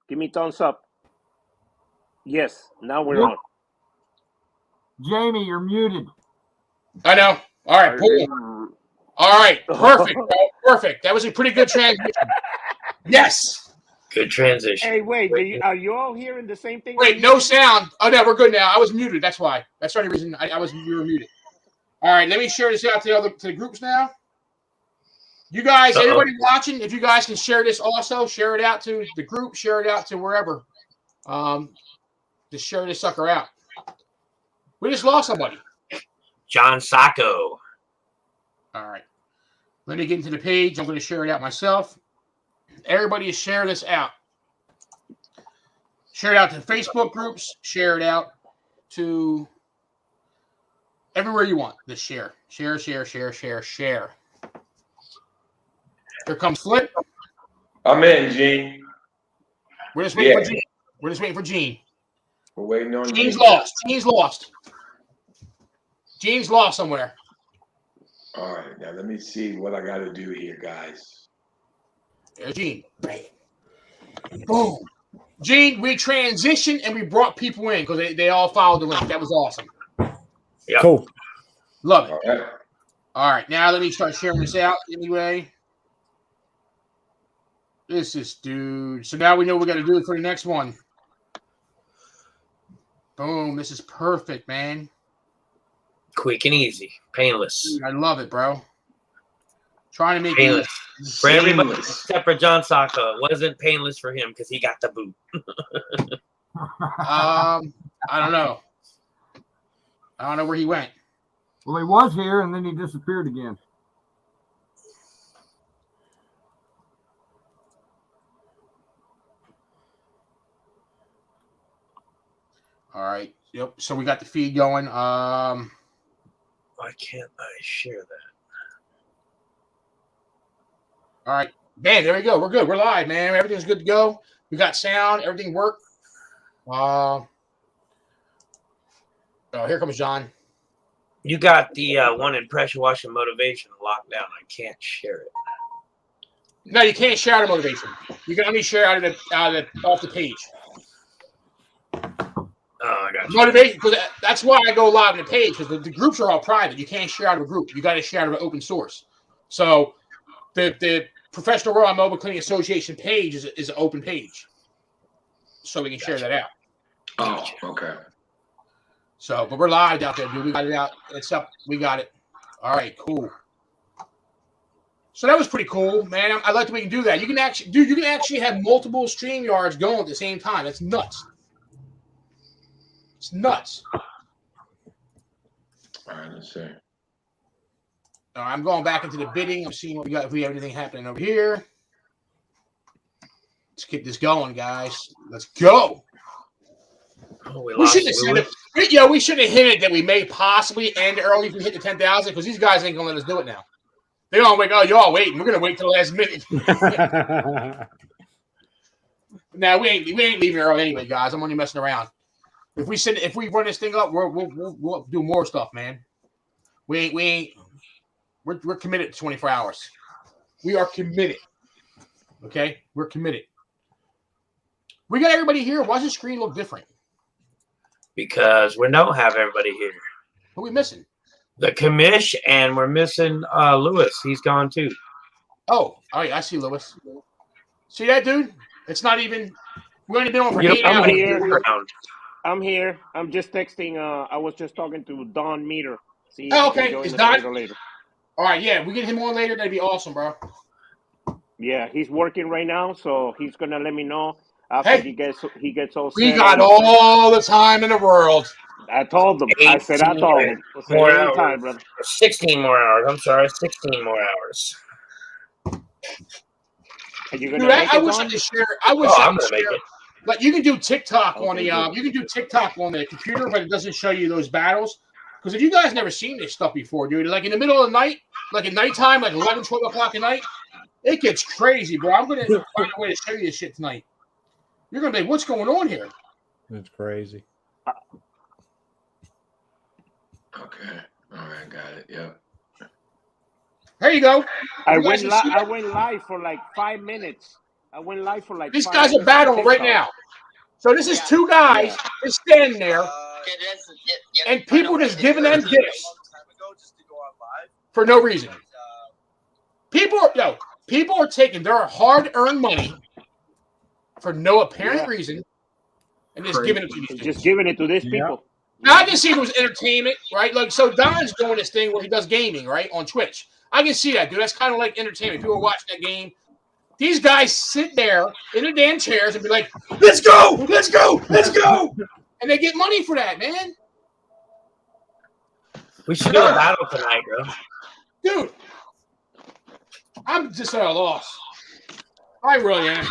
Give me thumbs up. Yes, now we're on. Jamie, you're muted. I know. All right, boom. All right, perfect, bro. Perfect. That was a pretty good transition. Yes. Good transition. Hey, wait. Are you all hearing the same thing? Wait, no sound. Oh, no, we're good now. I was muted. That's why. That's the only reason we were muted. All right, let me share this out to the groups now. You guys, everybody watching, if you guys can share this also, share it out to the group, share it out to wherever. Just share this sucker out. We just lost somebody. John Sacco. All right. Let me get into the page. I'm going to share it out myself. Everybody share this out. Share it out to Facebook groups. Share it out to everywhere you want. Just share. Share. Here comes Flip. I'm in, Gene. We're just waiting for Gene. We're just waiting for Gene. We're waiting on Gene's Gene. lost. Gene's lost somewhere. All right, now let me see what I got to do here, guys. There's Gene. Boom. Gene, we transitioned and we brought people in because they all followed the link. That was awesome. Yeah. Cool. Love it. All right. All right, now let me start sharing this out anyway. This is dude. So now we know what we got to do for the next one. Boom. This is perfect, man. Quick and easy. Painless. Dude, I love it, bro. Trying to make Painless. it For everybody except for John Sacco. It wasn't painless for him because he got the boot. I don't know. I don't know where he went. Well, he was here and then he disappeared again. All right. Yep. So we got the feed going. Why can't I share that? All right. Man, there we go. We're good. We're live, man. Everything's good to go. We got sound. Everything worked. Oh, here comes John. You got the one in pressure washing motivation locked down. I can't share it. No, you can't share the motivation. You can only share out of off the page. Oh, I got you. Motivation, because that's why I go live on the page, because the groups are all private. You can't share out of a group. You got to share out of an open source. So the Professional World Mobile Cleaning Association page is an open page. So we can share that out. Oh, okay. So, but we're live out there, dude. We got it out. It's up. We got it. All right, cool. So that was pretty cool, man. I like the way you can do that. You can actually have multiple StreamYards going at the same time. That's nuts. It's nuts. All right, let's see. I'm going back into the bidding. I'm seeing what we got, if we have anything happening over here. Let's keep this going, guys. Let's go. Oh, We shouldn't have hinted that we may possibly end early if we hit the 10,000 because these guys ain't gonna let us do it now. They don't wait. Oh, y'all waiting. We're gonna wait till the last minute. Now we ain't leaving early anyway, guys. I'm only messing around. If we run this thing up, we'll do more stuff, man. We're committed to 24 hours. We are committed. Okay, we're committed. We got everybody here. Why does the screen look different? Because we don't have everybody here. Who are we missing? The commish, and we're missing Lewis. He's gone too. Oh, yeah, I see Lewis. See that, dude? It's not even. We've only been on for 8 hours. I'm here. I'm just texting. I was just talking to Don Meter. See. Oh, okay. Is Don later? All right. Yeah, we get him on later. That'd be awesome, bro. Yeah, he's working right now, so he's gonna let me know after he gets all set. We got all the time in the world. I told them. I said I told him. More hours. Time, brother. 16 more hours. I'm sorry, 16 more hours. Are you gonna make I wish I could share. I'm gonna make it. Like you can do TikTok on the you can do TikTok on the computer, but it doesn't show you those battles. Because if you guys never seen this stuff before, dude, like in the middle of the night, like at nighttime, like 11, 12 o'clock at night, it gets crazy, bro. I'm gonna find a way to show you this shit tonight. You're gonna be like, what's going on here? It's crazy. Okay. All right, got it. Yep. There you go. I went live for like 5 minutes. I went live for like These 5 guys are minutes on battling right TikTok. now. So this is two guys just standing there, and people just giving them gifts for no reason. People are taking their hard-earned money for no apparent reason and just giving it to these Just giving it to these people. Now, I can see it was entertainment, right? Like, so Don's doing this thing where he does gaming, right, on Twitch. I can see that, dude. That's kind of like entertainment. People are watching that game. These guys sit there in their damn chairs and be like, let's go, let's go, let's go. And they get money for that, man. We should do a battle tonight, bro. Dude, I'm just at a loss. I really am.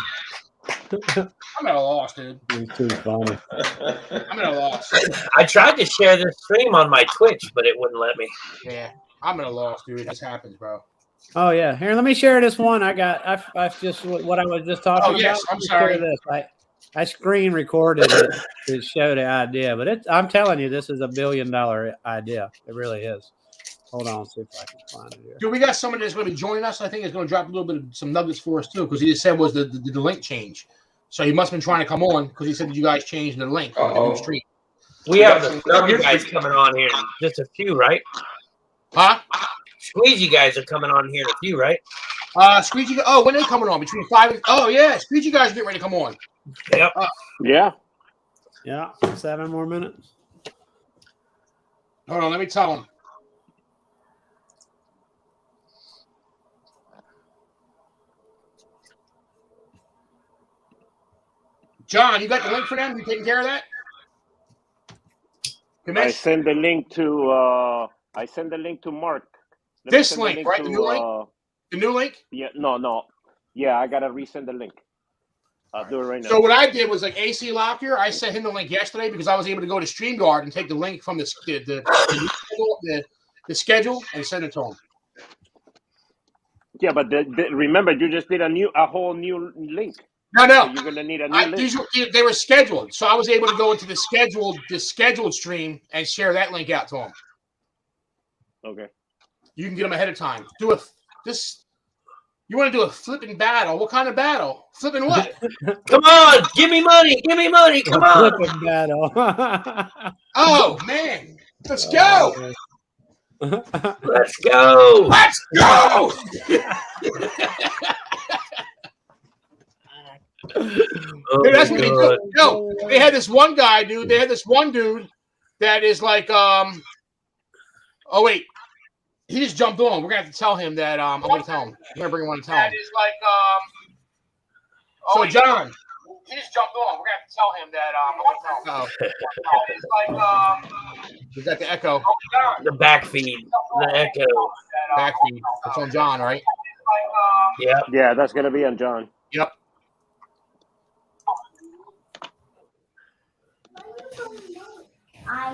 I'm at a loss, dude. It's too funny. I'm at a loss. I tried to share this stream on my Twitch, but it wouldn't let me. Yeah, I'm at a loss, dude. This happens, bro. Oh yeah, here. Let me share this one. I just what I was just talking about. Yes, I'm sorry. This. I screen recorded it to show the idea, but I'm telling you, this is $1 billion idea. It really is. Hold on, see if I can find it here. Dude, we got somebody that's going to be joining us. I think is going to drop a little bit of some nuggets for us too, because he just said was the link change. So he must have been trying to come on because he said that you guys changed the link on the new stream. We have the you guys coming on here in just a few, right? Huh? Squeegee guys are coming on here in a few, right? Squeegee. Oh, when are they coming on? Between 5 and yeah, Squeegee guys getting ready to come on. Yep. Yeah, 7 more minutes. Hold on, let me tell him. John, you got the link for them? You taking care of that? I send the link to Mark. This link, right? The new link? The new link? Yeah, no. Yeah, I gotta resend the link. I'll do it right now. So what I did was like AC Locker, I sent him the link yesterday because I was able to go to StreamYard and take the link from the schedule and send it to him. Yeah, but remember, you just did a whole new link. No. So you're gonna need a new link. They were scheduled, so I was able to go into the scheduled stream and share that link out to him. Okay. You can get them ahead of time. You want to do a flipping battle? What kind of battle? Flipping what? Come on, give me money, come on. Flipping battle. Oh man, let's go. Let's go. Let's go. Dude, that's what they do. No, they had this one guy, dude. They had this one dude that is like, oh wait, he just jumped on. We're gonna have to tell him that. I'm gonna tell him. I'm gonna bring him on and tell him. That is like, so John, he just jumped on. We're gonna have to tell him that. I'm gonna tell him. It's like, we got the echo. The back feed, the echo. Back feed. It's on John, right? Yeah. Yeah, that's gonna be on John. Yep.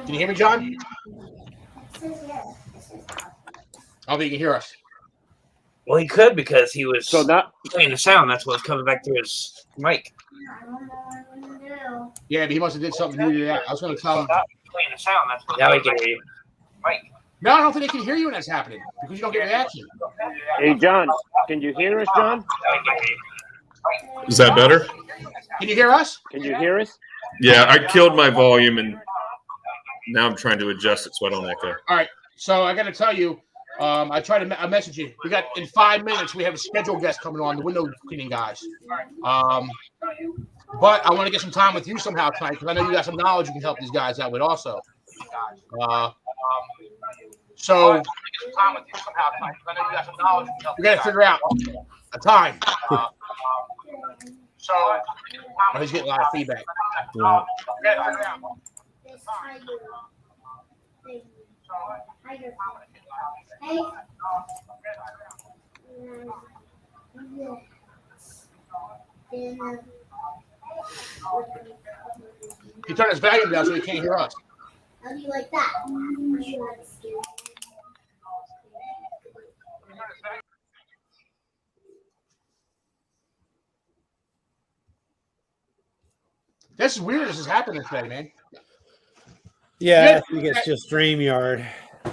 Can you hear me, John? I don't think you can hear us. Well, he could because he was So that playing the sound. That's what's coming back through his mic. Yeah, but he must have did something new to that. I was going to tell him. Playing the sound. That's what now he can hear you. No, I don't think they can hear you when that's happening because you don't get reaction. Hey, John, can you hear us, John? Is that better? Can you hear us? Can you hear us? Yeah, I killed my volume and now I'm trying to adjust it so I don't echo. All right. So I got to tell you, I tried to message you. We got in 5 minutes. We have a scheduled guest coming on, the window cleaning guys. But I want to get some time with you somehow tonight because I know you got some knowledge you can help these guys out with also. So we got to figure out a time. He's getting a lot of feedback. Yeah. He turned his volume down so he can't hear us. How do you like that? This is weird. This is happening today, man. Yeah, I think it's just StreamYard.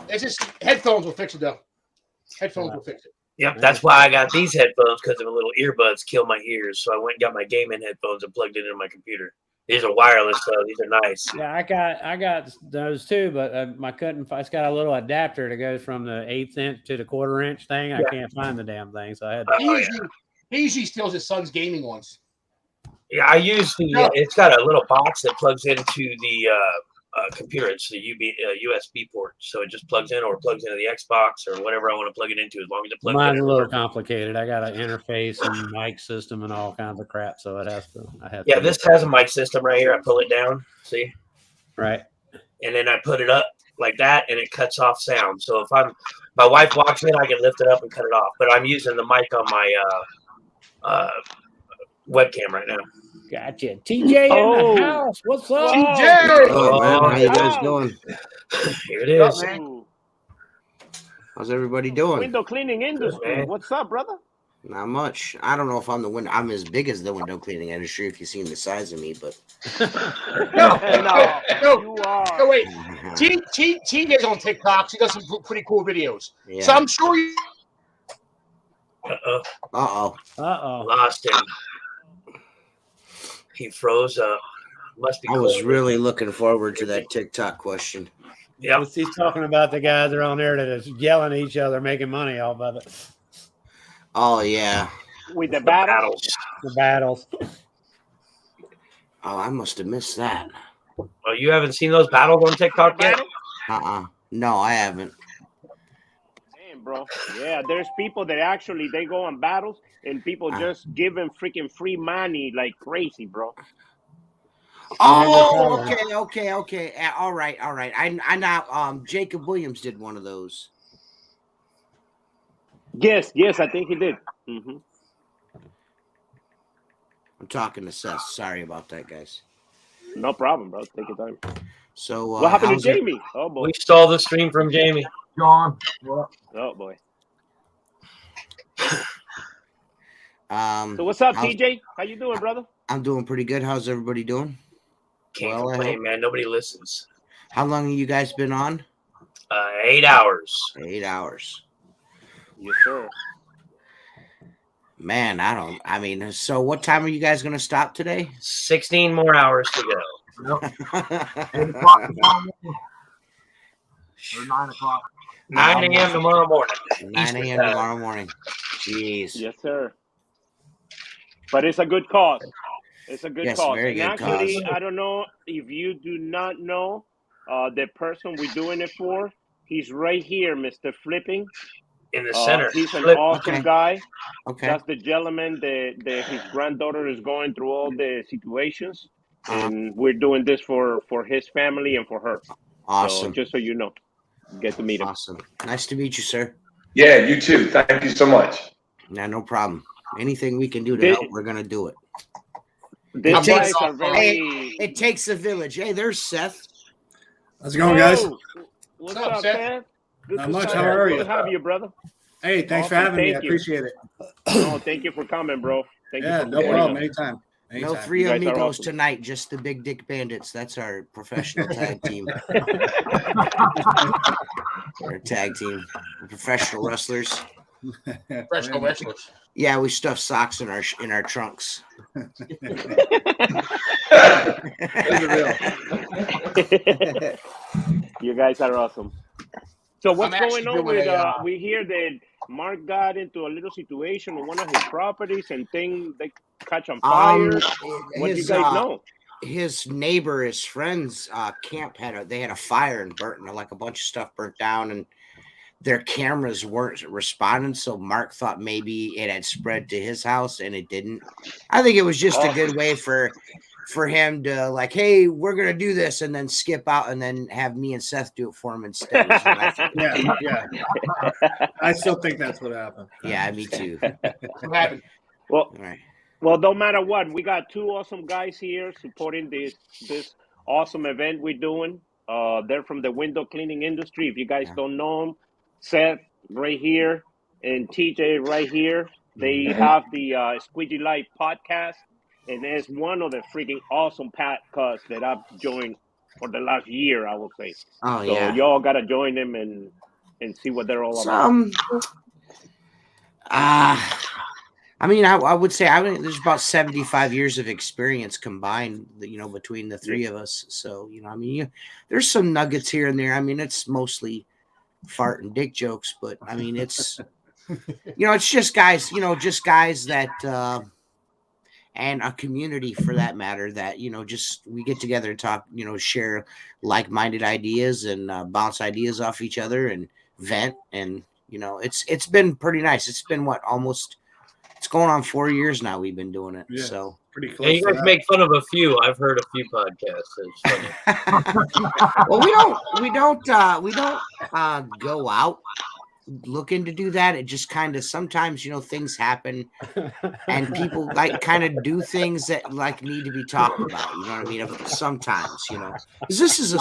It's just headphones will fix it though. Headphones will fix it. Yep, that's why I got these headphones, because of a little earbuds kill my ears. So I went and got my gaming headphones and plugged it into my computer. These are wireless though. These are nice. Yeah, I got those too, but I couldn't. It's got a little adapter that goes from the 1/8 inch to the 1/4 inch thing. I can't find the damn thing, so I had to. He usually steals his son's gaming ones. Yeah, I use the. It's got a little box that plugs into the computer. It's the USB port, so it just plugs in or plugs into the Xbox or whatever I want to plug it into, as long as it plugs in. Mine's a little complicated. I got an interface and mic system and all kinds of crap, so it has to. Yeah, this has a mic system right here. I pull it down, see? Right. And then I put it up like that, and it cuts off sound. So if my wife walks in, I can lift it up and cut it off. But I'm using the mic on my webcam right now. Gotcha. TJ in the house. What's up? TJ! Oh, man. How you guys doing? Here it is. How's everybody doing? Window cleaning industry. What's up, brother? Not much. I don't know if I'm I'm as big as the window cleaning industry if you've seen the size of me, but No, you are. No, wait. TJ's on TikTok. She does some pretty cool videos. yeah. So I'm sure you. Uh-oh. Lost him. He froze up. Must be. I was really looking forward to that TikTok question. Yeah, He's talking about the guys that are on there that is yelling at each other, making money off of it. Oh, yeah. With the battles. The battles. Oh, I must have missed that. Oh, you haven't seen those battles on TikTok yet? No, I haven't. Damn, bro. Yeah, there's people that actually, they go on battles and people just give them freaking free money like crazy, bro. Oh, okay. All right. I now Jacob Williams did one of those. Yes, I think he did. Mm-hmm. I'm talking to Seth. Sorry about that, guys. No problem, bro. Take your time. So what happened to Jamie? Oh boy. We stole the stream from Jamie. John. Oh boy. So what's up, TJ? How you doing, brother? I'm doing pretty good. How's everybody doing? Can't complain, man. Nobody listens. How long have you guys been on? 8 hours. 8 hours. Yes, sir. Man, so what time are you guys going to stop today? 16 more hours to go. 8 o'clock tomorrow morning. Or 9 o'clock. 9 a.m. tomorrow morning. 9 a.m. tomorrow morning. Jeez. Yes, sir. But it's a good cause. It's a good cause. Very and good actually, cause. I don't know if you do not know the person we're doing it for. He's right here, Mr. Flipping. In the center. He's an awesome guy. Okay. That's the gentleman that his granddaughter is going through all the situations. And we're doing this for his family and for her. Awesome. So, just so you know, get to meet him. Awesome. Nice to meet you, sir. Yeah, you too. Thank you so much. Yeah, no problem. Anything we can do to help, we're going to do it. These guys are it takes a village. Hey, there's Seth. How's it going, guys? What's up, Seth? Not much. How are you? Good to have you, brother. Hey, thanks for having me. I appreciate it. No, thank you for coming, bro. Thank you. No problem. Anytime. No three amigos tonight, just the Big Dick Bandits. That's our professional tag team. Our tag team. Professional wrestlers. Professional wrestlers. Yeah, we stuff socks in our trunks. You guys are awesome. So what's I'm going on with we hear that Mark got into a little situation on one of his properties and things they catch on fire. What do you guys know? His neighbor, his friend's camp had a fire and burnt, like a bunch of stuff burnt down, and their cameras weren't responding. So Mark thought maybe it had spread to his house, and it didn't. I think it was just a good way for him to like, hey, we're gonna do this, and then skip out, and then have me and Seth do it for him instead. Yeah. I still think that's what happened. Yeah, me too. What happened? Well, right. Well, no matter what, we got two awesome guys here supporting this awesome event we're doing. They're from the window cleaning industry. If you guys don't know them, Seth right here and TJ right here. They have the Squeegee Light podcast, and it's one of the freaking awesome podcasts that I've joined for the last year, I would say. Oh, so yeah. y'all got to join them and see what they're all about. I mean, I would say there's about 75 years of experience combined, between the three of us. So, I mean, there's some nuggets here and there. I mean, it's mostly fart and dick jokes, but I mean, it's, it's just guys, that, and a community for that matter that, just we get together and talk, share like-minded ideas and bounce ideas off each other and vent. And, it's been pretty nice. It's been it's going on 4 years now. We've been doing it. Yeah, so pretty close. And you guys make fun of a few. I've heard a few podcasts. It's funny. well, we don't go out looking to do that. It just kind of sometimes, things happen and people like kind of do things that like need to be talked about. You know what I mean? Sometimes, because this is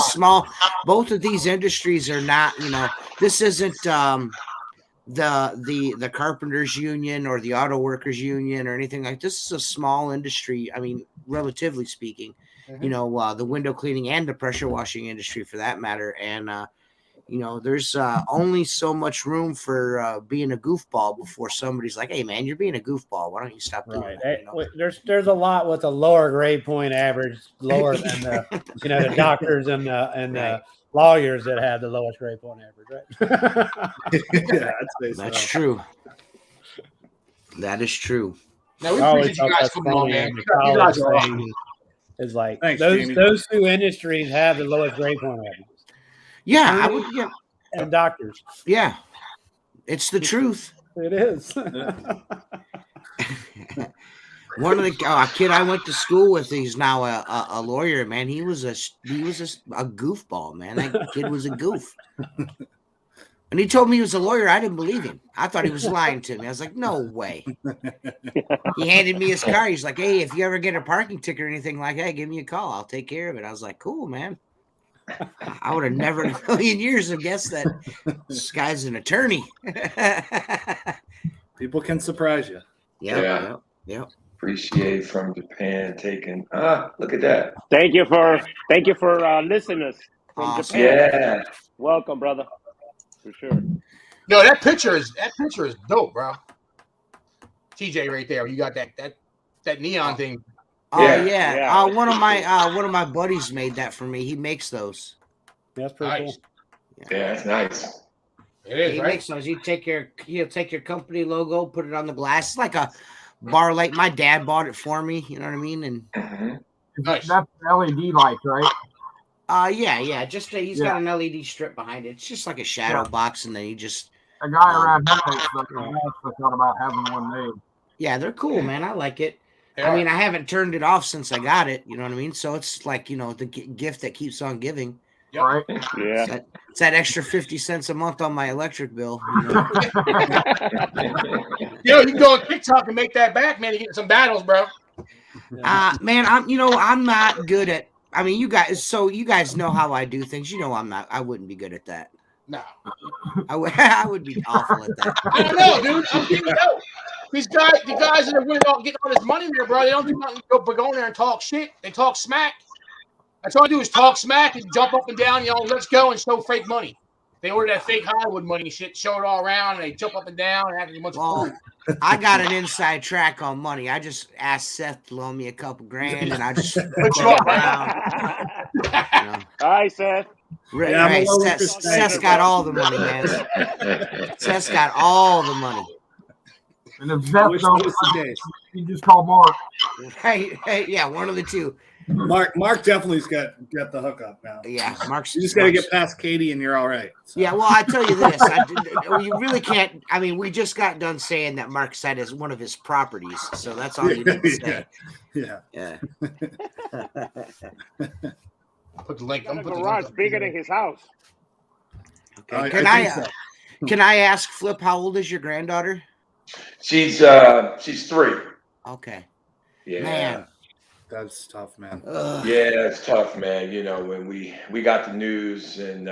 both of these industries are not, this isn't, the carpenters union or the auto workers union or anything like this. Is a small industry. I mean, relatively speaking, the window cleaning and the pressure washing industry for that matter. And, there's only so much room for being a goofball before somebody's like, hey man, you're being a goofball. Why don't you stop doing that? There's a lot with a lower grade point average, lower than the, the doctors and the lawyers that have the lowest grade point average, right? Yeah, that's true. That is true. Now we appreciate you guys coming on, man. You guys are awesome. It's like Thanks, those two industries have the lowest grade point average. Yeah, I would. Yeah, and doctors. Yeah, it's the truth. It is. One of the kid I went to school with, he's now a lawyer. Man, he was a goofball. Man, that kid was a goof. And he told me he was a lawyer. I didn't believe him. I thought he was lying to me. I was like, no way. He handed me his car. He's like, hey, if you ever get a parking ticket or anything like that, give me a call. I'll take care of it. I was like, cool, man. I would have never in a million years have guessed that this guy's an attorney. People can surprise you. Yeah. Appreciate from Japan taking. Look at that. Thank you for listeners from Awesome. Japan. Yeah. Welcome, brother. For sure. No, that picture is dope, bro. TJ right there. You got that neon thing. Oh yeah. One of my buddies made that for me. He makes those. That's pretty Nice. cool. Yeah, it's nice. It is, He right? makes those. He'll take your company logo, put it on the glass. It's like a bar light. My dad bought it for me. You know what I mean? And Nice. That's LED light, right? yeah. Just he's got an LED strip behind it. It's just like a shadow box, and then he just A guy around here thought about having one made. yeah, they're cool, man. I like it. Yeah. I mean, I haven't turned it off since I got it. You know what I mean? So it's like, the gift that keeps on giving. Yep. Right? Yeah. It's that extra 50 cents a month on my electric bill. You know? You can go on TikTok and make that back, man. You get some battles, bro. Man, I'm not good at. I mean, you guys know how I do things. I wouldn't be good at that. No. I would be awful at that. I don't know, dude. I'm kidding you. The guys that are winning all getting all this money there, bro. They don't do nothing but go in there and talk shit. They talk smack. That's all I do is talk smack and jump up and down, let's go and show fake money. They order that fake Hollywood money shit, show it all around, and they jump up and down and have a bunch of fun. I got an inside track on money. I just asked Seth to loan me a couple grand, and I just put you around. Hi, Seth. Right. Seth's got all the money, man. Seth's got all the money. And if Seth don't, you just call Mark. Hey, yeah, one of the two. Mark definitely's got the hookup now. Yeah, Mark's. You just got to get past Katie, and you're all right. So. Yeah, well, I tell you this, you really can't. I mean, we just got done saying that Mark said is one of his properties, so that's all you need to say. Yeah. Put the link. The garage bigger than his house. Okay. Can I ask Flip, how old is your granddaughter? She's 3. Okay. Yeah. Man. That's tough, man. Yeah, it's tough, man. When we got the news in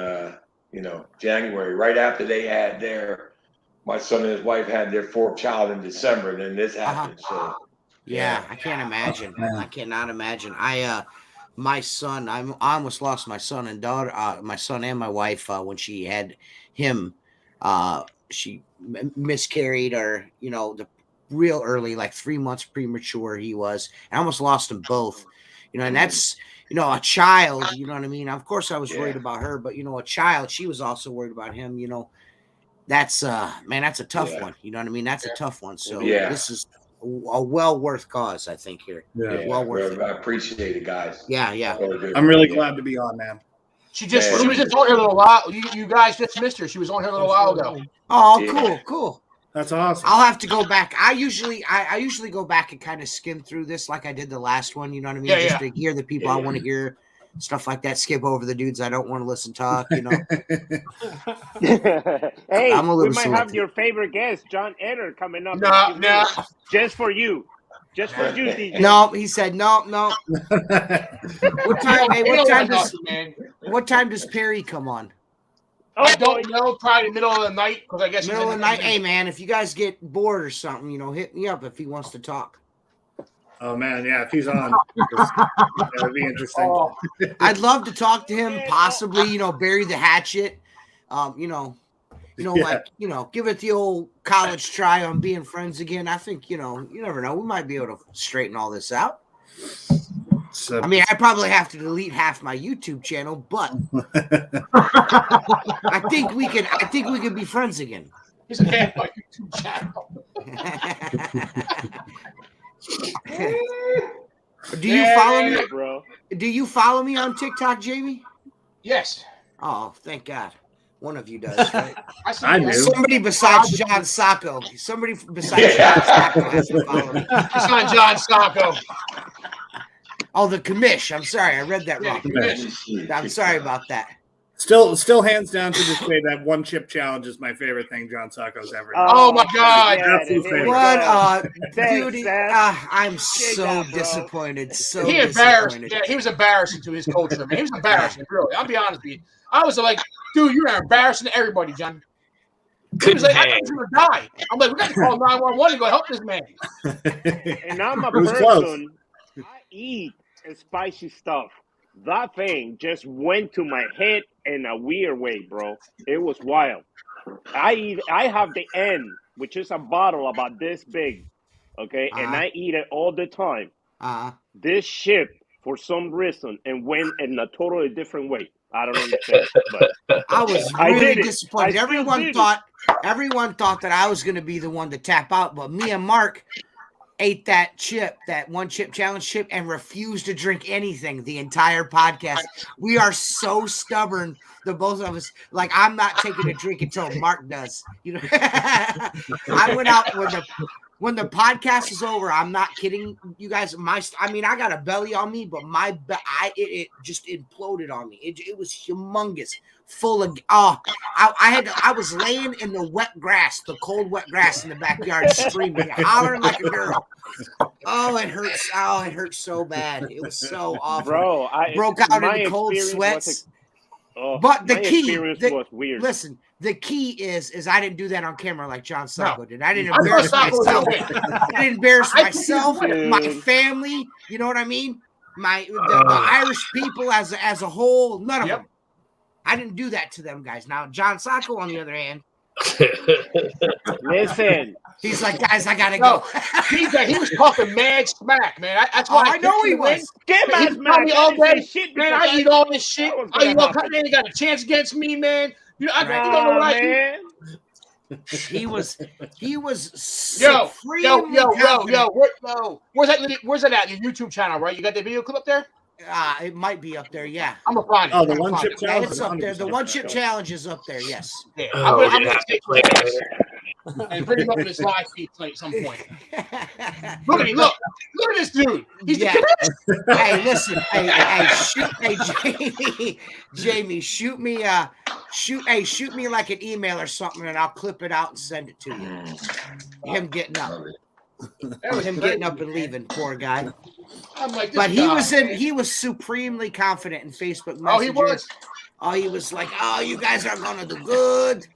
January, right after they had my son and his wife had their 4th child in December, and then this happened. So yeah, I can't imagine. I cannot imagine. My son, I almost lost my son and daughter, my son and my wife when she had him. She miscarried, or the real early, like 3 months premature. He was. I almost lost them both. And that's a child. You know what I mean? Of course, I was worried about her, but a child, she was also worried about him. That's man, that's a tough one. You know what I mean? That's a tough one. So this is a well worth cause, I think, here. Well worth it. I appreciate it, guys. Yeah. I'm really glad to be on, man. She was just on here a little while. You guys just missed her. She was on here a little while ago. Oh, cool. That's awesome. I'll have to go back. I usually go back and kind of skim through this like I did the last one. You know what I mean? Just to hear the people I want to hear, stuff like that. Skip over the dudes I don't want to listen talk. Hey, I'm a little we might have your favorite guest, John Eder, coming up. No, just for you. Just for you, DJ. No, he said no. What time does Perry come on? I don't know. Probably middle of the night, because I guess middle of the night. Hey, man, if you guys get bored or something, hit me up if he wants to talk. Oh man, yeah, if he's on, that'd be interesting. I'd love to talk to him. Possibly, bury the hatchet. Give it the old college try on being friends again. I think, you never know. We might be able to straighten all this out. I mean, I probably have to delete half my YouTube channel, but I think we could be friends again. He's half my YouTube channel. Do you follow me, bro? Do you follow me on TikTok, Jamie? Yes. Oh, thank God. One of you does, right? I do. Somebody besides John Sacco. Somebody besides John Sacco has to follow me. It's not John Sacco. Oh, the commish. I'm sorry. I read that wrong. I'm sorry about that. Still hands down to this day, that one chip challenge is my favorite thing John Sacco's ever done. Oh my God. What dude, I'm so disappointed. He embarrassed. Yeah, he was embarrassing to his culture, man. He was embarrassing, really. I'll be honest with you. I was like, dude, you're embarrassing to everybody, John. He was like, I thought you were gonna die. I'm like, we got to call 911 and go help this man. And I'm a person, I eat spicy stuff. That thing just went to my head in a weird way, bro. It was wild. I have the end, which is a bottle about this big, okay? And I eat it all the time. This shit, for some reason, and went in a totally different way. I don't understand. But I was really disappointed. Everyone thought that I was going to be the one to tap out, but me and Mark ate that one chip challenge chip, and refused to drink anything the entire podcast. We are so stubborn, the both of us. Like, I'm not taking a drink until Mark does. I went out when the podcast is over. I'm not kidding you guys. I got a belly on me, but it just imploded on me. It was humongous, full of I was laying in the wet grass, the cold wet grass in the backyard, screaming, hollering like a girl. Oh, it hurts. Oh, it hurts so bad. It was so awful. Bro, I broke out in cold sweats. But the key was weird. Listen, the key is I didn't do that on camera like John Sacco did. I didn't embarrass myself. I didn't embarrass myself, my family. You know what I mean? The Irish people as a whole. None of them. I didn't do that to them guys. Now John Sacco, on the other hand, listen. He's like, guys, I gotta go. He was talking mad smack, man. That's why I know he was. Get mad smack all day, shit, man. I eat all this shit. I eat all kind of, man. He got a chance against me, man. You don't know what I do. He was yo. Where's that at? Your YouTube channel, right? You got the video clip up there? It might be up there, yeah. I'm gonna find it. Oh, the one chip challenge. It's up there. The one chip challenge is up there. Yes. Yeah. I'm gonna take it and bring him up in this live feed at some point. Look at him! Look at this dude. He's the Hey, listen. Jamie, shoot me like an email or something, and I'll clip it out and send it to you. Him getting up. Getting up and leaving, poor guy. But he was supremely confident in Facebook Messenger. Oh, he was. Oh, he was like, "Oh, you guys are gonna do good.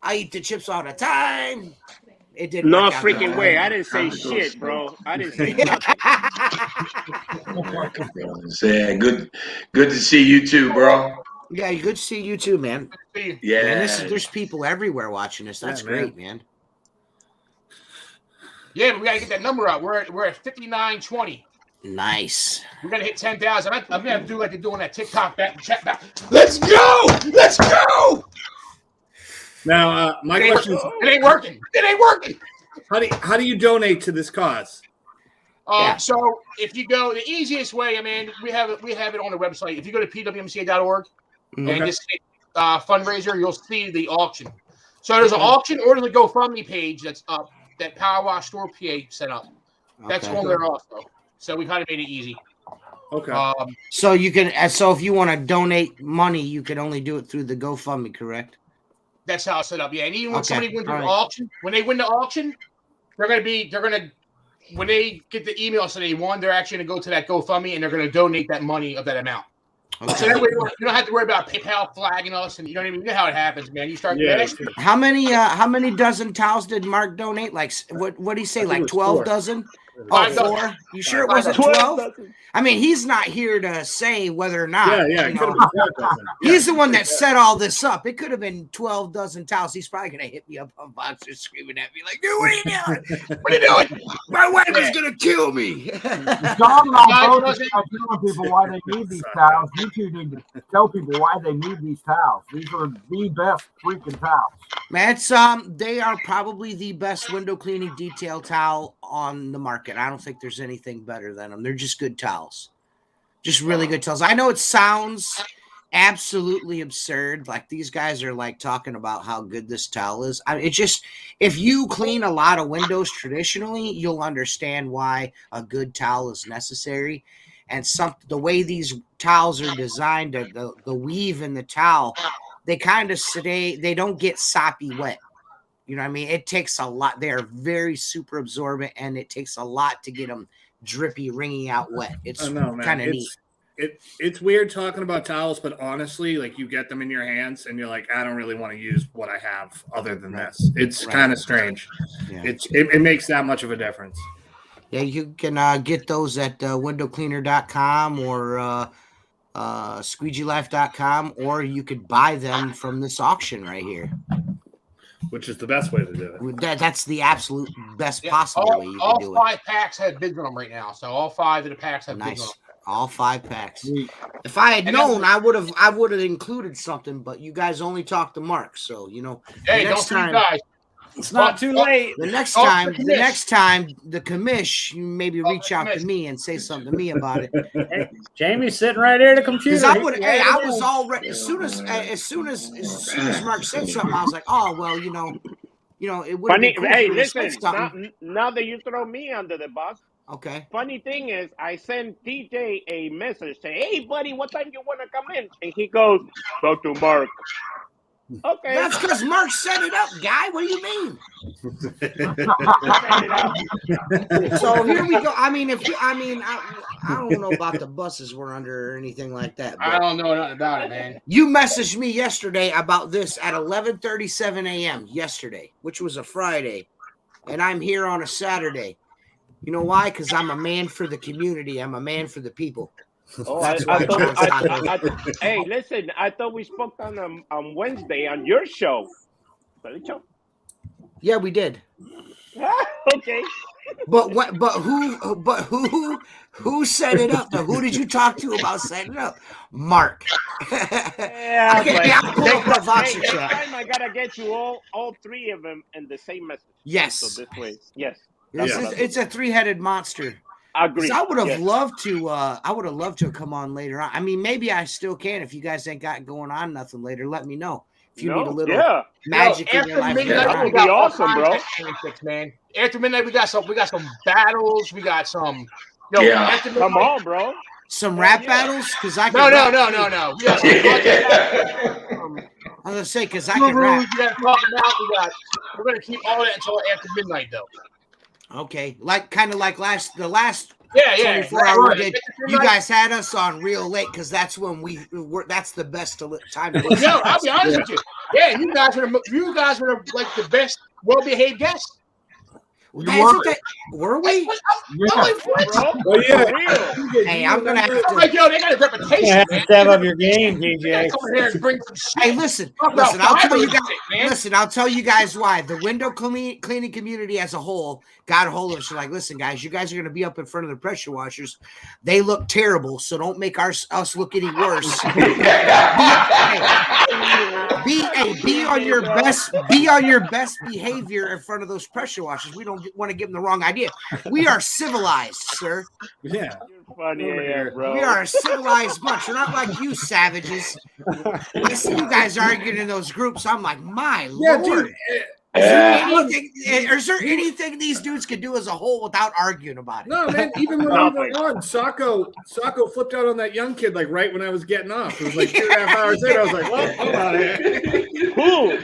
I eat the chips all the time." It didn't. No freaking way! I didn't say shit, bro. I didn't say nothing. Good to see you too, bro. Yeah, good to see you too, man. Yeah. Man, there's people everywhere watching this. That's great, man. Yeah, but we gotta get that number out. We're at 5920. Nice. We're gonna hit 10,000. I'm gonna have to do like they're doing that TikTok back and chat back. Let's go! Let's go! Now, my question is, it ain't working. It ain't working. How do you donate to this cause? So if you go, the easiest way, I mean, we have it on the website. If you go to pwmca.org and just say, fundraiser, you'll see the auction. So there's an auction or there's a GoFundMe page that's up that Power Wash Store PA set up. That's on there also. So we kind of made it easy. Okay. So you can. So if you want to donate money, you can only do it through the GoFundMe, correct? That's how it's set up. Yeah, and even when somebody wins the auction, when they win the auction, they're gonna when they get the email saying they won, they're actually gonna go to that GoFundMe and they're gonna donate that money of that amount. Okay. So that way you don't have to worry about PayPal flagging us, and you don't even know how it happens, man. You start. How many dozen towels did Mark donate? Like what did he say? Like 12 dozen? Oh, 4? You sure it wasn't 12? I mean, he's not here to say whether or not. Yeah. He's the one that set all this up. It could have been 12 dozen towels. He's probably gonna hit me up on Boxer screaming at me like, "Dude, what are you doing? What are you doing? My wife is gonna kill me." John and I both are telling people why they need these towels. You two need to tell people why they need these towels. These are the best freaking towels. Man, they are probably the best window cleaning detail towel on the market. I don't think there's anything better than them. They're just good towels. Just really good towels. I know it sounds absolutely absurd. Like these guys are like talking about how good this towel is. It's just, if you clean a lot of windows traditionally, you'll understand why a good towel is necessary. And the way these towels are designed, the weave in the towel, they kind of they don't get soppy wet. You know what I mean? It takes a lot. They are very super absorbent, and it takes a lot to get them drippy, wringing out wet. It's kind of neat. It's weird talking about towels, but honestly, like you get them in your hands and you're like, I don't really want to use what I have other than this. It's kind of strange. Yeah. It makes that much of a difference. Yeah, you can get those at windowcleaner.com or squeegeelife.com, or you could buy them from this auction right here. Which is the best way to do it. That's the absolute best possible way you can do it. All 5 packs have bids on them right now. So all 5 of the packs have bids on them. All 5 packs. If I had known, I would have included something, but you guys only talked to Mark, so Hey, don't you guys. It's not too late. The next time, the commish, you maybe reach out to me and say something to me about it. Hey, Jamie's sitting right here at the computer. I was already as soon as Mark said something, I was like, oh well, it would. Funny, cool. Hey, listen. Now that you throw me under the bus. Okay. Funny thing is, I sent DJ a message saying, "Hey, buddy, what time you want to come in?" And he goes, "Talk to Mark." Okay. That's because Mark set it up, guy. What do you mean? So here we go. I mean, I don't know about the buses we're under or anything like that. I don't know nothing about it, man. You messaged me yesterday about this at 11:37 a.m. yesterday, which was a Friday, and I'm here on a Saturday. You know why? Because I'm a man for the community. I'm a man for the people. Oh, hey, listen! I thought we spoke on Wednesday on your show. Yeah, we did. Okay. But who set it up? Who did you talk to about setting it up? Mark. Yeah. Next time I gotta get you all 3 of them in the same message. Yes. So this way, yes. It's a 3-headed monster. Agree. I would have loved to. I would have loved to come on later on. I mean, maybe I still can. If you guys ain't got going on nothing later, let me know. If you need a little magic in your life, that would be awesome, bro. Man, after midnight, we got some battles. We got some. Come on, bro. Some rap battles, because I can. No. I'm gonna say because I can rap. We're gonna keep all that until after midnight, though. Okay, the last 24-hour we did. You guys had us on real late because that's when that's the best time to listen. No, I'll be honest with you. Yeah, you guys are like the best well-behaved guests. Were we? Well, yeah. Hey, I'm gonna have to. Like, yo, they got a reputation. You have to Man. step up your game, DJ. Come here and bring some shit. Hey, listen. I'll tell you guys why. The window cleaning community as a whole got a hold of us. Like, listen, guys, you guys are going to be up in front of the pressure washers. They look terrible, so don't make us look any worse. Be on your best behavior in front of those pressure washers. We don't want to give them the wrong idea. We are civilized, sir. Yeah. Funny, bro. We are a civilized bunch. We're not like you savages. I see you guys arguing in those groups. I'm like, my lord. Dude. Is there anything these dudes can do as a whole without arguing about it? No, man. Even when we were on, Sacco flipped out on that young kid like right when I was getting off. It was like 2.5 hours in. I was like, "Well, hold on here." Who?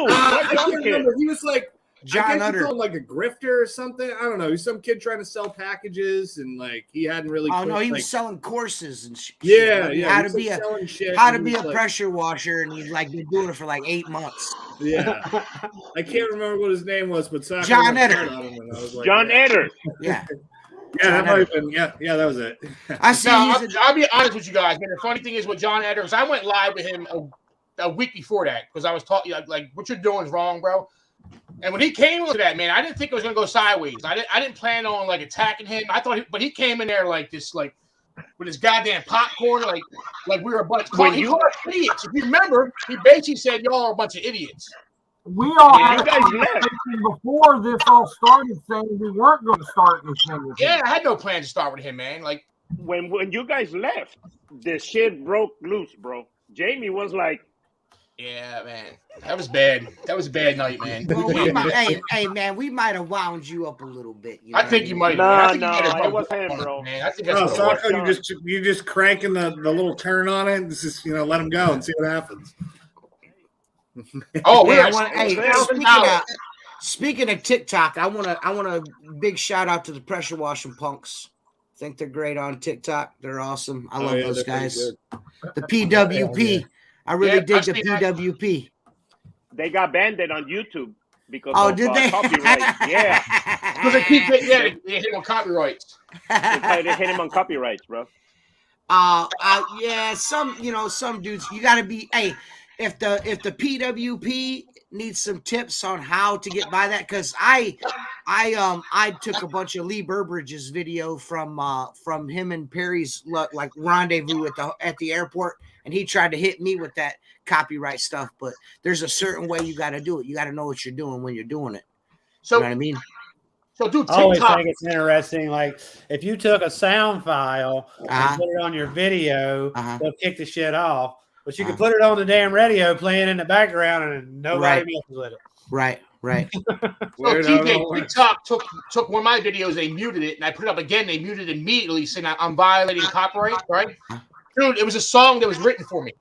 I can't remember. He was like John Utter. He called like a grifter or something. I don't know. He's some kid trying to sell packages and like he hadn't really. Oh no, he was selling courses and shit. Yeah. How to be a pressure washer, and he's like been doing it for like 8 months. Yeah, I can't remember what his name was, but John Eder. Like, John Eder. Yeah. Yeah, that might have been. Yeah, that was it. I'll be honest with you guys, man. The funny thing is with John Eder, I went live with him a week before that because I was talking like what you're doing is wrong, bro. And when he came to that, man, I didn't think it was gonna go sideways. I didn't plan on like attacking him. I thought, but he came in there like this, like with his goddamn popcorn, like we were a bunch. He called us idiots. If you remember, he basically said y'all are a bunch of idiots. We all had before this all started saying we weren't going to start this thing. Yeah, I had no plan to start with him, man. Like when you guys left, the shit broke loose, bro. Jamie was like, "Yeah, man, that was bad. That was a bad night, man." Well, hey, man, we might have wound you up a little bit. I think you might. No, it was him, bro. Man, I think that's Sacco, you just cranking the little turn on it. This is let him go and see what happens. Oh, speaking of TikTok, I want a big shout out to the pressure washing punks. I think they're great on TikTok. They're awesome. I love those guys. The PWP. I really dig the PWP. They got banned on YouTube because of did they? Copyright. Yeah. Because they keep they hit him on copyrights. They hit him on copyrights, bro. Yeah, some dudes, you gotta be if the PWP needs some tips on how to get by that, because I took a bunch of Lee Burbridge's video from him and Perry's like rendezvous at the airport, and he tried to hit me with that copyright stuff, but there's a certain way you got to do it. You got to know what you're doing when you're doing it. So, you know what I mean? So, dude, I always think it's interesting. Like, if you took a sound file and put it on your video, they'll kick the shit off. But you can put it on the damn radio playing in the background, and nobody messes with it. Right. So TJ, TikTok took one of my videos, they muted it, and I put it up again. They muted it immediately, saying I'm violating copyright. Right, dude? It was a song that was written for me.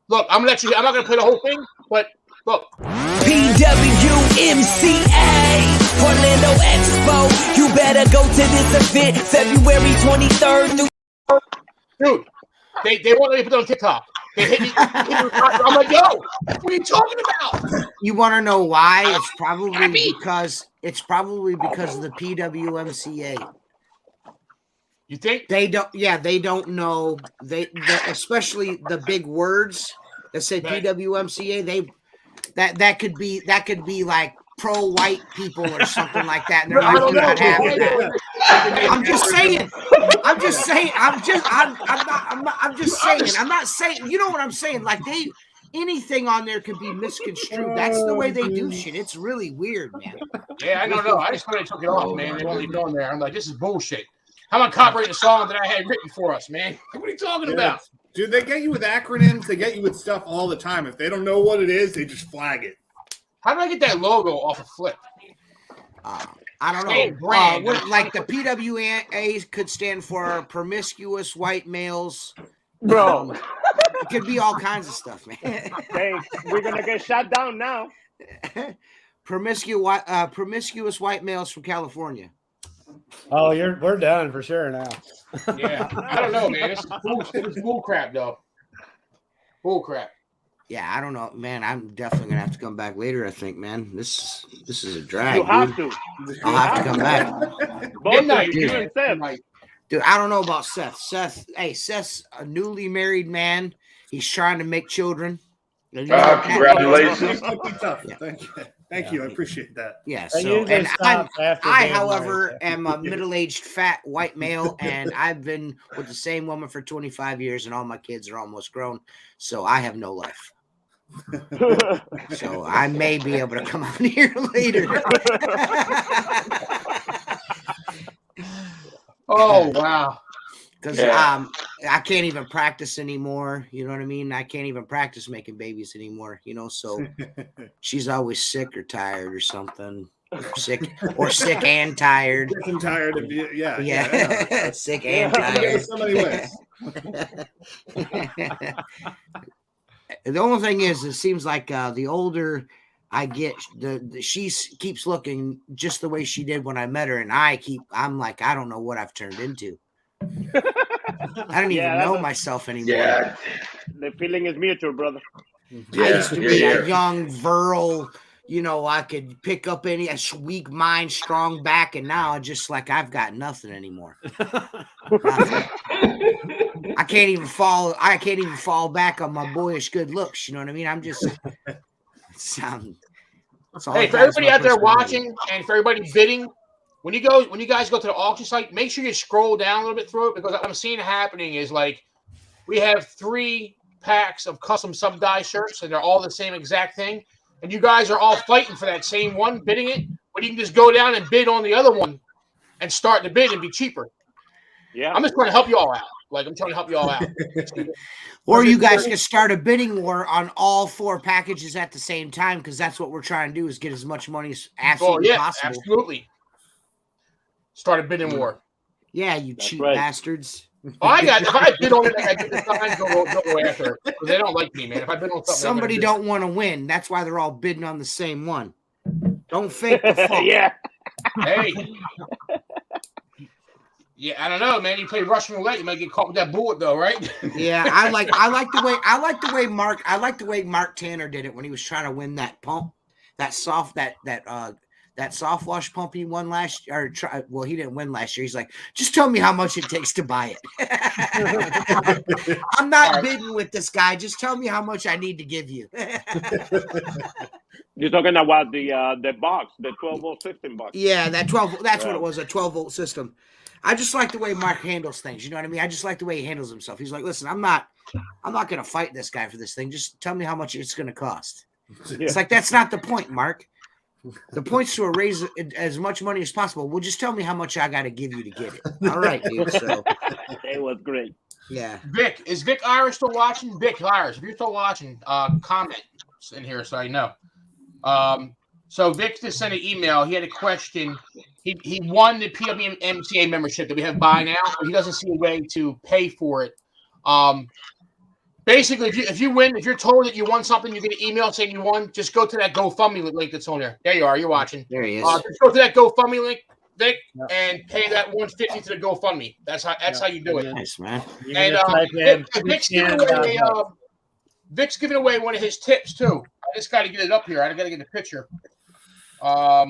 Look, I'm not gonna play the whole thing, but look. PWMCA Orlando Expo. You better go to this event February 23rd. Dude, they won't let me put it on TikTok. They hit me. I'm like, yo, what are you talking about? You want to know why? It's probably because of the PWMCA. You think they don't? Yeah, they don't know. They especially the big words that say PWMCA. That could be like pro-white people or something like that. And they're like, you're not having that. I'm just saying. I'm not saying. You know what I'm saying? Like anything on there could be misconstrued. That's the way they do shit. It's really weird, man. Yeah, I don't know. I just thought they took it off, man. They won't leave it on there. I'm like, this is bullshit. How am I copyrighting a song that I had written for us, man? What are you talking about? Dude, they get you with acronyms. They get you with stuff all the time. If they don't know what it is, they just flag it. How do I get that logo off of Flip? I don't know. Like the PWA could stand for promiscuous white males. Bro. It could be all kinds of stuff, man. Hey, we're going to get shut down now. Promiscuous white males from California. Oh, we're done for sure now. Yeah, I don't know, man. It's bull crap, though. Bull crap. Yeah, I don't know, man. I'm definitely gonna have to come back later. I think, man. This is a drag. You have to. I'll have to come back. Both of you and Seth. Dude, I don't know about Seth. Seth's a newly married man. He's trying to make children. Congratulations. Yeah. Thank you. I appreciate that. Yeah. So, and I, however, am a middle-aged fat white male, and I've been with the same woman for 25 years, and all my kids are almost grown. So I have no life. So I may be able to come out here later. Oh wow! Because I can't even practice anymore. You know what I mean? I can't even practice making babies anymore. You know, so she's always sick or tired or something. Sick and tired. Sick and tired of you. Yeah. Sick and tired. So many ways. The only thing is, it seems like the older I get, she keeps looking just the way she did when I met her, and I'm like, I don't know what I've turned into. I don't even know myself anymore. Yeah. The feeling is mutual, brother. I used to be a young, virile, you know, I could pick up a weak mind, strong back, and now just like I've got nothing anymore. Nothing. I can't even fall back on my boyish good looks. You know what I mean? I'm just Hey, for everybody out there watching and for everybody bidding, when you guys go to the auction site, make sure you scroll down a little bit through it, because what I'm seeing happening is like we have 3 packs of custom sub-dye shirts, and they're all the same exact thing. And you guys are all fighting for that same one, bidding it, but you can just go down and bid on the other one and start the bid and be cheaper. Yeah. I'm just trying to help you all out. Like, I'm trying to help you all out. Or you guys can start a bidding war on all 4 packages at the same time, because that's what we're trying to do, is get as much money as absolutely possible. Absolutely. Start a bidding war. Yeah, you cheap bastards. Oh, if I bid on it, I get the signs go after it. They don't like me, man. If I bid on something, somebody don't want to win. That's why they're all bidding on the same one. Don't fake the funk. Yeah. Hey. Yeah, I don't know, man. You play Russian roulette, you might get caught with that bullet, though, right? Yeah, I like the way Mark Tanner did it when he was trying to win that pump, that soft wash pump he won last year. Well, he didn't win last year. He's like, just tell me how much it takes to buy it. I'm not bidding with this guy. Just tell me how much I need to give you. You're talking about the box, the 12-volt system box. Yeah, that 12. That's what it was, a 12-volt system. I just like the way Mark handles things. You know what I mean? I just like the way he handles himself. He's like, listen, I'm not going to fight this guy for this thing. Just tell me how much it's going to cost. Yeah. It's like, that's not the point, Mark. The point's to raise as much money as possible. Well, just tell me how much I got to give you to get it. All right, dude. So it was great. Yeah. Vic, is Vic Irish still watching? Vic Irish, if you're still watching, comment in here so I know. So Vic just sent an email. He had a question. He won the PWMCA membership that we have by now, but he doesn't see a way to pay for it. Basically, if you win, if you're told that you won something, you get an email saying you won. Just go to that GoFundMe link that's on there. There you are. You're watching. There he is. Just go to that GoFundMe link, Vic, and pay that $150 to the GoFundMe. That's how you do it. Nice, man. And Vic's giving away one of his tips too. I just got to get it up here. I got to get the picture. All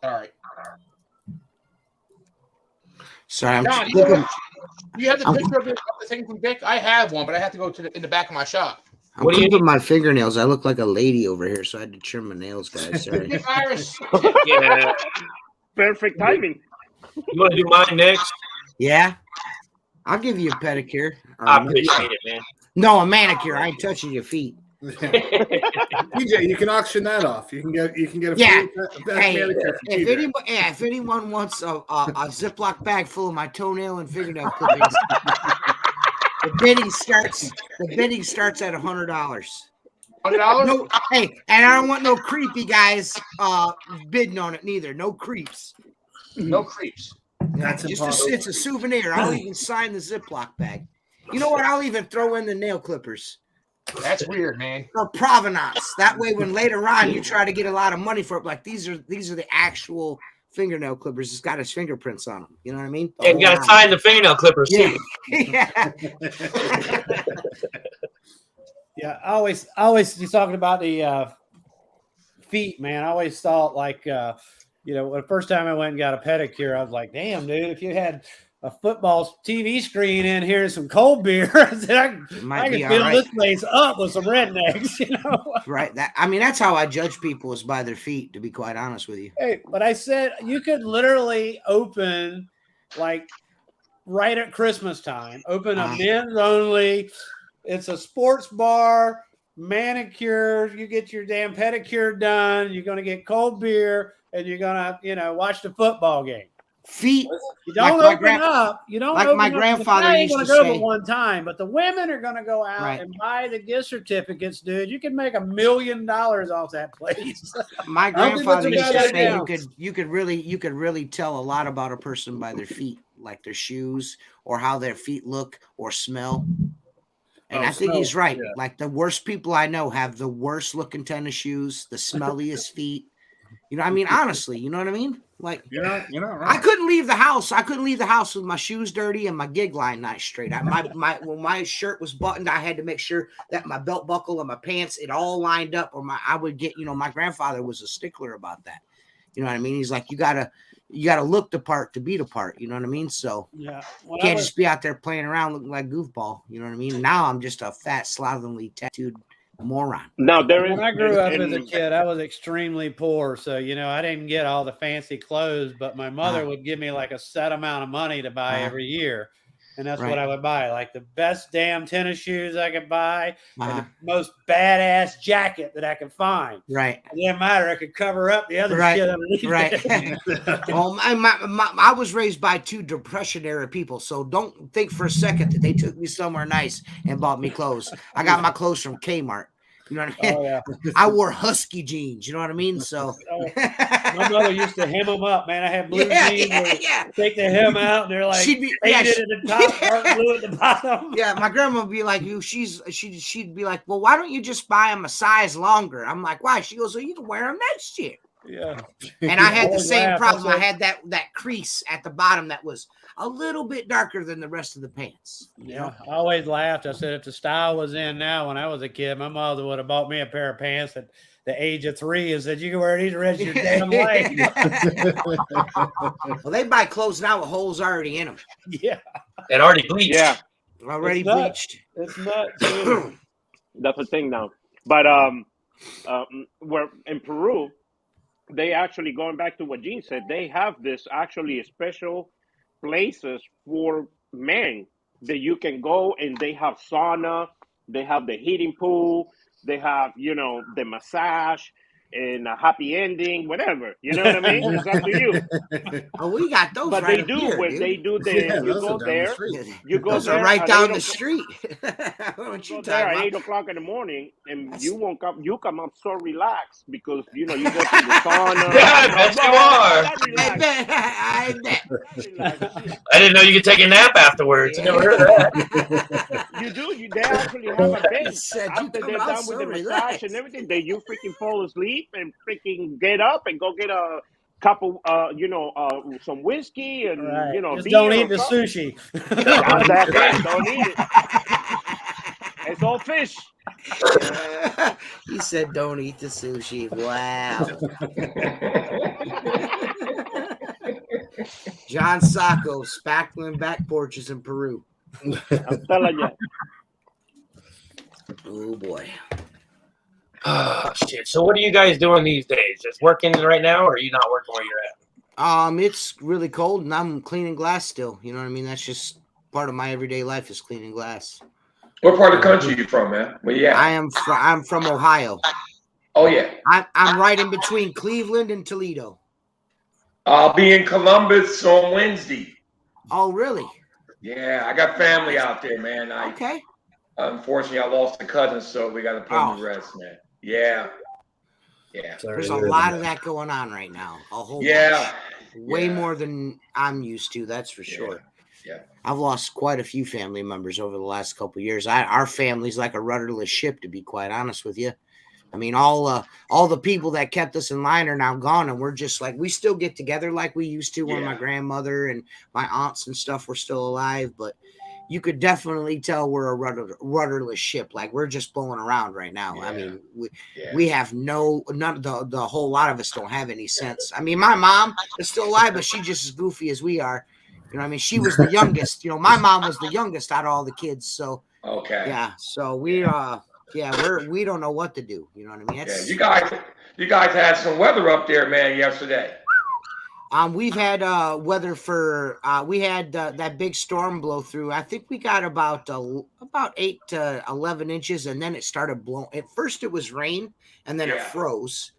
right. Sorry, John, do you have the picture of the thing from Vic? I have one, but I have to go in the back of my shop. I'm clipping my fingernails. I look like a lady over here, so I had to trim my nails, guys. Sorry. Yeah. Perfect timing. You want to do mine next? Yeah. I'll give you a pedicure. I appreciate it, man. No, a manicure. I ain't touching your feet. PJ, you can auction that off. You can get a free manicure. If anyone wants a Ziploc bag full of my toenail and fingernail clippings, the bidding starts at $100. $100? No, hey, and I don't want no creepy guys bidding on it neither. No creeps. No creeps. That's it's a souvenir. I'll even sign the Ziploc bag. You know what? I'll even throw in the nail clippers. That's weird, man. For provenance. That way, when later on you try to get a lot of money for it, like these are the actual fingernail clippers. It's got his fingerprints on them. You know what I mean? Yeah, you got to sign the fingernail clippers too. Yeah. Yeah, I always you talking about the feet, man. I always thought like the first time I went and got a pedicure, I was like, damn, dude, if you had a football TV screen in here and some cold beer, I said I could fill this place up with some rednecks, Right. That's how I judge people, is by their feet, to be quite honest with you. Hey, but I said you could literally open like right at Christmas time, open a men's only. It's a sports bar, manicure. You get your damn pedicure done. You're going to get cold beer, and you're going to, watch the football game. Feet. You don't open up. You don't. Like my grandfather used to go say. But one time, but the women are going to go out and buy the gift certificates, dude. You can make $1 million off that place. My grandfather used to say you could really tell a lot about a person by their feet, like their shoes or how their feet look or smell. And I think he's right. Yeah. Like the worst people I know have the worst looking tennis shoes, the smelliest feet. Honestly, you know what I mean? Like, you're not right. I couldn't leave the house. With my shoes dirty and my gig line not straight. When my shirt was buttoned, I had to make sure that my belt buckle and my pants, it all lined up, or I would get, my grandfather was a stickler about that. You know what I mean? He's like, you gotta look the part to be the part. You know what I mean? So you can't just be out there playing around looking like goofball. You know what I mean? Now I'm just a fat, slovenly, tattooed moron. Now when I grew up as a kid, I was extremely poor, so I didn't get all the fancy clothes, but my mother would give me like a set amount of money to buy every year, and that's what I would buy, like the best damn tennis shoes I could buy, and the most badass jacket that I could find. Right. It didn't matter; I could cover up the other shit underneath. Right. Well, I was raised by 2 Depression era people, so don't think for a second that they took me somewhere nice and bought me clothes. I got my clothes from Kmart. You know what I mean? Oh, yeah. I wore husky jeans. You know what I mean? So my mother used to hem them up, man. I had blue jeans. Take the hem out, and they're like faded at the top, dark blue at the bottom. Yeah, my grandma would be like, she'd be like, well, why don't you just buy them a size longer? I'm like, why? She goes, so you can wear them next year. Yeah. And I had the same problem. I had that crease at the bottom that was a little bit darker than the rest of the pants. Yeah. I always laughed. I said, if the style was in now when I was a kid, my mother would have bought me a pair of pants at the age of 3 and said, you can wear these the rest of your damn life. Well, they buy clothes now with holes already in them. Yeah. And already bleached. Yeah. Already bleached. It's nuts. That's the thing now. But we're in Peru. They actually, going back to what Gene said, they have this actually special places for men that you can go, and they have sauna, they have the heating pool, they have, the massage and a happy ending, whatever. You know what I mean? It's up to you. Oh, we got those. But right they do here, when dude. they do the you go there. You go those there are right down the 8 street. What you there at 8 o'clock in the morning, and you won't come. You come up so relaxed because you go to the sauna. Yeah, I bet you are. I bet. I didn't know you could take a nap afterwards. I never heard of that. You do. They actually have a bench after they're done with the massage and everything. That you freaking fall asleep and freaking get up and go get a couple, some whiskey and just don't eat the sushi. Don't eat it. It's all fish. He said, "Don't eat the sushi." Wow. John Sacco, spackling back porches in Peru. I'm telling you. Oh boy. Oh shit! So what are you guys doing these days? Just working right now, or are you not working where you're at? It's really cold, and I'm cleaning glass still. You know what I mean? That's just part of my everyday life is cleaning glass. What part of the country are you from, man? Where you at? I'm from Ohio. Oh yeah. I'm right in between Cleveland and Toledo. I'll be in Columbus on Wednesday. Oh really? Yeah, I got family out there, man. Okay. Unfortunately, I lost a cousin, so we got to put him to rest, man. Yeah. There's a lot of that going on right now. A whole bunch. Way more than I'm used to. That's for sure. Yeah. I've lost quite a few family members over the last couple of years. Our family's like a rudderless ship, to be quite honest with you. I mean, all the people that kept us in line are now gone, and we're just like, we still get together like we used to when my grandmother and my aunts and stuff were still alive, but you could definitely tell we're a rudderless ship. Like, we're just blowing around right now. I mean, we have none of the whole lot of us don't have any sense. I mean, my mom is still alive, but she's just as goofy as we are. You know what I mean? She was the youngest. You know, my mom was the youngest out of all the kids. So so we we don't know what to do. You know what I mean? You guys had some weather up there, man, yesterday. We've had weather for we had that big storm blow through. I think we got about 8 to 11 inches, and then it started blowing. At first it was rain, and then it froze,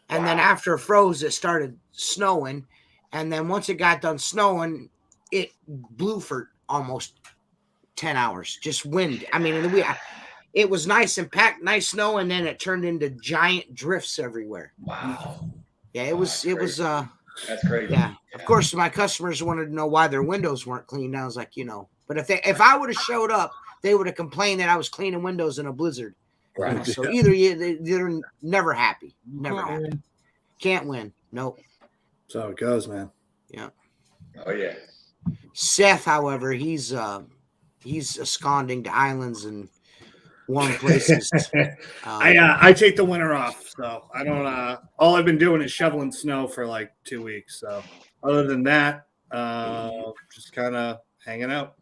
and then after it froze, it started snowing, and then once it got done snowing, it blew for almost 10 hours, just wind. I mean, it was nice and packed, nice snow, and then it turned into giant drifts everywhere. Wow. Yeah, it was that's crazy. Yeah. Of course, my customers wanted to know why their windows weren't cleaned. I was like, but if I would have showed up, they would have complained that I was cleaning windows in a blizzard. Right. So either they're never happy. Never happy. Can't win. Nope. That's how it goes, man. Yeah. Oh yeah. Seth, however, he's absconding to islands and warm places. I take the winter off, so I don't. All I've been doing is shoveling snow for like 2 weeks. So other than that, just kind of hanging out.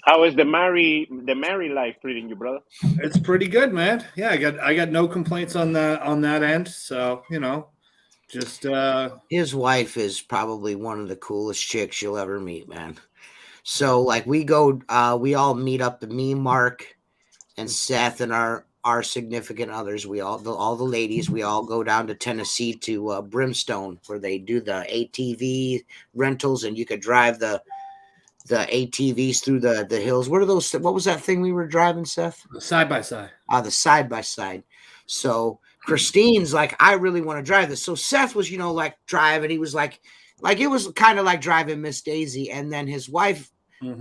How is the married life treating you, brother? It's pretty good, man. Yeah, I got no complaints on that end. So just his wife is probably one of the coolest chicks you'll ever meet, man. So like we all meet up, me, Mark, and Seth, and our significant others. All the ladies, we all go down to Tennessee to Brimstone, where they do the ATV rentals, and you could drive the ATVs through the hills. What are those? What was that thing we were driving, Seth? The side by side. The side by side. So Christine's like, I really want to drive this. So Seth was, like driving. He was like it was kind of like driving Miss Daisy, and then his wife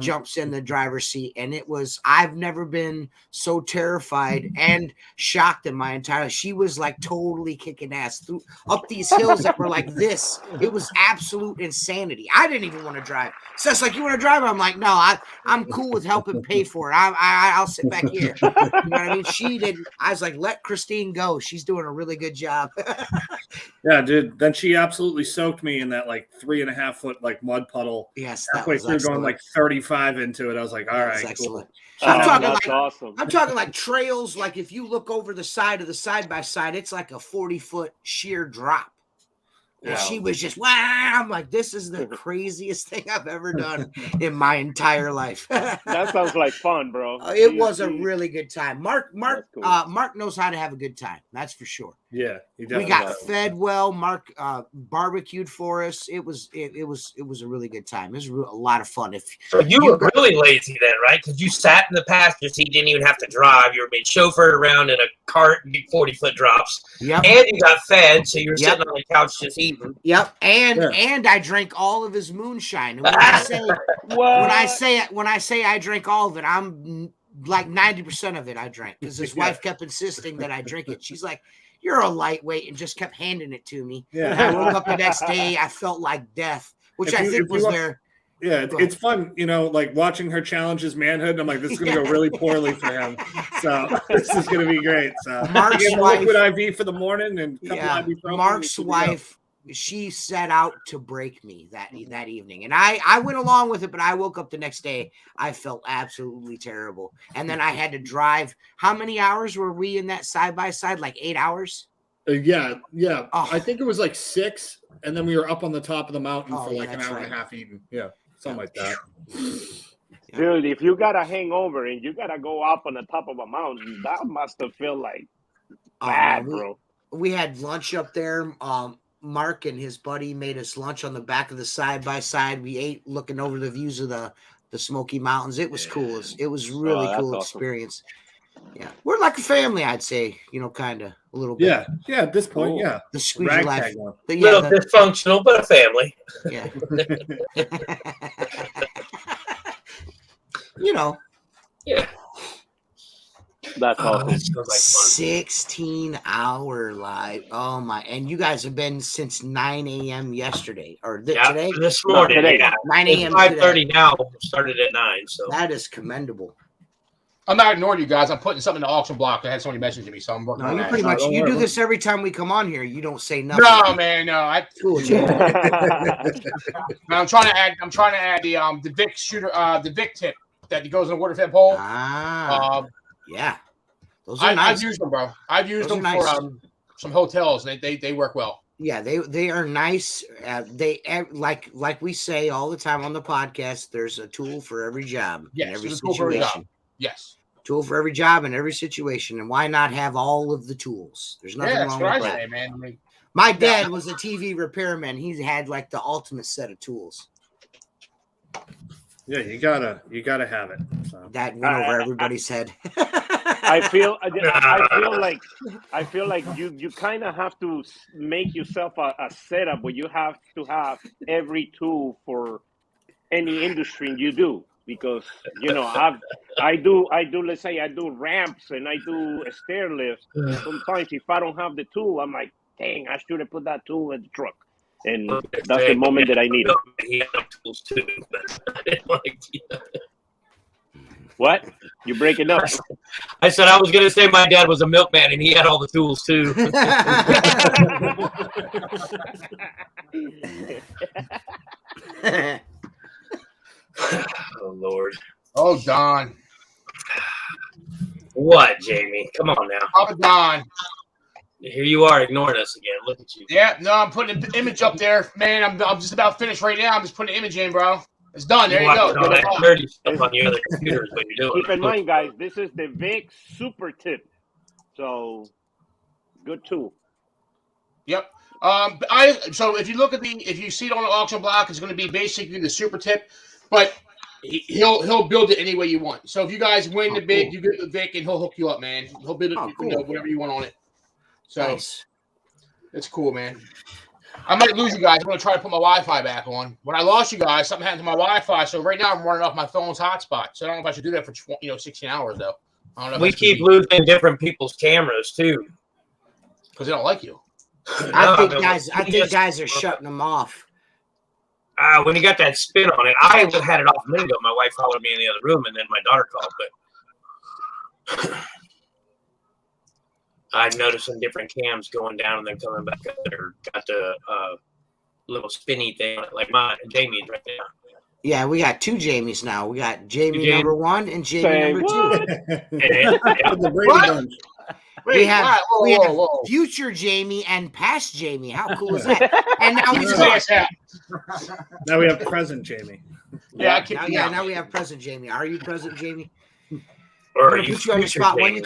jumps in the driver's seat, and I've never been so terrified and shocked in my entire life. She was like totally kicking ass up these hills that were like this. It was absolute insanity. I didn't even want to drive. So it's like, you want to drive? I'm like, no, I'm cool with helping pay for it. I'll sit back here. You know what I mean? She didn't. I was like, let Christine go. She's doing a really good job. Yeah, dude. Then she absolutely soaked me in that like 3.5 foot like mud puddle. Yes, halfway through going like 35 into it. I was like, all right, cool. I'm talking like trails. Like if you look over the side of the side by side, it's like a 40-foot sheer drop. And she was just, wow. I'm like, this is the craziest thing I've ever done in my entire life. That sounds like fun, bro. It was a really good time. Mark knows how to have a good time. That's for sure. Yeah, we got fed well. Mark barbecued for us. It was a really good time. It was a lot of fun. So you were really lazy then, right? Because you sat in the passenger seat, didn't even have to drive. You were being chauffeured around in a cart, 40-foot drops. Yep. And you got fed, so you were sitting on the couch just eating. Yep. And I drank all of his moonshine. And when I say I drank all of it, I'm like 90% of it I drank, because his wife kept insisting that I drink it. She's like, you're a lightweight, and just kept handing it to me. Yeah. I woke up the next day, I felt like death, which I think was there. Yeah, it's fun, like watching her challenge his manhood. I'm like, this is going to go really poorly for him. So this is going to be great. So Mark's wife, liquid IV for the morning, and Mark's wife, she set out to break me that evening, and I went along with it. But I woke up the next day, I felt absolutely terrible, and then I had to drive. How many hours were we in that side by side? Like 8 hours. Yeah. Oh. I think it was like 6, and then we were up on the top of the mountain for like an hour and a half eating. Yeah. Something like that. Dude, if you got a hangover and you got to go up on the top of a mountain, that must have felt like bad, bro. We had lunch up there. Mark and his buddy made us lunch on the back of the side-by-side. We ate looking over the views of the Smoky Mountains. It was cool. It was really cool experience. Yeah. We're like a family, I'd say, kind of a little bit. Yeah, at this point, cool. Yeah. The squeegee life. A little dysfunctional, but a family. Yeah. Yeah. That's awesome. That sounds like fun. 16-hour live. Oh my! And you guys have been since 9 a.m. yesterday or today? This morning. Today. Yeah. 9 a.m. 5:30 now. Started at 9. So that is commendable. I'm not ignoring you guys. I'm putting something in the auction block. I had somebody messaging me, so I'm working No, on you that. pretty much you do this every time we come on here. You don't say nothing. No, man, no. Cool, Jay. I'm trying to add the Vic shooter, the Vic tip that goes in the water fed pole. Yeah, those are nice. I've used them, bro. I've used Those them are for some hotels. They work well. Yeah, they are nice. They like we say all the time on the podcast. There's a tool for every job in every situation. Yes. Tool for every job in every situation, and why not have all of the tools? There's nothing wrong with that. Say, man. My dad was a TV repairman. He had like the ultimate set of tools. Yeah, you gotta have it. So. That went over everybody's head. I feel like you kind of have to make yourself a setup where you have to have every tool for any industry you do. Because I do let's say I do ramps and I do stair lifts. Sometimes if I don't have the tool, I'm like, dang, I should have put that tool in the truck. And that's the moment that I need it. He had tools too, but I didn't like. What? You're breaking up. I said I was going to say my dad was a milkman and he had all the tools too. Oh, Lord. Oh, Don. What, Jamie? Come on now. Papa Don. Here you are ignoring us again. Look at you. Yeah, no, I'm putting an image up there. Man, I'm just about finished right now. I'm just putting an image in, bro. It's done. There you go. All that nerdy stuff on your other computers, what you're doing. Keep in mind, guys, this is the Vic Super Tip. So, good tool. Yep. So if you look at if you see it on the auction block, it's going to be basically the Super Tip, but he'll build it any way you want. So if you guys win the bid, you get the Vic, and he'll hook you up, man. He'll build it, whatever you want on it. So it's cool, man. I might lose you guys. I'm going to try to put my Wi-Fi back on. When I lost you guys, something happened to my Wi-Fi. So right now I'm running off my phone's hotspot. So I don't know if I should do that for 16 hours though. I don't know. We keep losing different people's cameras too because they don't like you. I think guys are shutting them off. When you got that spin on it, I had it off a minute ago. My wife followed me in the other room, and then my daughter called. But I've noticed some different cams going down and then coming back up. They're got the little spinny thing, like mine and Jamie's right now. Yeah, we got two Jamies now. We got Jamie number 1 and Jamie number 2. We have future Jamie and past Jamie. How cool is that? And now now we have present Jamie. Now we have present Jamie. Are you present Jamie? Or are you put you on the spot? When you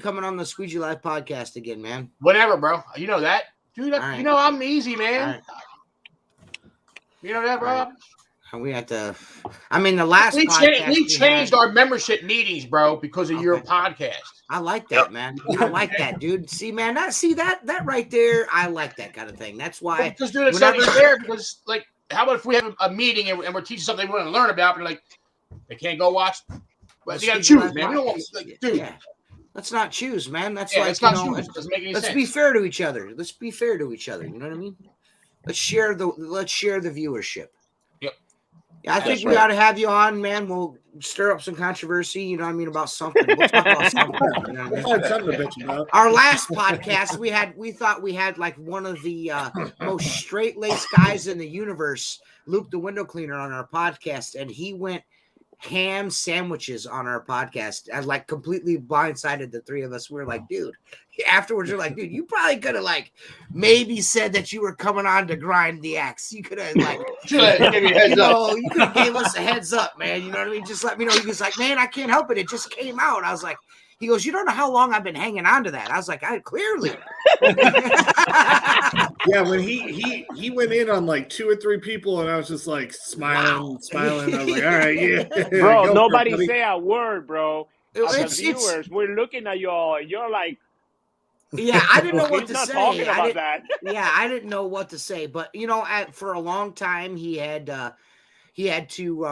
coming on the Squeegee Live podcast again, man? Whenever, bro. You know that, dude. You know I'm easy, man. You know that, bro. We have to. I mean, the last we changed our membership meetings, bro, because of your podcast. I like that, man. I like that, dude. See, man, that right there. I like that kind of thing. That's why. Because, dude, it's not there. Because, like, how about if we have a meeting and we're teaching something we want to learn about, and like, they can't go watch. But you got to choose, man. We don't want, dude. Yeah. Let's not choose, man. That's like, let's not choose. It doesn't make any sense. Be fair to each other. Let's be fair to each other. You know what I mean? Let's share the viewership. Yeah, I think we ought to have you on, man. We'll stir up some controversy, you know what I mean, about something. We'll talk about something. You know what I mean? Our last podcast, we thought we had like one of the most straight-laced guys in the universe, Luke the window cleaner, on our podcast, and he went ham sandwiches on our podcast. I like completely blindsided the three of us. We were like, dude. Afterwards, you're like, dude, you probably could have like maybe said that you were coming on to grind the axe. You could have like, you could have gave us a heads up, man. You know what I mean? Just let me know. He was like, man, I can't help it. It just came out. I was like, he goes, you don't know how long I've been hanging on to that. I was like, clearly. Yeah, when he went in on like 2 or 3 people, and I was just like smiling. I was like, all right, yeah, bro. Nobody say a word, bro. As the viewers, we're looking at y'all, and you're like. Yeah, I didn't know what to say. I didn't know what to say. But you know, for a long time, he had to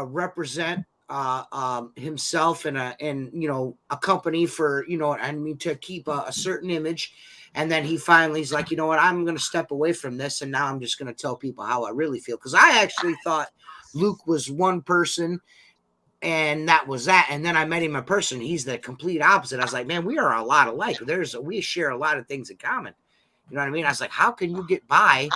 represent himself and a company for, to keep a certain image. And then he finally is like, you know what, I'm going to step away from this. And now I'm just going to tell people how I really feel. Because I actually thought Luke was one person and that was that. And then I met him in person. He's the complete opposite. I was like, man, we are a lot alike. We share a lot of things in common. You know what I mean? I was like, how can you get by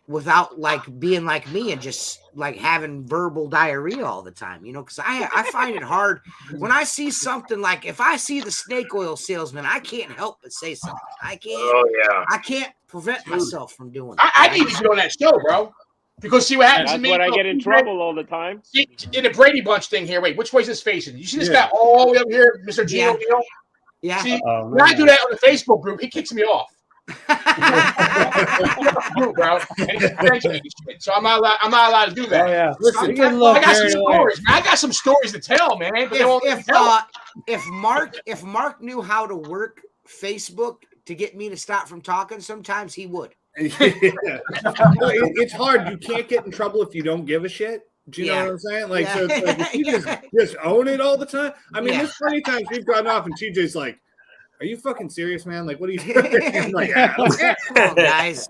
without like being like me and just like having verbal diarrhea all the time, because I find it hard when I see something like, if I see the snake oil salesman, I can't help but say something. I can't prevent myself from doing it. I need to be on that show, bro. Because see what happens to me. That's when I get in trouble all the time. See, in the Brady Bunch thing here, wait, which way is this facing? You see this guy all the way up here, Mr. Gino? Yeah. See, when I do that on the Facebook group, he kicks me off. Bro. So I'm not allowed to do that. Oh, yeah. Listen, I got some stories, man. I got some stories to tell, man. But if Mark knew how to work Facebook to get me to stop from talking, sometimes he would. It's hard. You can't get in trouble if you don't give a shit. Do you know what I'm saying? Like, so it's like, if you just own it all the time. I mean, there's plenty of times we've gotten off and TJ's like, are you fucking serious, man? Like, what are you doing? Like, come on, guys.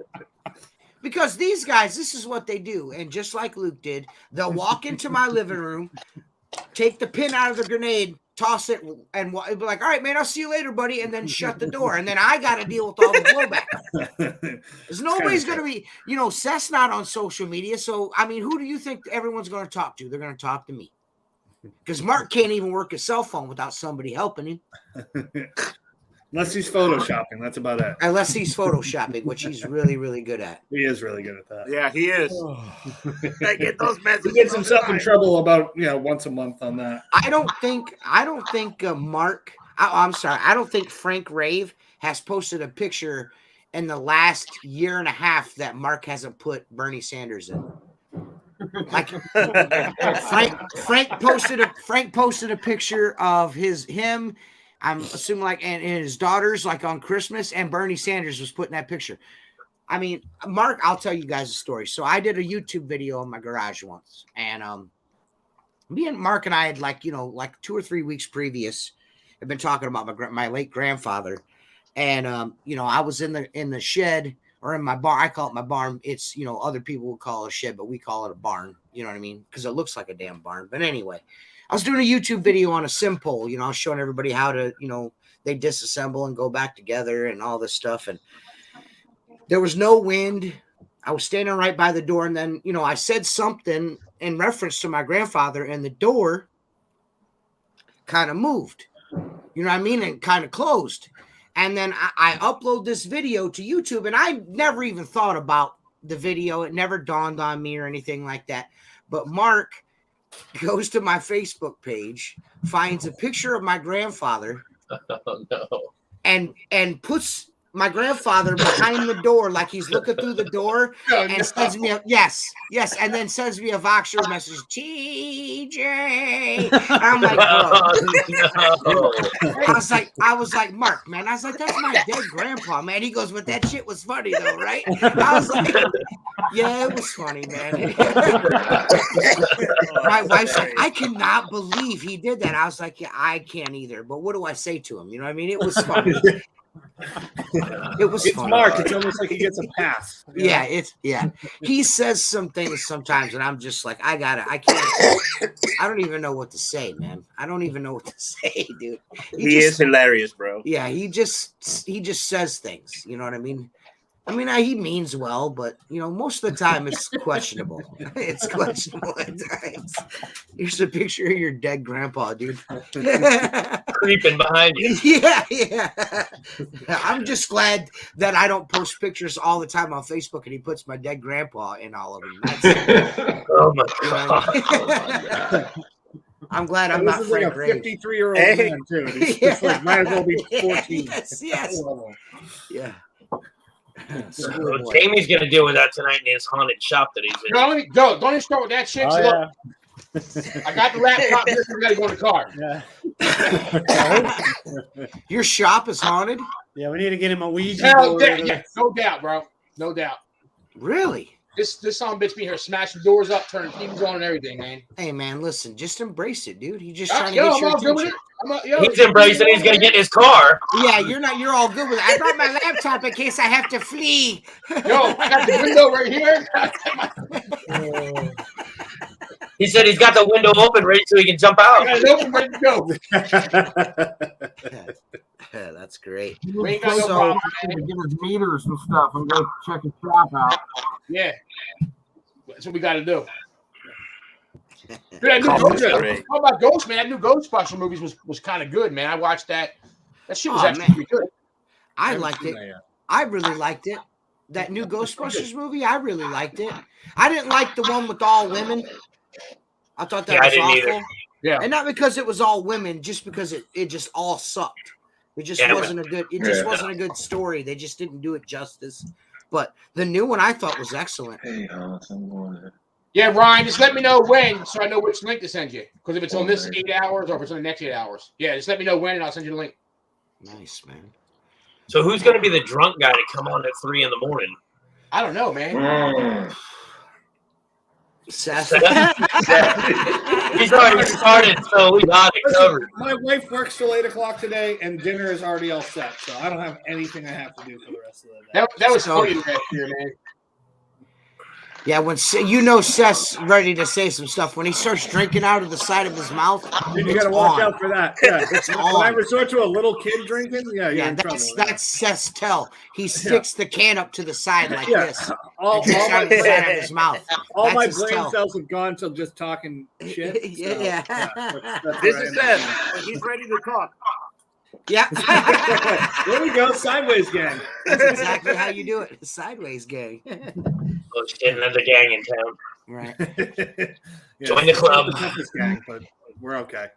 Because these guys, this is what they do. And just like Luke did, they'll walk into my living room, take the pin out of the grenade, toss it, and be like, all right, man, I'll see you later, buddy, and then shut the door. And then I got to deal with all the blowback. Because nobody's going to be, Seth's not on social media. So, I mean, who do you think everyone's going to talk to? They're going to talk to me. Because Mark can't even work his cell phone without somebody helping him. Unless he's photoshopping, that's about it. Unless he's photoshopping, which he's really, really good at. He is really good at that. Yeah, he is. I get those messages. He gets himself in trouble about once a month on that. I don't think Mark. I'm sorry. I don't think Frank Rave has posted a picture in the last year and a half that Mark hasn't put Bernie Sanders in. Like Frank posted a picture of him. I'm assuming and his daughters on Christmas, and Bernie Sanders was put in that picture. I mean, Mark, I'll tell you guys a story. So I did a YouTube video in my garage once, and me and Mark and I had 2 or 3 weeks previous, had been talking about my late grandfather, and I was in the shed or in my barn. I call it my barn. It's other people would call it a shed, but we call it a barn. You know what I mean? Because it looks like a damn barn. But anyway. I was doing a YouTube video on a sim pole, I was showing everybody how to, they disassemble and go back together and all this stuff. And there was no wind. I was standing right by the door. And then, I said something in reference to my grandfather, and the door kind of moved, you know what I mean? And kind of closed. And then I upload this video to YouTube, and I never even thought about the video. It never dawned on me or anything like that. But Mark goes to my Facebook page, finds a picture of my grandfather, and puts my grandfather behind the door, like he's looking through the door, and sends me and then sends me a Voxer message, TJ. I'm like, bro. I was like, Mark, man. I was like, that's my dead grandpa, man. He goes, but that shit was funny though, right? I was like, yeah, it was funny, man. My wife's like, I cannot believe he did that. I was like, yeah, I can't either. But what do I say to him? You know what I mean? It was funny. It's funny. Mark. It's almost like he gets a pass. Yeah, he says some things sometimes, and I'm just like, I can't. I don't even know what to say, man. I don't even know what to say, dude. He is hilarious, bro. Yeah, he just says things. You know what I mean? He means well, but most of the time it's questionable. It's questionable at times. Here's a picture of your dead grandpa, dude. Creeping behind you. Yeah. I'm just glad that I don't post pictures all the time on Facebook, and he puts my dead grandpa in all of them. Oh my god. I'm glad I'm not like a 53-year-old man too. He's just might as well be 14. Yes. Yeah. Jamie's gonna deal with that tonight in his haunted shop that he's in. Don't even start with that shit. Look, I got the laptop here, so we gotta go in the car. Your shop is haunted? Yeah, we need to get him a Ouija Hell board. yeah, no doubt, bro. No doubt. Really? This son of a bitch be here smashing doors up, turning TVs on and everything, man. Hey, man, listen, just embrace it, dude. He's just trying to Yo, get I'm your all good with attention. it. He's embracing. He's gonna get in his car. Yeah, you're all good with it. I brought my laptop in case I have to flee. Yo, I got the window right here. He said he's got the window open, ready so he can jump out. I got it open, ready to go. Yeah, that's great. We ain't got no problem, to get his meters and stuff and go check his shop out. Yeah, that's what we got to do. Dude, that new how about Ghost, man? That new Ghostbuster movies was kind of good, man. I watched that. That shit was actually pretty good. I liked it. I really liked it. That new Ghostbusters movie, I really liked it. I didn't like the one with all women. I thought that was awful. Either. Yeah, and not because it was all women, just because it just all sucked. It just wasn't a good. It just wasn't a good story. They just didn't do it justice. But the new one I thought was excellent. Yeah, Ryan, just let me know when, so I know which link to send you. Because if it's on this 8 hours or if it's on the next 8 hours, yeah, just let me know when, and I'll send you the link. Nice, man. So who's going to be the drunk guy to come on at 3 a.m? I don't know, man. Seth. He's already started, so we got it covered. My wife works till 8 o'clock today, and dinner is already all set, so I don't have anything I have to do for the rest of the day. That was funny last year, man. Yeah, when Seth's ready to say some stuff, when he starts drinking out of the side of his mouth, you got to watch out for that. Yeah, when I resort to a little kid drinking, you're in trouble. That's Seth's tell. He sticks the can up to the side like this. All out of the side of his mouth. All my brain cells have gone till just talking shit. Yeah. This is Seth. He's ready to talk. Yeah. There we go. Sideways gang. That's exactly how you do it. Sideways gang. Oh shit, another gang in town. Right. Join the club. Gang, but we're okay.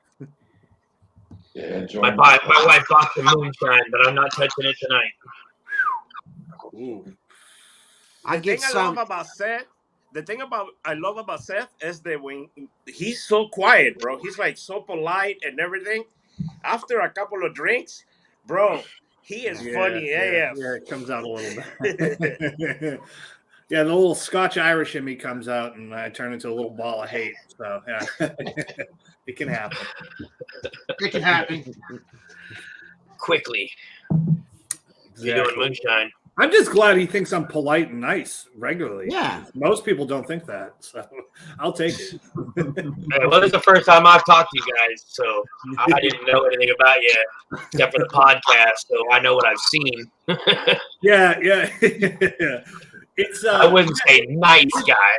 Yeah, my wife bought the moonshine, but I'm not touching it tonight. Ooh. I love about Seth. The thing I love about Seth is that when he's so quiet, bro. He's like so polite and everything. After a couple of drinks, bro, he is funny. Yeah, it comes out a little bit. Yeah, the little Scotch Irish in me comes out, and I turn into a little ball of hate. So yeah, it can happen. It can happen quickly. Exactly. You're doing moonshine. I'm just glad he thinks I'm polite and nice regularly. Yeah. Most people don't think that, so I'll take it. Well, this is the first time I've talked to you guys, so I didn't know anything about you except for the podcast, so I know what I've seen. Yeah. It's I wouldn't say nice guy.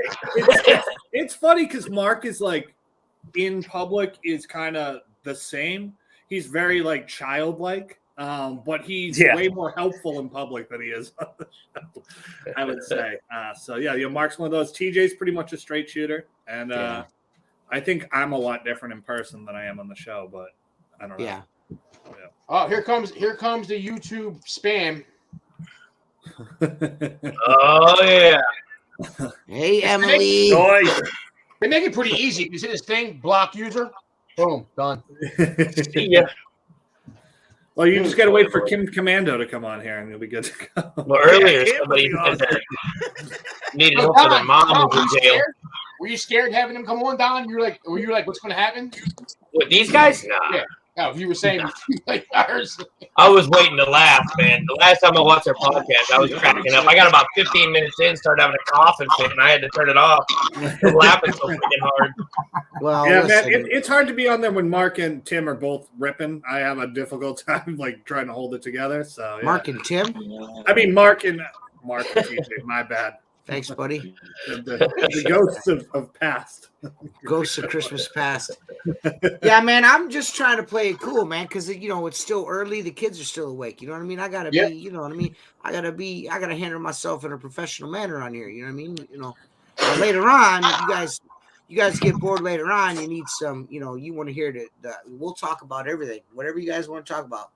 It's funny because Mark is like in public is kind of the same. He's very like childlike. But he's way more helpful in public than he is on the show, I would say. So Mark's one of those. TJ's pretty much a straight shooter, and I think I'm a lot different in person than I am on the show. But I don't know. Yeah. Oh, here comes the YouTube spam. Oh yeah. Hey Emily. They make it pretty easy. You see this thing? Block user. Boom. Done. See ya. Well, you just got to wait for Kim Commando to come on here, and you'll be good to go. Well, earlier somebody said that needed help for their mom was in jail. Were you scared having them come on, Don? Were you like, what's going to happen? With these guys? Nah. Yeah. No, if you were saying like ours. I was waiting to laugh, man. The last time I watched their podcast, I was cracking up. I got about 15 minutes in, started having a cough and shit, and I had to turn it off. I was laughing so freaking hard. Well, yeah, man, it's hard to be on there when Mark and Tim are both ripping. I have a difficult time like trying to hold it together. So Mark and Tim? I mean Mark and TJ, my bad. Thanks, buddy. The ghosts of past. Ghosts of Christmas past. Yeah, man, I'm just trying to play it cool, man, because it's still early. The kids are still awake. You know what I mean? I gotta be, you know what I mean? I gotta handle myself in a professional manner on here. You know what I mean? Later on, you guys get bored later on, you need some, you want to hear we'll talk about everything. Whatever you guys want to talk about.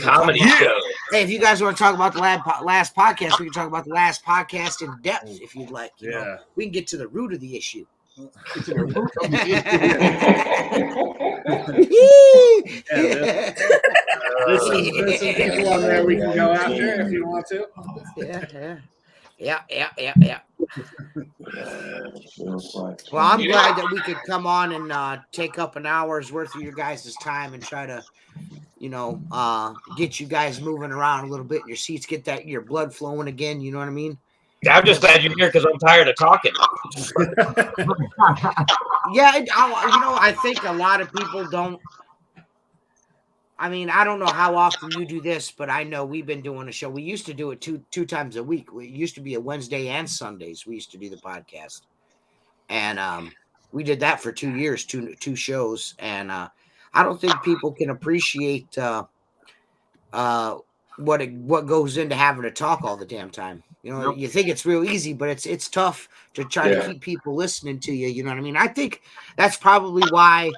Comedy show. Hey, if you guys want to talk about the last podcast, we can talk about the last podcast in depth if you'd like. You know? We can get to the root of the issue. There's some people on there we can go after if you want to. Yeah. Well, I'm glad that we could come on and take up an hour's worth of your guys' time and try to, get you guys moving around a little bit in your seats, get your blood flowing again. You know what I mean? I'm just glad you're here because I'm tired of talking. Yeah, I think a lot of people don't. I mean, I don't know how often you do this, but I know we've been doing a show. We used to do it two times a week. It used to be a Wednesday and Sundays. We used to do the podcast, and we did that for 2 years, two shows. And I don't think people can appreciate what goes into having to talk all the damn time. You think it's real easy, but it's tough to try to keep people listening to you. You know what I mean? I think that's probably why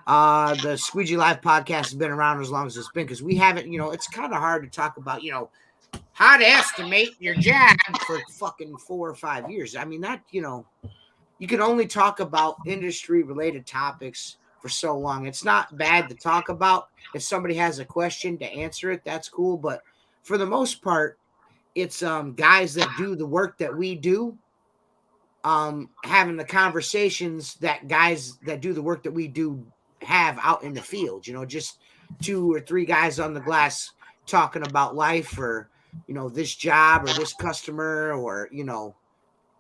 the Squeegee Live podcast has been around as long as it's been, because we haven't, it's kind of hard to talk about, how to estimate your job for fucking 4 or 5 years. I mean, that, you can only talk about industry related topics for so long. It's not bad to talk about. If somebody has a question to answer it, that's cool. But for the most part, it's guys that do the work that we do, having the conversations that guys that do the work that we do have out in the field, just 2 or 3 guys on the glass talking about life, or this job or this customer, or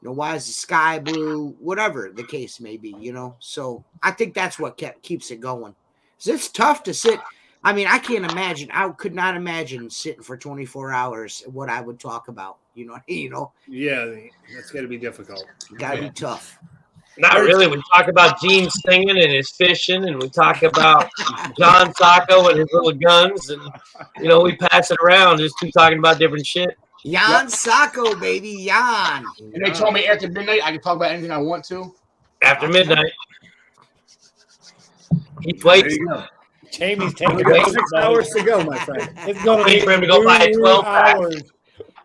why is the sky blue, whatever the case may be. So I think that's what keeps it going. It's tough to sit. I mean, I could not imagine sitting for 24 hours what I would talk about. Yeah, that's got to be difficult. Got to be tough. Not really. We talk about Gene singing and his fishing, and we talk about John Sacco and his little guns, and we pass it around, just talking about different shit. Jan Sacco, baby, Jan. And they told me after midnight I can talk about anything I want to. After midnight, he waits. Jamie's taking 6 hours to go, my friend. It's going to Wait be for him to go buy 12 hours.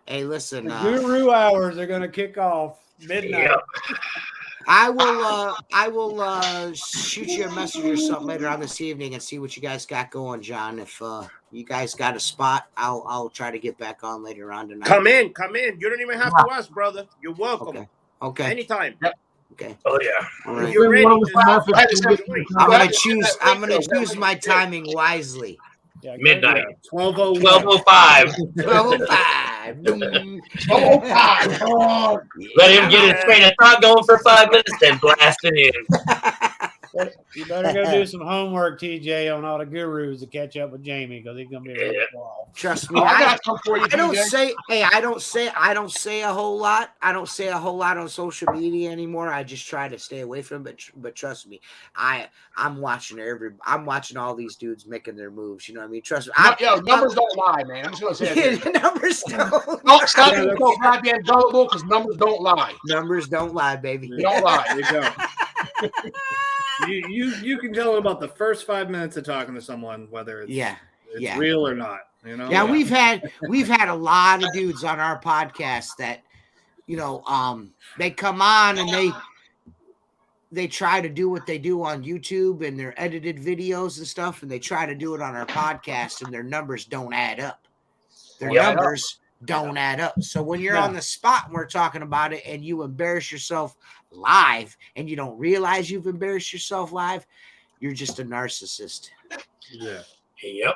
Hey, listen, Guru hours are going to kick off midnight. Yep. I will shoot you a message or something later on this evening and see what you guys got going, John. If you guys got a spot, I'll try to get back on later on tonight. Come in. You don't even have to ask, brother. You're welcome. Okay. Anytime. Yep. Okay. Oh yeah. All right. You're ready. I'm gonna choose my timing wisely. Yeah, midnight. 12:05. 12:05. Let him get his train of thought going for 5 minutes, then blast it in. You better go do some homework, TJ, on all the gurus to catch up with Jamie, because he's gonna be ready to fall. Trust me, I got some for you, I don't TJ. say. Hey, I don't say a whole lot. I don't say a whole lot on social media anymore. I just try to stay away from it. But trust me, I'm watching all these dudes making their moves. You know what I mean? Trust me. Numbers don't lie, man. I'm just gonna say that. Numbers don't. Don't stop being so goddamn gullible, because numbers don't lie. Numbers don't lie, baby. They don't lie. There you go. You can tell about the first 5 minutes of talking to someone whether it's real or not. Yeah, we've had a lot of dudes on our podcast that they come on and they try to do what they do on YouTube and their edited videos and stuff, and they try to do it on our podcast, and their numbers don't add up. Their numbers don't add up. So when you're on the spot and we're talking about it and you embarrass yourself live and you don't realize you've embarrassed yourself live, you're just a narcissist. Yeah. Yep.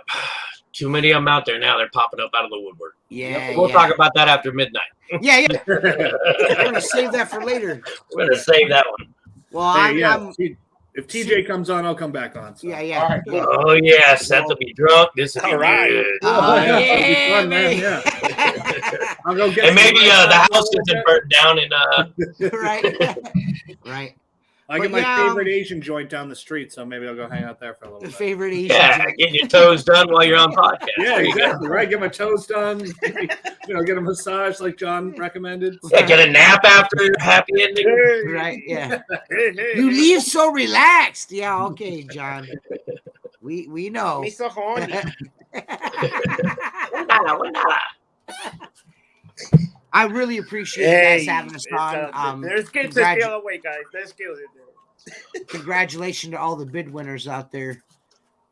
Too many of them out there now. They're popping up out of the woodwork. Yeah. We'll talk about that after midnight. Yeah. We're going to save that for later. We're going to save that one. Well, if TJ comes on, I'll come back on. So. Yeah. All right. Oh, yeah. Seth will be drunk. This will be good. Oh, yeah, fun, man. Yeah. I'll go get and maybe the house isn't burnt down in right. I get my favorite Asian joint down the street, so maybe I'll go hang out there for a little bit. Favorite Asian joint. Getting your toes done while you're on podcast. Yeah, exactly. Right. Get my toes done. Get a massage like John recommended. Yeah, get a nap after happy ending. Right. Yeah. You leave so relaxed. Yeah. Okay, John. We know. Me so horny. I really appreciate you guys having us on. There's skills to steal away, guys. There's skills in there. Congratulations to all the bid winners out there.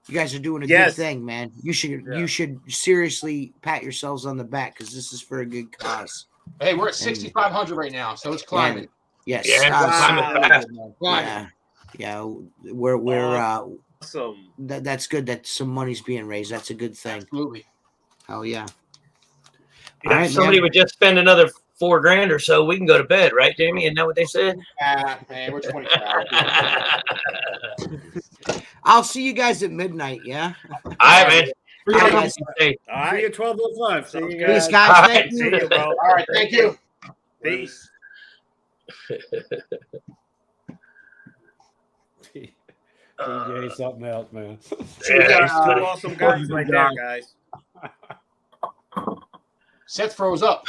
You guys are doing a good thing, man. You should seriously pat yourselves on the back, because this is for a good cause. Hey, we're at 6,500 right now, so it's climbing. Yes. Yeah. We're awesome. That's good that some money's being raised. That's a good thing. Absolutely. Hell yeah. If somebody would just spend another $4,000 or so, we can go to bed, right, Jamie? Isn't that what they said? Man, we're 24 hours. I'll see you guys at midnight. Yeah. All right, man. All right, guys. All right. See you at 12:05. See you Peace, guys. guys. Thank you. See you, bro. All right, thank you. Peace. TJ, something else, man. We got two awesome guys right there, guys. Seth froze up.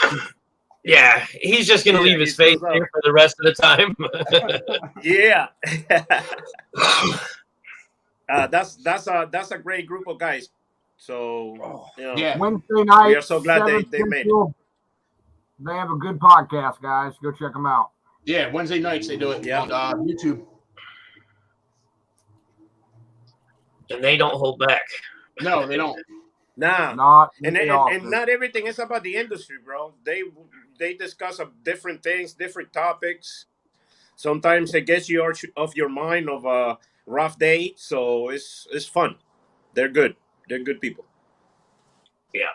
Yeah, he's just gonna leave his face here for the rest of the time. Yeah. That's a great group of guys. So yeah, Wednesday night. We are so glad they made it. They have a good podcast, guys. Go check them out. Yeah, Wednesday nights they do it on YouTube. And they don't hold back. No, they don't. Nah. And not everything is about the industry, bro. They discuss different things, different topics. Sometimes it gets you off your mind of a rough day, so it's fun. They're good. They're good people. Yeah.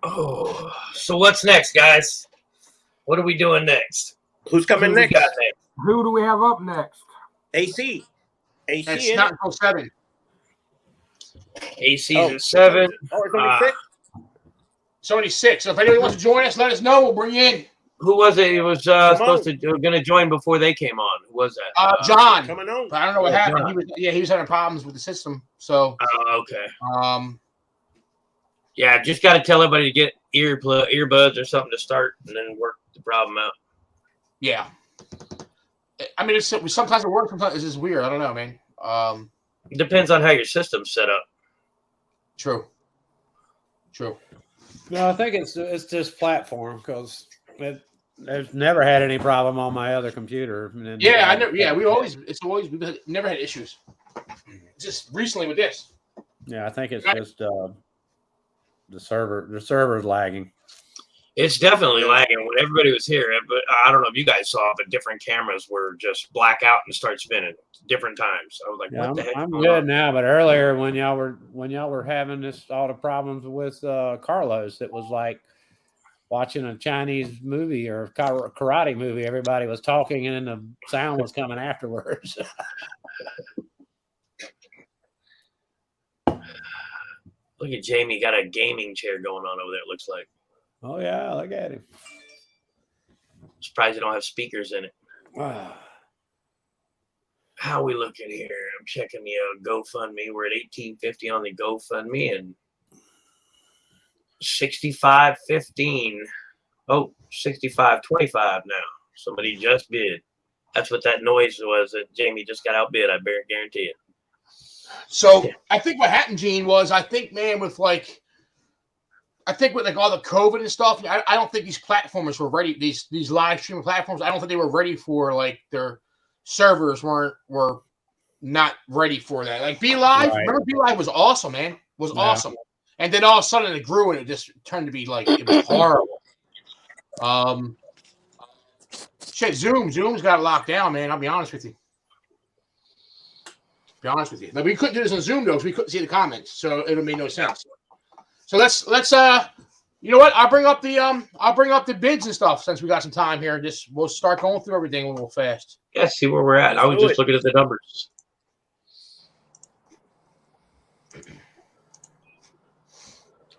Oh, so what's next, guys? What are we doing next? Who's coming next? Who do we have up next? AC. It's not until 7. AC's at 7. Oh, it's only 6? It's only 6. So if anybody wants to join us, let us know. We'll bring you in. Who was it? It was supposed to going to join before they came on. Who was that? John. Coming on. But I don't know what happened. He was having problems with the system. So. Okay. Yeah, just got to tell everybody to get earbuds or something to start, and then work the problem out. Yeah. I mean, sometimes it works. Sometimes it's just weird. I don't know, man. It depends on how your system's set up. True. No, I think it's just platform because there's never had any problem on my other computer. Yeah, I know. Yeah, we've never had issues. Just recently with this. Yeah, I think it's just the server's lagging. It's definitely lagging. When everybody was here, but I don't know if you guys saw, but different cameras were just black out and start spinning different times. I was like, "What the heck?" I'm good now, but earlier when y'all were having all the problems with Carlos, it was like watching a Chinese movie or karate movie. Everybody was talking, and then the sound was coming afterwards. Look at Jamie, got a gaming chair going on over there. It looks like. Oh yeah, look at him. Surprised you don't have speakers in it. How we looking here? I'm checking the GoFundMe. We're at $18.50 on the GoFundMe and $65.15. Oh, $65.25 now. Somebody just bid. That's what that noise was that Jamie just got outbid. I guarantee it. So I think what happened, Gene, was I think with all the COVID and stuff, I don't think these platforms were ready. These live streaming platforms, I don't think they were ready for their servers were not ready for that. Like Be Live, remember Be Live was awesome, man. Awesome. And then all of a sudden it grew and it just turned to be it was horrible. Zoom's got it locked down, man. I'll be honest with you. But we couldn't do this on Zoom though, because we couldn't see the comments, so it would make no sense. So let's you know what? I'll bring up the bids and stuff since we got some time here. We'll start going through everything a little fast. Yeah, see where we're at. I was just looking at the numbers.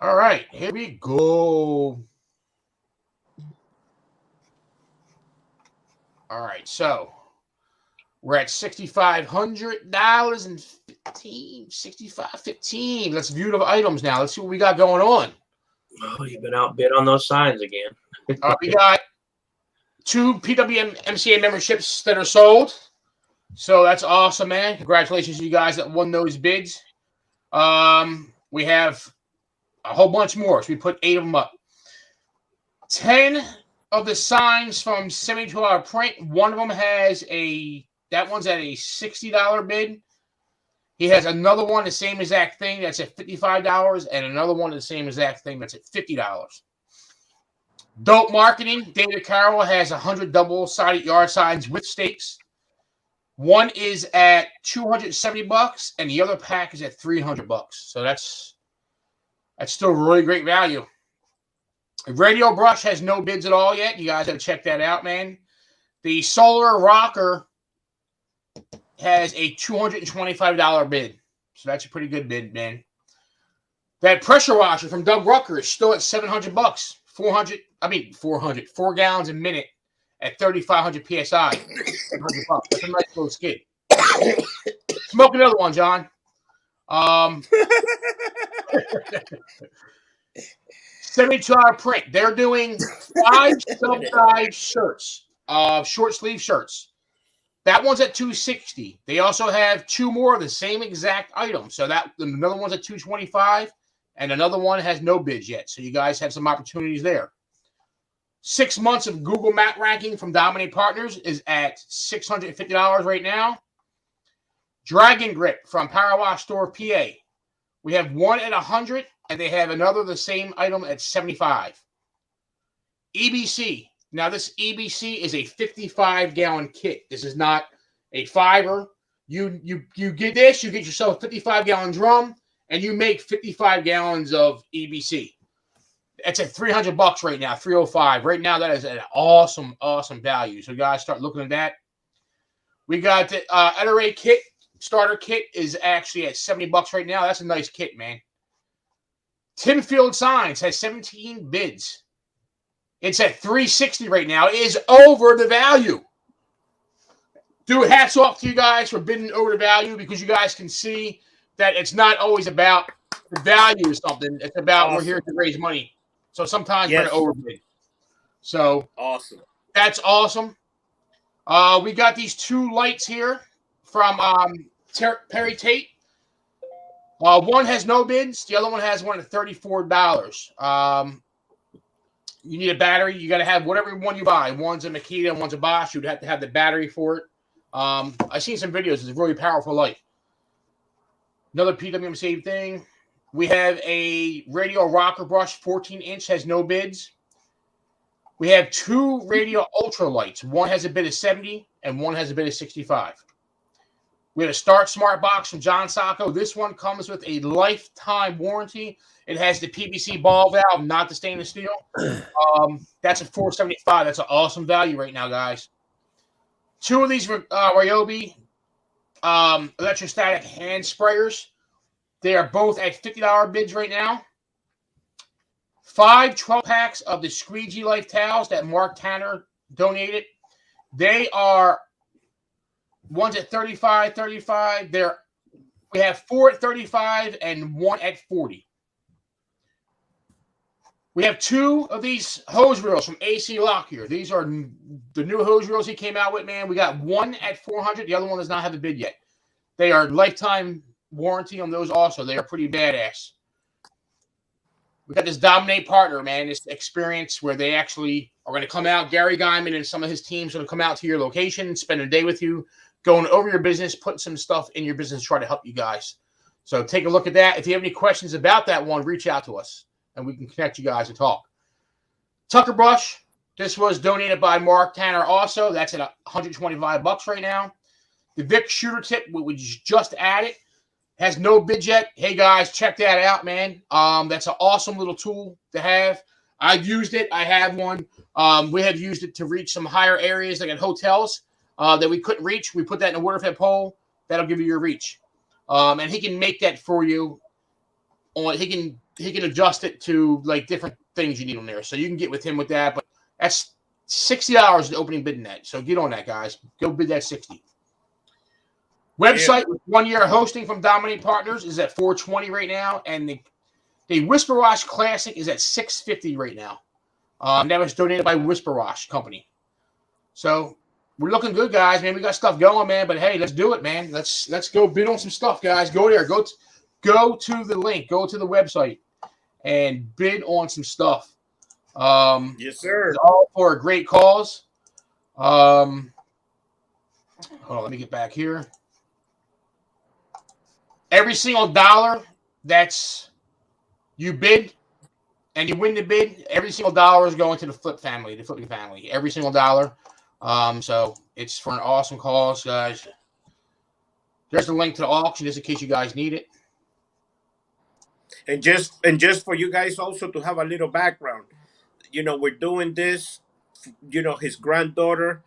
All right, here we go. All right, so we're at $6,500 and $65.15. Let's view the items now. Let's see what we got going on. Oh, you've been outbid on those signs again. We got 2 PWMCA memberships that are sold. So that's awesome, man. Congratulations to you guys that won those bids. We have a whole bunch more. So we put 8 of them up. 10 of the signs from 72-hour print. One of them that one's at a $60 bid. He has another one, the same exact thing, that's at $55, and another one, the same exact thing, that's at $50. Dope Marketing, David Carroll has 100 double-sided yard signs with stakes. One is at $270, and the other pack is at $300. So that's still really great value. Radio Brush has no bids at all yet. You guys got to check that out, man. The Solar Rocker has a $225 bid. So that's a pretty good bid, man. That pressure washer from Doug Rucker is still at $700. 4 gallons a minute at 3,500 PSI. $700. That's a nice little skid. Smoke another one, John. $72 print. They're doing 5 sub-size shirts, short sleeve shirts. That one's at $260. They also have 2 more of the same exact item. So that another one's at $225, and another one has no bids yet. So you guys have some opportunities there. 6 months of Google Map ranking from Dominate Partners is at $650 right now. Dragon Grip from Power Wash Store PA. We have one at $100, and they have another the same item at $75. EBC. Now, this EBC is a 55-gallon kit. This is not a fiber. You get this, you get yourself a 55-gallon drum, and you make 55 gallons of EBC. It's at $300 right now, $305. Right now, that is an awesome, awesome value. So, guys, start looking at that. We got the Ederate kit. Starter kit is actually at $70 right now. That's a nice kit, man. Timfield Signs has 17 bids. It's at $360 right now. It is over the value. Dude, hats off to you guys for bidding over the value, because you guys can see that it's not always about the value of something. It's about we're here to raise money. So sometimes we're going to overbid. So awesome. That's awesome. We got these 2 lights here from Perry Tate. One has no bids. The other one has one at $34. You need a battery. You got to have whatever one you buy. One's a Makita and one's a Bosch. You'd have to have the battery for it. I've seen some videos. It's a really powerful light. Another PWM thing. We have a Radio Rocker Brush 14-inch, has no bids. We have 2 Radio Ultra lights. One has a bid of 70 and one has a bid of 65. We have a Start Smart box from John Sacco. This one comes with a lifetime warranty. It has the PVC ball valve, not the stainless steel. That's a $475. That's an awesome value right now, guys. 2 of these Ryobi electrostatic hand sprayers. They are both at $50 bids right now. 5 12-packs of the Squeegee Life towels that Mark Tanner donated. They are one's at $35. We have 4 at $35 and 1 at $40. We have 2 of these hose reels from AC Lockyer. These are the new hose reels he came out with, man. We got one at $400. The other one does not have a bid yet. They are lifetime warranty on those also. They are pretty badass. We got this Dominate Partner, man, this experience where they actually are going to come out. Gary Guyman and some of his teams are going to come out to your location, spend a day with you, going over your business, putting some stuff in your business, try to help you guys. So take a look at that. If you have any questions about that one, reach out to us, and we can connect you guys and talk. Tucker Brush, this was donated by Mark Tanner also. That's at $125 right now. The Vic Shooter Tip, we just added, has no bid yet. Hey, guys, check that out, man. That's an awesome little tool to have. I've used it. I have one. We have used it to reach some higher areas, like at hotels that we couldn't reach. We put that in a water-fed pole. That'll give you your reach. And he can make that for you. He can adjust it to like different things you need on there. So you can get with him with that. But that's $60 the opening bid in that. So get on that, guys. Go bid that $60. Website with 1 year hosting from Dominate Partners is at $420 right now, and the Whisper Wash Classic is at $650 right now. That was donated by Whisper Wash Company. So we're looking good, guys. Man, we got stuff going, man. But hey, let's do it, man. Let's go bid on some stuff, guys. Go there. Go to the link. Go to the website and bid on some stuff. Yes, sir. All for a great cause. Hold on, let me get back here. every single dollar that's you bid and you win the bid, every single dollar is going to the flipping family. Every single dollar. So it's for an awesome cause, guys. There's the link to the auction just in case you guys need it. And just for you guys also to have a little background, we're doing this. His granddaughter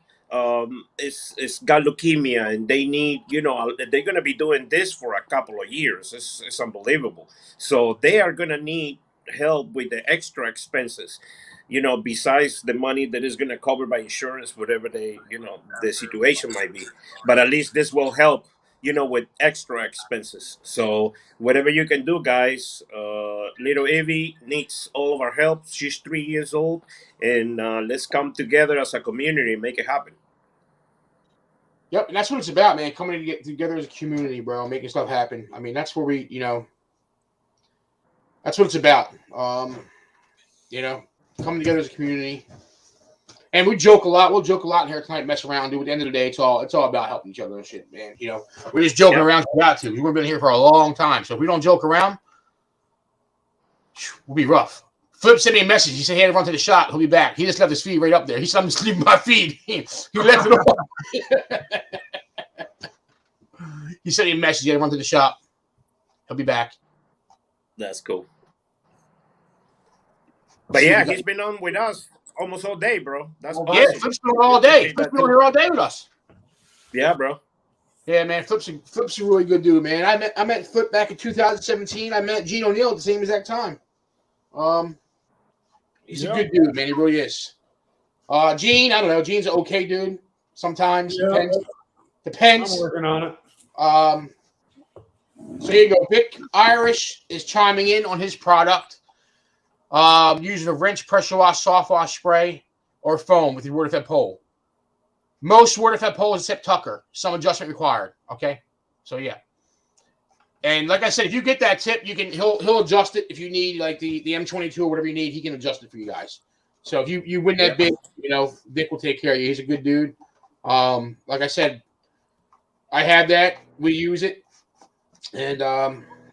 is got leukemia, and they need, they're gonna be doing this for a couple of years. It's unbelievable. So they are gonna need help with the extra expenses. Besides the money that is gonna cover by insurance, whatever the situation might be. But at least this will help. With extra expenses. So whatever you can do, guys. Little Evie needs all of our help. She's 3 years old, and let's come together as a community and make it happen. Yep, and that's what it's about, man. Coming together as a community, bro, making stuff happen. I mean, that's where we, that's what it's about. Coming together as a community. And we joke a lot. We'll joke a lot in here tonight, mess around, dude. At the end of the day, it's all about helping each other and shit, man. We're just joking around. We got to. We've been here for a long time. So if we don't joke around, we'll be rough. Flip sent me a message. He said he had to run to the shop. He'll be back. He just left his feed right up there. He said, I'm just leaving my feed. He left it off. He sent me a message. He had to run to the shop. He'll be back. That's cool. But yeah, he's been on with us almost all day, bro. That's awesome. Yeah, Flip's been all day. Flip's been on here all day with us. Yeah, bro. Yeah, man. Flip's a really good dude, man. I met Flip back in 2017. I met Gene O'Neill at the same exact time. He's a good dude, man. He really is. Gene, I don't know. Gene's an okay dude. Sometimes depends. I'm working on it. So here you go. Vic Irish is chiming in on his product. Using a wrench, pressure wash, soft wash spray, or foam with your water fed pole. Most water fed poles except Tucker. Some adjustment required. Okay, so yeah. And like I said, if you get that tip, he'll adjust it if you need like the M22 or whatever you need. He can adjust it for you guys. So if you win that bid, Vic will take care of you. He's a good dude. Like I said, I have that. We use it, and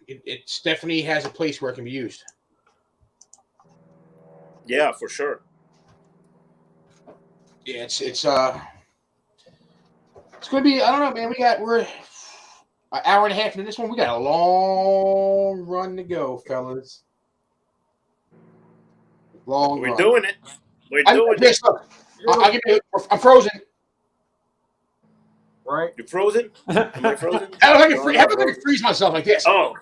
it definitely has a place where it can be used. Yeah, for sure. Yeah, it's gonna be. I don't know, man. We're an hour and a half into this one. We got a long run to go, fellas. We're doing it. We're doing it. I'll give you. I'm frozen. Right? You're frozen? Am I frozen? How about I can freeze myself like this? Oh.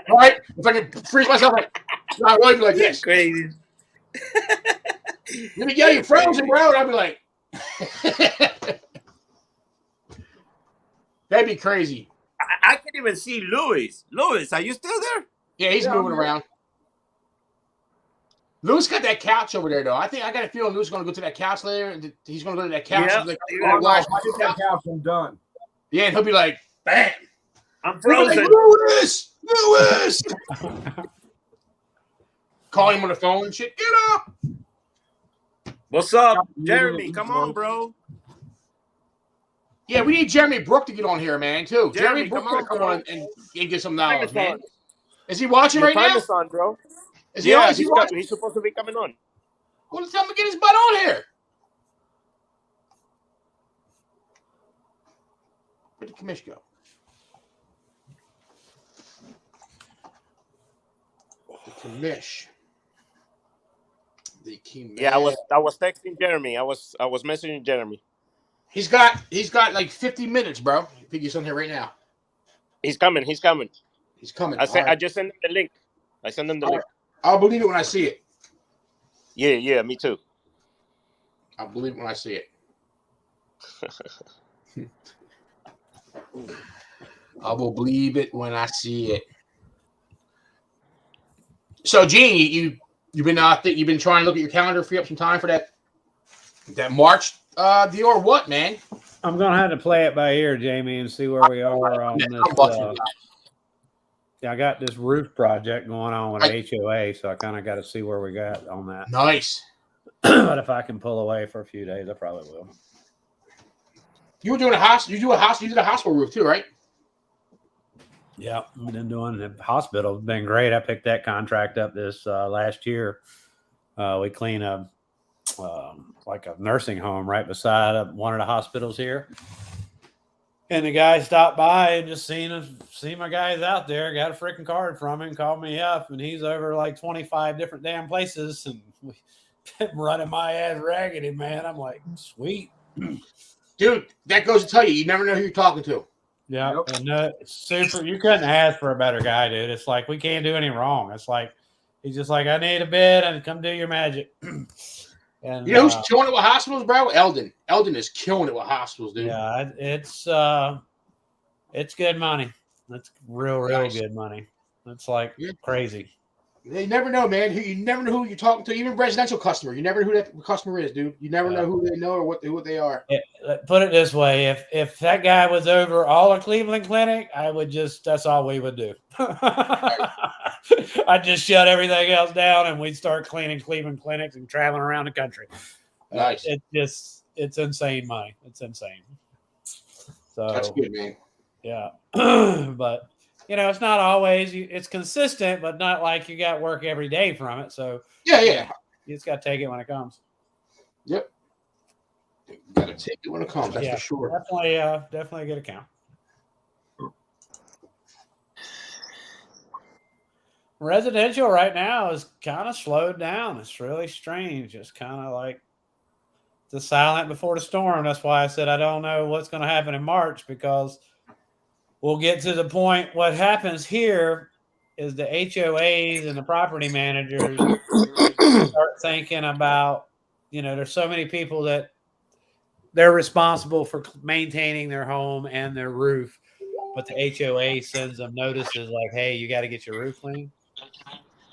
All right. If I can freeze myself like, I'll really be like this. Crazy. Let me get you frozen, bro. And I'll be like, that'd be crazy. I can't even see Louis. Louis, are you still there? Yeah, he's moving around. Louis got that couch over there, though. I got a feeling Louis is going to go to that couch later. And he's going to go to that couch. Yeah. Like, I get that couch and done. Yeah, and he'll be like, bam. I'm frozen. Like, Louis! Call him on the phone and shit. Get up! What's up, Jeremy? Come on, bro. Yeah, we need Jeremy Brook to get on here, man, too. Jeremy Brook to come on and get some knowledge, man. Is he watching right now? On, bro. Is he on? He's supposed to be coming on. Well, tell him to get his butt on here. Where'd the commission go? The commish. Yeah, I was texting Jeremy. I was messaging Jeremy. He's got like 50 minutes, bro. I think he's on here right now. He's coming. He's coming. I just sent him the link. I sent him the link. I'll believe it when I see it. Yeah, me too. I'll believe it when I see it. I will believe it when I see it. So, Gene, you've been trying to look at your calendar, free up some time for that March deal or what, man? I'm gonna have to play it by ear, Jamie, and see where we are on this. I got this roof project going on with HOA, so I kind of got to see where we got on that. Nice. But if I can pull away for a few days, I probably will. You were doing a house. You did a hospital roof too, right? Yeah, I've been doing the hospital. It's been great. I picked that contract up this last year. We clean like a nursing home right beside one of the hospitals here. And the guy stopped by and just seen my guys out there, got a freaking card from him, called me up, and he's over like 25 different damn places, and we running my ass raggedy, man. I'm like, sweet. Dude, that goes to tell you, you never know who you're talking to. Yeah, and it's super. You couldn't ask for a better guy, dude. It's like we can't do any wrong. It's like he's just like, I need a bed and come do your magic. And you know who's killing it with hospitals, bro? Eldon. Eldon is killing it with hospitals, dude. Yeah, it's good money. That's real good money. That's like crazy. You never know, man. You never know who you're talking to. Even residential customer, you never know who that customer is, dude. You never know who they know or what they are. Put it this way: if that guy was over all of Cleveland Clinic, that's all we would do. I'd just shut everything else down, and we'd start cleaning Cleveland clinics and traveling around the country. Nice. It's insane money. It's insane. So that's good, man. Yeah, but. It's not always. It's consistent, but not like you got work every day from it. So yeah, you just got to take it when it comes. Yep, you got to take it when it comes. That's for sure. Definitely a good account. Residential right now is kind of slowed down. It's really strange. It's kind of like the silent before the storm. That's why I said I don't know what's going to happen in March, because we'll get to the point. What happens here is the HOAs and the property managers start thinking about, there's so many people that they're responsible for maintaining their home and their roof, but the HOA sends them notices like, hey, you got to get your roof clean.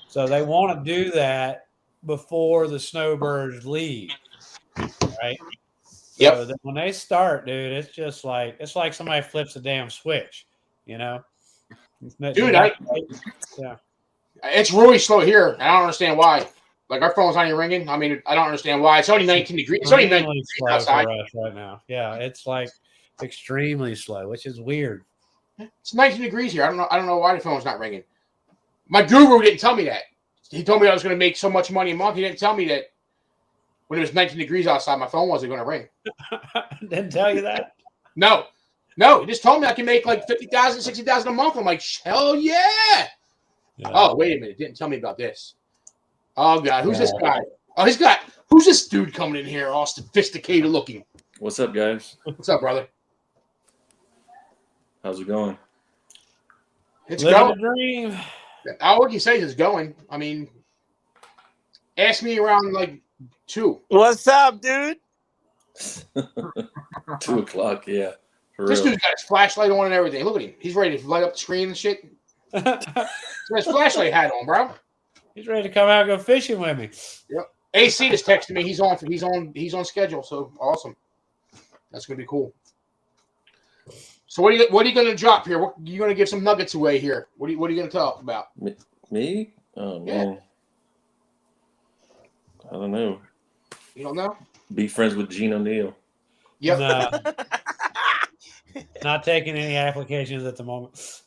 So they want to do that before the snowbirds leave, right? Yep. So when they start, dude, it's like somebody flips a damn switch, Dude, it's really slow here. I don't understand why. Like, our phone's not even ringing. I mean, I don't understand why. It's only 19 degrees. It's only 19 degrees outside for us right now. Yeah, it's like extremely slow, which is weird. It's 19 degrees here. I don't know why the phone's not ringing. My guru didn't tell me that. He told me I was going to make so much money a month. He didn't tell me that when it was 19 degrees outside, my phone wasn't going to ring. Didn't tell you that? No. He just told me I can make like $50,000, $60,000 a month. I'm like, hell yeah. Oh, wait a minute. Didn't tell me about this. Oh, God. Who's this guy? Oh, who's this dude coming in here all sophisticated looking? What's up, guys? What's up, brother? How's it going? It's Living going. the dream. All we can say is it's going. I mean, ask me around like 2. What's up, dude? 2 o'clock, yeah. This dude's got his flashlight on and everything. Look at him. He's ready to light up the screen and shit. He's got his flashlight hat on, bro. He's ready to come out and go fishing with me. Yep. AC just texted me. He's on schedule. So awesome. That's gonna be cool. So what are you gonna drop here? What you gonna give some nuggets away here? What are you gonna talk about? Me? Oh man. I don't know. You don't know? Be friends with Gene O'Neill. Yep. No. Not taking any applications at the moment.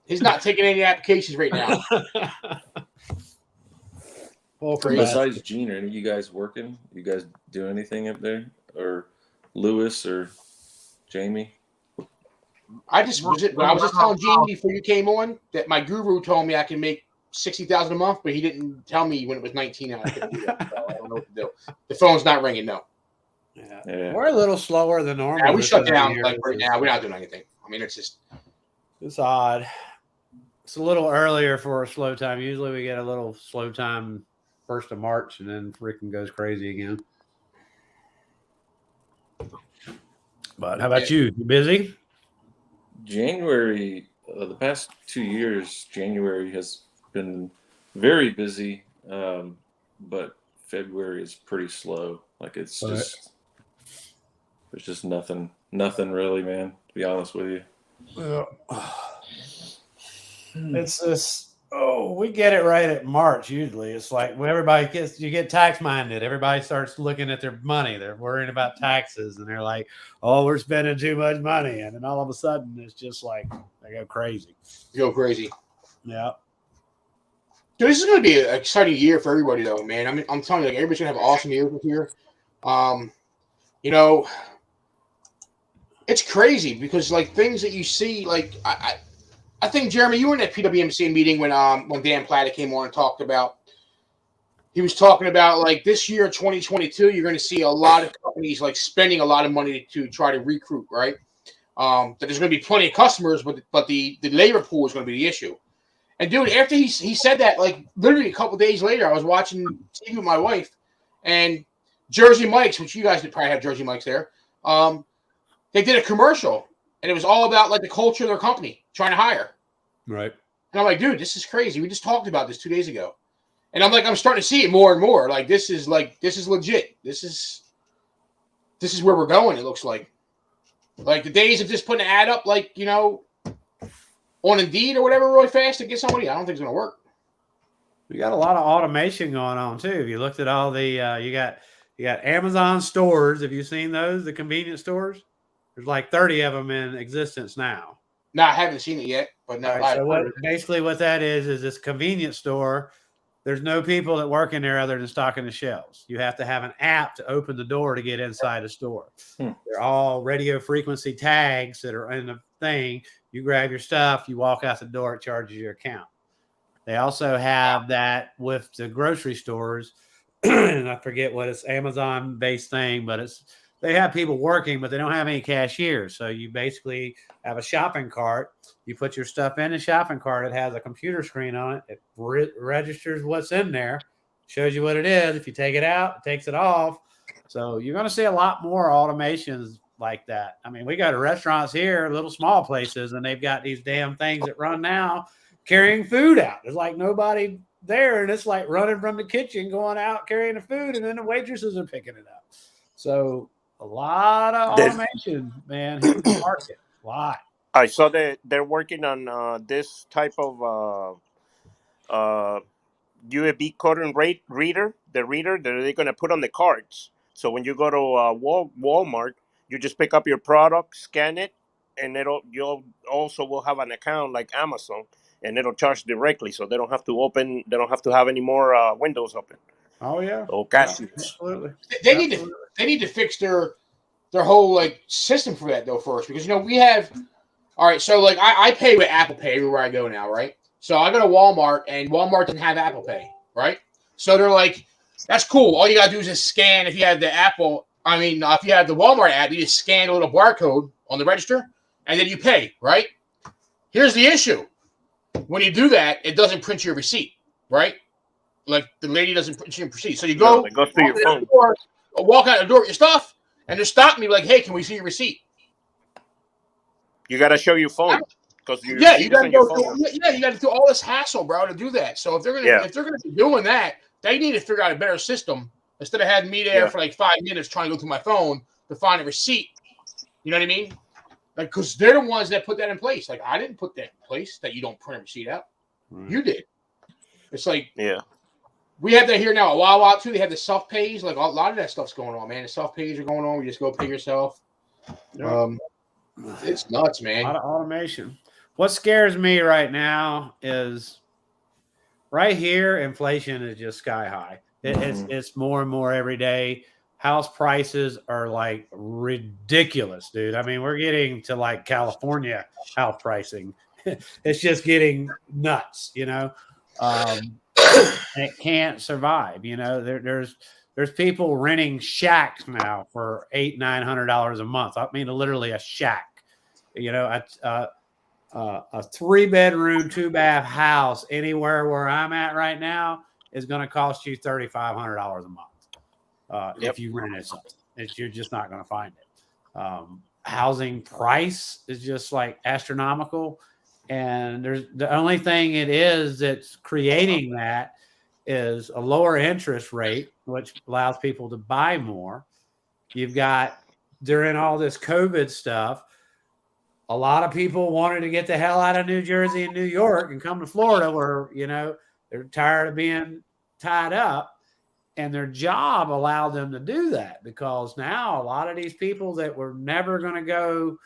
He's not taking any applications right now. Besides Gene, are any of you guys working? You guys do anything up there? Or Lewis or Jamie? I was just telling Gene before you came on that my guru told me I can make $60,000 a month, but he didn't tell me when it was 19. I don't know what to do. The phone's not ringing. No. Yeah. We're a little slower than normal. Yeah, we shut down like right now. We're not doing anything. I mean, it's odd. It's a little earlier for a slow time. Usually we get a little slow time 1st of March, and then freaking goes crazy again. But how about you? You busy? January, the past 2 years, January has been very busy, but February is pretty slow. Like it's just there's just nothing really, man. To be honest with you, it's this. Oh, we get it right at March usually. It's like when you get tax minded. Everybody starts looking at their money. They're worrying about taxes, and they're like, "Oh, we're spending too much money," and then all of a sudden, it's just like they go crazy. Yeah. Dude, this is going to be an exciting year for everybody, though, man. I mean, I'm telling you, like, everybody's going to have an awesome year this year. You know, it's crazy because like things that you see, like I think Jeremy, you were in that PWMC meeting when Dan Plata came on and talked about. He was talking about like this year, 2022, you're going to see a lot of companies like spending a lot of money to try to recruit, right? That there's going to be plenty of customers, but the labor pool is going to be the issue. And dude, after he said that, like literally a couple days later, I was watching TV with my wife, and Jersey Mike's, which you guys probably have Jersey Mike's there. They did a commercial, and it was all about like the culture of their company trying to hire. Right. And I'm like, dude, this is crazy. We just talked about this 2 days ago, and I'm like, I'm starting to see it more and more. Like this is legit. This is where we're going. It looks like the days of just putting an ad up, like on Indeed or whatever, really fast to get somebody. I don't think it's gonna work. We got a lot of automation going on too. If you looked at all the, you got Amazon stores. Have you seen those? The convenience stores. There's like 30 of them in existence now. No, I haven't seen it yet, but no. Right, so basically what that is this convenience store. There's no people that work in there other than stocking the shelves. You have to have an app to open the door to get inside the store. They're all radio frequency tags that are in the thing. You grab your stuff, you walk out the door, it charges your account. They also have that with the grocery stores, and I forget what it's Amazon-based thing, but they have people working, but they don't have any cashiers. So you basically have a shopping cart. You put your stuff in the shopping cart. It has a computer screen on it. It registers what's in there, shows you what it is. If you take it out, it takes it off. So you're going to see a lot more automations like that. I mean, we go to restaurants here, little small places, and they've got these damn things that run now carrying food out. There's like nobody there, and it's like running from the kitchen, going out, carrying the food, and then the waitresses are picking it up. So a lot of automation, man. Hit the market. A lot. I saw that they're working on this type of USB code reader, the reader that they're going to put on the carts. So when you go to Walmart, you just pick up your product, scan it, and you'll also will have an account like Amazon, and it'll charge directly. So they don't have to have any more windows open. Oh yeah. Oh, gosh. Yeah, absolutely. They need to fix their whole like system for that though first, because we have. All right, so like I pay with Apple Pay everywhere I go now, right? So I go to Walmart, and Walmart doesn't have Apple Pay, right? So they're like, that's cool. All you gotta do is just scan. If you have the if you have the Walmart app, you just scan a little barcode on the register, and then you pay, right? Here's the issue: when you do that, it doesn't print your receipt, right? Like the lady doesn't print your receipt. So you go, it goes through your phone. Walk out the door with your stuff, and they stop me like, "Hey, can we see your receipt?" You got to show your phone because you got to do all this hassle, bro, to do that. So if they're gonna be doing that, they need to figure out a better system instead of having me there for like 5 minutes trying to go through my phone to find a receipt. You know what I mean? Like, because they're the ones that put that in place. Like, I didn't put that in place that you don't print a receipt out. You did. It's like we have that here now at Wawa too. They have the self pays. Like a lot of that stuff's going on, man. The self pays are going on. We just go pay yourself. It's nuts, man. A lot of automation. What scares me right now is right here, inflation is just sky high. It's more and more every day. House prices are like ridiculous, dude. I mean, we're getting to like California house pricing. It's just getting nuts, and it can't survive. There's people renting shacks now for $800-900 a month. I mean, literally a shack. A 3-bedroom, 2-bath house anywhere where I'm at right now is going to cost you $3,500 a month if you rented something. You're just not going to find it. Housing price is just like astronomical, and there's the only thing it is that's creating that is a lower interest rate, which allows people to buy more. You've got, during all this COVID stuff, a lot of people wanted to get the hell out of New Jersey and New York and come to Florida where, they're tired of being tied up, and their job allowed them to do that, because now a lot of these people that were never going to go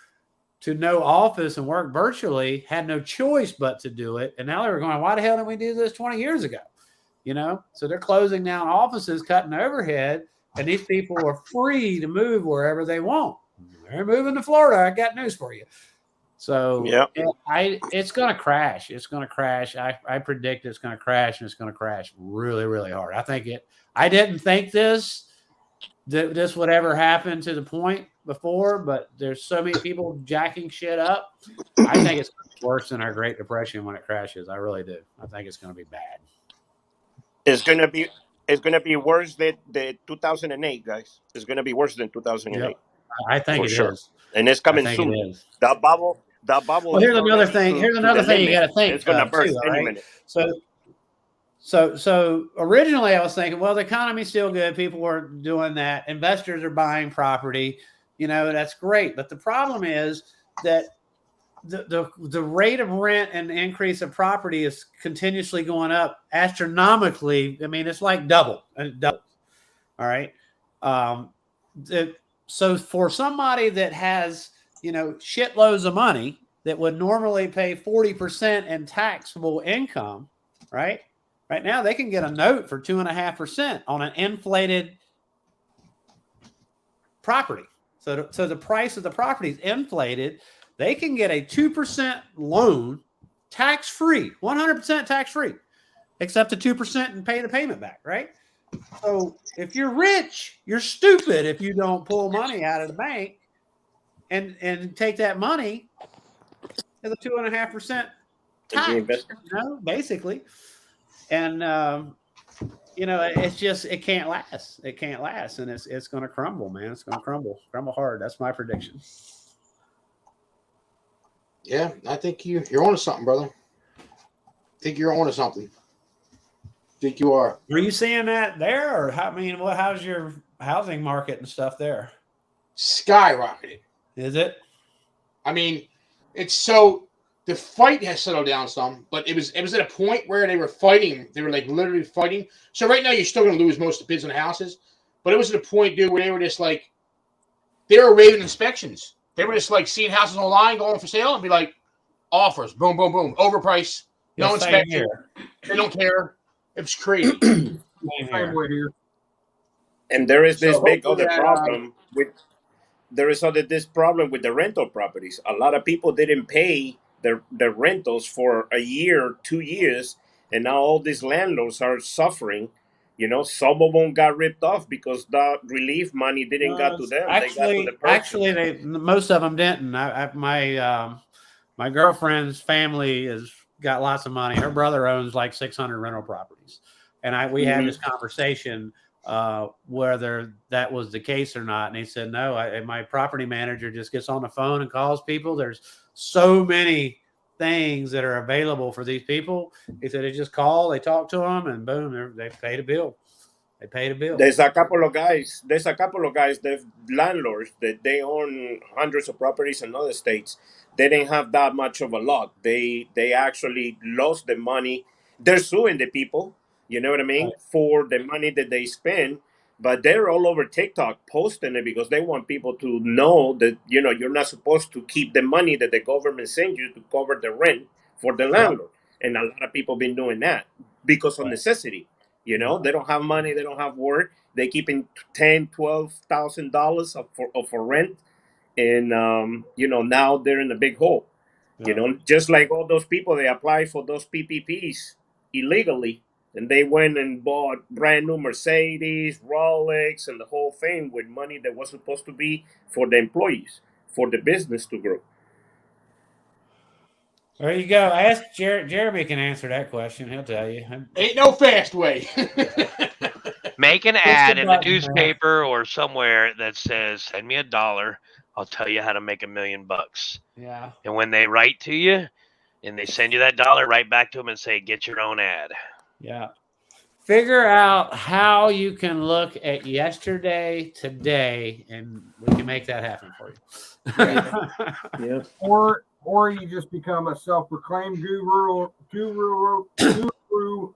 to no office and work virtually had no choice but to do it. And now they were going, why the hell didn't we do this 20 years ago? So they're closing down offices, cutting overhead, and these people are free to move wherever they want. They're moving to Florida. I got news for you. So it's going to crash. It's going to crash. I predict it's going to crash, and it's going to crash really, really hard. I didn't think this would ever happen to the point before, but there's so many people jacking shit up. I think it's worse than our Great Depression when it crashes. I really do. I think it's going to be bad. It's gonna be worse than the 2008, guys. It's gonna be worse than 2008. Yep. I think it is, and it's coming I think soon. It is. That bubble. Well, here's another thing. Here's another thing you got to think. It's gonna burst too, any right? minute. So originally I was thinking, well, the economy's still good. People were doing that. Investors are buying property. That's great. But the problem is that the rate of rent and increase of property is continuously going up astronomically. I mean, it's like double. All right. So for somebody that has, shitloads of money that would normally pay 40% in taxable income, right? Right now they can get a note for 2.5% on an inflated property. So the price of the property is inflated. They can get a 2% loan, tax-free, 100% tax-free, except the 2% and pay the payment back, right? So if you're rich, you're stupid if you don't pull money out of the bank and take that money as a 2.5% tax, basically. And it's just, it can't last. It can't last, and it's going to crumble, man. It's going to crumble hard. That's my prediction. Yeah, I think you're onto something, brother. I think you're onto something. I think you are. Are you seeing that there, or how's your housing market and stuff there? Skyrocketed. Is it? I mean, it's so the fight has settled down some, but it was at a point where they were fighting. They were like literally fighting. So right now you're still going to lose most of the bids on the houses, but it was at a point, dude, where they were just like they were waiving inspections. They were just like seeing houses online going for sale and be like, offers, boom, boom, boom, overpriced, no inspection. They don't care. It was crazy. And there is this big other problem with this problem with the rental properties. A lot of people didn't pay their rentals for a year, 2 years, and now all these landlords are suffering. Some of them got ripped off because the relief money didn't get to them. Actually, most of them didn't. My girlfriend's family has got lots of money. Her brother owns like 600 rental properties, and we had this conversation whether that was the case or not. And he said, no, my property manager just gets on the phone and calls people. There's so many things that are available for these people. He said, they just call, they talk to them, and boom, they paid a bill. There's a couple of guys, the landlords that they own hundreds of properties in other states. They didn't have that much of a luck. They actually lost the money. They're suing the people, you know what I mean, for the money that they spend. But they're all over TikTok posting it because they want people to know that, you're not supposed to keep the money that the government sends you to cover the rent for the landlord. And a lot of people been doing that because of necessity. They don't have money, they don't have work. They keeping $10,000-$12,000 for rent, and now they're in a big hole. Just like all those people, they applied for those PPPs illegally, and they went and bought brand new Mercedes, Rolex, and the whole thing with money that was supposed to be for the employees, for the business to grow. There you go. I asked Jeremy can answer that question. He'll tell you. Ain't no fast way. Make an ad in the newspaper or somewhere that says, send me $1. I'll tell you how to make $1 million. Yeah. And when they write to you and they send you that $1, write back to them and say, get your own ad. Yeah. Figure out how you can look at yesterday, today, and we can make that happen for you. Yeah. Or you just become a self-proclaimed guru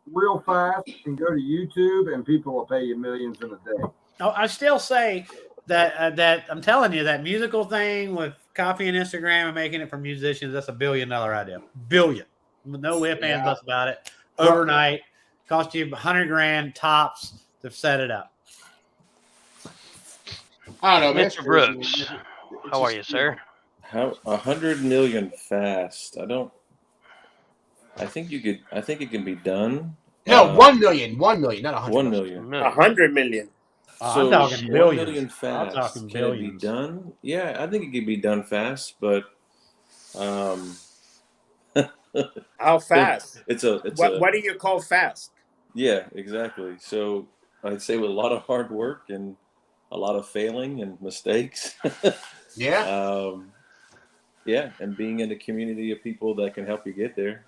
real fast and go to YouTube, and people will pay you millions in a day. Oh, I still say that I'm telling you, that musical thing with copying Instagram and making it for musicians, that's $1 billion idea. Billion. No if, ands, buts about it. Overnight. Cost you $100,000 tops to set it up. I don't know, man. Mr. Brooks, how are you, sir? How 100 million fast? I think it can be done. No, 1 million. 1 million, not 100. 1 million. 100 million. So I'm talking 1 billions. million fast. I'm talking can billions. it be done? Yeah, I think it can be done fast, but How fast? What do you call fast? Yeah, exactly. So I'd say with a lot of hard work and a lot of failing and mistakes. Yeah. Yeah, and being in a community of people that can help you get there.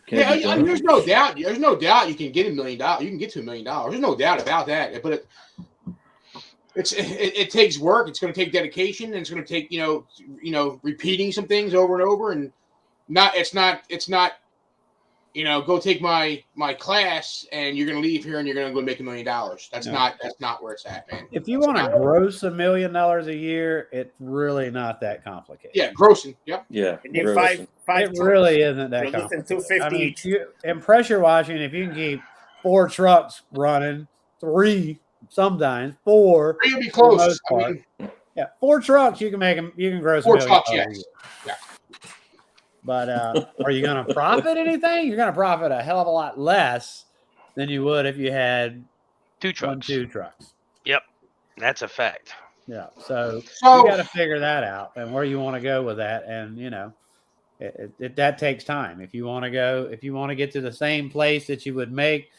Yeah, there's no doubt. There's no doubt you can get $1 million. You can get to $1 million. There's no doubt about that. But it takes work. It's going to take dedication, and it's going to take repeating some things over and over. And it's not go take my class and you're going to leave here and you're going to go make $1 million. That's not where it's at, man. If you want to gross $1 million a year, it's really not that complicated. Yeah, grossing. Yep. Yeah. It really isn't that complicated. 250 I mean, each. And pressure washing, if you can keep 4 trucks running, 3 sometimes, 4. 3 will be close. Yeah, 4 trucks you can make them. You can gross 4 $1 million trucks, a yes. year. Yeah. But are you going to profit anything? You're going to profit a hell of a lot less than you would if you had 2 trucks. 2 trucks. Yep, that's a fact. Yeah, so you got to figure that out and where you want to go with that, and that takes time. If you want to get to the same place that you would make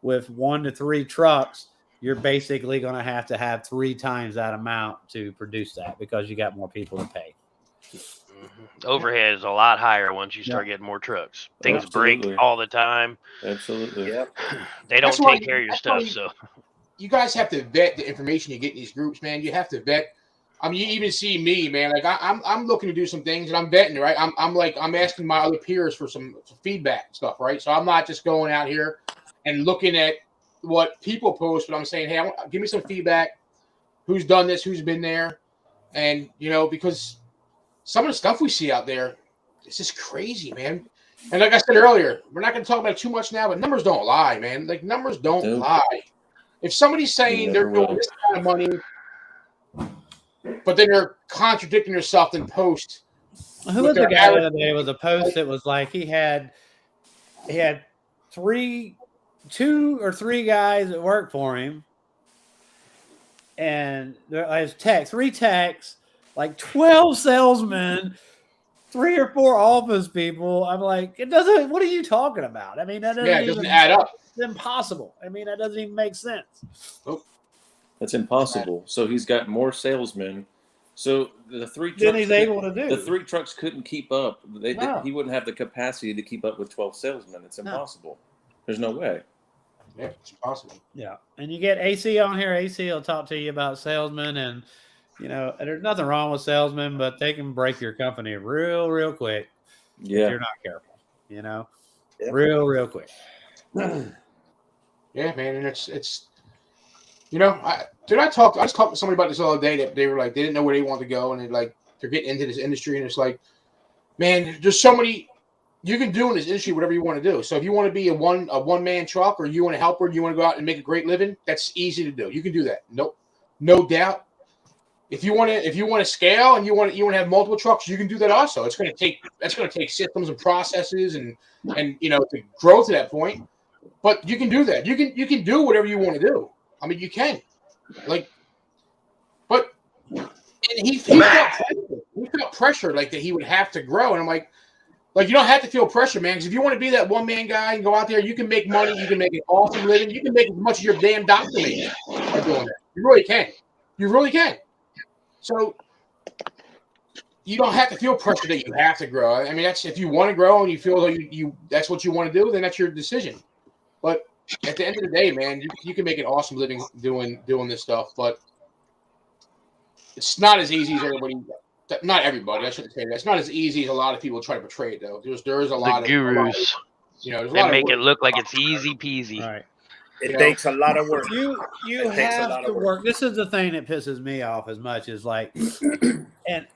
with 1 to 3 trucks, you're basically going to have 3 times that amount to produce that because you got more people to pay. Overhead is a lot higher once you start getting more trucks. Things break all the time. Absolutely. Yep. They don't take care of your stuff. So you guys have to vet the information you get in these groups, man. You have to vet. I mean, you even see me, man. Like I'm looking to do some things, and I'm vetting, right? I'm asking my other peers for some feedback and stuff, right? So I'm not just going out here and looking at what people post, but I'm saying, hey, give me some feedback. Who's done this? Who's been there? And because some of the stuff we see out there, it's just crazy, man. And like I said earlier, we're not going to talk about it too much now, but numbers don't lie, man. Like, numbers don't lie. If somebody's saying they're doing this kind of money, but then they're contradicting themselves in post. Who was the guy the other day? It was a post that was like he had 2 or 3 guys that work for him, and his 3 techs, like 12 salesmen, 3 or 4 office people. I'm like, it doesn't. What are you talking about? I mean, that doesn't. It doesn't add up. It's impossible. I mean, that doesn't even make sense. Nope. That's impossible. So he's got more salesmen. So the 3 trucks. Then he's able to do. The 3 trucks couldn't keep up. He wouldn't have the capacity to keep up with 12 salesmen. It's impossible. There's no way. Yeah, it's impossible. Yeah, and you get AC on here. AC will talk to you about salesmen, and there's nothing wrong with salesmen, but they can break your company real quick. Yeah, if you're not careful. Real quick. Yeah, man, and it's I just talked to somebody about this the other day that they were like, they didn't know where they wanted to go, and they're getting into this industry, and it's like, man, there's so many you can do in this industry whatever you want to do. So if you want to be a one man truck, or you want to help, or you want to go out and make a great living, that's easy to do. You can do that. No doubt. If you want to scale and you want to have multiple trucks, you can do that also. That's going to take systems and processes and to grow to that point. But you can do that. You can do whatever you want to do. I mean, you can. But he felt pressure like that he would have to grow, and I'm like you don't have to feel pressure, man. Because if you want to be that one man guy and go out there, you can make money. You can make an awesome living. You can make as much as your damn doctor makes by doing that. You really can. You really can. So you don't have to feel pressure that you have to grow. I mean, that's if you want to grow and you feel like you that's what you want to do, then that's your decision. But at the end of the day, man, you can make an awesome living doing this stuff, but it's not as easy as everybody. Not everybody, I shouldn't say that. It's not as easy as a lot of people try to portray it, though. There is a lot of gurus. There's a They lot make of it look like it's easy peasy. Right. It takes a lot of work. You have to work. This is the thing that pisses me off as much as like, and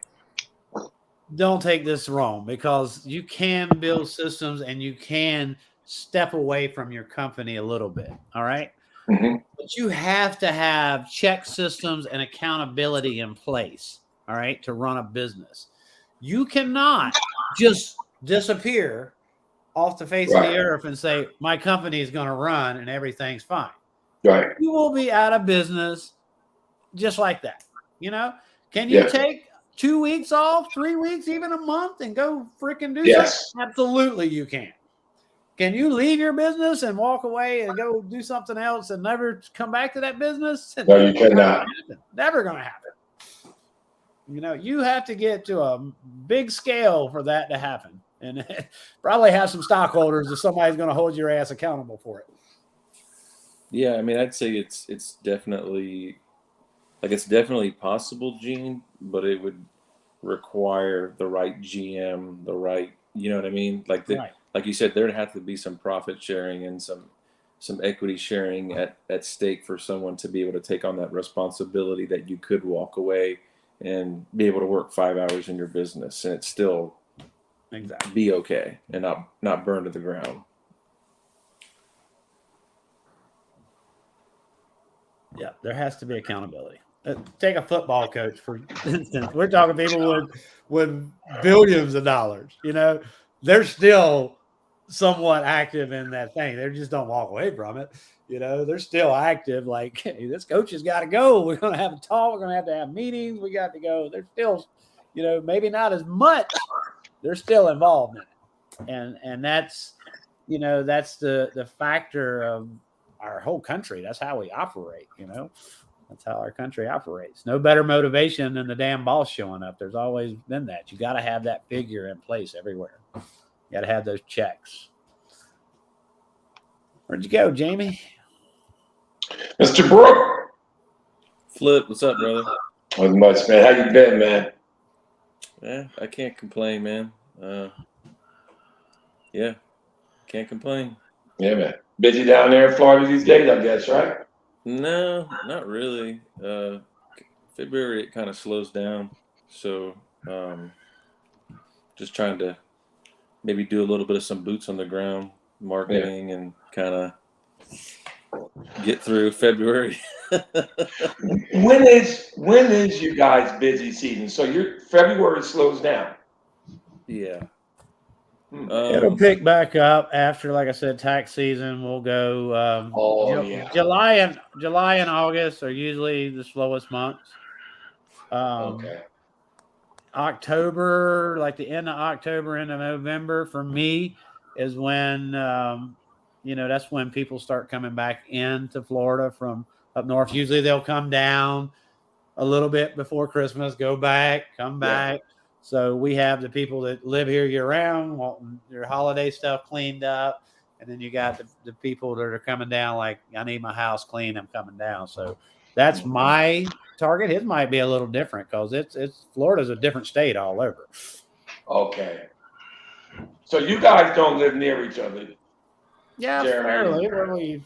don't take this wrong, because you can build systems and you can step away from your company a little bit. All right. Mm-hmm. But you have to have check systems and accountability in place. All right. To run a business. You cannot just disappear off the face of the earth and say, my company is going to run and everything's fine. Right. You will be out of business just like that. You know, can you take 2 weeks off, 3 weeks, even a month and go freaking do something? Absolutely, you can. Can you leave your business and walk away and go do something else and never come back to that business? No, you cannot. Never going to happen. You know, you have to get to a big scale for that to happen. And probably have some stockholders if somebody's going to hold your ass accountable for it. Yeah, I mean, I'd say it's definitely possible, Gene, but it would require the right GM, the right, you know what I mean? Like like you said, there'd have to be some profit sharing and some equity sharing at stake for someone to be able to take on that responsibility that you could walk away and be able to work 5 hours in your business and it's still be okay and not burn to the ground. Yeah, there has to be accountability. Take a football coach, for instance. We're talking people with billions of dollars. You know, they're still somewhat active in that thing. They just don't walk away from it. You know, they're still active. Like, hey, this coach has got to go. We're going to have a talk. We're going to have meetings. We got to go. They're still, you know, maybe not as much. They're still involved in it. And that's, you know, that's the factor of our whole country. That's how we operate, you know. That's how our country operates. No better motivation than the damn boss showing up. There's always been that. You got to have that figure in place everywhere. You got to have those checks. Where'd you go, Jamie? Mr. Brooke. Flip, what's up, brother? Not much, man. How you been, man? Yeah, I can't complain, man. Yeah, can't complain. Yeah, man. Busy down there in Florida these days, I guess, right? No, not really. February it kind of slows down, so just trying to maybe do a little bit of some boots on the ground marketing and kind of get through February. When is you guys' busy season? So your February slows down. Yeah. It'll pick back up after, like I said, tax season. We'll go. July and August are usually the slowest months. October, like the end of October, into November, for me is when you know, that's when people start coming back into Florida from up north. Usually they'll come down a little bit before Christmas, go back, come back. So we have the people that live here year round wanting their holiday stuff cleaned up. And then you got the people that are coming down like, I need my house clean, I'm coming down. So that's my target. His might be a little different because it's Florida's a different state all over. Okay. So you guys don't live near each other. Yeah, fairly. Where we?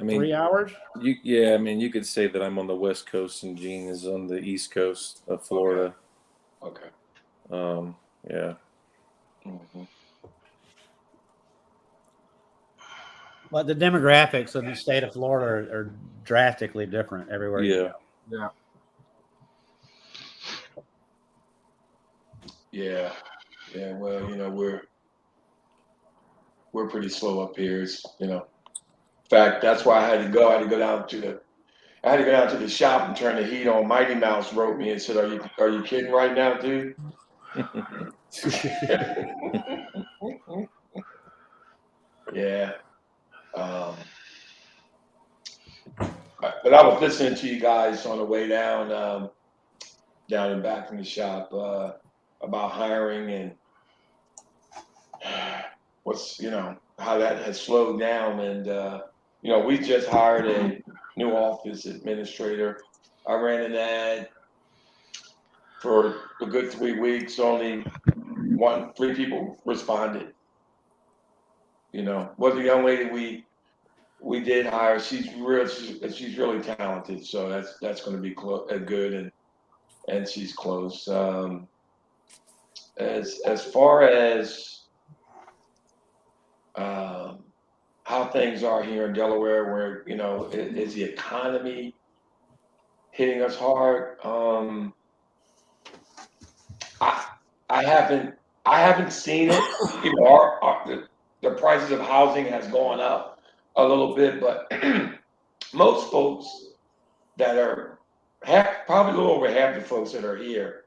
I mean, 3 hours? I mean, you could say that I'm on the West Coast and Gene is on the East Coast of Florida. Okay. Yeah. Mm-hmm. But the demographics in the state of Florida are drastically different everywhere. Yeah. Yeah. Yeah. Yeah. Well, you know, we're pretty slow up here. It's, you know, in fact, that's why I had to go. I had to go down to the shop and turn the heat on. Mighty Mouse wrote me and said, "Are you kidding right now, dude?" Yeah. But I was listening to you guys on the way down and back from the shop about hiring and what's, you know, how that has slowed down. And we just hired a new office administrator. I ran an ad for a good 3 weeks. Only 3 people responded. Was a young lady we did hire. She's really talented. So that's going to be good, and she's close. As far as how things are here in Delaware, where is the economy hitting us hard? I haven't seen it. The prices of housing has gone up a little bit, but most folks that are probably a little over half the folks that are here,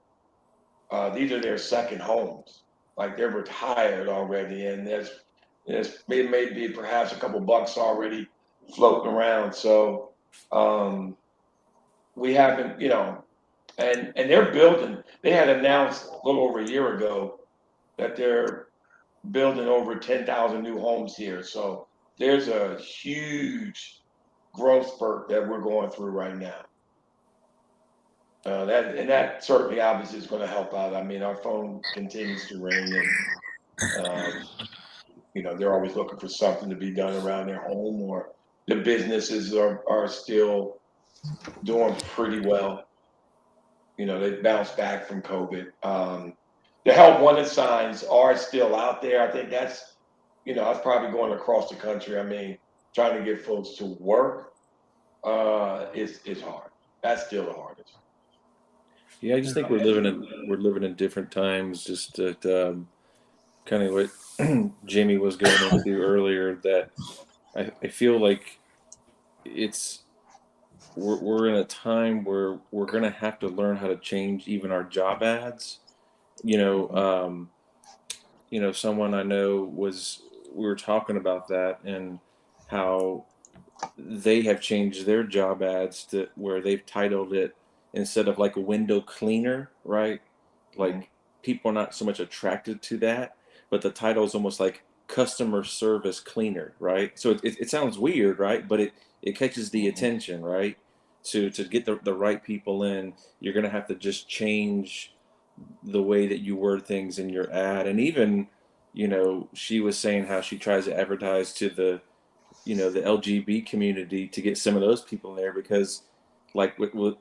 these are their second homes. Like they're retired already, and it may be perhaps a couple bucks already floating around. So we haven't, and they're building. They had announced a little over a year ago that they're building over 10,000 new homes here. So there's a huge growth spurt that we're going through right now. That certainly obviously is going to help out. I mean, our phone continues to ring, and they're always looking for something to be done around their home, or the businesses are still doing pretty well. They bounced back from COVID. The help wanted signs are still out there. I think that's probably going across the country. I mean, trying to get folks to work is hard. That's still the hardest. Yeah, I just think we're living in different times. Just that kind of what Jamie was going into earlier. That I feel like we're in a time where we're going to have to learn how to change even our job ads. Someone I know we were talking about that and how they have changed their job ads to where they've titled it, instead of like a window cleaner, right? Like people are not so much attracted to that, but the title is almost like customer service cleaner, right? So it sounds weird, right? But it catches the attention, right? To get the right people in, you're going to have to just change the way that you word things in your ad. And even, she was saying how she tries to advertise to the LGB community to get some of those people in there, because like with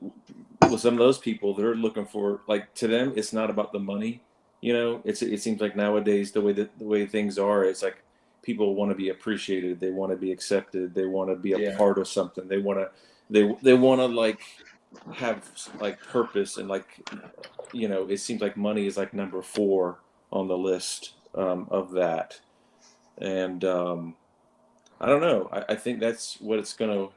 some of those people, they're looking for, like, to them, it's not about the money. It seems like nowadays the way things are, it's like people want to be appreciated, they want to be accepted, they want to be a part of something, they want to like have like purpose, and like it seems like money is like number 4 on the list of that. And I don't know. I think that's what's gonna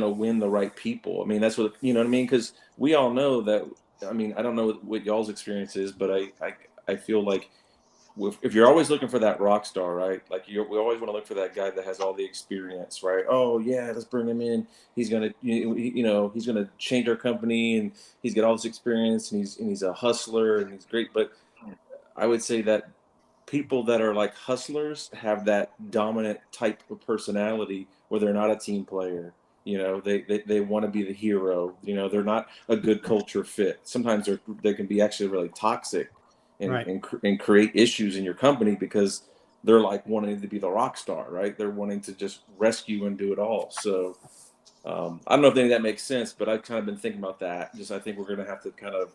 win the right people. I mean, that's what what I mean, because we all know that. I mean, I don't know what y'all's experience is, but I feel like if you're always looking for that rock star, right? Like we always want to look for that guy that has all the experience, right? Oh yeah, let's bring him in. He's gonna he's gonna change our company, and he's got all this experience, and he's a hustler, and he's great. But I would say that people that are like hustlers have that dominant type of personality where they're not a team player. They want to be the hero. They're not a good culture fit. Sometimes they can be actually really toxic and create issues in your company, because they're like wanting to be the rock star, right? They're wanting to just rescue and do it all. So I don't know if any of that makes sense, but I've kind of been thinking about that. I think we're going to have to kind of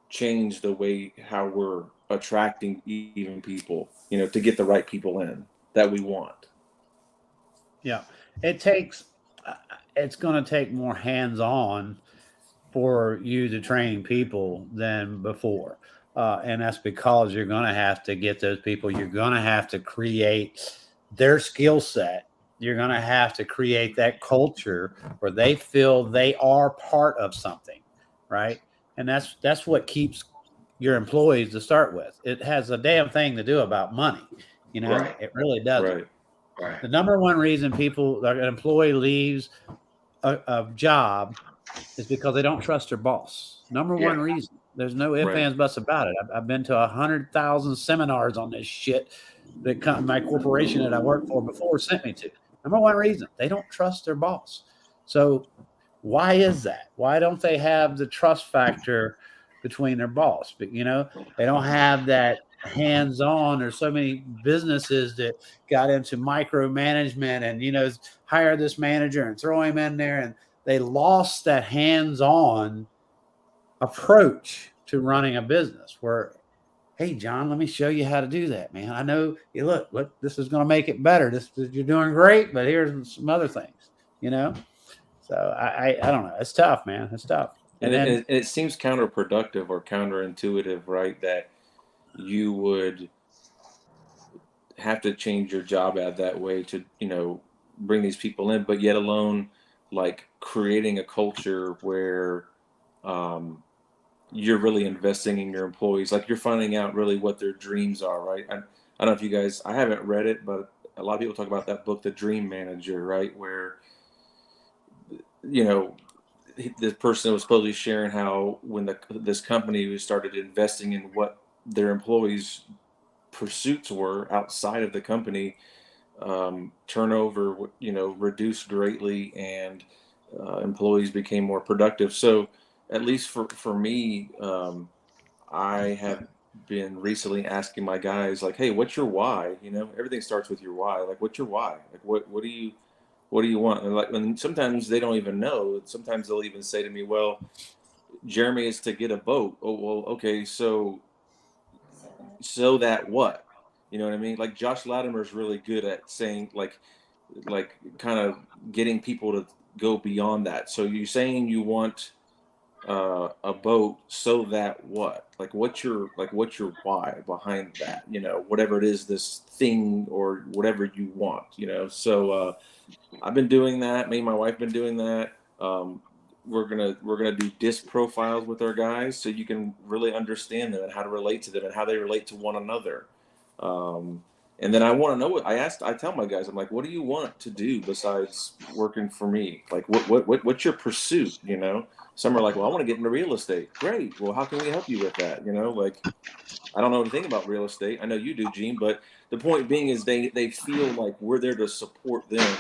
change the way how we're attracting even people, to get the right people in that we want. Yeah, it's going to take more hands-on for you to train people than before. And that's because you're going to have to get those people. You're going to have to create their skill set. You're going to have to create that culture where they feel they are part of something, right? And that's what keeps your employees to start with. It has a damn thing to do about money. It really doesn't. Right. The number one reason an employee leaves a job is because they don't trust their boss. Number one reason. There's no ifs, ands, buts about it. I've been to 100,000 seminars on this shit. that my corporation that I worked for before sent me to. Number one reason, they don't trust their boss. So why is that? Why don't they have the trust factor between their boss? But they don't have that hands-on. There's so many businesses that got into micromanagement and hire this manager and throw him in there, and they lost that hands-on approach to running a business where, hey, John, let me show you how to do that, man. I know you look, this is going to make it better. You're doing great, but here's some other things, So I don't know. It's tough, man. It's tough. And it seems counterproductive or counterintuitive, right? That you would have to change your job ad that way to, bring these people in, but yet alone, like creating a culture where you're really investing in your employees. Like you're finding out really what their dreams are, right? I don't know if you guys, I haven't read it, but a lot of people talk about that book, The Dream Manager, right? Where, this person was supposedly sharing how when this company started investing in what their employees' pursuits were outside of the company, turnover, reduced greatly, and employees became more productive. So at least for me, I have been recently asking my guys, like, hey, what's your why? Everything starts with your why. Like, what's your why? Like, what do you want? And sometimes they don't even know. Sometimes they'll even say to me, well, Jeremy, is to get a boat. Oh, well, okay. So that what? You know what I mean? Like Josh Latimer is really good at saying like kind of getting people to go beyond that. So you're saying you want a boat so that what? Like what's your why behind that? Whatever it is, this thing or whatever you want. So I've been doing that. Me and my wife have been doing that. We're gonna do disc profiles with our guys so you can really understand them and how to relate to them and how they relate to one another. And then I want to know what I tell my guys, I'm like, what do you want to do besides working for me? Like what's your pursuit? Some are like, well, I want to get into real estate. Great. Well, how can we help you with that? Like, I don't know anything about real estate. I know you do, Gene, but the point being is they feel like we're there to support them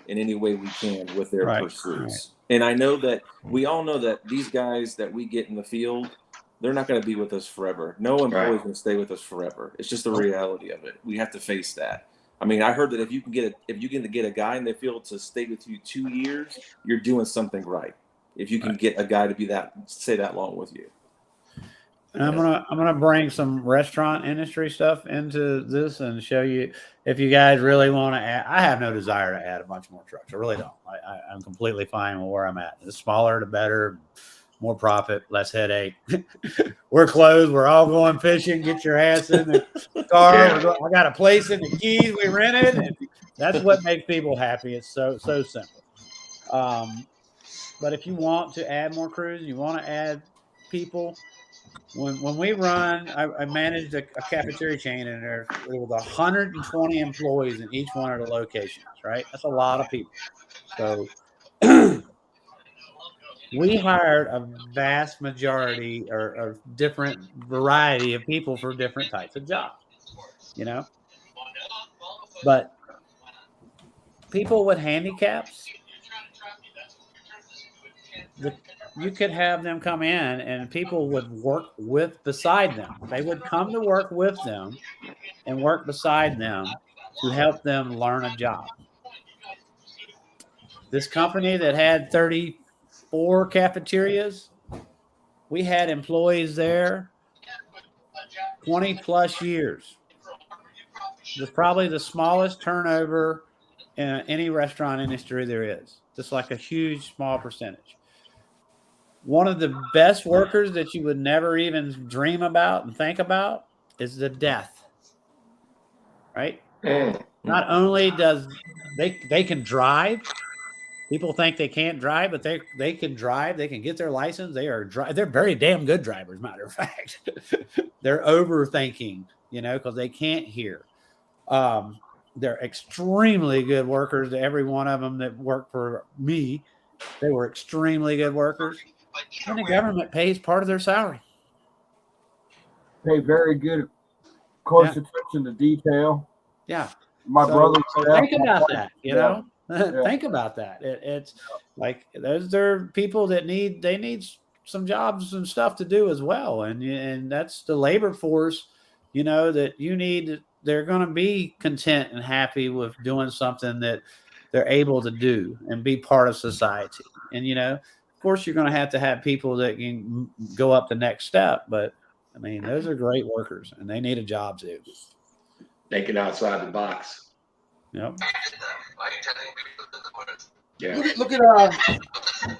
in any way we can with their pursuits. Right. And I know that we all know that these guys that we get in the field, they're not going to be with us forever. No employee can stay with us forever. It's just the reality of it. We have to face that. I mean, I heard that if you can get a guy in the field to stay with you 2 years, you're doing something right. If you can get a guy to stay that long with you. And I'm gonna bring some restaurant industry stuff into this and show you if you guys really want to add. I have no desire to add a bunch more trucks. I really don't. I'm completely fine with where I'm at. The smaller, the better. More profit, less headache. We're closed. We're all going fishing. Get your ass in the car. Yeah. I got a place in the Keys we rented, and that's what makes people happy. It's so simple. But if you want to add more crews, you want to add people. When we run, I managed a cafeteria chain, and there was 120 employees in each one of the locations. Right, that's a lot of people. So we hired a vast majority or different variety of people for different types of jobs. But people with handicaps, you could have them come in and people would work beside them. They would come to work with them and work beside them to help them learn a job. This company that had 34 cafeterias, we had employees there 20 plus years. It was probably the smallest turnover in any restaurant industry there is. Just like a huge small percentage. One of the best workers that you would never even dream about and think about is the death. Right? Not only does they can drive. People think they can't drive, but they can drive. They can get their license. They're very damn good drivers, matter of fact. They're overthinking, because they can't hear. They're extremely good workers. Every one of them that worked for me, they were extremely good workers. And the government pays part of their salary. Pay very good close attention to detail. Yeah. My brother. So think about that. You know, think about that. It's like those are people that need some jobs and stuff to do as well, and that's the labor force. You know that you need. They're going to be content and happy with doing something that they're able to do and be part of society. And you know, of course, you're going to have people that can go up the next step, but. I mean, those are great workers, and they need a job too. Thinking outside the box. Yep. Yeah. Look at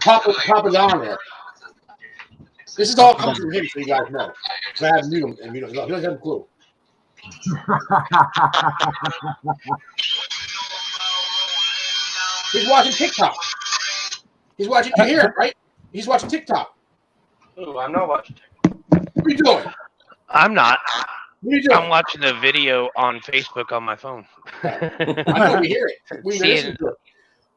Papa Don there. This is all comes from him, so you guys know. I have to mute him, and he doesn't have a clue. He's watching TikTok. He's watching. You hear it, right? He's watching TikTok. Oh, I'm not watching TikTok. What are you doing? I'm not. What are you doing? I'm watching a video on Facebook on my phone. I know we hear it. We listen to it.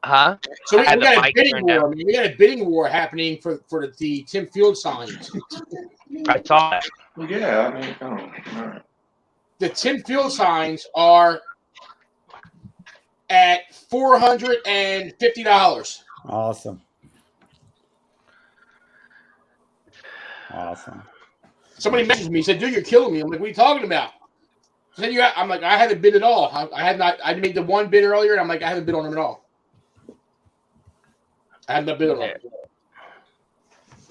Huh? So we got a bidding war. I mean, we got a bidding war happening for the Tim Field signs. I saw that. Yeah, I mean, all right. The Tim Field signs are at $450. Awesome. Somebody messaged me, said, "Dude, you're killing me." I'm like, "What are you talking about?" Said you. I'm like, "I haven't bid at all. I had not. I made the one bid earlier, and I'm like, I haven't bid on them at all. I haven't bid on them.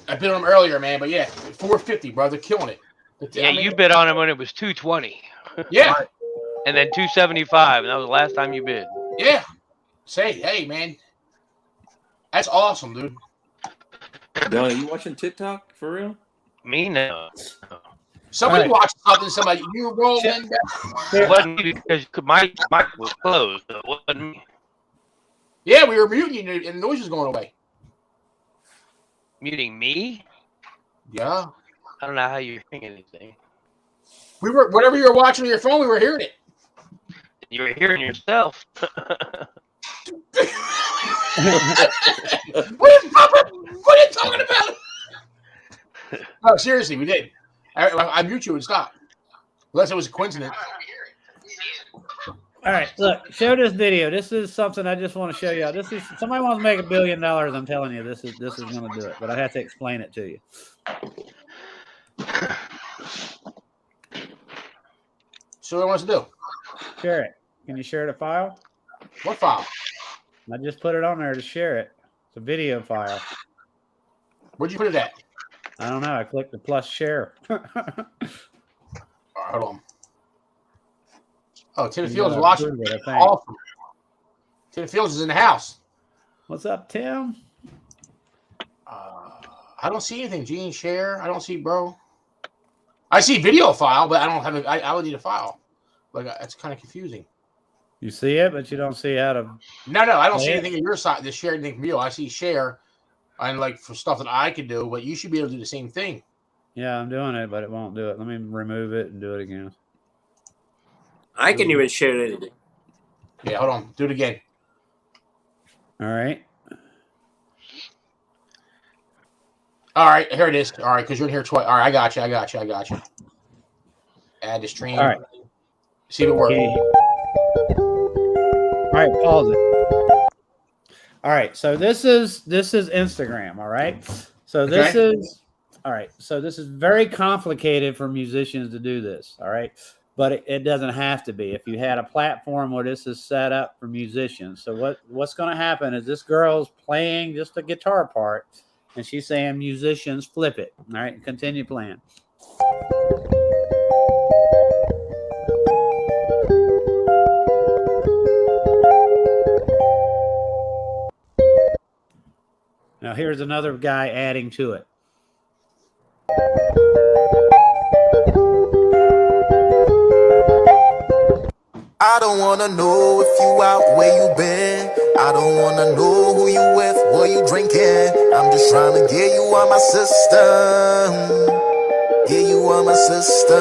I bid on them earlier, man. But yeah, $450, bro. They're killing it. Yeah, you bid on it when it was $220. Yeah. And then $275, and that was the last time you bid. Yeah. Say, hey, man, that's awesome, dude. Donnie, you watching TikTok for real? Me no. Somebody watched something. Somebody you rolling. It wasn't me because my mic was closed. So it wasn't me. Yeah, we were muting you, and the noise was going away. Muting me? Yeah. I don't know how you're hearing anything. We were whatever you were watching on your phone, we were hearing it. You were hearing yourself. What are you talking about? No, seriously, we did. I mute you and stop. Unless it was a coincidence. All right, look, show this video. This is something I just want to show you. This is somebody wants to make $1 billion. I'm telling you, this is going to do it. But I have to explain it to you. So what I want to do? Share it. Can you share the file? What file? I just put it on there to share it. It's a video file. Where'd you put it at? I don't know. I clicked the plus share. All right, hold on. Oh, Tim Fields is watching. Awesome. Tim Fields is in the house. What's up, Tim? I don't see anything. Gene, share. I don't see, bro. I see video file, but I don't have it. I would need a file. Like, it's kind of confusing. You see it, but you don't see how to. No, I don't see anything on your side. The share anything from you. I see share, and like for stuff that I could do, but you should be able to do the same thing. Yeah, I'm doing it, but it won't do it. Let me remove it and do it again. I can even share anything. Yeah, hold on. Do it again. All right. All right, here it is. All right, because you're in here twice. All right, I got you. Add the stream. All right. See if it works. All right, pause it. All right, so this is Instagram. All right, so this is all right. So this is very complicated for musicians to do this. All right, but it doesn't have to be. If you had a platform where this is set up for musicians, so what's going to happen is this girl's playing just a guitar part, and she's saying, "Musicians, flip it." All right, continue playing. Now here's another guy adding to it. I don't wanna know if you out where you been. I don't wanna know who you with, what you drinking. I'm just trying to get you on my system. Get you on my system.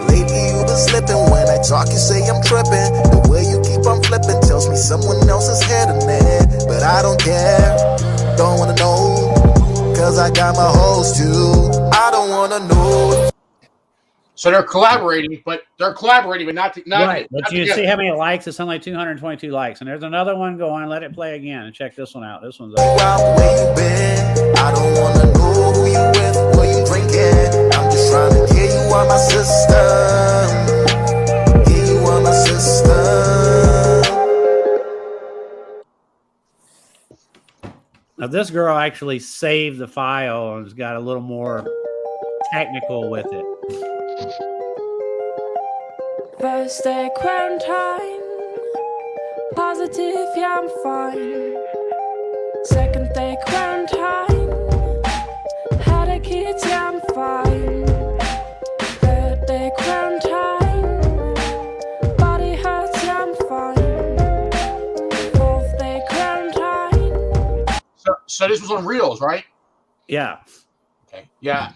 Lately you been slipping. When I talk you say I'm tripping. The way you keep on flipping tells me someone else is hitting it. But I don't care, don't wanna know, cause I got my hoes too. I don't wanna know. So they're collaborating, but not right. But you see how many likes? It's only 222 likes. And there's another one going. Let it play again and check this one out. This one's up. Where you been? I don't wanna know who you with, what you drinking. I'm just trying to get you on my system. Get you on my system. Now this girl actually saved the file and has got a little more technical with it. First day quarantine, positive, yeah, I'm fine. Second day quarantine, had a kid, yeah, I'm fine. Third day quarantine, body hurts, yeah, I'm fine. Fourth day quarantine. So this was on Reels, right? Yeah. Okay. Yeah.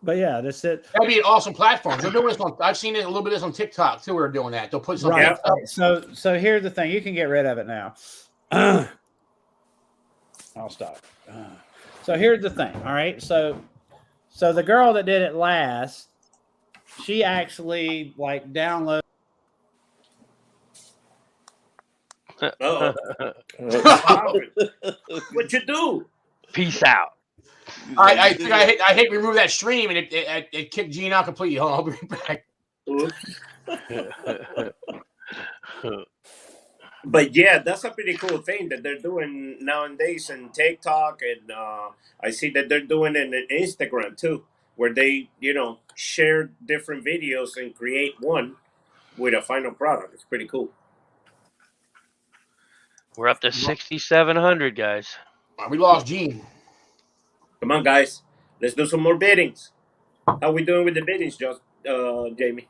But yeah, that's it. That'd be an awesome platform. They're doing this on. I've seen it a little bit of this on TikTok too. We're doing that. They'll put something. Right. So here's the thing. You can get rid of it now. I'll stop. So here's the thing. All right. So the girl that did it last, she actually like downloaded. Oh. What you do? Peace out. I think I hit remove that stream and it kicked Gene out completely. Hold on, I'll be right back. But yeah, that's a pretty cool thing that they're doing nowadays in TikTok, and I see that they're doing it in Instagram too, where they share different videos and create one with a final product. It's pretty cool. We're up to 6,700 guys. We lost Gene. Come on, guys. Let's do some more biddings. How we doing with the biddings, Jamie?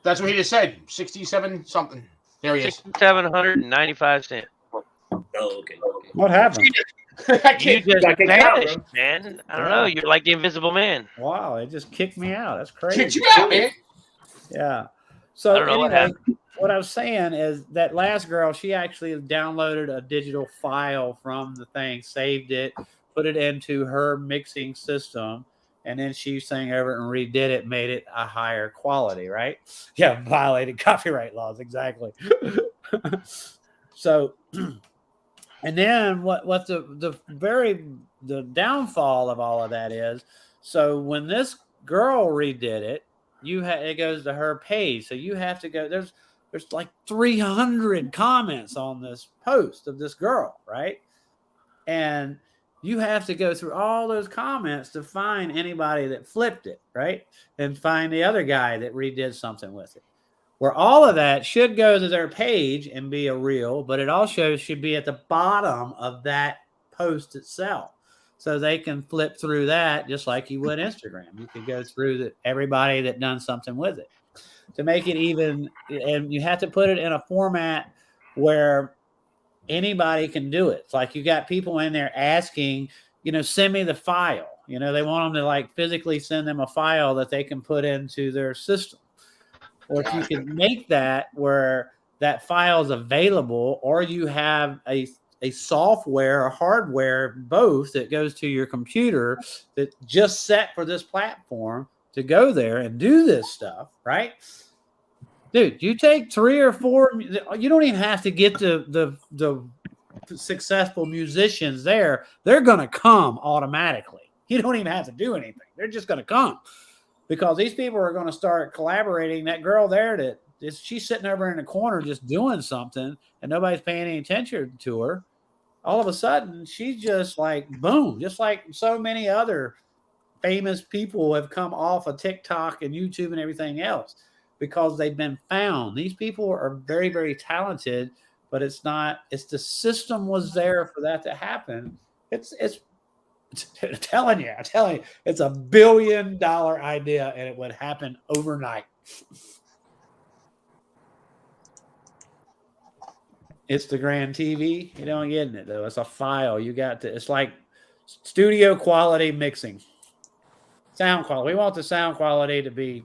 That's what he just said. 67 something. There he is. 6,795 cents. Oh, okay. What happened? You just vanished, man. I don't know. You're like the Invisible Man. Wow, it just kicked me out. That's crazy. Kicked you out, man. Yeah. So I don't know what happened. What I was saying is that last girl, she actually downloaded a digital file from the thing, saved it, put it into her mixing system, and then she sang over it and redid it, made it a higher quality, right? Yeah, violated copyright laws, exactly. So, and then what the downfall of all of that is, so when this girl redid it, it goes to her page, so you have to go. There's like 300 comments on this post of this girl, right? And you have to go through all those comments to find anybody that flipped it, right? And find the other guy that redid something with it. Where all of that should go to their page and be a reel, but it also should be at the bottom of that post itself. So they can flip through that just like you would Instagram. You can go through everybody that done something with it. To make it even, and you have to put it in a format where anybody can do it. It's like you got people in there asking, send me the file. They want them to like physically send them a file that they can put into their system. Or if you can make that where that file is available, or you have a software or hardware, both, that goes to your computer that just set for this platform to go there and do this stuff, right? Dude, you take 3 or 4, you don't even have to get the successful musicians there. They're going to come automatically. You don't even have to do anything. They're just going to come because these people are going to start collaborating. That girl there, she's sitting over in the corner just doing something and nobody's paying any attention to her. All of a sudden, she's just like, boom, just like so many other famous people have come off of TikTok and YouTube and everything else because they've been found. These people are very, very talented, but it's the system was there for that to happen. It's I'm telling you, it's a $1 billion idea and it would happen overnight. Instagram TV, you don't get it though. It's a file. It's like studio quality mixing. Sound quality. We want the sound quality to be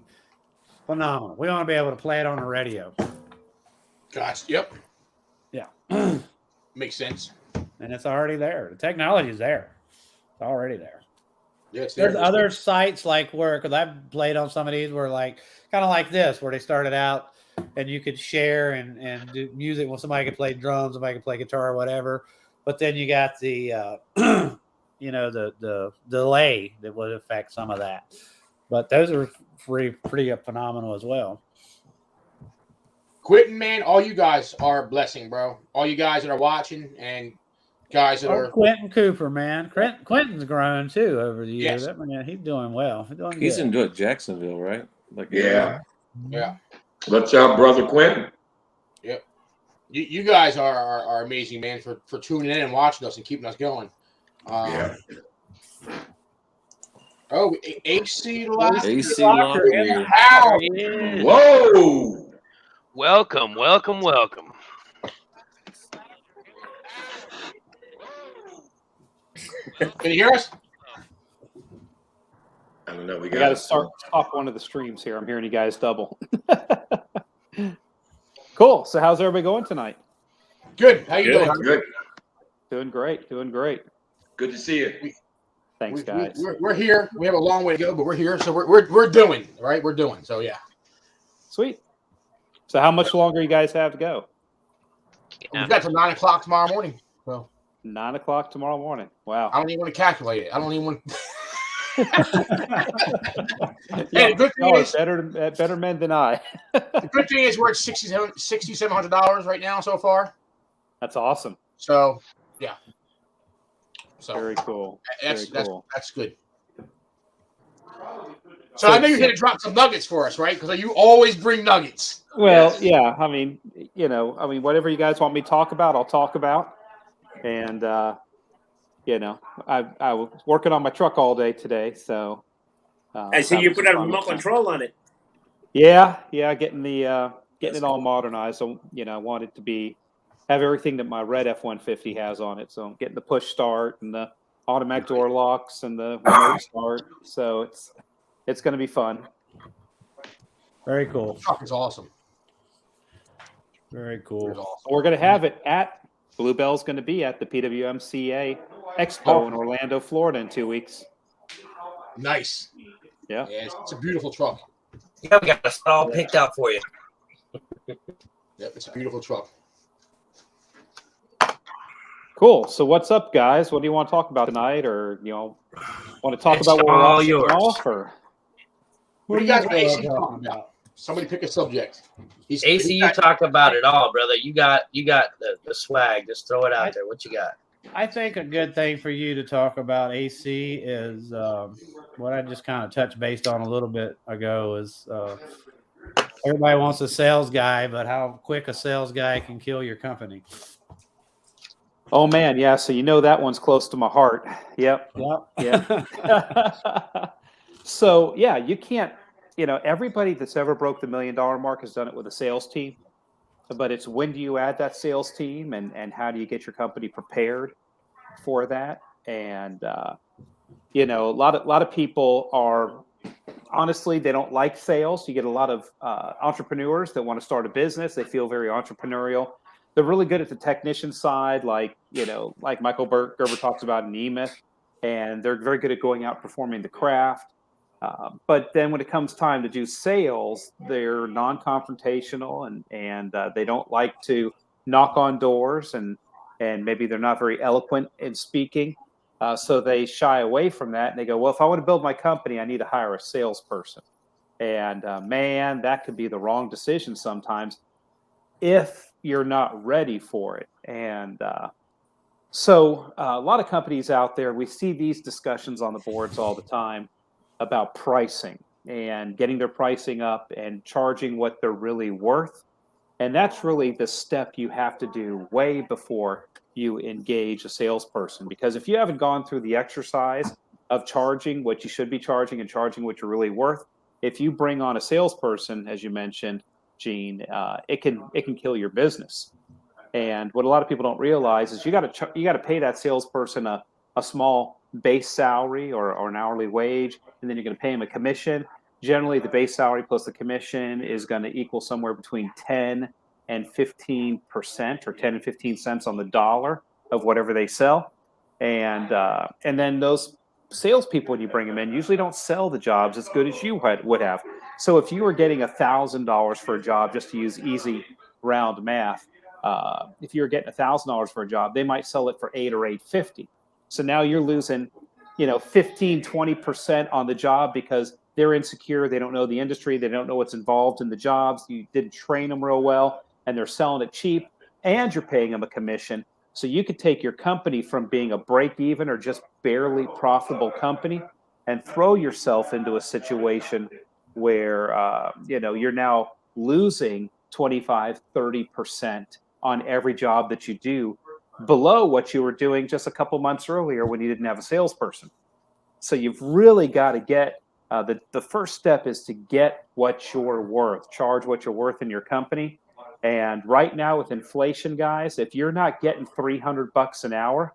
phenomenal. We want to be able to play it on the radio. Gosh, yep. Yeah. Makes sense. And it's already there. The technology is there. It's already there. Yes, there's other sites like where, because I've played on some of these where like kind of like this, where they started out and you could share and do music. Well, somebody could play drums, somebody could play guitar or whatever. But then you got the the delay that would affect some of that. But those are pretty phenomenal as well. Quentin, man, all you guys are a blessing, bro. All you guys that are watching and guys that are Quentin Cooper, man. Quentin's grown too over the years. Yes. That man, he's doing well. He's good. in Jacksonville, right? Like Yeah. Yeah. What's up, brother Quentin? Yep. You guys are amazing, man, for tuning in and watching us and keeping us going. Yeah. Oh, AC Locker. AC Locker in the here. house. Whoa. Welcome. Can you hear us? I don't know. We got to stop one of the streams here. I'm hearing you guys double. Cool. So how's everybody going tonight? Good. How you doing? Good. Doing great. Good to see you. Thanks, guys. We're here. We have a long way to go, but we're here. So we're doing, right? We're doing. So yeah. Sweet. So how much longer you guys have to go? We've got till 9 o'clock tomorrow morning. So 9 o'clock tomorrow morning. Wow. I don't even want to calculate it. I don't even want. Hey, the good thing is better men than I. The good thing is we're at $6,700 right now so far. That's awesome. So yeah. So very cool. That's good. So I know you're going to drop some nuggets for us, right? Because you always bring nuggets. Well, yeah. I mean, whatever you guys want me to talk about, I'll talk about. And I was working on my truck all day today, so. I see you put a remote control on it. Yeah, getting it all modernized. So I want it to have everything that my red F-150 has on it. So I'm getting the push start and the automatic door locks and the remote start. So it's going to be fun. Very cool. The truck is awesome. Very cool. Awesome. We're going to have it at Bluebell's going to be at the PWMCA Expo in Orlando, Florida in 2 weeks. Nice. Yeah. It's a beautiful truck. Yeah, we got this all picked out for you. Yep, it's a beautiful truck. Cool. So what's up, guys? What do you want to talk about tonight, or want to talk It's about what we're all all yours. off, or What do you guys want AC talking about? Somebody pick a subject. AC, you talk about it all, brother. You got the swag. Just throw it out there. What you got? I think a good thing for you to talk about, AC, is what I just kind of touched based on a little bit ago is everybody wants a sales guy, but how quick a sales guy can kill your company. Oh man, yeah. So that one's close to my heart. Yep. Yeah. So yeah, you can't. Everybody that's ever broke the $1 million mark has done it with a sales team. But it's when do you add that sales team, and how do you get your company prepared for that? And a lot of people are honestly, they don't like sales. You get a lot of entrepreneurs that want to start a business. They feel very entrepreneurial. They're really good at the technician side, like Michael Gerber talks about in EMIT, and they're very good at going out and performing the craft. But then when it comes time to do sales, they're non-confrontational and they don't like to knock on doors, and maybe they're not very eloquent in speaking. So they shy away from that, and they go, well, if I want to build my company, I need to hire a salesperson. And man, that could be the wrong decision sometimes if you're not ready for it. And so a lot of companies out there, we see these discussions on the boards all the time about pricing and getting their pricing up and charging what they're really worth. And that's really the step you have to do way before you engage a salesperson. Because if you haven't gone through the exercise of charging what you should be charging and charging what you're really worth, if you bring on a salesperson, as you mentioned, Gene, it can kill your business. And what a lot of people don't realize is you got to pay that salesperson a small base salary or an hourly wage, and then you're going to pay him a commission. Generally, the base salary plus the commission is going to equal somewhere between 10 and 15% or 10 and 15 cents on the dollar of whatever they sell. And then those salespeople, when you bring them in, usually don't sell the jobs as good as you would have. So if you were getting $1,000 for a job, just to use easy round math, if you were getting $1,000 for a job, they might sell it for $800 or $850. So now you're losing, 15, 20% on the job because they're insecure. They don't know the industry. They don't know what's involved in the jobs. You didn't train them real well, and they're selling it cheap, and you're paying them a commission. So you could take your company from being a break-even or just barely profitable company and throw yourself into a situation where, you're now losing 25, 30% on every job that you do, below what you were doing just a couple months earlier when you didn't have a salesperson. So you've really got to get, the first step is to get what you're worth, charge what you're worth in your company. And right now with inflation, guys, if you're not getting $300 an hour,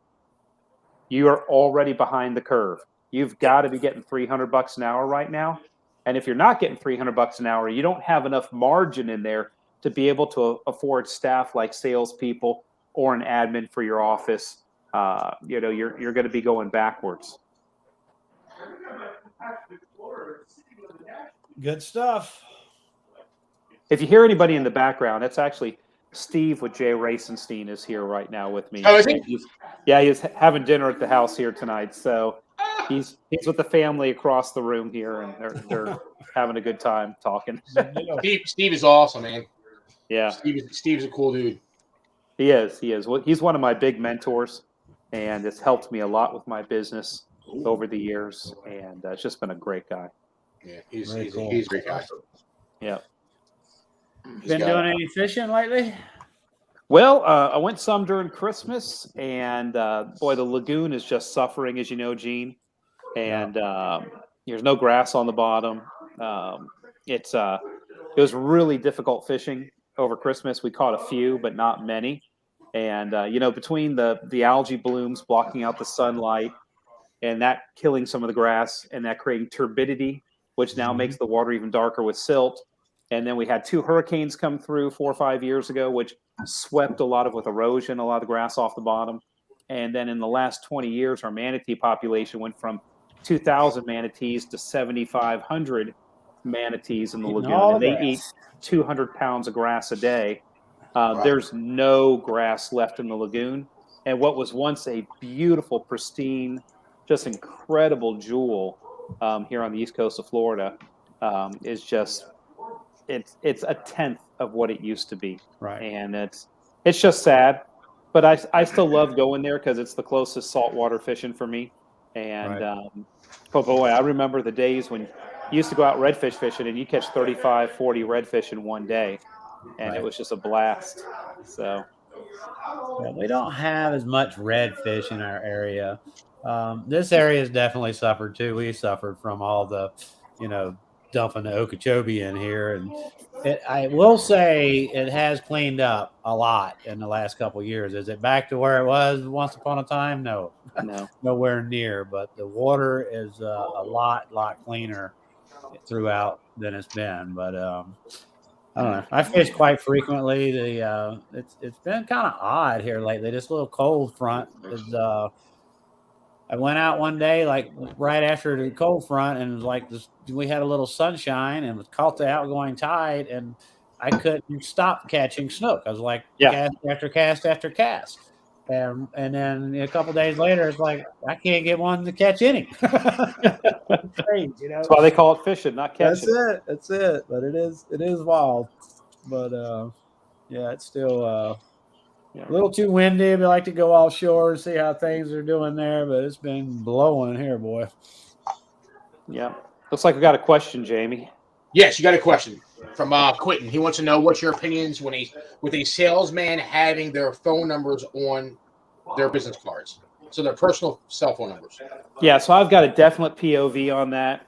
you are already behind the curve. You've got to be getting $300 an hour right now. And if you're not getting $300 an hour, you don't have enough margin in there to be able to afford staff like salespeople or an admin for your office. You're going to be going backwards. Good stuff. If you hear anybody in the background, that's actually Steve with Jay Racenstein is here right now with me. Oh, is he? He's having dinner at the house here tonight. So he's with the family across the room here, and they're having a good time talking. Steve is awesome, man. Yeah, Steve's a cool dude. He is. Well, he's one of my big mentors, and it's helped me a lot with my business over the years. And it's just been a great guy. Yeah, he's a great guy. Yeah. Been doing any fishing lately? Well, I went some during Christmas, and boy, the lagoon is just suffering, as you know, Gene. And there's no grass on the bottom. It was really difficult fishing over Christmas. We caught a few, but not many. And between the algae blooms blocking out the sunlight, and that killing some of the grass, and that creating turbidity, which now makes the water even darker with silt. And then we had 2 hurricanes come through 4 or 5 years ago, which swept with erosion, a lot of the grass off the bottom. And then in the last 20 years, our manatee population went from 2,000 manatees to 7,500 manatees in the lagoon. And they eat 200 pounds of grass a day. There's no grass left in the lagoon. And what was once a beautiful, pristine, just incredible jewel here on the east coast of Florida is just... It's a tenth of what it used to be, right? And it's just sad, but I still love going there because it's the closest saltwater fishing for me. And but boy, I remember the days when you used to go out redfish fishing and you catch 35, 40 redfish in one day, and it was just a blast. So we don't have as much redfish in our area. This area has definitely suffered too. We suffered from all the, dumping the Okeechobee in here, and I will say it has cleaned up a lot in the last couple of years. Is it back to where it was once upon a time? No, nowhere near. But the water is a lot cleaner throughout than it's been. But I don't know. I fish quite frequently. It's been kind of odd here lately. This little cold front is. I went out one day, like right after the cold front, and it was like we had a little sunshine and caught the outgoing tide, and I couldn't stop catching snook. I was like cast after cast after cast. And then a couple days later, it's like I can't get one to catch any. Strange, That's why they call it fishing, not catching. That's it. But it is wild. But it's still a little too windy. We like to go offshore and see how things are doing there, but it's been blowing here, boy. Yeah. Looks like we got a question, Jamie. Yes, you got a question from Quentin. He wants to know what's your opinions with a salesman having their phone numbers on their business cards, so their personal cell phone numbers. Yeah, so I've got a definite POV on that.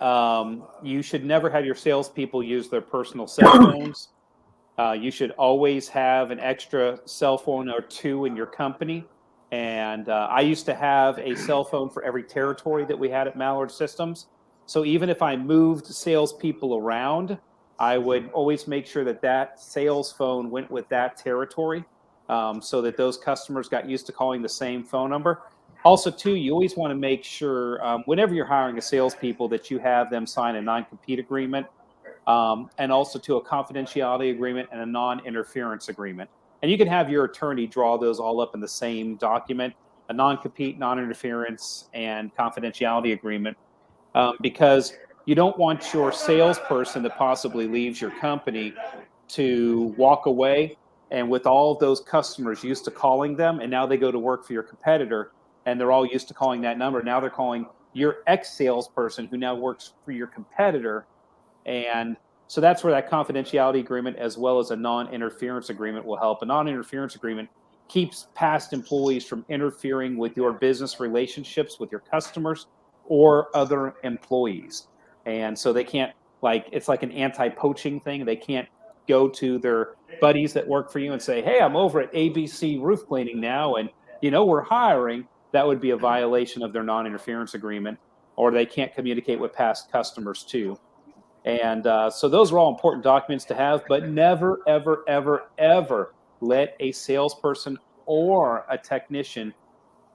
You should never have your salespeople use their personal cell phones. You should always have an extra cell phone or 2 in your company. And I used to have a cell phone for every territory that we had at Mallard Systems. So even if I moved salespeople around, I would always make sure that sales phone went with that territory so that those customers got used to calling the same phone number. Also, too, you always want to make sure whenever you're hiring a salespeople that you have them sign a non-compete agreement, and also to a confidentiality agreement and a non-interference agreement. And you can have your attorney draw those all up in the same document: a non-compete, non-interference, and confidentiality agreement, because you don't want your salesperson that possibly leaves your company to walk away and with all of those customers used to calling them, and now they go to work for your competitor and they're all used to calling that number. Now they're calling your ex-salesperson who now works for your competitor. And so that's where that confidentiality agreement as well as a non-interference agreement will help. A non-interference agreement keeps past employees from interfering with your business relationships with your customers or other employees. And so they can't, like, it's like an anti-poaching thing. They can't go to their buddies that work for you and say, hey, I'm over at ABC Roof Cleaning now, and, you know, we're hiring. That would be a violation of their non-interference agreement, or they can't communicate with past customers too. And so those are all important documents to have, but never, ever, ever, ever let a salesperson or a technician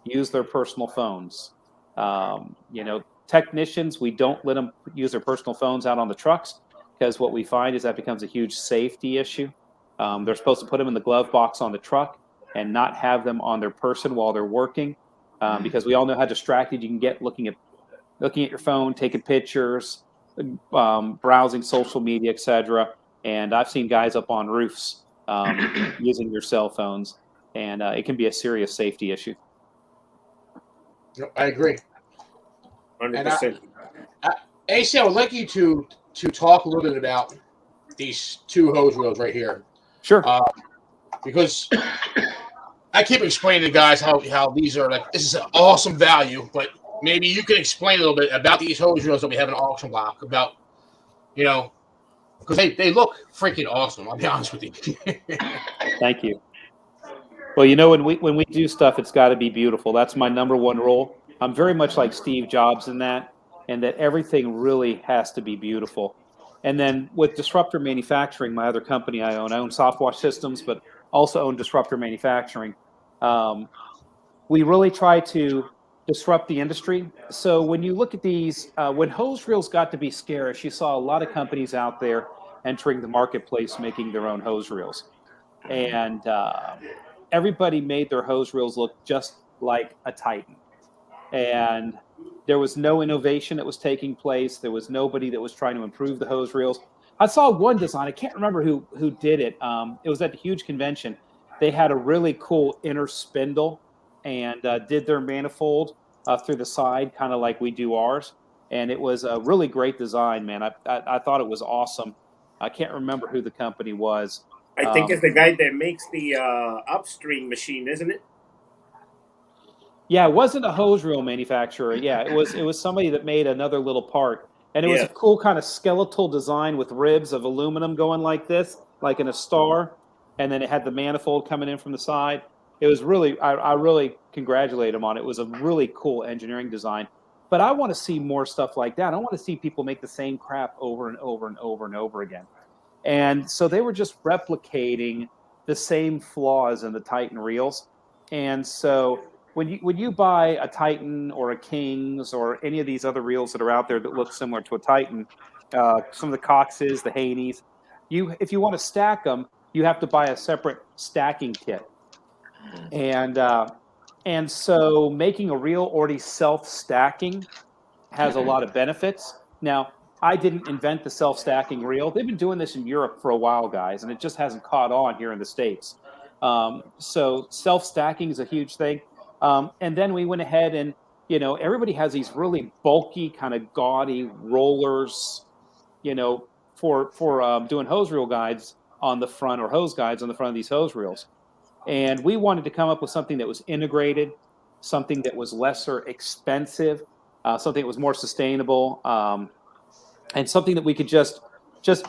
use their personal phones. You know, technicians, we don't let them use their personal phones out on the trucks, because what we find is that becomes a huge safety issue. They're supposed to put them in the glove box on the truck and not have them on their person while they're working, because we all know how distracted you can get looking at your phone, taking pictures, browsing social media, etc. And I've seen guys up on roofs using their cell phones, and it can be a serious safety issue. I agree. 100%. AC, I would like you to talk a little bit about these two hose reels right here. Sure. Because I keep explaining to guys how these are, like, this is an awesome value, but maybe you can explain a little bit about these hose reels that we have in auction block, about, you know, because they look freaking awesome. I'll be honest with you. Thank you. Well, you know, when we do stuff, it's got to be beautiful. That's my number one rule. I'm very much like Steve Jobs in that, and that everything really has to be beautiful. And then with Disruptor Manufacturing, my other company I own Softwash Systems, but also own Disruptor Manufacturing. We really try to disrupt the industry. So when you look at these, when hose reels got to be scarce, you saw a lot of companies out there entering the marketplace making their own hose reels. And everybody made their hose reels look just like a Titan. And there was no innovation that was taking place. There was nobody that was trying to improve the hose reels. I saw one design. I can't remember who did it. It was at the huge convention. They had a really cool inner spindle and did their manifold through the side, kind of like we do ours. And it was a really great design, man. I thought it was awesome. I can't remember who the company was. I think it's the guy that makes the upstream machine, isn't it? Yeah, it wasn't a hose reel manufacturer. Yeah, it was somebody that made another little part. And it was a cool kind of skeletal design with ribs of aluminum going like this, like in a star. And then it had the manifold coming in from the side. It was really, I really congratulate him on it. It was a really cool engineering design. But I want to see more stuff like that. I want to see people make the same crap over and over and over and over again. And so they were just replicating the same flaws in the Titan reels. And so when you buy a Titan or a Kings or any of these other reels that are out there that look similar to a Titan, some of the Coxes, the Haneys, if you want to stack them, you have to buy a separate stacking kit. And so making a reel already self-stacking has a lot of benefits. Now, I didn't invent the self-stacking reel. They've been doing this in Europe for a while, guys, and it just hasn't caught on here in the States. So self-stacking is a huge thing. And then we went ahead and, you know, everybody has these really bulky, kind of gaudy rollers, you know, for doing hose reel guides on the front, or hose guides on the front of these hose reels. And we wanted to come up with something that was integrated, something that was lesser expensive, something that was more sustainable, and something that we could just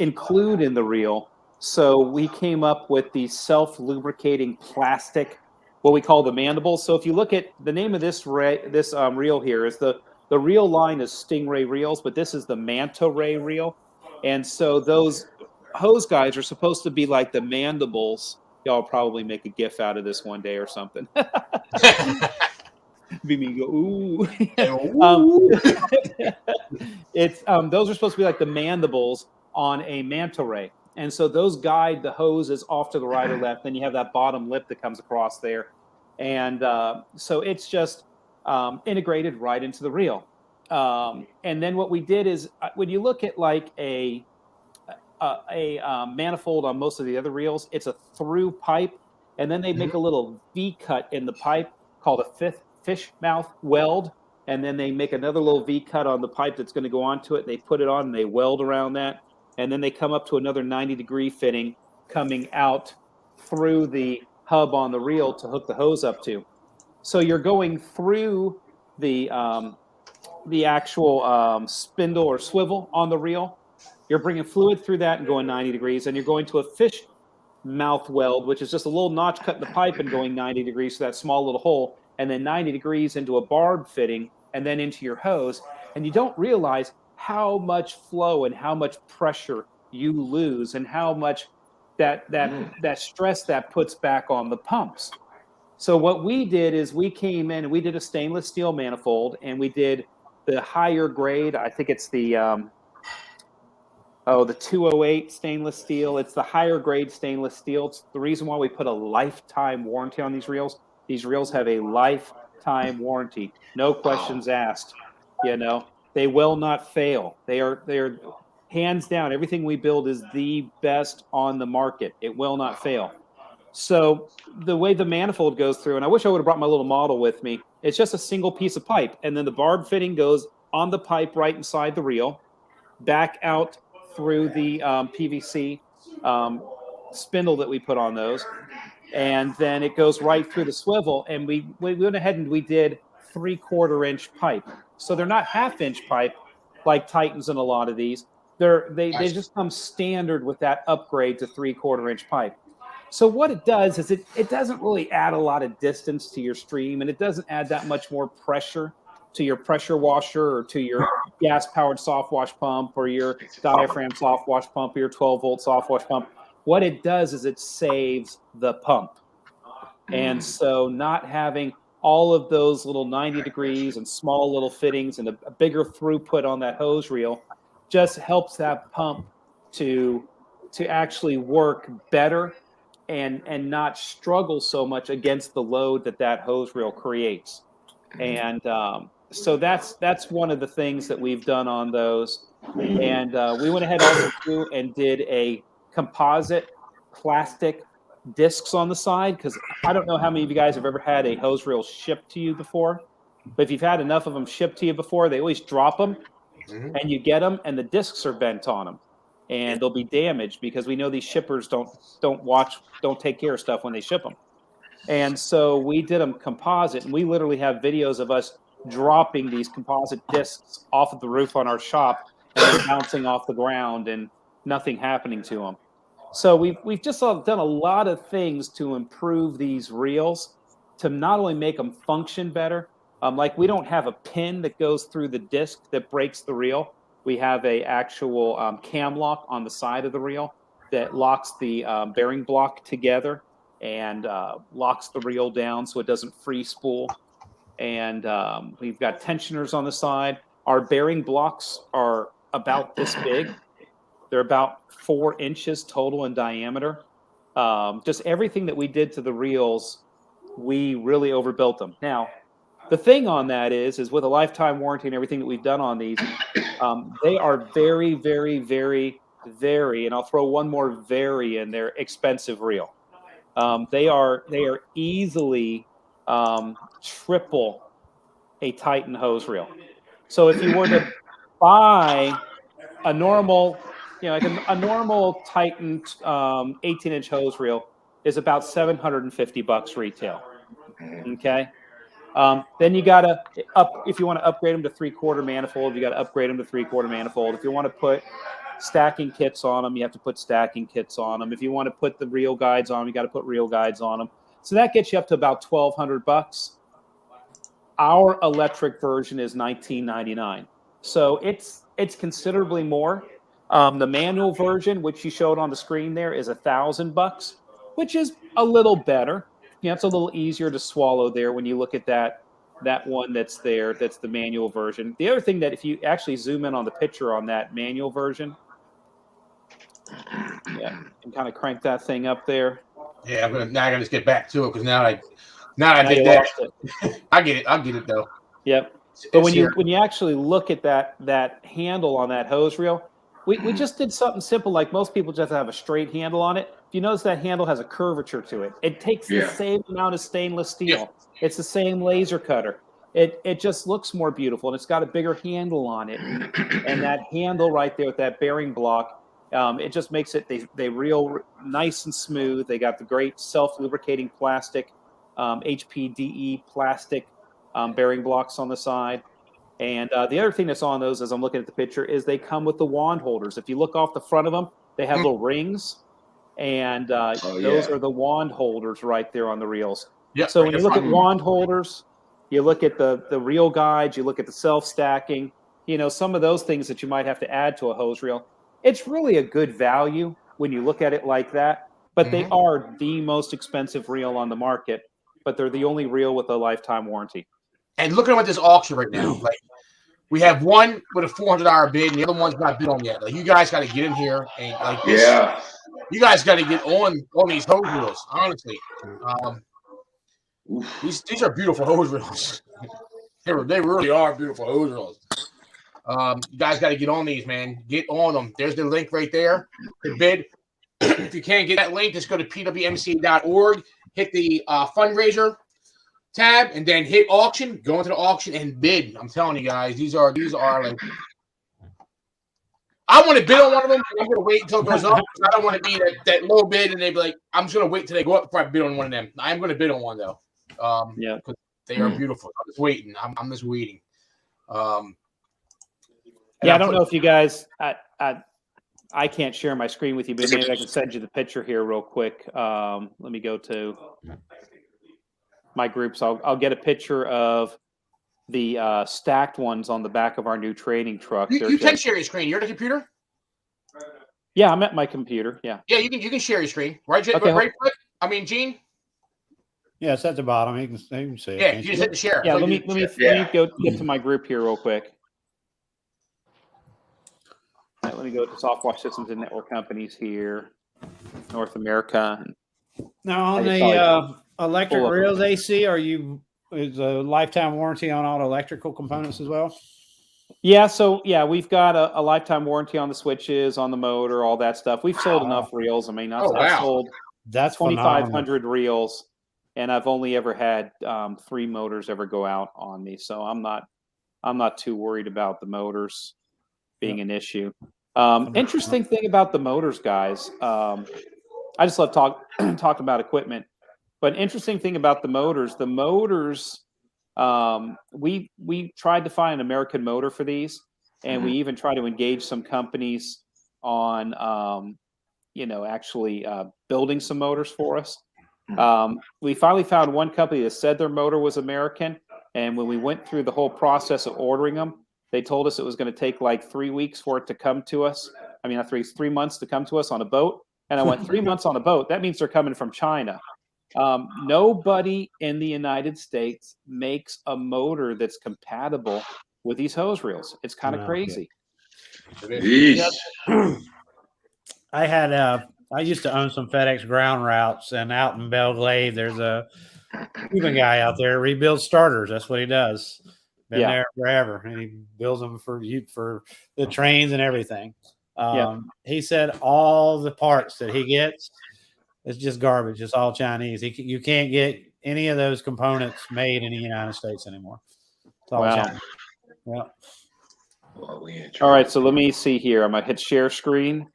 include in the reel. So we came up with the self-lubricating plastic, what we call the mandibles. So if you look at the name of this reel here, is the reel line is Stingray reels, but this is the Manta Ray reel. And so those hose guides are supposed to be like the mandibles. Y'all probably make a GIF out of this one day or something. Be me go ooh. Ooh. It's those are supposed to be like the mandibles on a manta ray, and so those guide the hoses off to the right or left. Then you have that bottom lip that comes across there, and so it's just integrated right into the reel. And then what we did is when you look at like a manifold on most of the other reels, it's a through pipe, and then they make a little V cut in the pipe called a fish mouth weld, and then they make another little V cut on the pipe that's going to go onto it. They put it on and they weld around that, and then they come up to another 90-degree fitting coming out through the hub on the reel to hook the hose up to. So you're going through the actual spindle or swivel on the reel. You're bringing fluid through that and going 90 degrees, and you're going to a fish mouth weld, which is just a little notch cut in the pipe and going 90 degrees to that small little hole, and then 90 degrees into a barb fitting, and then into your hose. And you don't realize how much flow and how much pressure you lose, and how much that stress that puts back on the pumps. So what we did is we came in and we did a stainless steel manifold, and we did the higher grade. I think it's the 208 stainless steel. It's the higher grade stainless steel. It's the reason why we put a lifetime warranty on these reels. These reels have a lifetime warranty, no questions asked. You know, they will not fail. They are hands down. Everything we build is the best on the market. It will not fail. So the way the manifold goes through, and I wish I would have brought my little model with me. It's just a single piece of pipe, and then the barb fitting goes on the pipe right inside the reel, back out through the PVC spindle that we put on those, and then it goes right through the swivel. And we went ahead and we did 3/4 inch pipe. So they're not 1/2 inch pipe like Titans and a lot of these. They just come standard with that upgrade to 3/4 inch pipe. So what it does is it doesn't really add a lot of distance to your stream, and it doesn't add that much more pressure to your pressure washer or to your gas-powered soft wash pump or your diaphragm soft wash pump or your 12-volt soft wash pump. What it does is it saves the pump. And so not having all of those little 90 degrees and small little fittings and a bigger throughput on that hose reel just helps that pump to actually work better and not struggle so much against the load that hose reel creates. And so that's one of the things that we've done on those. And we went ahead also too and did a composite plastic discs on the side, because I don't know how many of you guys have ever had a hose reel shipped to you before, but if you've had enough of them shipped to you before, they always drop them, and you get them and the discs are bent on them, and they'll be damaged because we know these shippers don't take care of stuff when they ship them. And so we did them composite, and we literally have videos of us dropping these composite discs off of the roof on our shop and then bouncing off the ground and nothing happening to them. So we've just done a lot of things to improve these reels to not only make them function better. Like we don't have a pin that goes through the disc that breaks the reel. We have a actual cam lock on the side of the reel that locks the bearing block together and locks the reel down so it doesn't free spool. And we've got tensioners on the side. Our bearing blocks are about this big. They're about 4 inches total in diameter. Just everything that we did to the reels, we really overbuilt them. Now, the thing on that is with a lifetime warranty and everything that we've done on these, they are very, very, very, very, and I'll throw one more very in there, expensive reel. They are easily triple a Titan hose reel. So if you were to buy a normal, like a normal Titan 18-inch hose reel is about $750 retail. Okay. Then you gotta if you want to upgrade them to 3/4 manifold, you got to upgrade them to 3/4 manifold. If you want to put stacking kits on them, you have to put stacking kits on them. If you want to put the reel guides on them, you got to put reel guides on them. So that gets you up to about $1,200. Our electric version is $19.99. So it's considerably more. The manual version, which you showed on the screen there, is $1,000, which is a little better. It's a little easier to swallow there when you look at that that one that's there, that's the manual version. The other thing that if you actually zoom in on the picture on that manual version, and kind of crank that thing up there. Yeah, now I gotta just get back to it because now I did that. I get it though. Yep. But when you actually look at that handle on that hose reel, we just did something simple. Like most people just have a straight handle on it. If you notice that handle has a curvature to it, it takes the same amount of stainless steel. It's the same laser cutter. It just looks more beautiful, and it's got a bigger handle on it. And that handle right there with that bearing block, it just makes it they reel nice and smooth. They got the great self-lubricating plastic, HPDE plastic bearing blocks on the side. And the other thing that's on those, as I'm looking at the picture, is they come with the wand holders. If you look off the front of them, they have little rings, and those are the wand holders right there on the reels. Yep, So when you look at wand holders, you look at the reel guides, you look at the self-stacking, some of those things that you might have to add to a hose reel. It's really a good value when you look at it like that, but they are the most expensive reel on the market, but they're the only reel with a lifetime warranty. And looking at this auction right now, like we have one with a $400 bid, and the other one's not bid on yet. Like you guys got to get in here and like this. Yeah. You guys got to get on these hose reels. Honestly, these are beautiful hose reels. They really are beautiful hose reels. You guys got to get on these, man. Get on them. There's the link right there. The bid. If you can't get that link, just go to pwmc.org. Hit the fundraiser tab and then hit auction. Go into the auction and bid. I'm telling you guys, these are like. I want to bid on one of them. I'm going to wait until it goes up. I don't want to be that low bid and they be like, I'm just going to wait till they go up before I bid on one of them. I'm going to bid on one though. Because they are beautiful. I'm just waiting. I'm just waiting. I don't know if you guys. I can't share my screen with you, but maybe I can send you the picture here real quick. Let me go to my groups. I'll get a picture of the stacked ones on the back of our new training truck. You can share your screen. You're at the computer? Yeah, I'm at my computer. Yeah. Yeah, you can share your screen. Right, okay. Right click? I mean, Gene? Yeah, it's at the bottom. You can see it. Yeah, you just hit the share. Yeah, let me go get to my group here real quick. All right, let me go to Soft Wash Systems and Network Companies here, North America. Now on the electric reels AC, is a lifetime warranty on all electrical components as well? Yeah, so we've got a lifetime warranty on the switches, on the motor, all that stuff. We've sold enough reels. I mean, I've sold 2,500 reels, and I've only ever had 3 motors ever go out on me. So I'm not too worried about the motors being an issue. Interesting thing about the motors, guys. I just love talk about equipment. But interesting thing about the motors, we tried to find an American motor for these, and we even tried to engage some companies on, actually building some motors for us. We finally found one company that said their motor was American, and when we went through the whole process of ordering them, they told us it was going to take like 3 weeks for it to come to us. I mean, 3 months to come to us on a boat. And I went 3 months on a boat. That means they're coming from China. Nobody in the United States makes a motor that's compatible with these hose reels. It's kind of crazy. I used to own some FedEx ground routes, and out in Belle Glade, there's a Cuban guy out there rebuilds starters. That's what he does. Been there forever, and he builds them for the trains and everything. He said all the parts that he gets, it's just garbage. It's all Chinese. You can't get any of those components made in the United States anymore. It's all China. Yeah. All right, so let me see here. I'm gonna hit share screen.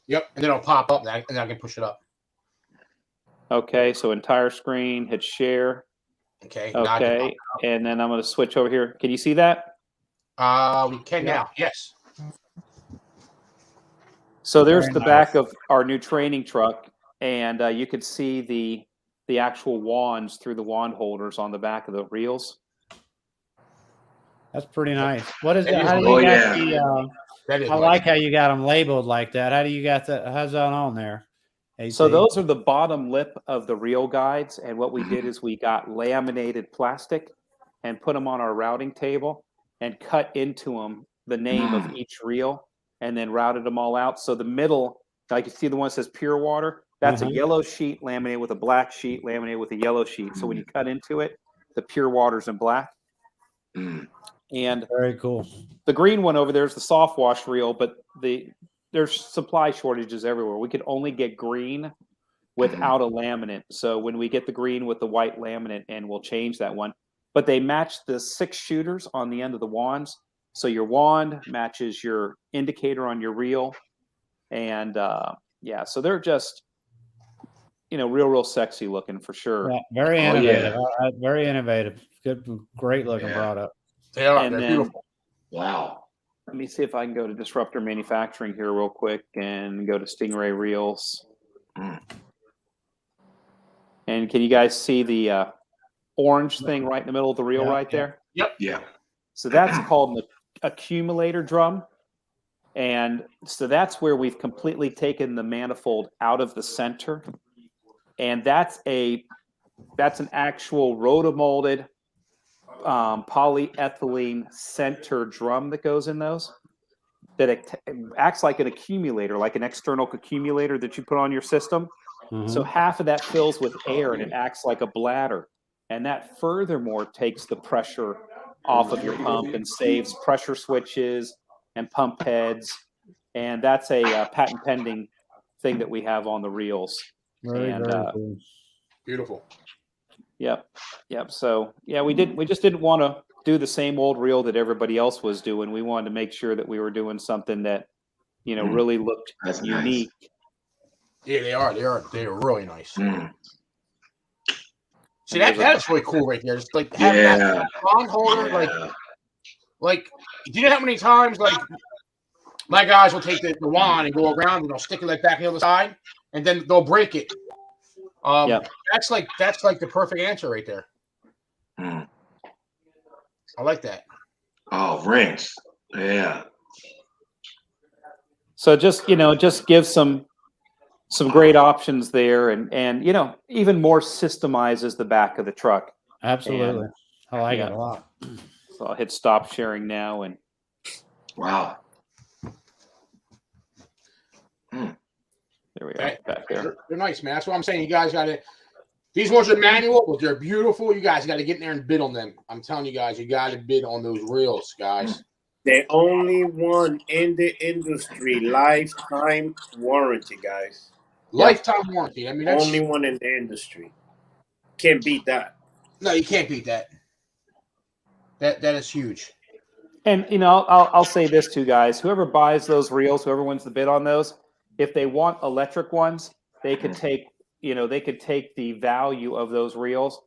Yep, and then it'll pop up, and I can push it up. Okay, so entire screen, hit share. Okay. Okay, and then I'm going to switch over here. Can you see that? We can now. Yes. So there's the back of our new training truck, and you could see the actual wands through the wand holders on the back of the reels. That's pretty nice. What is that? How do you got I like how you got them labeled like that. How do you got that? How's that on there? So those are the bottom lip of the reel guides, and what we did is we got laminated plastic, and put them on our routing table and cut into them the name of each reel and then routed them all out. So the middle, like you see the one that says pure water, that's a yellow sheet laminated with a black sheet laminated with a yellow sheet. So when you cut into it, the pure water's in black. And very cool. The green one over there is the soft wash reel, but there's supply shortages everywhere. We could only get green without a laminate. So when we get the green with the white laminate, and we'll change that one. But they match the 6 shooters on the end of the wands. So your wand matches your indicator on your reel. And yeah, so they're just, real sexy looking for sure. Yeah, very innovative. Very innovative. Good, great looking product. They are. And They're then, beautiful. Wow. Let me see if I can go to Disruptor Manufacturing here real quick and go to Stingray Reels. And can you guys see the orange thing right in the middle of the reel right there? Yep. Yeah. So that's called an accumulator drum. And so that's where we've completely taken the manifold out of the center. And that's an actual rotomolded polyethylene center drum that goes in those, that it acts like an accumulator, like an external accumulator that you put on your system. So half of that fills with air and it acts like a bladder. And that furthermore takes the pressure off of your pump and saves pressure switches and pump heads. And that's a patent pending thing that we have on the reels. Very cool. Beautiful. Yep. So yeah, we just didn't want to do the same old reel that everybody else was doing. We wanted to make sure that we were doing something that, really looked unique. Nice. Yeah, they are. They are really nice. See, that's really cool right there. Just like having that wand holder, like do you know how many times my guys will take the wand and go around and they'll stick it back on the other side and then they'll break it. That's like the perfect answer right there. I like that. Oh, rings. Yeah. So just gives some great options there, and even more systemizes the back of the truck. Absolutely. And, I like it a lot. So I'll hit stop sharing now, and wow. There we are. Back there. They're nice, man. That's what I'm saying. You guys got to. These ones are manual, but they're beautiful. You guys got to get in there and bid on them. I'm telling you guys, you got to bid on those reels, guys. The only one in the industry, lifetime warranty, guys. Lifetime warranty. I mean, that's only one in the industry. Can't beat that. No, you can't beat that. That is huge. And I'll say this too, guys. Whoever buys those reels, whoever wins the bid on those, if they want electric ones, they could take the value of those reels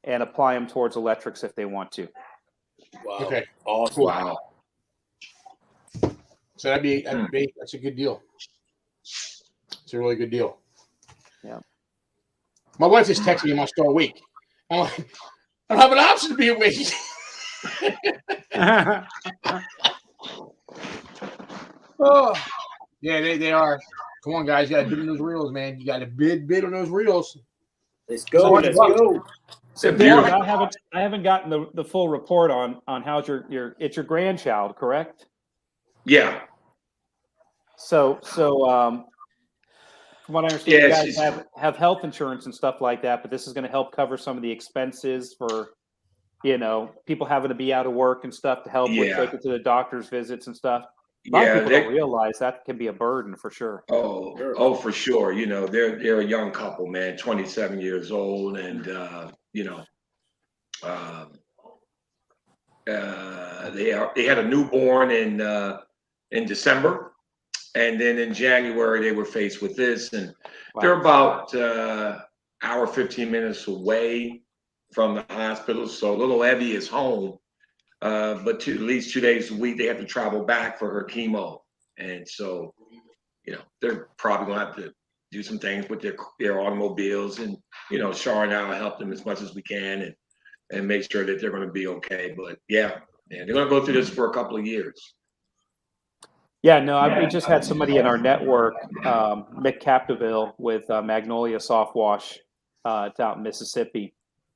and apply them towards electrics if they want to. Wow. Okay. Awesome. Wow. So that's a good deal. It's a really good deal. Yeah. My wife just texted me, "Am I still awake?" I'm like, I don't have an option to be awake. Oh, yeah, they are. Come on, guys, you got to bid on those reels, man. You got to bid on those reels. Let's go. Let's go. So Darren, I haven't gotten the full report on how's it's your grandchild, correct? Yeah. So from what I understand, you guys have health insurance and stuff like that, but this is going to help cover some of the expenses for people having to be out of work and stuff to help with taking to the doctor's visits and stuff. A lot of people don't realize that can be a burden for sure. Oh, for sure. They're a young couple, man, 27 years old, and they had a newborn in December, and then in January they were faced with this, and they're about hour 15 minutes away from the hospital, so little Evie is home. But at least 2 days a week, they have to travel back for her chemo. And so, they're probably going to have to do some things with their automobiles. And, Char and I will help them as much as we can and make sure that they're going to be okay. But, they're going to go through this for a couple of years. Yeah, no, we just had somebody in our network, Mick Capdeville with Magnolia Soft Wash. It's out in Mississippi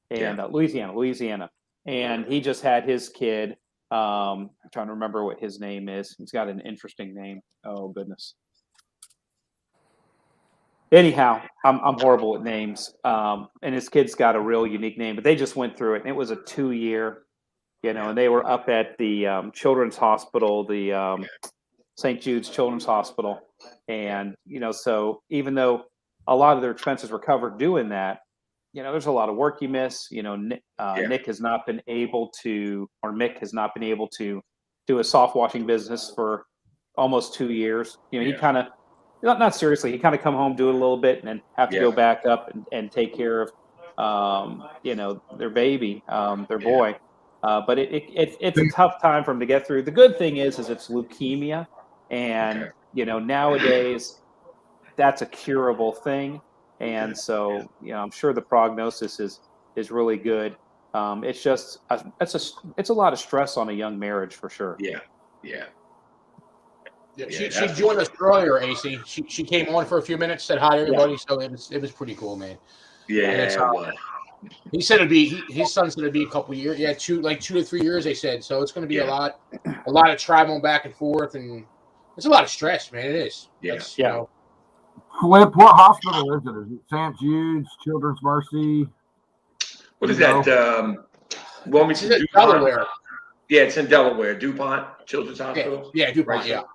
and Louisiana. and he just had his kid. I'm trying to remember what his name is. He's got an interesting name. Oh goodness. Anyhow, I'm horrible with names, and his kid's got a real unique name. But they just went through it, and it was a 2-year, and they were up at the Children's Hospital, the St. Jude's Children's Hospital, and so even though a lot of their expenses were covered doing that, there's a lot of work you miss. Nick has not been able to, or Mick has not been able to do a soft washing business for almost 2 years. He kind of, not seriously, he kind of come home, do it a little bit, and then have to go back up and take care of, their baby, their boy. But it's a tough time for him to get through. The good thing is it's leukemia, and nowadays that's a curable thing. And so, I'm sure the prognosis is really good. It's just it's a lot of stress on a young marriage for sure. She joined us earlier, AC. She came on for a few minutes, said hi to everybody. So it was pretty cool, man. He said his son said it'd be a couple of years. Yeah, 2 to 3 years. They said so. It's going to be a lot of traveling back and forth, and it's a lot of stress, man. It is. Flip, what hospital is it? Is it St. Jude's, Children's Mercy? What is that? It's in Delaware. Yeah, it's in Delaware. DuPont Children's Hospital. Yeah, DuPont. Right.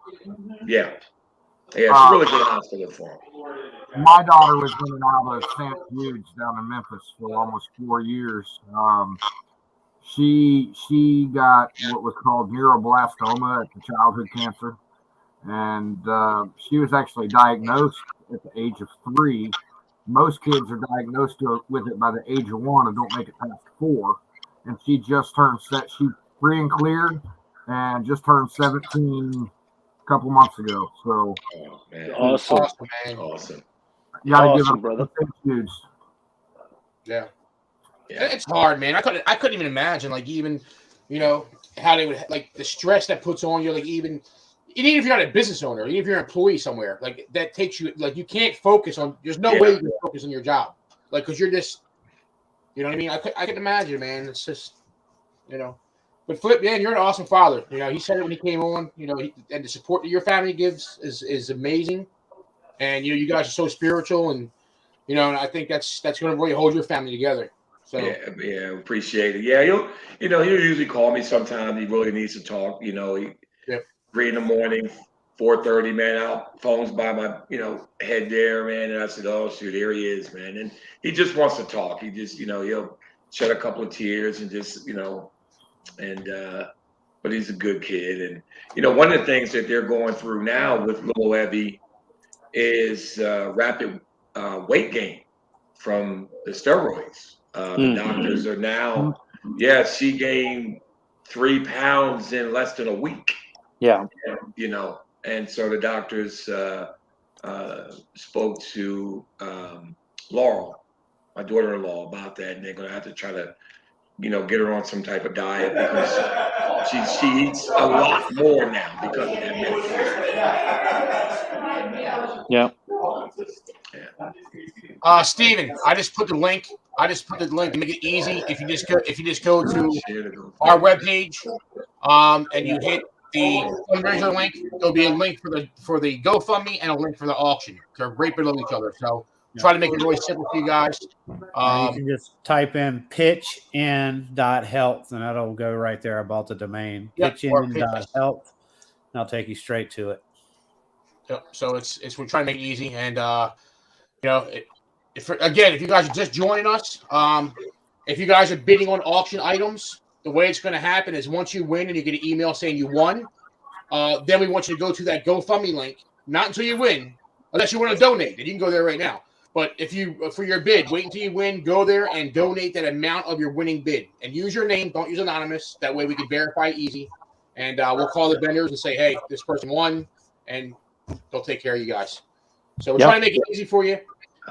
Yeah. It's a really good hospital for them. My daughter was in and out of St. Jude's down in Memphis for almost 4 years. She got what was called neuroblastoma, it's a childhood cancer, and she was actually diagnosed at the age of 3. Most kids are diagnosed with it by the age of 1 and don't make it past 4. And she just turned she's free and clear, and just turned 17 a couple months ago. So awesome. You gotta give them, brother. Huge. Yeah, it's hard, man. I couldn't even imagine, how they would the stress that puts on you, even if you're not a business owner, even if you're an employee somewhere, that takes you, you can't focus on. There's no way you can focus on your job, because you're just, you know what I mean. I can imagine, man. It's just, But Flip, man, you're an awesome father. He said it when he came on. And the support that your family gives is amazing. And you guys are so spiritual, and and I think that's going to really hold your family together. So appreciate it. Yeah, he'll usually call me sometime. He really needs to talk. 3 in the morning, 4:30, man. Phone's by my head there, man. And I said, oh shoot, here he is, man. And he just wants to talk. He just he'll shed a couple of tears and just but he's a good kid. And one of the things that they're going through now with little Evie is rapid weight gain from the steroids. The doctors are now, she gained 3 pounds in less than a week. And so the doctors spoke to Laurel, my daughter-in-law, about that, and they're going to have to try to get her on some type of diet, because she eats a lot more now because of that medication. Steven, I just put the link to make it easy. If you just go to our webpage, and you hit the fundraiser link, there'll be a link for the GoFundMe and a link for the auction. They're right below each other. So try to make it really simple for you guys. You can just type in pitchin.health, and that'll go right there. I bought the domain. Pitchin.health, and I'll take you straight to it. Yep. So we're trying to make it easy, and if you guys are just joining us, if you guys are bidding on auction items, the way it's going to happen is once you win and you get an email saying you won, then we want you to go to that GoFundMe link. Not until you win, unless you want to donate. Then you can go there right now. But for your bid, wait until you win, go there and donate that amount of your winning bid. And use your name. Don't use anonymous. That way we can verify it easy. And we'll call the vendors and say, hey, this person won, and they'll take care of you guys. So we're trying to make it easy for you.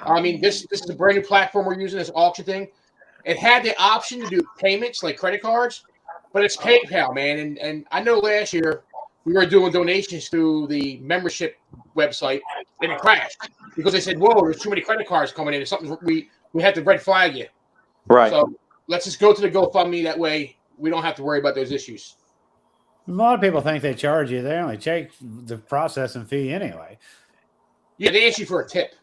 I mean, this is a brand new platform we're using, this auction thing. It had the option to do payments like credit cards, but it's PayPal, man. And I know last year we were doing donations through the membership website, and it crashed because they said, whoa, there's too many credit cards coming in. It's something we had to red flag you. Right. So let's just go to the GoFundMe. That way we don't have to worry about those issues. A lot of people think they charge you. They only take the processing fee anyway. Yeah, they ask you for a tip.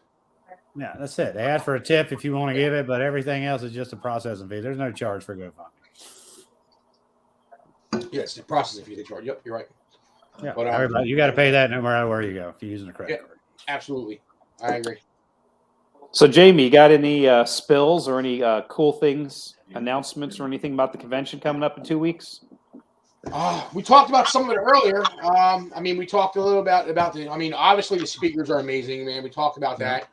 Yeah, that's it. They ask for a tip if you want to give it, but everything else is just a processing fee. There's no charge for GoFundMe. Yes, the processing fee they charge. Yep, you're right. Yeah, But, everybody, you got to pay that no matter where you go if you're using a credit card. Absolutely, I agree. So, Jamie, you got any spills or any cool things, announcements, or anything about the convention coming up in 2 weeks? We talked about some of it earlier. I mean, we talked a little about the. I mean, obviously the speakers are amazing, man. We talked about that.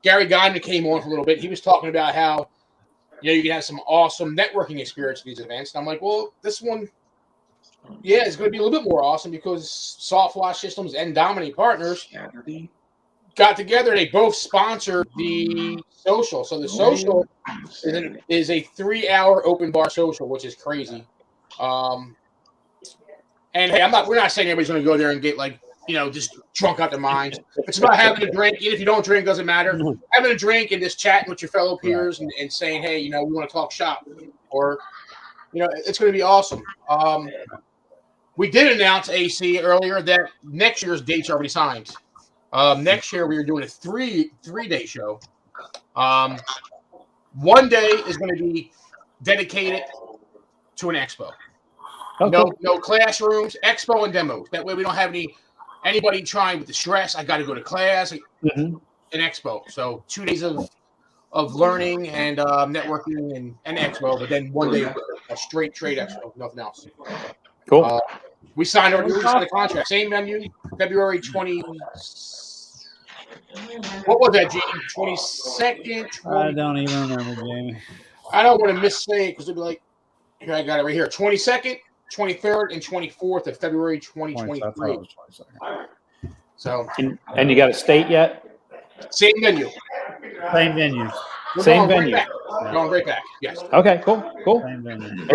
Gary Guyman came on for a little bit. He was talking about how, you can have some awesome networking experience at these events. And I'm like, well, this one, yeah, it's going to be a little bit more awesome because Soft Wash Systems and Dominate Partners got together. They both sponsored the social. So the social is a 3-hour open bar social, which is crazy. And hey, we're not saying everybody's going to go there and get just drunk out their minds. It's about having a drink. Even if you don't drink, doesn't matter. Having a drink and just chatting with your fellow peers and saying, hey, we want to talk shop, or, it's going to be awesome. We did announce AC earlier that next year's dates are already signed. Next year we are doing a three-day show. 1 day is going to be dedicated to an expo. Okay. No classrooms, expo and demos. That way we don't have anybody trying with the stress. I got to go to class, an expo. So 2 days of learning and networking and expo, but then 1 day a straight trade expo, nothing else. Cool. We signed the contract. Same venue, February 20. What was that, Jamie? 22nd? I don't even remember, Jamie. I don't want to missay it because they'll be like, here, I got it right here. 22nd, 23rd, and 24th of February 2023. So, and you got a state yet? Same venue. Same venue. Same venue. Going right back. Yes. Okay. Cool. Same venue.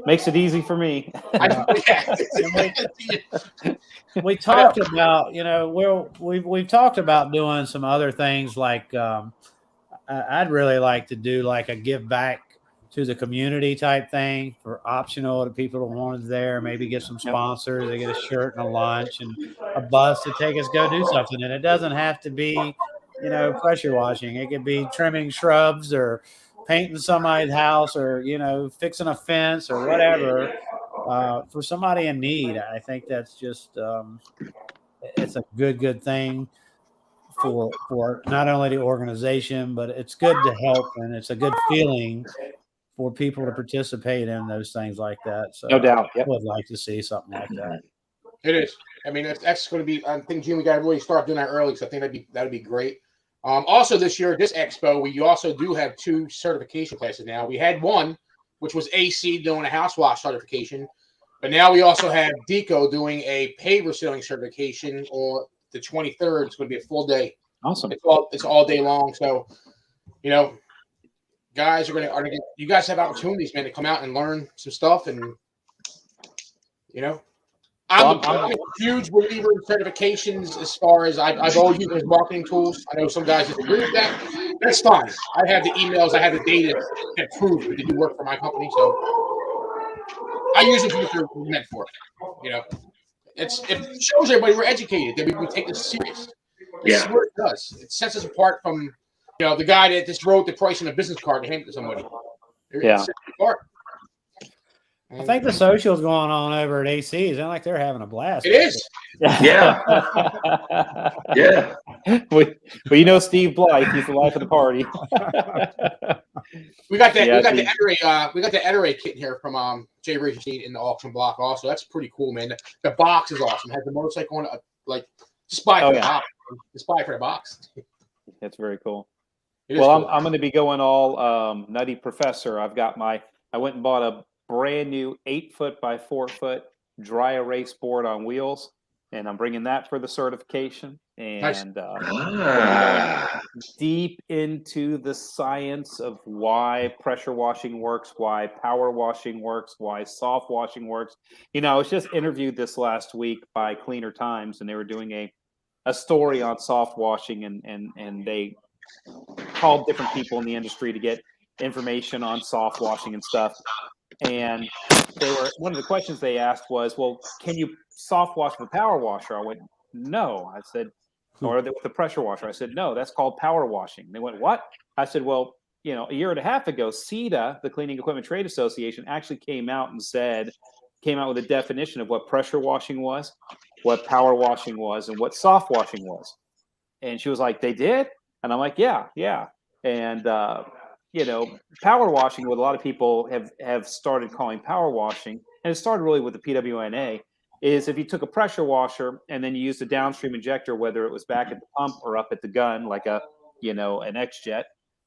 Makes it easy for me. We talked about, we've talked about doing some other things like I'd really like to do like a give back to the community type thing for optional to people who wanted there, maybe get some sponsors, they get a shirt and a lunch and a bus to take us go do something. And it doesn't have to be, pressure washing. It could be trimming shrubs or painting somebody's house or, fixing a fence or whatever for somebody in need. I think that's just, it's a good thing for not only the organization, but it's good to help and it's a good feeling for people to participate in those things like that. So no doubt. Yep. I would like to see something like that. It is. I mean, that's going to be, I think, Jim, we got to really start doing that early because I think that'd be great. Also this year, this expo, we also do have 2 certification classes now. We had one, which was AC doing a house wash certification, but now we also have Deco doing a paver sealing certification on the 23rd. It's going to be a full day. Awesome. It's all day long. So, guys are gonna you guys have opportunities, man, to come out and learn some stuff, and I'm a huge believer in certifications as far as I've always used them as marketing tools. I know some guys disagree with that. That's fine. I have the emails, I have the data that prove that they do work for my company, so I use them for what they're meant for. It shows everybody we're educated, that we take this serious. This is what it does. It sets us apart from the guy that just wrote the price on a business card to hand it to somebody. Yeah. I think the social's going on over at AC. It's not like they're having a blast. It is. Yeah. Yeah. Well, Steve Blythe, he's the life of the party. We got that. We got the Eterate kit here from Jay Richardson in the auction block. Also, that's pretty cool, man. The box is awesome. It has the motorcycle on it. Just buy for the box. Just buy for the box. That's very cool. Well, cool. I'm going to be going all Nutty Professor. I went and bought a brand new 8-foot by 4-foot dry erase board on wheels, and I'm bringing that for the certification. And deep into the science of why pressure washing works, why power washing works, why soft washing works. I was just interviewed this last week by Cleaner Times, and they were doing a story on soft washing, and they called different people in the industry to get information on soft washing and stuff. And one of the questions they asked was, well, can you soft wash with a power washer? I went, no. I said, or with the pressure washer. I said, no, that's called power washing. They went, what? I said, well, you know, a year and a half ago, CETA, the Cleaning Equipment Trade Association, actually came out with a definition of what pressure washing was, what power washing was, and what soft washing was. And she was like, they did? And I'm like, yeah. And, you know, power washing, what a lot of people have started calling power washing, and it started really with the PWNA, is if you took a pressure washer and then you used a downstream injector, whether it was back at the pump or up at the gun, like an X-Jet,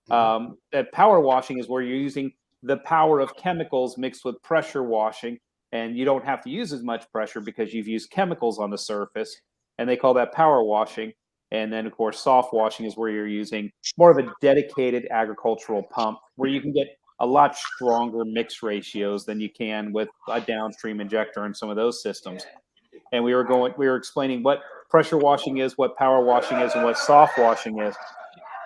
that power washing is where you're using the power of chemicals mixed with pressure washing, and you don't have to use as much pressure because you've used chemicals on the surface, and they call that power washing. And then, of course, soft washing is where you're using more of a dedicated agricultural pump where you can get a lot stronger mix ratios than you can with a downstream injector and some of those systems. And we were explaining what pressure washing is, what power washing is, and what soft washing is.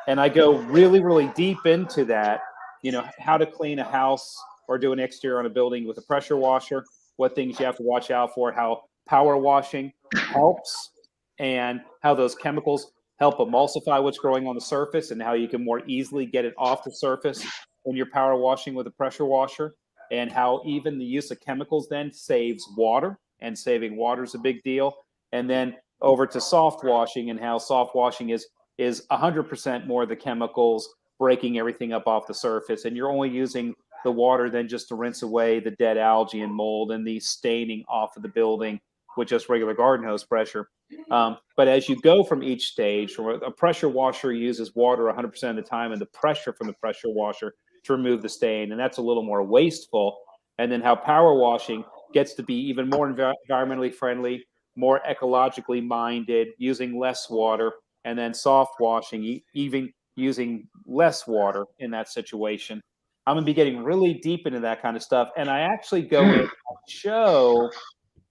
And I go really, really deep into that, you know, how to clean a house or do an exterior on a building with a pressure washer, what things you have to watch out for, how power washing helps, and how those chemicals help emulsify what's growing on the surface and how you can more easily get it off the surface when you're power washing with a pressure washer, and how even the use of chemicals then saves water, and saving water is a big deal. And then over to soft washing, and how soft washing is 100% more of the chemicals breaking everything up off the surface, and you're only using the water then just to rinse away the dead algae and mold and the staining off of the building with just regular garden hose pressure. But as you go from each stage, a pressure washer uses water 100% of the time and the pressure from the pressure washer to remove the stain, and that's a little more wasteful. And then how power washing gets to be even more environmentally friendly, more ecologically minded, using less water, and then soft washing, even using less water in that situation. I'm going to be getting really deep into that kind of stuff, and I actually go in and show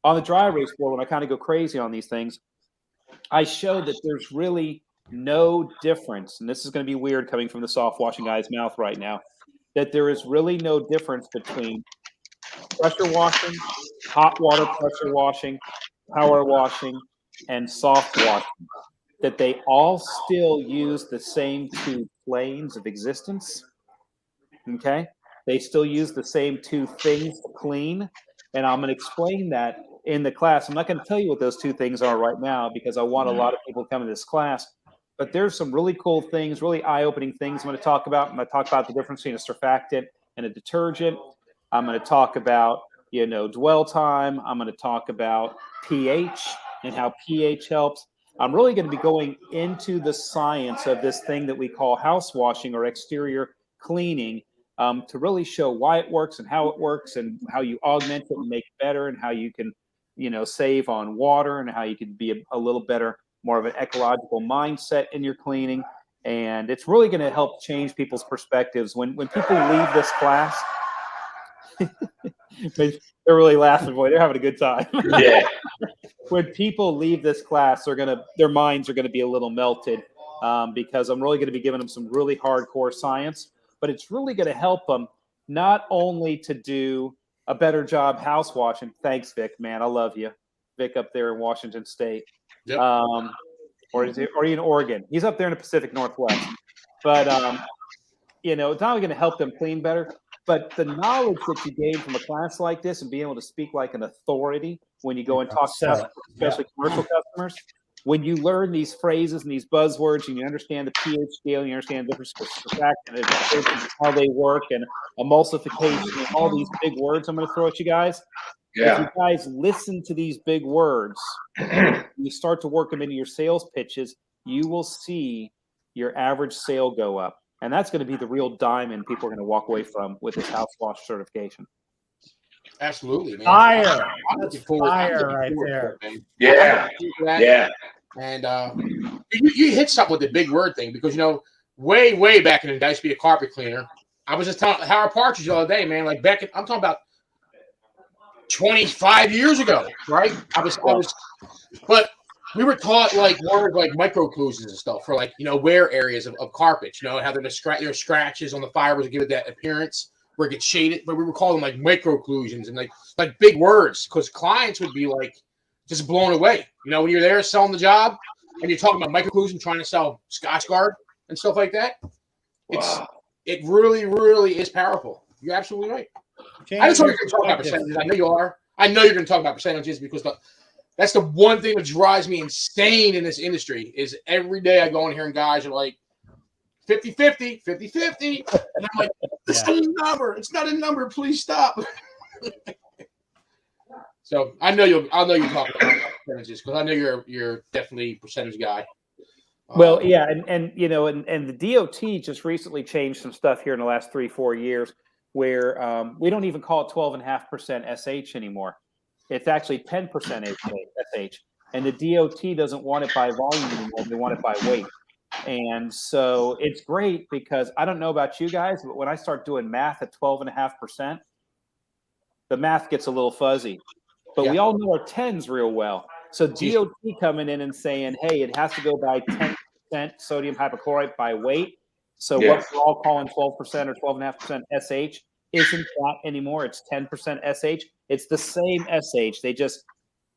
on the dry erase board when I kind of go crazy on these things. I show that there's really no difference, and this is going to be weird coming from the soft washing guy's mouth right now, that there is really no difference between pressure washing, hot water pressure washing, power washing, and soft washing, that they all still use the same two planes of existence. Okay? They still use the same two things to clean, and I'm going to explain that in the class. I'm not going to tell you what those two things are right now because I want a lot of people to come to this class. But there's some really cool things, really eye-opening things I'm going to talk about. I'm going to talk about the difference between a surfactant and a detergent. I'm going to talk about, you know, dwell time. I'm going to talk about pH and how pH helps. I'm really going to be going into the science of this thing that we call house washing or exterior cleaning, to really show why it works and how it works and how you augment it and make it better, and how you can, you know, save on water, and how you can be a little better, more of an ecological mindset in your cleaning. And it's really going to help change people's perspectives. When people leave this class, they're really laughing, boy, they're having a good time. Yeah. When people leave this class, their minds are going to be a little melted, because I'm really going to be giving them some really hardcore science, but it's really going to help them not only to do a better job house washing. Thanks, Vic, man. I love you. Vic up there in Washington State. Yep. Or in Oregon. He's up there in the Pacific Northwest. But, you know, it's not only going to help them clean better, but the knowledge that you gain from a class like this and being able to speak like an authority when you go and talk to customers, especially commercial customers, when you learn these phrases and these buzzwords and you understand the pH scale and you understand the difference between surfactant and how they work and emulsification and all these big words I'm going to throw at you guys. Yeah. If you guys listen to these big words, you start to work them into your sales pitches, you will see your average sale go up. And that's going to be the real diamond people are going to walk away from with this house wash certification. Absolutely, man. Fire. I'm looking forward. Fire right there. Yeah. Yeah. And you hit something with the big word thing, because, you know, way back in the day, I used to be a carpet cleaner. I was just telling Howard Partridge the other day, man, like I'm talking about 25 years ago, right? But we were taught like words like micro-occlusions and stuff for like, wear areas of carpets, how there's scratches on the fibers to give it that appearance where it gets shaded, but we were calling them like micro-occlusions and like big words because clients would be like just blown away. When you're there selling the job and you're talking about micro-occlusion, trying to sell Scotch Guard and stuff like that. Wow. It really, really is powerful. You're absolutely right. I just want to talk about percentages. I know you are. I know you're going to talk about percentages because that's the one thing that drives me insane in this industry is every day I go in here and guys are like 50-50, 50-50. And I'm like, it's not a number. It's not a number. Please stop. So I'll know you'll talk about percentages because I know you're definitely a percentage guy. Well, yeah, and the DOT just recently changed some stuff here in the last 3-4 years where we don't even call it 12.5% SH anymore. It's actually 10% SH, and the DOT doesn't want it by volume anymore. They want it by weight. And so it's great because I don't know about you guys, but when I start doing math at 12.5%, the math gets a little fuzzy. But we all know our 10s real well. So DOT coming in and saying, hey, it has to go by 10% sodium hypochlorite by weight. So what we're all calling 12% or 12.5% SH isn't that anymore. It's 10% SH. It's the same SH. They just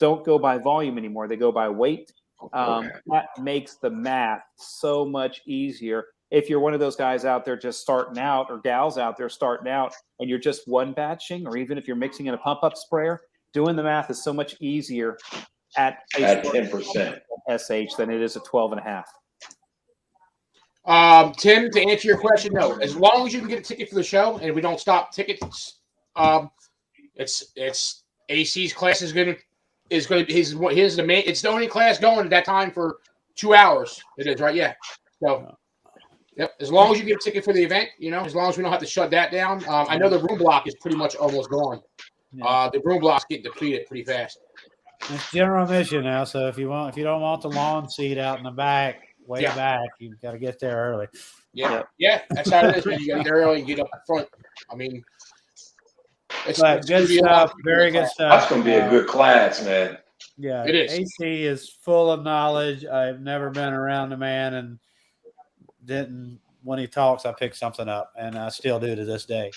don't go by volume anymore. They go by weight. That makes the math so much easier. If you're one of those guys out there just starting out or gals out there starting out and you're just one batching, or even if you're mixing in a pump-up sprayer, doing the math is so much easier at 10% SH than it is at 12.5. Tim, to answer your question, no. As long as you can get a ticket for the show and we don't stop tickets, it's AC's class is gonna it's the main. It's the only class going at that time for 2 hours. It is right, yeah. So, yep. As long as you get a ticket for the event, as long as we don't have to shut that down. I know the room block is pretty much almost gone. The room blocks get depleted pretty fast. It's general admission now, so if you don't want the lawn seat out in the back, way back, you've got to get there early. Yeah, that's how it is, man. You got to get there early and get up front. I mean, it's good stuff. Very good stuff. That's going to be a good class, man. Yeah, it is. AC is full of knowledge. I've never been around a man and didn't. When he talks, I pick something up, and I still do to this day.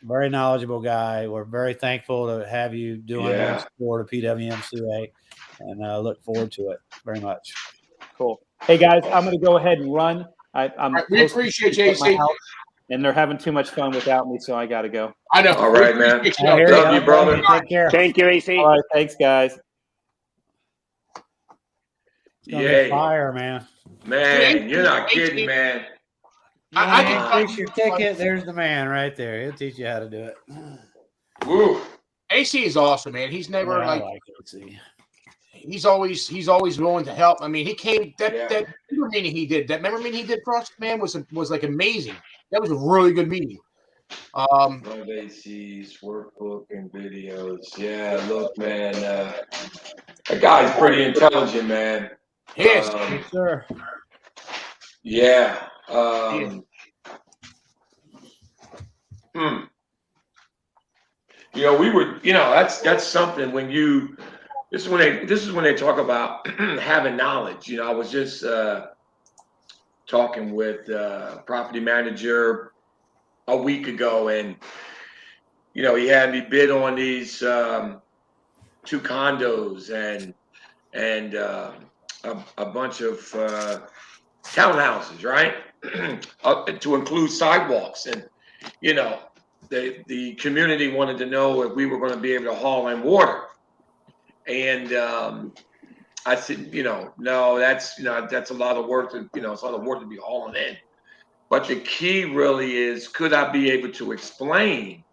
Very knowledgeable guy. We're very thankful to have you doing this for the PWMCA, and I look forward to it very much. Cool. Hey guys, I'm going to go ahead and run. We appreciate you, AC. And they're having too much fun without me, so I got to go. I know. All right, man. Love you, brother. Take care. Thank you, AC. All right, thanks, guys. Yeah. Fire, man. Man, you're not kidding, man. I can fix your ticket. There's the man right there. He'll teach you how to do it. Woo. AC is awesome, man. He's never I like AC. He's always willing to help. I mean, he came that member meeting he did. That member meeting he did for us, man, was like amazing. That was a really good meeting. Love AC's workbook and videos. Yeah, look, man, that guy's pretty intelligent, man. Yes, sir. Yeah. We were, that's something when you. This is when they talk about having knowledge. I was just talking with a property manager a week ago, and he had me bid on these 2 condos and a bunch of townhouses, right? To include sidewalks, and the community wanted to know if we were going to be able to haul in water. And I said, no, that's a lot of work. It's a lot of work to be hauling in. But the key really is, could I be able to explain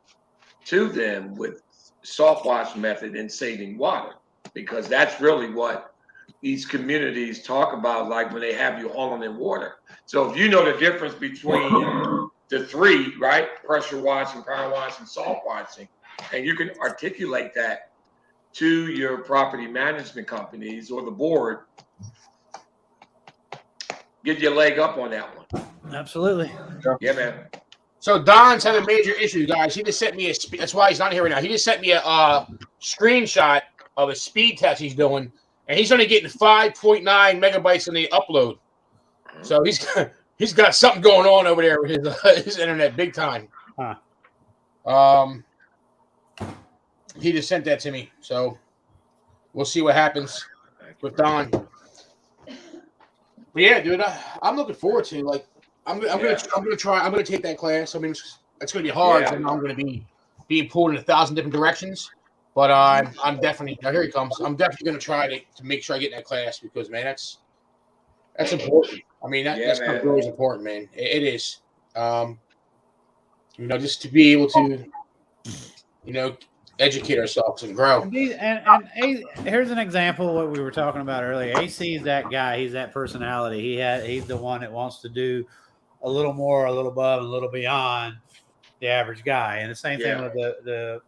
to them with soft wash method and saving water? Because that's really what these communities talk about, like when they have you hauling in water. So if you know the difference between the 3, right? Pressure washing, power washing, soft washing, and you can articulate that to your property management companies or the board, get your leg up on that one. Absolutely. Yeah, man. So Don's had a major issue, guys. He just sent me that's why he's not here right now. He just sent me a screenshot of a speed test he's doing, and he's only getting 5.9 megabytes in the upload. So he's got something going on over there with his internet big time. He just sent that to me, so we'll see what happens with Don. But yeah, dude, I'm looking forward to I'm gonna take that class. I mean, it's gonna be hard. Yeah. So I'm gonna be being pulled in 1,000 different directions. But I'm definitely here he comes. I'm definitely gonna try to make sure I get in that class because man, that's important. I mean, that's really is important, man. It is. Just to be able to, educate ourselves and grow. And here's an example of what we were talking about earlier. AC is that guy. He's that personality. He's the one that wants to do a little more, a little above, a little beyond the average guy. And the same thing with the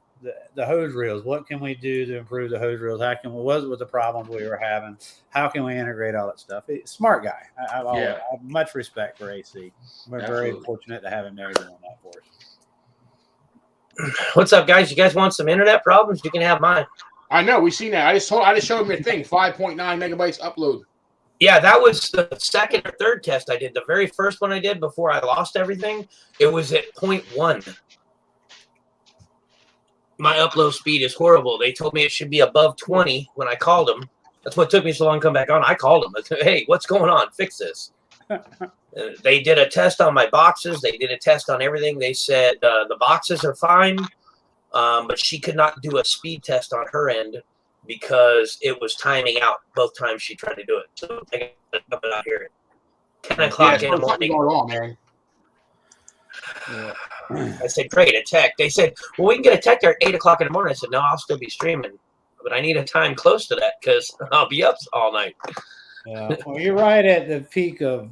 hose reels. What can we do to improve the hose reels? What was the problems we were having? How can we integrate all that stuff? Smart guy. I have much respect for AC. We're very fortunate to have him there doing that for us. What's up, guys? You guys want some internet problems? You can have mine. I know. We've seen that. I just showed him your thing. 5.9 megabytes upload. Yeah, that was the second or third test I did. The very first one I did before I lost everything, it was at 0.1. My upload speed is horrible. They told me it should be above 20 when I called them. That's what took me so long to come back on. I called them. I said, hey, what's going on? Fix this. They did a test on my boxes. They did a test on everything. They said the boxes are fine, but she could not do a speed test on her end because it was timing out both times she tried to do it. So I got to come out here at 10 o'clock in the morning. Going on, man. I said, great, a tech. They said, well, we can get a tech there at 8 o'clock in the morning. I said, no, I'll still be streaming, but I need a time close to that because I'll be up all night. Yeah, well, you're right at the peak of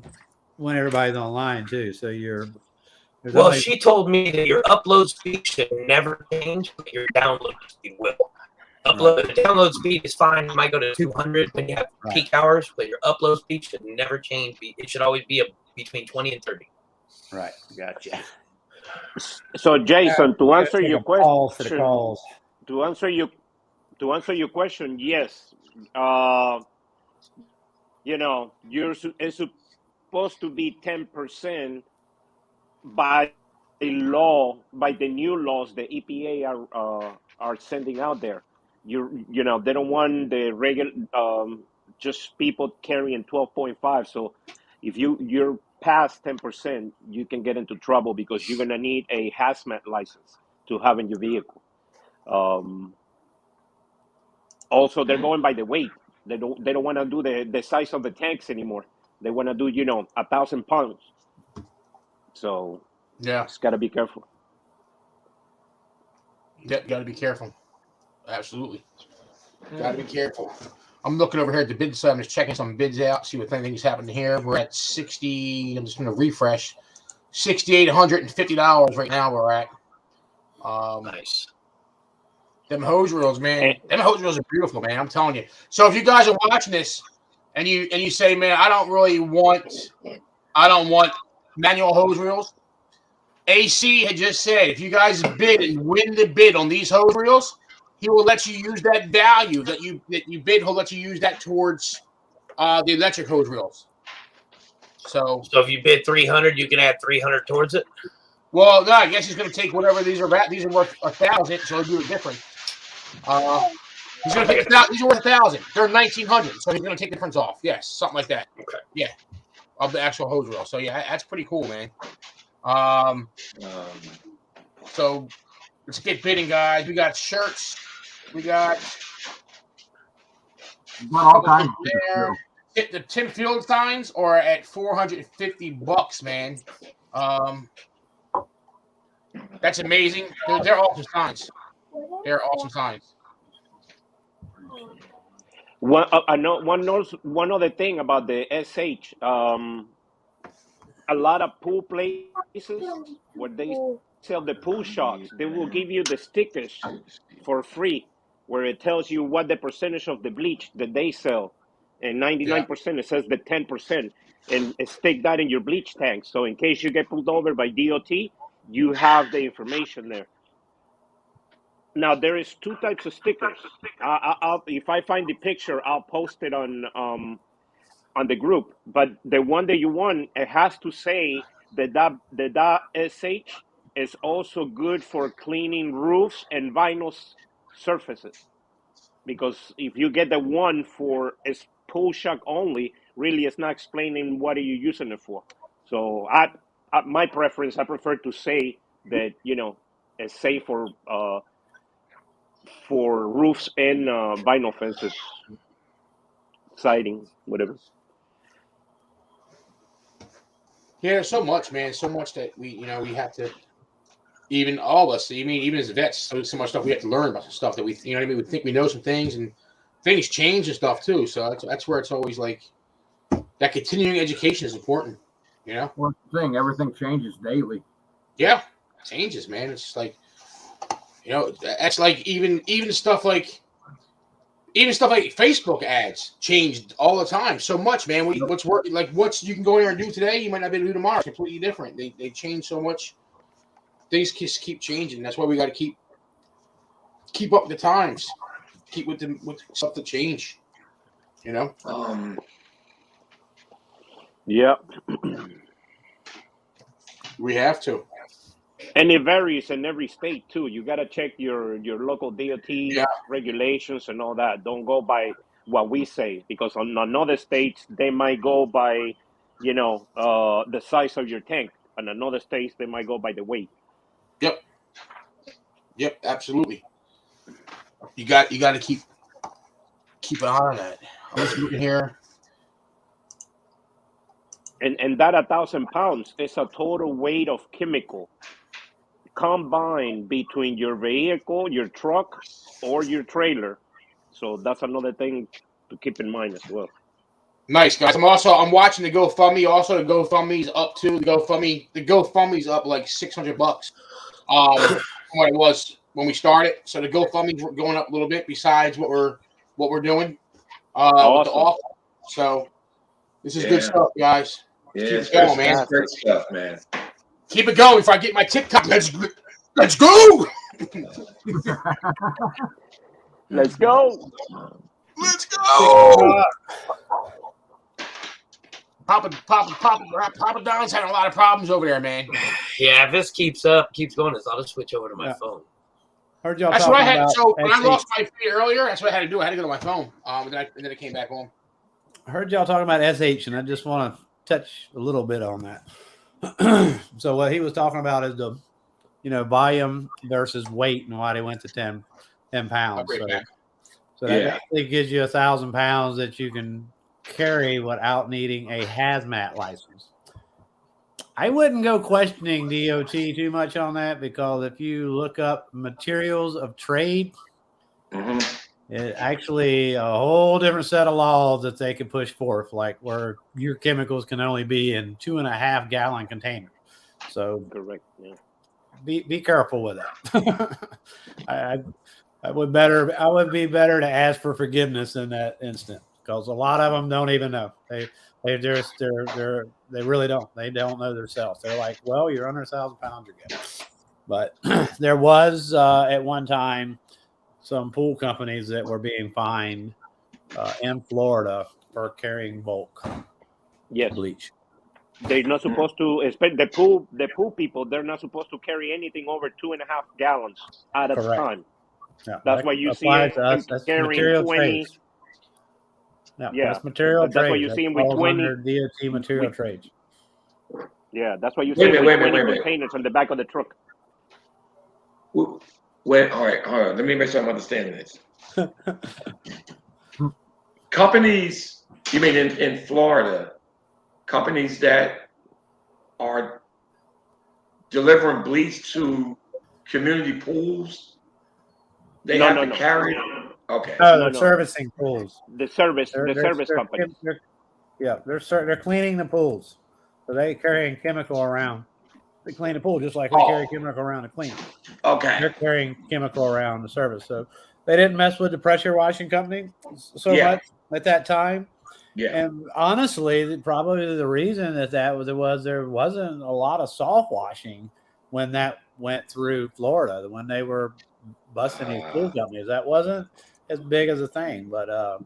when everybody's online too. So well, she told me that your upload speed should never change, but your download speed will. The download speed is fine. It might go to 200 when you have peak hours, but your upload speed should never change. It should always be between 20 and 30. Right, gotcha. So, Jason, to answer your question, to answer your question, yes. It's supposed to be 10% by the new laws the EPA are sending out there. They don't want the regular just people carrying 12.5. So if you're past 10%, you can get into trouble because you're gonna need a hazmat license to have in your vehicle. Also, they're going by the weight. They don't want to do the size of the tanks anymore. They want to do 1,000 pounds. So it's got to be careful. Yep, got to be careful. Absolutely, got to be careful. I'm looking over here at the bid side. I'm just checking some bids out, see what anything's happening here. We're at 60. I'm just going to refresh. $6,850 right now. We're at. Nice. Them hose reels, man. Them hose reels are beautiful, man. I'm telling you. So if you guys are watching this, and you say, man, I don't want manual hose reels. AC had just said, if you guys bid and win the bid on these hose reels, he will let you use that value that you bid. He'll let you use that towards the electric hose reels. So if you bid 300, you can add 300 towards it. Well, no, I guess he's going to take whatever these are. These are worth 1,000, so he'll do it different. He's going to take these are worth 1,000. They're 1,900, so he's going to take the difference off. Yes, something like that. Okay. Yeah, of the actual hose reel. So yeah, that's pretty cool, man. So let's get bidding, guys. We got shirts. We got all kinds there. The Tim Field signs are at $450, man. That's amazing. They're awesome signs. They're awesome signs. One other thing about the SH, a lot of pool places where they sell the pool shocks, they will give you the stickers for free, where it tells you what the percentage of the bleach that they sell, and 99% it says the 10%, and stick that in your bleach tank. So in case you get pulled over by DOT, you have the information there. Now there is two types of stickers. If I find the picture, I'll post it on the group. But the one that you want, it has to say that .sh is also good for cleaning roofs and vinyl surfaces. Because if you get the one for is pull shock only, really it's not explaining what are you using it for. So my preference, I prefer to say that it's safe for roofs and vinyl fences, siding, whatever. Yeah, there's so much, man. So much that we have to, even all of us, even as vets, so much stuff we have to learn about some stuff that we, what I mean? We think we know some things, and things change and stuff too. So that's where it's always like that continuing education is important, Well, that's the thing, everything changes daily. Yeah, it changes, man. It's like, that's like even stuff like Facebook ads changed all the time so much, man. What's working, like what's you can go in there and do today, you might not be able to do tomorrow. It's completely different. They change so much. Things just keep changing. That's why we got to keep up with the times, keep with stuff to change. Yeah. We have to. And it varies in every state too. You got to check your local DOT regulations and all that. Don't go by what we say, because on other states they might go by, the size of your tank, and in other states they might go by the weight. Yep, absolutely. You got to keep an eye on that. I'm just looking here. And that 1,000 pounds is a total weight of chemical combined between your vehicle, your truck, or your trailer. So that's another thing to keep in mind as well. Nice, guys. I'm watching the GoFundMe. Also, the GoFundMe's up too. The GoFundMe's up like $600 from what it was when we started. So the GoFundMe's going up a little bit besides what we're doing with the offer. So this is good stuff, guys. Yeah, Keep it going, man. That's great stuff, man. Keep it going. If I get my TikTok, let's go. Let's go. Let's go. Papa Don's having a lot of problems over there, man. Yeah, if this keeps going, I'll just switch over to my phone. Heard y'all. That's what I had. So when I lost my feed earlier, that's what I had to do. I had to go to my phone. And then it came back home. I heard y'all talking about SH, and I just want to touch a little bit on that. So what he was talking about is the, volume versus weight, and why they went to 10 pounds. So that basically gives you 1,000 pounds that you can carry without needing a hazmat license. I wouldn't go questioning DOT too much on that, because if you look up materials of trade, it's actually a whole different set of laws that they could push forth, like where your chemicals can only be in 2.5 gallon containers. So correct. Yeah. Be careful with that. I would be better to ask for forgiveness in that instant, because a lot of them don't even know. They really don't. They don't know themselves. They're like, well, you're under 1,000 pounds, you're good. But there was at one time some pool companies that were being fined in Florida for carrying bulk bleach. They're not supposed to, especially the pool people. They're not supposed to carry anything over 2.5 gallons at a time. Yeah, that's why you see them carrying 20. Yeah, that's material trade. That's why you see them with 20 DOT material trades. Yeah, that's why you see 20 containers on the back of the truck. Wait, all right. Let me make sure I'm understanding this. Companies, you mean in Florida, companies that are delivering bleach to community pools, they have to carry it? Okay. No, they're servicing pools. The service companies. They're cleaning the pools. So they're carrying chemical around. They clean the pool just like they carry chemical around to clean. Okay. They're carrying chemical around the service. So they didn't mess with the pressure washing company so much at that time. Yeah. And honestly, probably the reason that was there wasn't a lot of soft washing when that went through Florida when they were busting these pool companies. That wasn't as big as a thing, but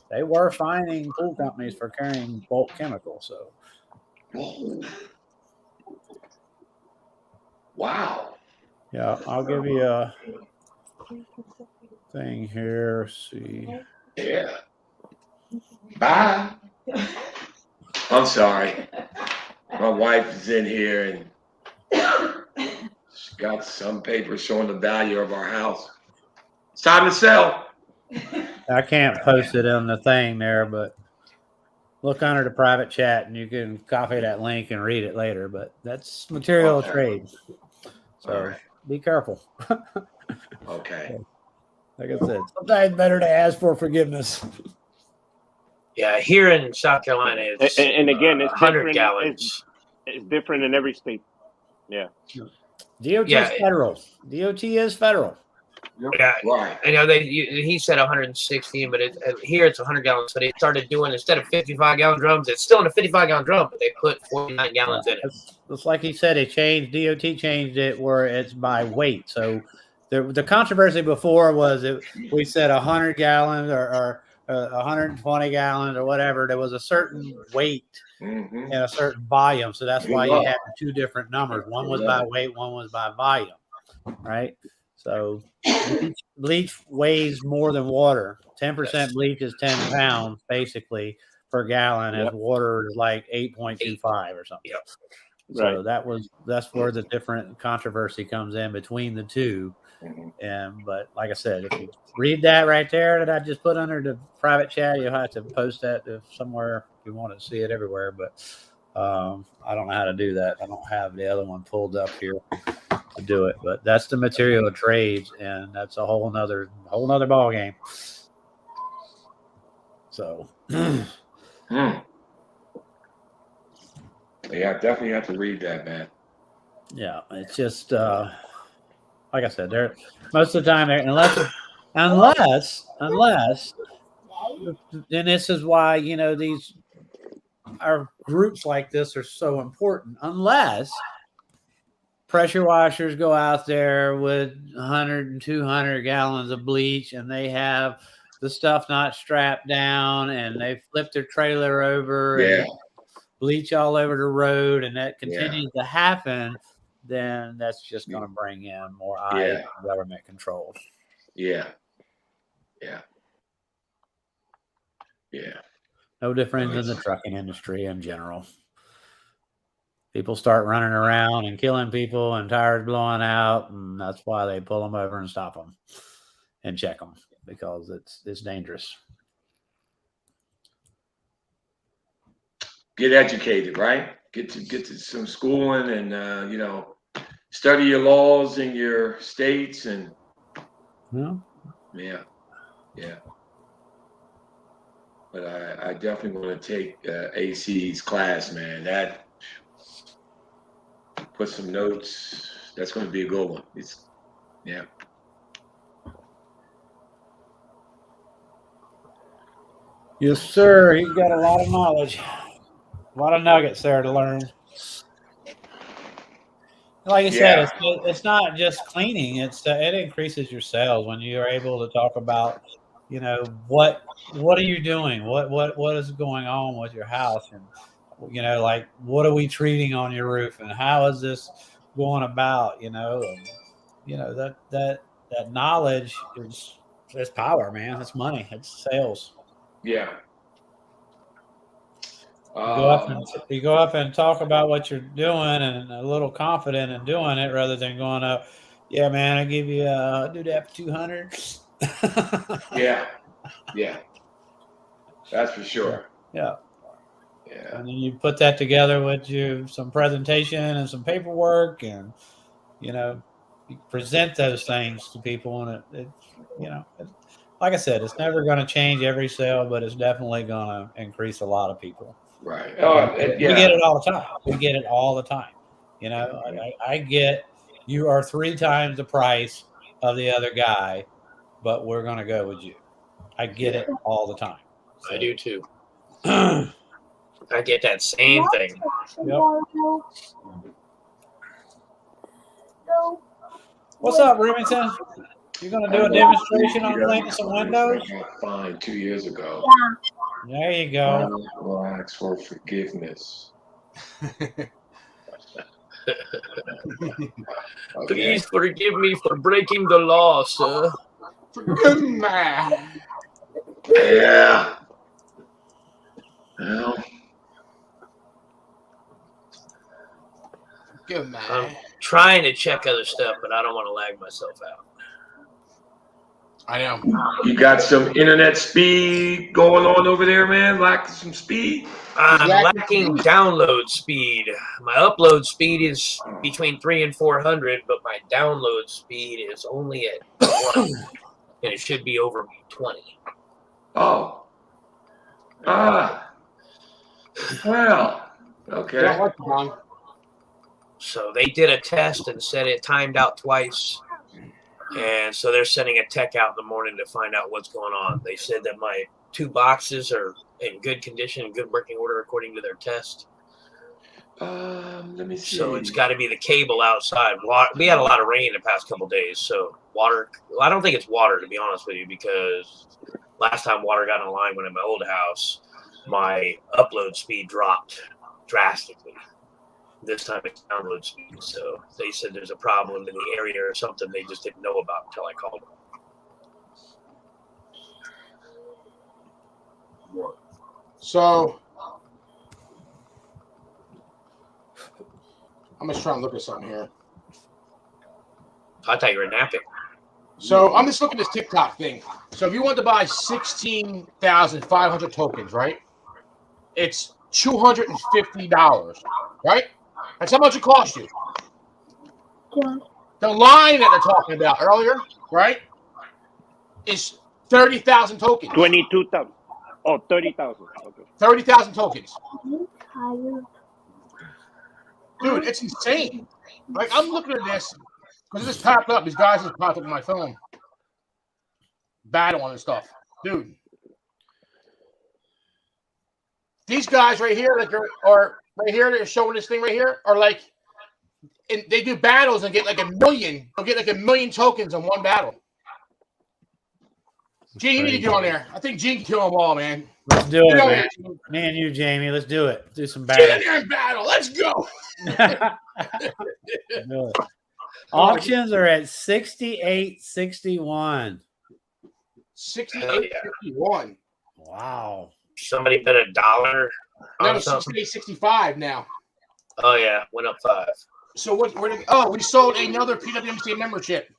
they were fining pool companies for carrying bulk chemicals. So, wow. Yeah, I'll give you a thing here. Let's see. Yeah. Bye. I'm sorry. My wife is in here and she's got some papers showing the value of our house. It's time to sell. I can't post it in the thing there, but look under the private chat and you can copy that link and read it later. But that's material trade. So be careful. Okay. Like I said, sometimes better to ask for forgiveness. Yeah, here in South Carolina, it's and again, it's 100 different. gallons. It's different in every state. Yeah. DOT is federal. DOT is federal. Yeah, right. I know he said 160, but here it's 100 gallons. So they started doing, instead of 55-gallon drums, it's still in a 55-gallon drum, but they put 49 gallons in it. It's like he said, DOT changed it where it's by weight. So the controversy before was we said 100 gallons or 120 gallons or whatever. There was a certain weight and a certain volume. So that's why you had two different numbers. One was by weight, one was by volume, right? So bleach weighs more than water. 10% bleach is 10 pounds basically per gallon, as water is like 8.25 or something. Yep. So that's where the different controversy comes in between the two. But like I said, if you read that right there that I just put under the private chat, you'll have to post that somewhere if you want to see it everywhere. But I don't know how to do that. I don't have the other one pulled up here to do it. But that's the material of trades, and that's a whole nother ball game. So Yeah, definitely have to read that, man. Yeah, it's just like I said, they're most of the time unless and this is why these our groups like this are so important, unless pressure washers go out there with 100 and 200 gallons of bleach and they have the stuff not strapped down and they flip their trailer over and bleach all over the road, and that continues to happen, then that's just going to bring in more eyes and government control. Yeah. No different than the trucking industry in general. People start running around and killing people and tires blowing out, and that's why they pull them over and stop them and check them, because it's dangerous. Get educated, right? Get to some schooling and study your laws in your states and yeah. But I definitely want to take AC's class, man. That put some notes. That's going to be a good one. Yes, sir. He's got a lot of knowledge. A lot of nuggets there to learn. Like you said, it's not just cleaning. It increases your sales when you are able to talk about, what are you doing? What is going on with your house? And, like, what are we treating on your roof? And how is this going about? That knowledge is power, man. It's money. It's sales. Yeah. You go up and talk about what you're doing and a little confident in doing it, rather than going up, yeah, man, I give you do that for 200. Yeah. That's for sure. Yeah. And then you put that together with some presentation and some paperwork, and you present those things to people, and it like I said, it's never going to change every sale, but it's definitely going to increase a lot of people. Right. We get it all the time. I get you are 3 times the price of the other guy, but we're going to go with you. I get it all the time. So. I do too. I get that same thing. Yep. What's up, Remington? You gonna do a demonstration on cleaning some windows? I got fined 2 years ago. There you go. Will ask for forgiveness. Please forgive me for breaking the law, sir. Forgive me. Yeah. Well, Good man. I'm trying to check other stuff, but I don't want to lag myself out. I know. you got some internet speed going on over there, man? Lacking some speed? I'm lacking download speed. My upload speed is between 300 and 400, but my download speed is only at 1, and it should be over 20. Oh. Well, okay. So they did a test and said it timed out twice. And so they're sending a tech out in the morning to find out what's going on. They said that my 2 boxes are in good condition, in good working order according to their test. Let me see. So it's got to be the cable outside. We had a lot of rain the past couple of days, so water. Well, I don't think it's water, to be honest with you, because last time water got in line when in my old house, my upload speed dropped drastically. This time it's download speed. So they said there's a problem in the area or something they just didn't know about until I called them. So I'm just trying to look at something here. I thought you were napping. So I'm just looking at this TikTok thing. So if you want to buy 16,500 tokens, right? It's $250, right? That's how much it costs you. Yeah. The line that they're talking about earlier, right, is 30,000 tokens. 22,000. Oh, 30,000. Okay. 30,000 tokens. Dude, it's insane. Like, I'm looking at this because it just popped up. These guys just popped up on my phone. Battle and stuff. Dude. These guys right here, like, are right here, they're showing this thing right here, are like, and they do battles and get like 1 million. They'll get like 1 million tokens on one battle. Gene, you need to get on there. I think Gene can kill them all, man. Let's do it, man. Me and you, Jamie. Let's do it. Do some battle. Get in there and battle. Let's go. Do it. Auctions are at 68.61. 68.51. Wow. Somebody bet $1 No, on something. 68.65 now. Oh yeah, went up 5. So what? We sold another PWMC membership.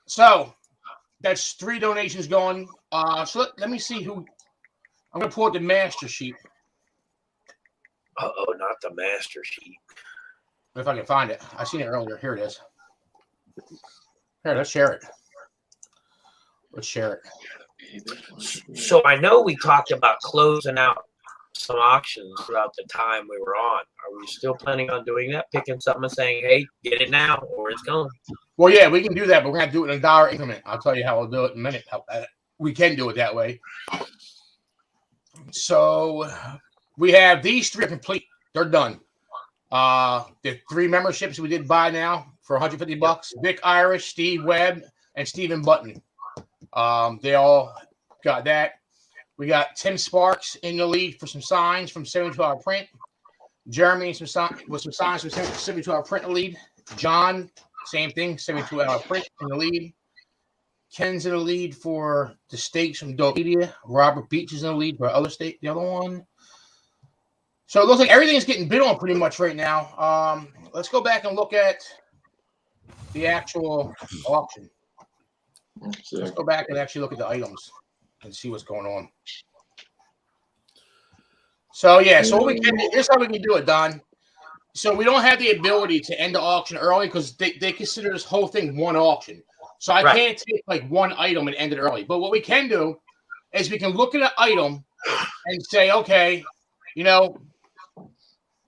So that's 3 donations going. So let me see who. I'm gonna pull out the master sheet. Uh-oh, not the master sheet. If I can find it, I seen it earlier. Here it is. Here, let's share it. Let's share it. So I know we talked about closing out some auctions throughout the time we were on. Are we still planning on doing that? Picking something and saying, hey, get it now or it's gone? Well, yeah, we can do that, but we're going to do it in $1 increment. I'll tell you how we'll do it in a minute. We can do it that way. So we have these 3 complete. They're done. The 3 memberships we did buy now for $150. Vic Irish, Steve Webb, and Stephen Button. They all got that. We got Tim Sparks in the lead for some signs from 72-hour print. Jeremy with some signs from 72-hour print in the lead. John, same thing, 72-hour print in the lead. Ken's in the lead for the stakes from Dope Media. Robert Beach is in the lead for the other one. So it looks like everything is getting bid on pretty much right now. Let's go back and look at the actual auction. Let's go back and actually look at the items and see what's going on. So yeah, so what we can do, here's how we can do it, Don. So we don't have the ability to end the auction early because they consider this whole thing one auction. So I can't take like one item and end it early. But what we can do is we can look at an item and say, okay, you know,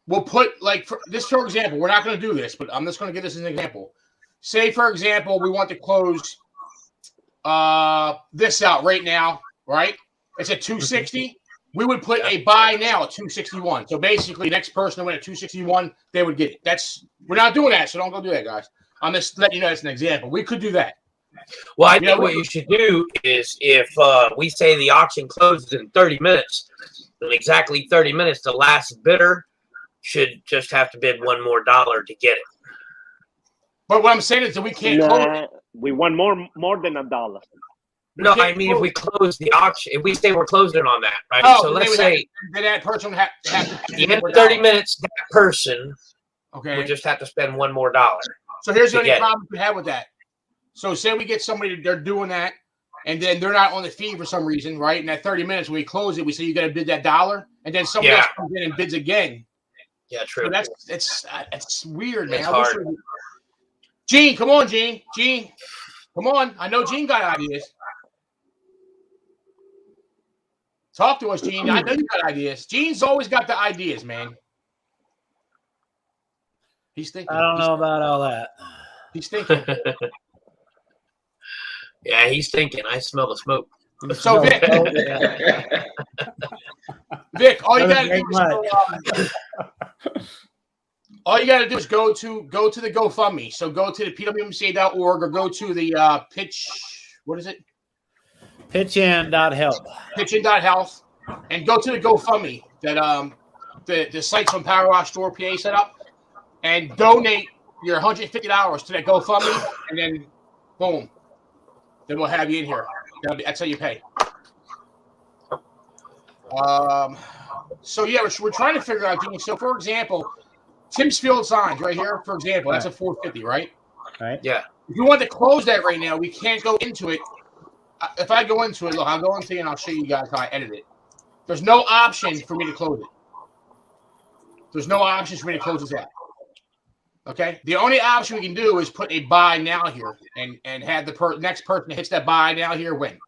we'll put like for example, we're not going to do this, but I'm just going to give this as an example. Say, for example, we want to close this out right now, right? It's at 260. we would put a buy now at 261. So basically, next person to win at 261, they would get it. We're not doing that, so don't go do that, guys. I'm just letting you know that's an example. We could do that. Well, I think what you should do is if we say the auction closes in 30 minutes, in exactly 30 minutes, the last bidder should just have to bid $1 more to get it. But what I'm saying is that we can't close it. We want more than $1. No, I mean, if we close the auction, if we say we're closing on that, right? Oh, so let's say that person have to in 30 minutes, that person would just have to spend $1 more. So here's the only problem we have with that. So say we get somebody, they're doing that, and then they're not on the feed for some reason, right? In that 30 minutes, when we close it, we say you got to bid that $1, and then somebody else comes in and bids again. Yeah, true. So it's weird, man. It's hard. Gene, come on, Gene. Gene, come on. I know Gene got ideas. Talk to us, Gene. I know you got ideas. Gene's always got the ideas, man. He's thinking. I don't know about all that. He's thinking. Yeah, he's thinking. I smell the smoke. So Vic, Vic, all you gotta do is go to the GoFundMe. So go to the pwmca.org or go to the pitch. What is it? Pitchin.help. Pitchin.health, and go to the GoFundMe that the sites from Power Wash Store PA set up, and donate your $150 to that GoFundMe, and then boom, then we'll have you in here. That's how you pay. So yeah, we're trying to figure out. So for example, Tim's Field Signs right here. For example, that's a $450, right? Right. Yeah. If you want to close that right now, we can't go into it. If I go into it, look, I'll go into it and I'll show you guys how I edit it. There's no option for me to close it. There's no options for me to close this out. Okay? The only option we can do is put a buy now here and have the next person that hits that buy now here win.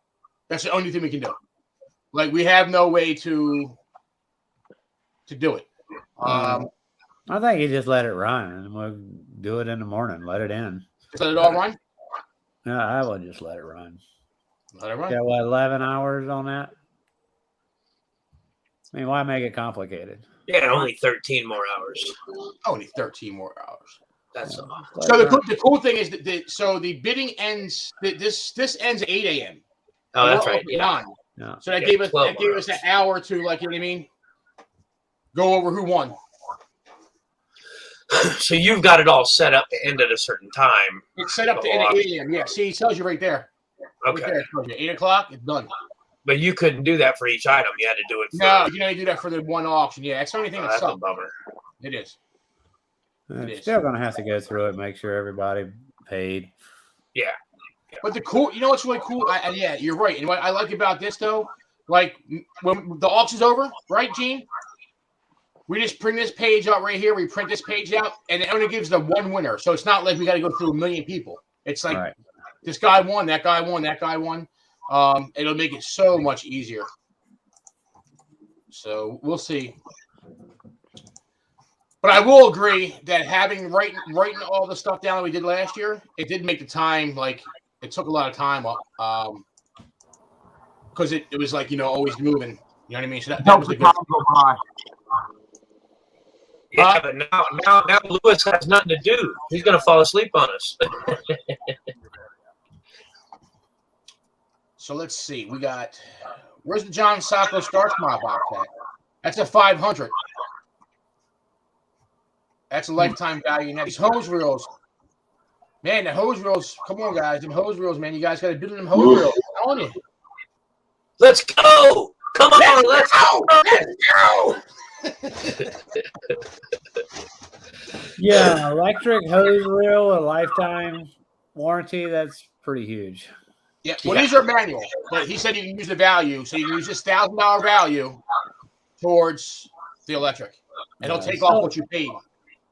That's the only thing we can do. Like, we have no way to do it. I think you just let it run and we'll do it in the morning. Let it in. Just let it all run? Yeah, I would just let it run. Let it run. Got what, 11 hours on that? I mean, why make it complicated? Yeah, only 13 more hours. Only 13 more hours. That's all. So the cool thing is that the bidding ends. This ends at 8 a.m. Oh, that's right. Yeah. Yeah. So that gave us an hour to, like, you know what I mean, go over who won. So you've got it all set up to end at a certain time. It's set up to end at 8 a.m. Yeah. See, it tells you right there. Okay. Right there, it tells you 8 o'clock. It's done. But you couldn't do that for each item. You had to do it for... No, you can only do that for the one auction. Yeah, it's the only thing that's a bummer. It is. Still going to have to go through it, make sure everybody paid. Yeah. But you know what's really cool? Yeah, you're right. And what I like about this, though, like when the auction's over, right, Gene? We just print this page out right here. We print this page out, and it only gives the one winner. So it's not like we got to go through a million people. It's like this guy won, that guy won, that guy won. It'll make it so much easier. So we'll see. But I will agree that having writing all the stuff down that we did last year, it did make the time, like, it took a lot of time up. Because it was like, always moving. You know what I mean? So that was a good. Yeah, but now Lewis has nothing to do. He's going to fall asleep on us. So let's see. We got, where's the John Sacco Star Smile box at? That's a 500. That's a lifetime value. Now these hose reels, man, the hose reels. Come on, guys, them hose reels, man. You guys got to do them hose reels. I'm telling you. Let's go. Come on, let's go. Let's go. Yeah, electric hose reel, a lifetime warranty. That's pretty huge. Yeah, well, these are manual, but he said you can use the value, so you can use this $1,000 value towards the electric, and it'll take off what you paid.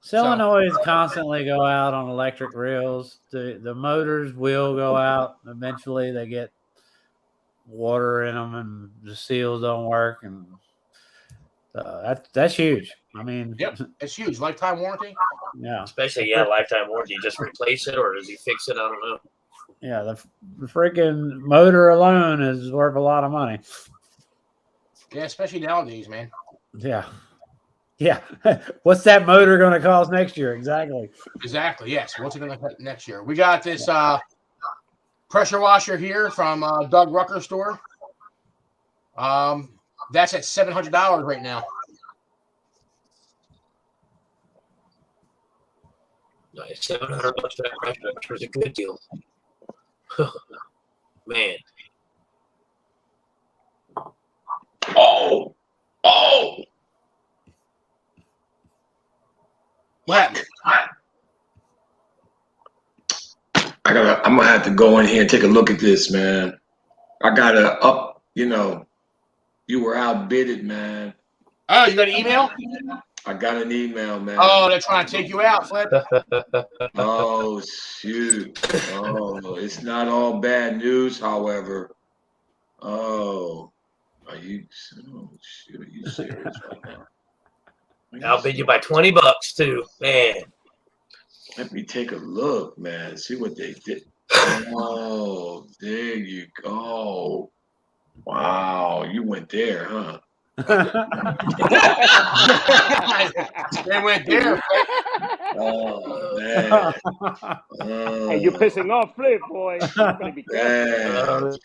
Solenoids constantly go out on electric reels. The motors will go out eventually. They get water in them, and the seals don't work, and that's huge. I mean, yep, it's huge. Lifetime warranty. Yeah, especially lifetime warranty. Just replace it, or does he fix it? I don't know. Yeah, the freaking motor alone is worth a lot of money. Yeah, especially nowadays, man. Yeah. Yeah. What's that motor going to cost next year? Exactly. Exactly. Yes. What's it going to cost next year? We got this pressure washer here from Doug Rucker's store. That's at $700 right now. Nice. $700 for that pressure washer was a good deal. Man. Oh. What? I'm gonna have to go in here and take a look at this, man. I gotta up. You were outbidded, man. Oh, you got an email? I got an email, man. Oh, they're trying to take you out, Flip. Oh shoot! Oh, it's not all bad news, however. Oh, are you? Oh shoot! Are you serious right now? I'll bid you by $20 too, man. Let me take a look, man. See what they did. Oh, there you go. Wow, you went there, huh? They went there. Oh man. Hey, you're pissing off Flip, boy. You better be careful.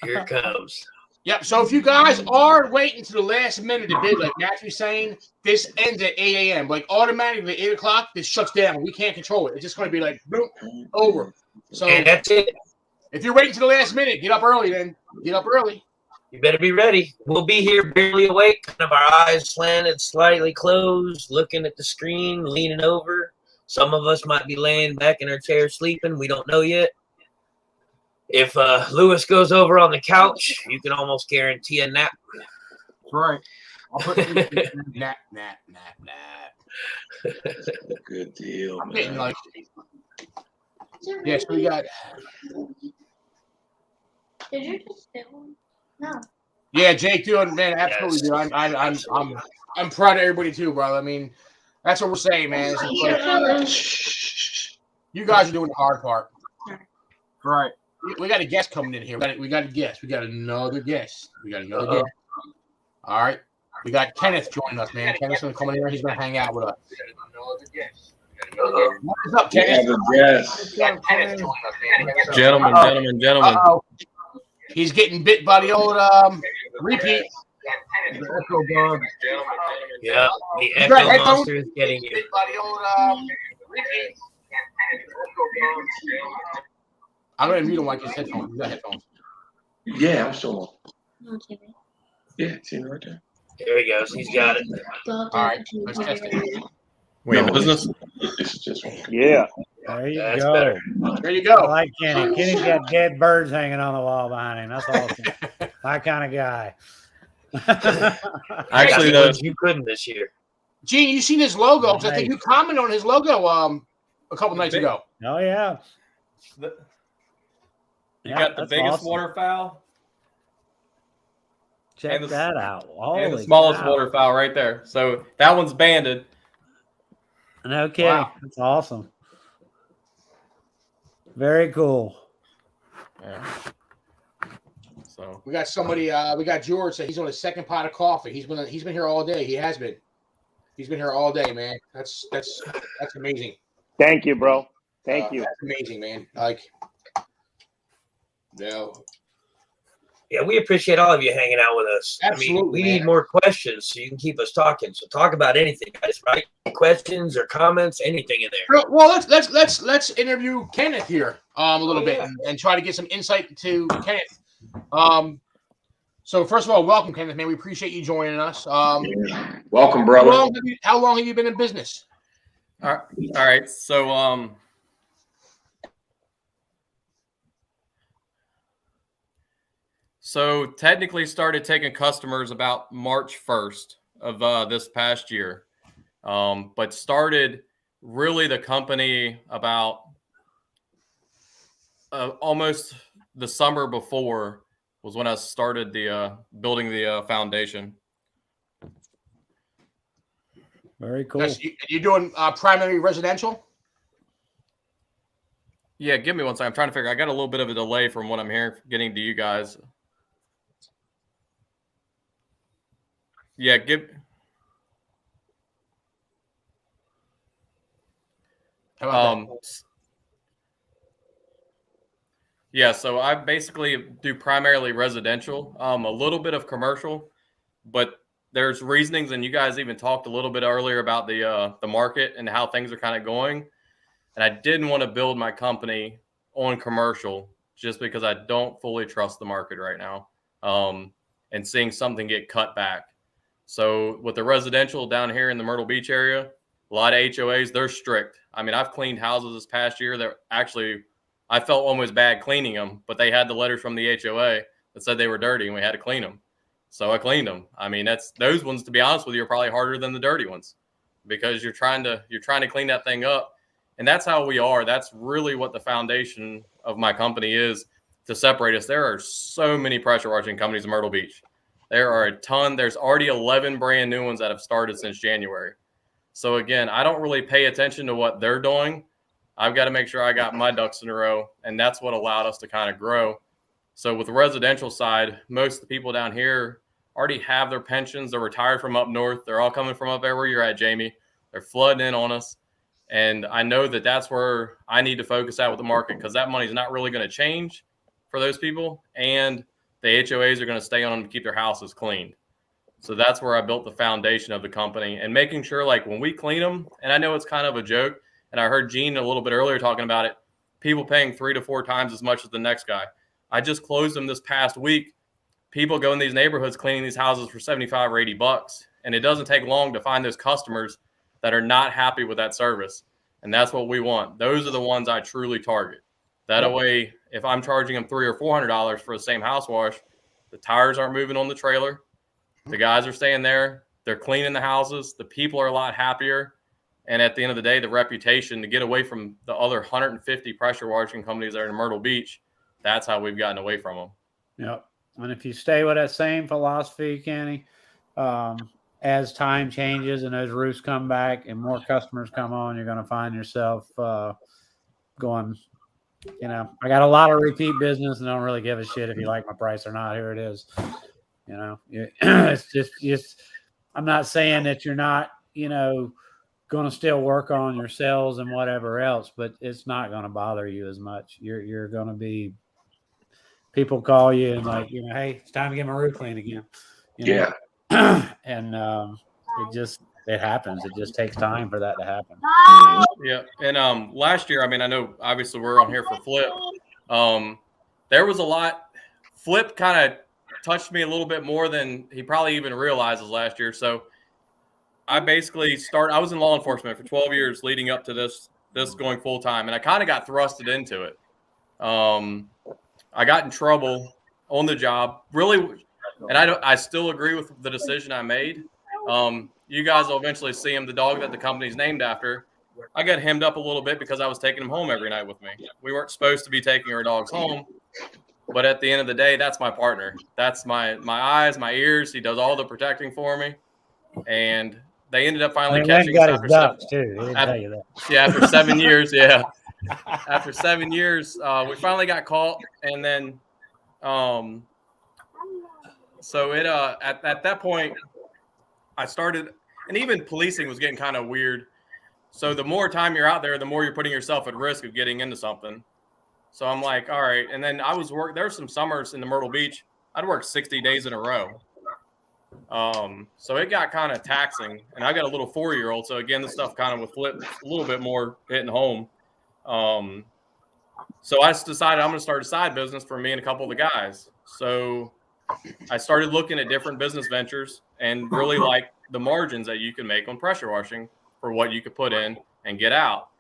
Here it comes. Yep. So if you guys are waiting to the last minute to bid, like Matthew's saying, this ends at 8 a.m. Like automatically 8 o'clock, this shuts down. We can't control it. It's just going to be like boom, over. So and that's it. If you're waiting to the last minute, get up early. Then get up early. You better be ready. We'll be here barely awake, kind of our eyes slanted, slightly closed, looking at the screen, leaning over. Some of us might be laying back in our chair sleeping. We don't know yet. If Lewis goes over on the couch, you can almost guarantee a nap. That's right. I'll put nap. Good deal, I'm man. getting like, yes, we got. Did you just do one? No. Yeah, Jake, doing man, absolutely, dude. I'm proud of everybody too, brother. I mean, that's what we're saying, man. You guys are doing the hard part. Right. We got a guest coming in here. We got a guest. We got another guest. All right. We got Kenneth joining us, man. Kenneth's going to come in here. He's going to hang out with us. What's up, Kenneth? Gentlemen. He's getting bit by the old repeat. Yeah, the Echo Monster is getting you. I'm going to mute him like his headphones. He's got headphones. Yeah, I'm still on. Yeah, it's in right there. There he goes. He's got it. All right, let's test it. We in business? This is just yeah. There you That's go. better. There you go. I like Kenny. Kenny's got dead birds hanging on the wall behind him. That's awesome. My kind of guy. Actually, you couldn't this year. Gene, you seen his logo? Because I think you commented on his logo a couple nights ago. Oh yeah. You got the biggest awesome. waterfowl. Check that out. And the smallest waterfowl right there. So that one's banded. No kidding. Wow. That's awesome. Very cool. Yeah. So we got somebody. We got George. So he's on his second pot of coffee. He's been here all day. He has been. He's been here all day, man. That's amazing. Thank you, bro. Thank you. That's amazing, man. Like, no. Yeah, we appreciate all of you hanging out with us. Absolutely, I mean, we need more questions so you can keep us talking. So talk about anything, guys. Right? Questions or comments, anything in there. Well, let's interview Kenneth here a little bit and try to get some insight to Kenneth. So first of all, welcome, Kenneth, man. We appreciate you joining us. Welcome, brother. How long have you been in business? All right. So technically started taking customers about March 1st of this past year. But started really the company about almost the summer before was when I started the building the foundation. Very cool. Yes, you're doing primary residential? Yeah, give me one second. I'm trying to figure. I got a little bit of a delay from what I'm hearing getting to you guys. Yeah, How about that? Yeah, so I basically do primarily residential, a little bit of commercial, but there's reasonings, and you guys even talked a little bit earlier about the market and how things are kind of going. And I didn't want to build my company on commercial just because I don't fully trust the market right now, and seeing something get cut back. So with the residential down here in the Myrtle Beach area, a lot of HOAs, they're strict. I mean, I've cleaned houses this past year that actually I felt almost bad cleaning them, but they had the letters from the HOA that said they were dirty and we had to clean them. So I cleaned them. I mean, those ones, to be honest with you, are probably harder than the dirty ones because you're trying to clean that thing up. And that's how we are. That's really what the foundation of my company is, to separate us. There are so many pressure washing companies in Myrtle Beach. There are a ton. There's already 11 brand new ones that have started since January. So again, I don't really pay attention to what they're doing. I've got to make sure I got my ducks in a row. And that's what allowed us to kind of grow. So with the residential side, most of the people down here already have their pensions. They're retired from up north. They're all coming from up there where you're at, Jamie. They're flooding in on us. And I know that that's where I need to focus at with the market, because that money's not really going to change for those people. And the HOAs are going to stay on them to keep their houses cleaned. So that's where I built the foundation of the company, and making sure, like, when we clean them, and I know it's kind of a joke, and I heard Gene a little bit earlier talking about it, people paying 3 to 4 times as much as the next guy. I just closed them this past week. People go in these neighborhoods cleaning these houses for $75 or $80, and it doesn't take long to find those customers that are not happy with that service. And that's what we want. Those are the ones I truly target. That way, if I'm charging them $300 or $400 for the same house wash, the tires aren't moving on the trailer. The guys are staying there. They're cleaning the houses. The people are a lot happier. And at the end of the day, the reputation to get away from the other 150 pressure washing companies that are in Myrtle Beach, that's how we've gotten away from them. Yep. And if you stay with that same philosophy, Kenny, as time changes and those roofs come back and more customers come on, you're going to find yourself going, I got a lot of repeat business and don't really give a shit if you like my price or not. Here it is. It's just, I'm not saying that you're not, going to still work on your sales and whatever else, but it's not going to bother you as much. You're going to be, people call you and like, hey, it's time to get my roof clean again. Yeah. And it happens. It just takes time for that to happen. Yeah. And last year, I mean, I know obviously we're on here for Flip. There was a lot. Flip kind of touched me a little bit more than he probably even realizes last year. So I basically I was in law enforcement for 12 years leading up to this going full time, and I kind of got thrusted into it. I got in trouble on the job, really, and I still agree with the decision I made. You guys will eventually see him, the dog that the company's named after. I got hemmed up a little bit because I was taking him home every night with me. We weren't supposed to be taking our dogs home, but at the end of the day, that's my partner. That's my eyes, my ears. He does all the protecting for me, and they ended up finally catching us after ducks too. He didn't tell you that. Yeah, after 7 years. Yeah, after 7 years, we finally got caught, and then, so it at that point, I started, and even policing was getting kind of weird. So the more time you're out there, the more you're putting yourself at risk of getting into something. So I'm like, all right. And then there were some summers in the Myrtle Beach, I'd work 60 days in a row. So it got kind of taxing, and I got a little 4-year-old. So again, the stuff kind of with Flip a little bit more hitting home. So I decided I'm going to start a side business for me and a couple of the guys. So I started looking at different business ventures and really like the margins that you can make on pressure washing for what you could put in and get out.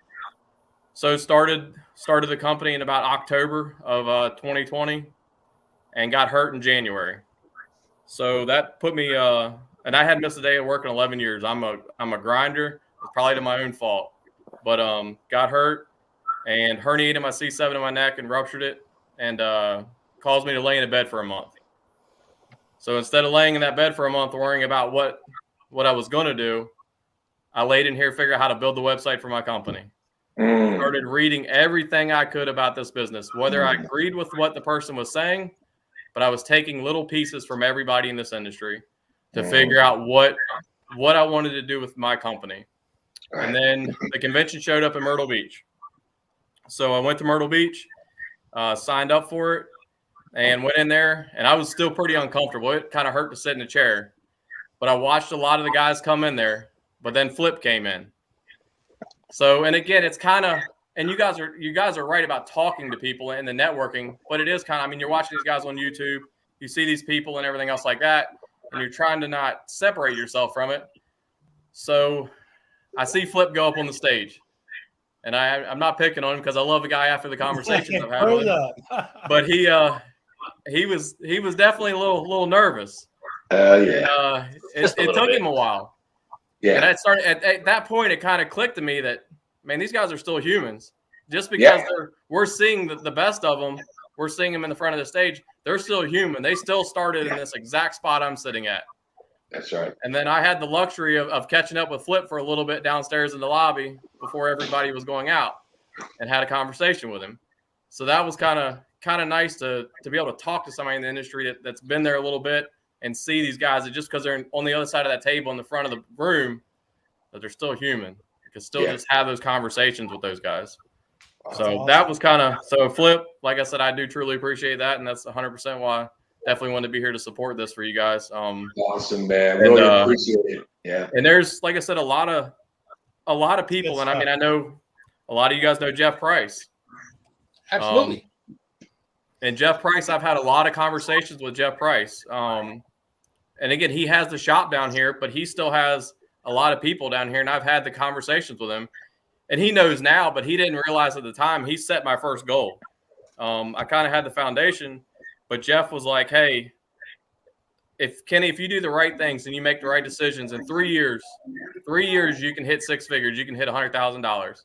So started the company in about October of 2020 and got hurt in January. So that put me, and I hadn't missed a day of work in 11 years. I'm a grinder. It's probably to my own fault, but got hurt and herniated my C7 in my neck and ruptured it, and caused me to lay in a bed for a month. So instead of laying in that bed for a month worrying about what I was going to do, I laid in here, figured out how to build the website for my company. Started reading everything I could about this business, whether I agreed with what the person was saying, but I was taking little pieces from everybody in this industry. to figure out what I wanted to do with my company. And then the convention showed up in Myrtle Beach. So I went to Myrtle Beach, signed up for it, and went in there. And I was still pretty uncomfortable. It kind of hurt to sit in a chair. But I watched a lot of the guys come in there. But then Flip came in. So, and again, it's kind of, and you guys are right about talking to people and the networking. But it is kind of, I mean, you're watching these guys on YouTube. You see these people and everything else like that. And you're trying to not separate yourself from it. So I see Flip go up on the stage. And I'm not picking on him because I love the guy after the conversations I've had with him. But he was definitely a little nervous. Yeah. And, it took him a while. Yeah. And I started at that point. It kind of clicked to me that, man, these guys are still humans. Just because we're seeing the best of them, we're seeing them in the front of the stage. They're still human. They still started in this exact spot I'm sitting at. That's right. And then I had the luxury of catching up with Flip for a little bit downstairs in the lobby before everybody was going out, and had a conversation with him. So that was kind of nice to be able to talk to somebody in the industry that's been there a little bit and see these guys that just because they're on the other side of that table in the front of the room, that they're still human. You can still just have those conversations with those guys. So that was so Flip, like I said, I do truly appreciate that. And that's 100% why I definitely wanted to be here to support this for you guys. Awesome, man. Really appreciate it. Yeah. And there's, like I said, a lot of people. And I mean, I know a lot of you guys know Jeff Price. Absolutely. And Jeff Price, I've had a lot of conversations with Jeff Price. And again, he has the shop down here, but he still has a lot of people down here. And I've had the conversations with him. And he knows now, but he didn't realize at the time he set my first goal. I kind of had the foundation, but Jeff was like, hey, Kenny, if you do the right things and you make the right decisions in 3 years, you can hit six figures. You can hit $100,000.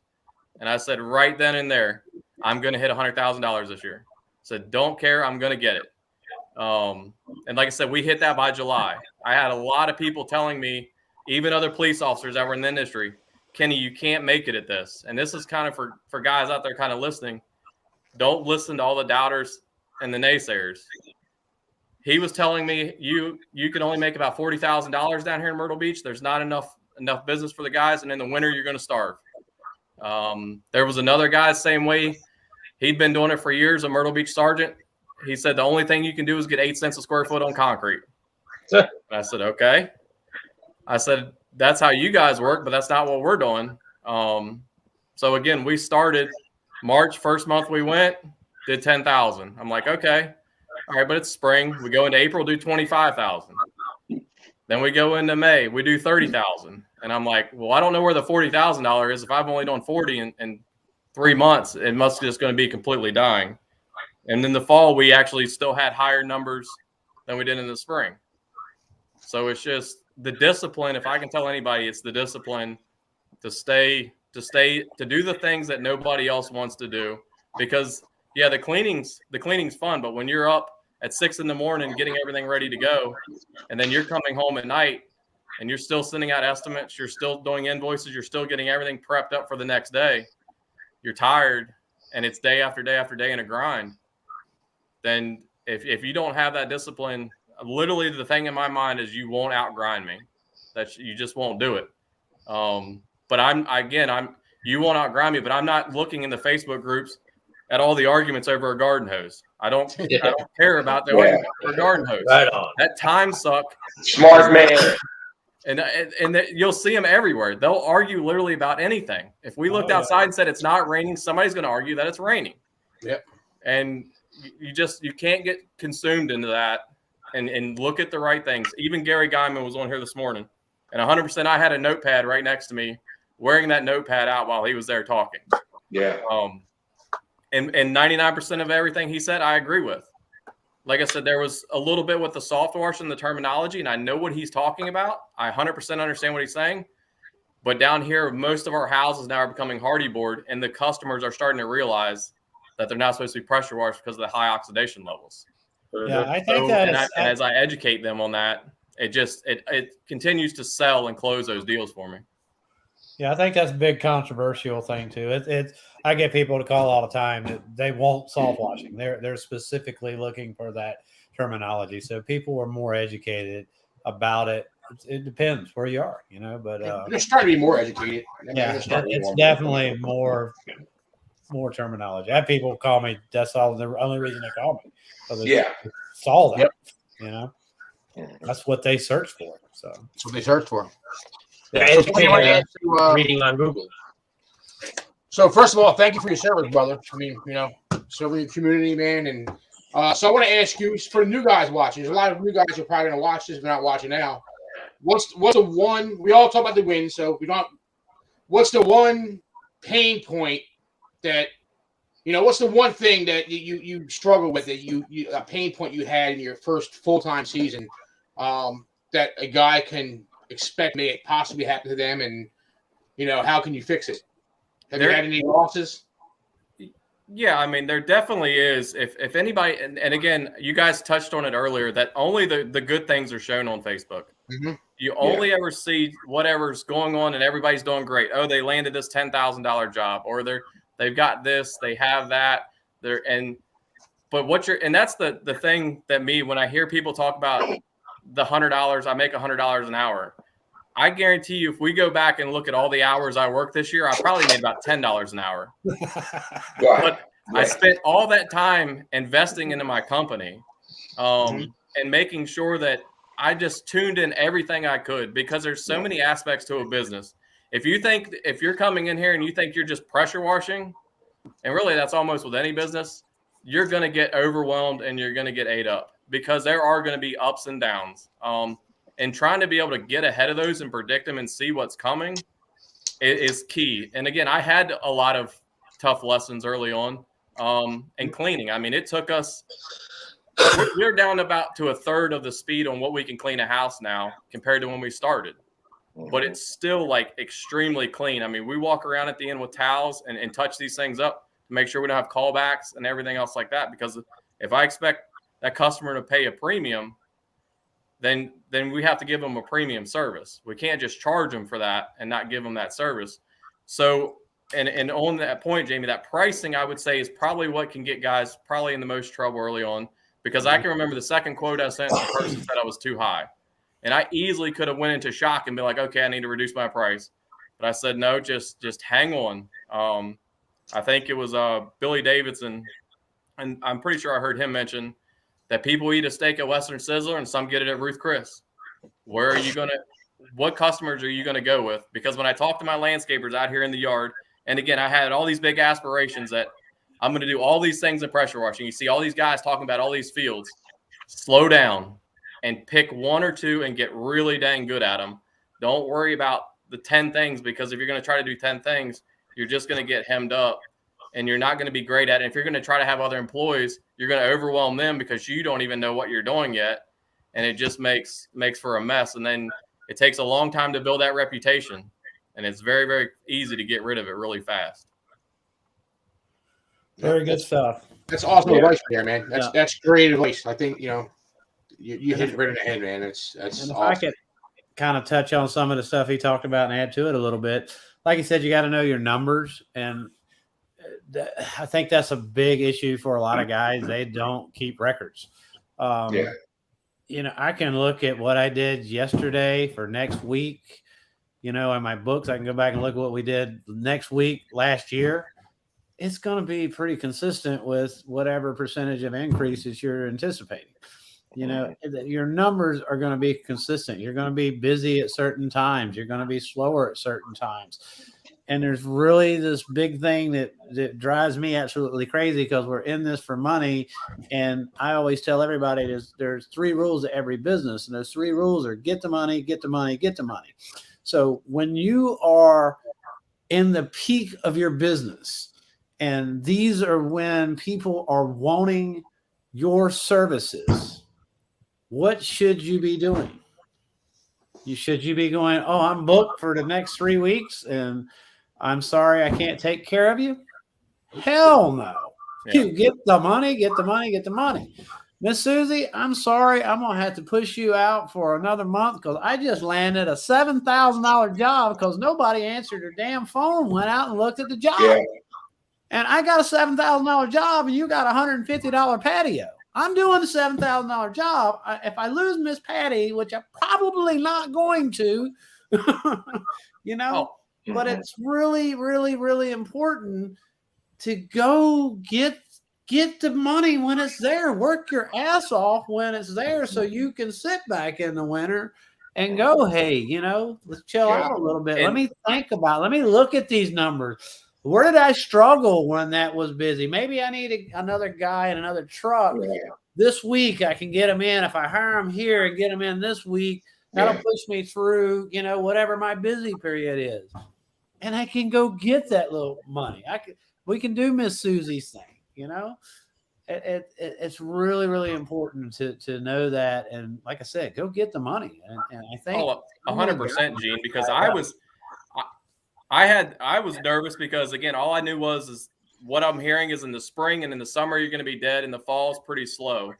And I said, right then and there, I'm going to hit $100,000 this year. I said, don't care. I'm going to get it. And like I said, we hit that by July. I had a lot of people telling me, even other police officers that were in the industry, Kenny, you can't make it at this. And this is kind of for guys out there kind of listening. Don't listen to all the doubters and the naysayers. He was telling me you can only make about $40,000 down here in Myrtle Beach. There's not enough business for the guys, and in the winter you're going to starve. There was another guy same way. He'd been doing it for years, a Myrtle Beach sergeant. He said the only thing you can do is get 8 cents a square foot on concrete. I said, okay. I said, that's how you guys work, but that's not what we're doing. So again, we started March, first month we went, did 10,000. I'm like, okay. All right, but it's spring. We go into April, do 25,000. Then we go into May, we do 30,000. And I'm like, well, I don't know where the $40,000 is. If I've only done 40 in 3 months, it must just going to be completely dying. And in the fall, we actually still had higher numbers than we did in the spring. So it's just the discipline. If I can tell anybody, it's the discipline to do the things that nobody else wants to do. Because yeah, the cleaning's fun, but when you're up at 6 a.m. getting everything ready to go, and then you're coming home at night and you're still sending out estimates, you're still doing invoices, you're still getting everything prepped up for the next day, you're tired, and it's day after day after day in a grind, then if you don't have that discipline, literally the thing in my mind is you won't outgrind me. That you just won't do it. But you won't outgrind me, but I'm not looking in the Facebook groups at all the arguments over a garden hose. I don't care about the argument over a garden hose. Right on. That time suck. Smart man. And you'll see them everywhere. They'll argue literally about anything. If we looked outside and said it's not raining, somebody's going to argue that it's raining. Yep. And you can't get consumed into that and look at the right things. Even Gary Guyman was on here this morning, and 100% I had a notepad right next to me, wearing that notepad out while he was there talking. Yeah. And 99% of everything he said, I agree with. Like I said, there was a little bit with the soft wash and the terminology, and I know what he's talking about. I 100% understand what he's saying. But down here, most of our houses now are becoming hardy board, and the customers are starting to realize that they're not supposed to be pressure washed because of the high oxidation levels. Yeah, I think as I educate them on that, it continues to sell and close those deals for me. Yeah, I think that's a big controversial thing too. I get people to call all the time that they want soft washing. They're specifically looking for that terminology. So people are more educated about it. It depends where you are, but they're starting to be more educated. It's definitely more terminology. I have people call me. That's all. The only reason they call me. It's all that. That's what they search for. So that's what they search for. Reading on Google. So first of all, thank you for your service, brother. I mean, serving the community, man. And so I want to ask you, for the new guys watching, there's a lot of new guys who are probably going to watch this, if they're not watching now. What's the one? We all talk about the win, so we don't. What's the one pain point that what's the one thing that you struggle with, that you a pain point you had in your first full-time season that a guy can expect may possibly happen to them, and how can you fix it? Have you had any losses? Yeah, I mean, there definitely is. If anybody, and again, you guys touched on it earlier, that only the good things are shown on Facebook. Mm-hmm. You only ever see whatever's going on, and everybody's doing great. Oh, they landed this $10,000 job, or they've got this, they have that. And that's the thing that when I hear people talk about the $100, I make $100 an hour. I guarantee you, if we go back and look at all the hours I worked this year, I probably made about $10 an hour. But I spent all that time investing into my company and making sure that I just tuned in everything I could, because there's so many aspects to a business. If you're coming in here and you think you're just pressure washing, and really that's almost with any business, you're going to get overwhelmed and you're going to get ate up, because there are going to be ups and downs. And trying to be able to get ahead of those and predict them and see what's coming is key. And again, I had a lot of tough lessons early on in cleaning. I mean, it took us, we're down to a third of the speed on what we can clean a house now compared to when we started. But it's still like extremely clean. I mean, we walk around at the end with towels and touch these things up to make sure we don't have callbacks and everything else like that. Because if I expect that customer to pay a premium, then we have to give them a premium service. We can't just charge them for that and not give them that service. So, and on that point, Jamie, that pricing, I would say, is probably what can get guys probably in the most trouble early on, because I can remember the second quote I sent, the person said I was too high. And I easily could have went into shock and be like, okay, I need to reduce my price. But I said, no, just hang on. I think it was Billy Davidson, and I'm pretty sure I heard him mention that people eat a steak at Western Sizzler and some get it at Ruth Chris. What customers are you going to go with? Because when I talk to my landscapers out here in the yard, and again, I had all these big aspirations that I'm going to do all these things in pressure washing. You see all these guys talking about all these fields. Slow down and pick one or two and get really dang good at them. Don't worry about the 10 things, because if you're going to try to do 10 things, you're just going to get hemmed up and you're not going to be great at it. If you're going to try to have other employees, you're going to overwhelm them because you don't even know what you're doing yet. And it just makes for a mess. And then it takes a long time to build that reputation. And it's very, very easy to get rid of it really fast. Very good stuff. That's awesome advice there, man. That's great advice. I think, you hit it right in the head, man. That's and if awesome. I could kind of touch on some of the stuff he talked about and add to it a little bit. Like he said, you got to know your numbers. And I think that's a big issue for a lot of guys. They don't keep records. I can look at what I did yesterday for next week, in my books. I can go back and look at what we did next week last year. It's going to be pretty consistent with whatever percentage of increases you're anticipating. Your numbers are going to be consistent. You're going to be busy at certain times. You're going to be slower at certain times. And there's really this big thing that drives me absolutely crazy, because we're in this for money. And I always tell everybody there's 3 rules to every business. And those 3 rules are get the money, get the money, get the money. So when you are in the peak of your business, and these are when people are wanting your services, what should you be doing? Should you be going, oh, I'm booked for the next 3 weeks and I'm sorry I can't take care of you? Hell no. Yeah. You get the money, get the money, get the money. Miss Susie, I'm sorry. I'm going to have to push you out for another month because I just landed a $7,000 job because nobody answered their damn phone, went out and looked at the job. Yeah. And I got a $7,000 job and you got a $150 patio. I'm doing a $7,000 job. If I lose Miss Patty, which I'm probably not going to, but it's really, really, really important to go get the money when it's there. Work your ass off when it's there so you can sit back in the winter and go, hey, let's chill out a little bit. Let me look at these numbers. Where did I struggle when that was busy? Maybe I need another guy and another truck. This week I can get them in. If I hire them here and get them in this week, that'll push me through, whatever my busy period is. And I can go get that little money. We can do Miss Susie's thing, It's really, really important to know that. And like I said, go get the money. And I think 100%, Gene, because I was nervous because again, all I knew is what I'm hearing is in the spring and in the summer, you're going to be dead. In the fall is pretty slow.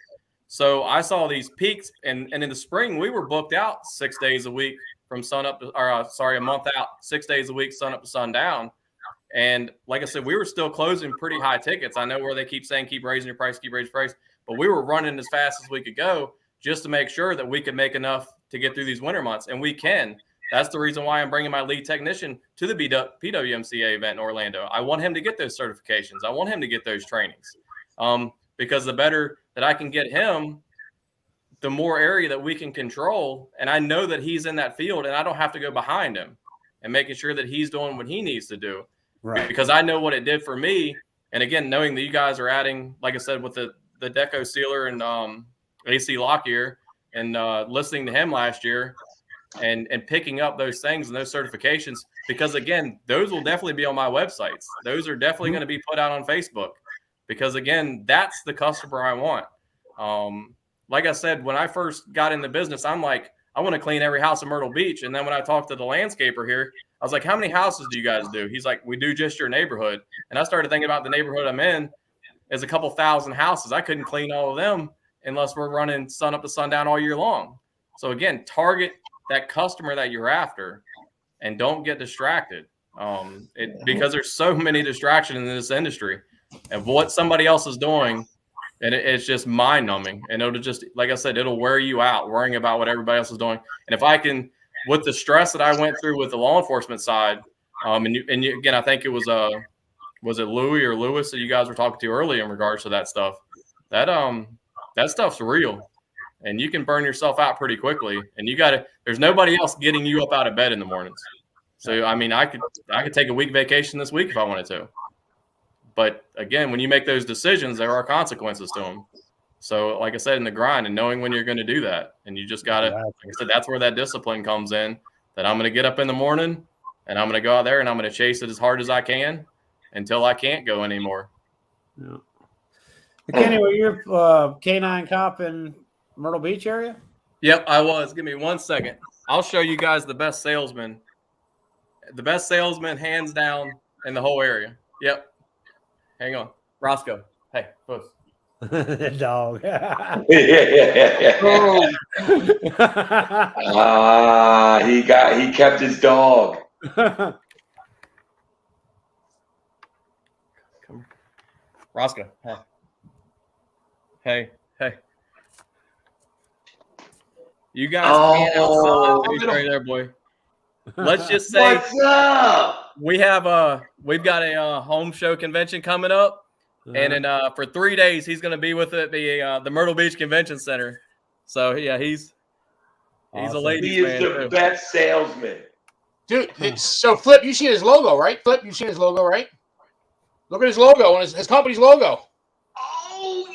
So I saw these peaks and in the spring, we were booked out 6 days a week from sun up to, a month out, 6 days a week, sun up to sundown. And like I said, we were still closing pretty high tickets. I know where they keep saying, keep raising your price, but we were running as fast as we could go just to make sure that we could make enough to get through these winter months. And we can. That's the reason why I'm bringing my lead technician to the PWMCA event in Orlando. I want him to get those certifications. I want him to get those trainings because the better that I can get him, the more area that we can control. And I know that he's in that field and I don't have to go behind him and making sure that he's doing what he needs to do. Right. Because I know what it did for me. And again, knowing that you guys are adding, like I said, with the Deco Sealer and AC Lockyer and listening to him last year and picking up those things and those certifications, because again, those will definitely be on my websites. Those are definitely going to be put out on Facebook because again, that's the customer I want. Like I said, when I first got in the business, I'm like, I want to clean every house in Myrtle Beach. And then when I talked to the landscaper here, I was like, how many houses do you guys do? He's like, we do just your neighborhood. And I started thinking about the neighborhood I'm in is a couple thousand houses. I couldn't clean all of them unless we're running sun up to sundown all year long. So again, target that customer that you're after and don't get distracted because there's so many distractions in this industry and what somebody else is doing. And it's just mind numbing. And it'll just, like I said, it'll wear you out worrying about what everybody else is doing. And if I can, with the stress that I went through with the law enforcement side, again, I think it was it Louis or Lewis that you guys were talking to earlier in regards to that stuff. That stuff's real, and you can burn yourself out pretty quickly. And there's nobody else getting you up out of bed in the mornings. So I mean, I could take a week vacation this week if I wanted to. But again, when you make those decisions, there are consequences to them. So like I said, in the grind and knowing when you're going to do that, and you just got to, like I said, that's where that discipline comes in, that I'm going to get up in the morning and I'm going to go out there and I'm going to chase it as hard as I can until I can't go anymore. Yeah. Kenny, were you K9 cop in Myrtle Beach area? Yep, I was. Give me 1 second. I'll show you guys the best salesman. The best salesman, hands down, in the whole area. Yep. Hang on. Roscoe. Hey, puss. The dog. He kept his dog. Come. Roscoe. Hey. You guys can't outsell it. Right there, boy. Let's just say what's up? We've got a home show convention coming up, and then for 3 days he's going to be with the Myrtle Beach Convention Center. So yeah, he's awesome. A ladies man. He is the best salesman, dude. So Flip, you seen his logo, right? Flip, you seen his logo, right? Look at his logo and his company's logo. Oh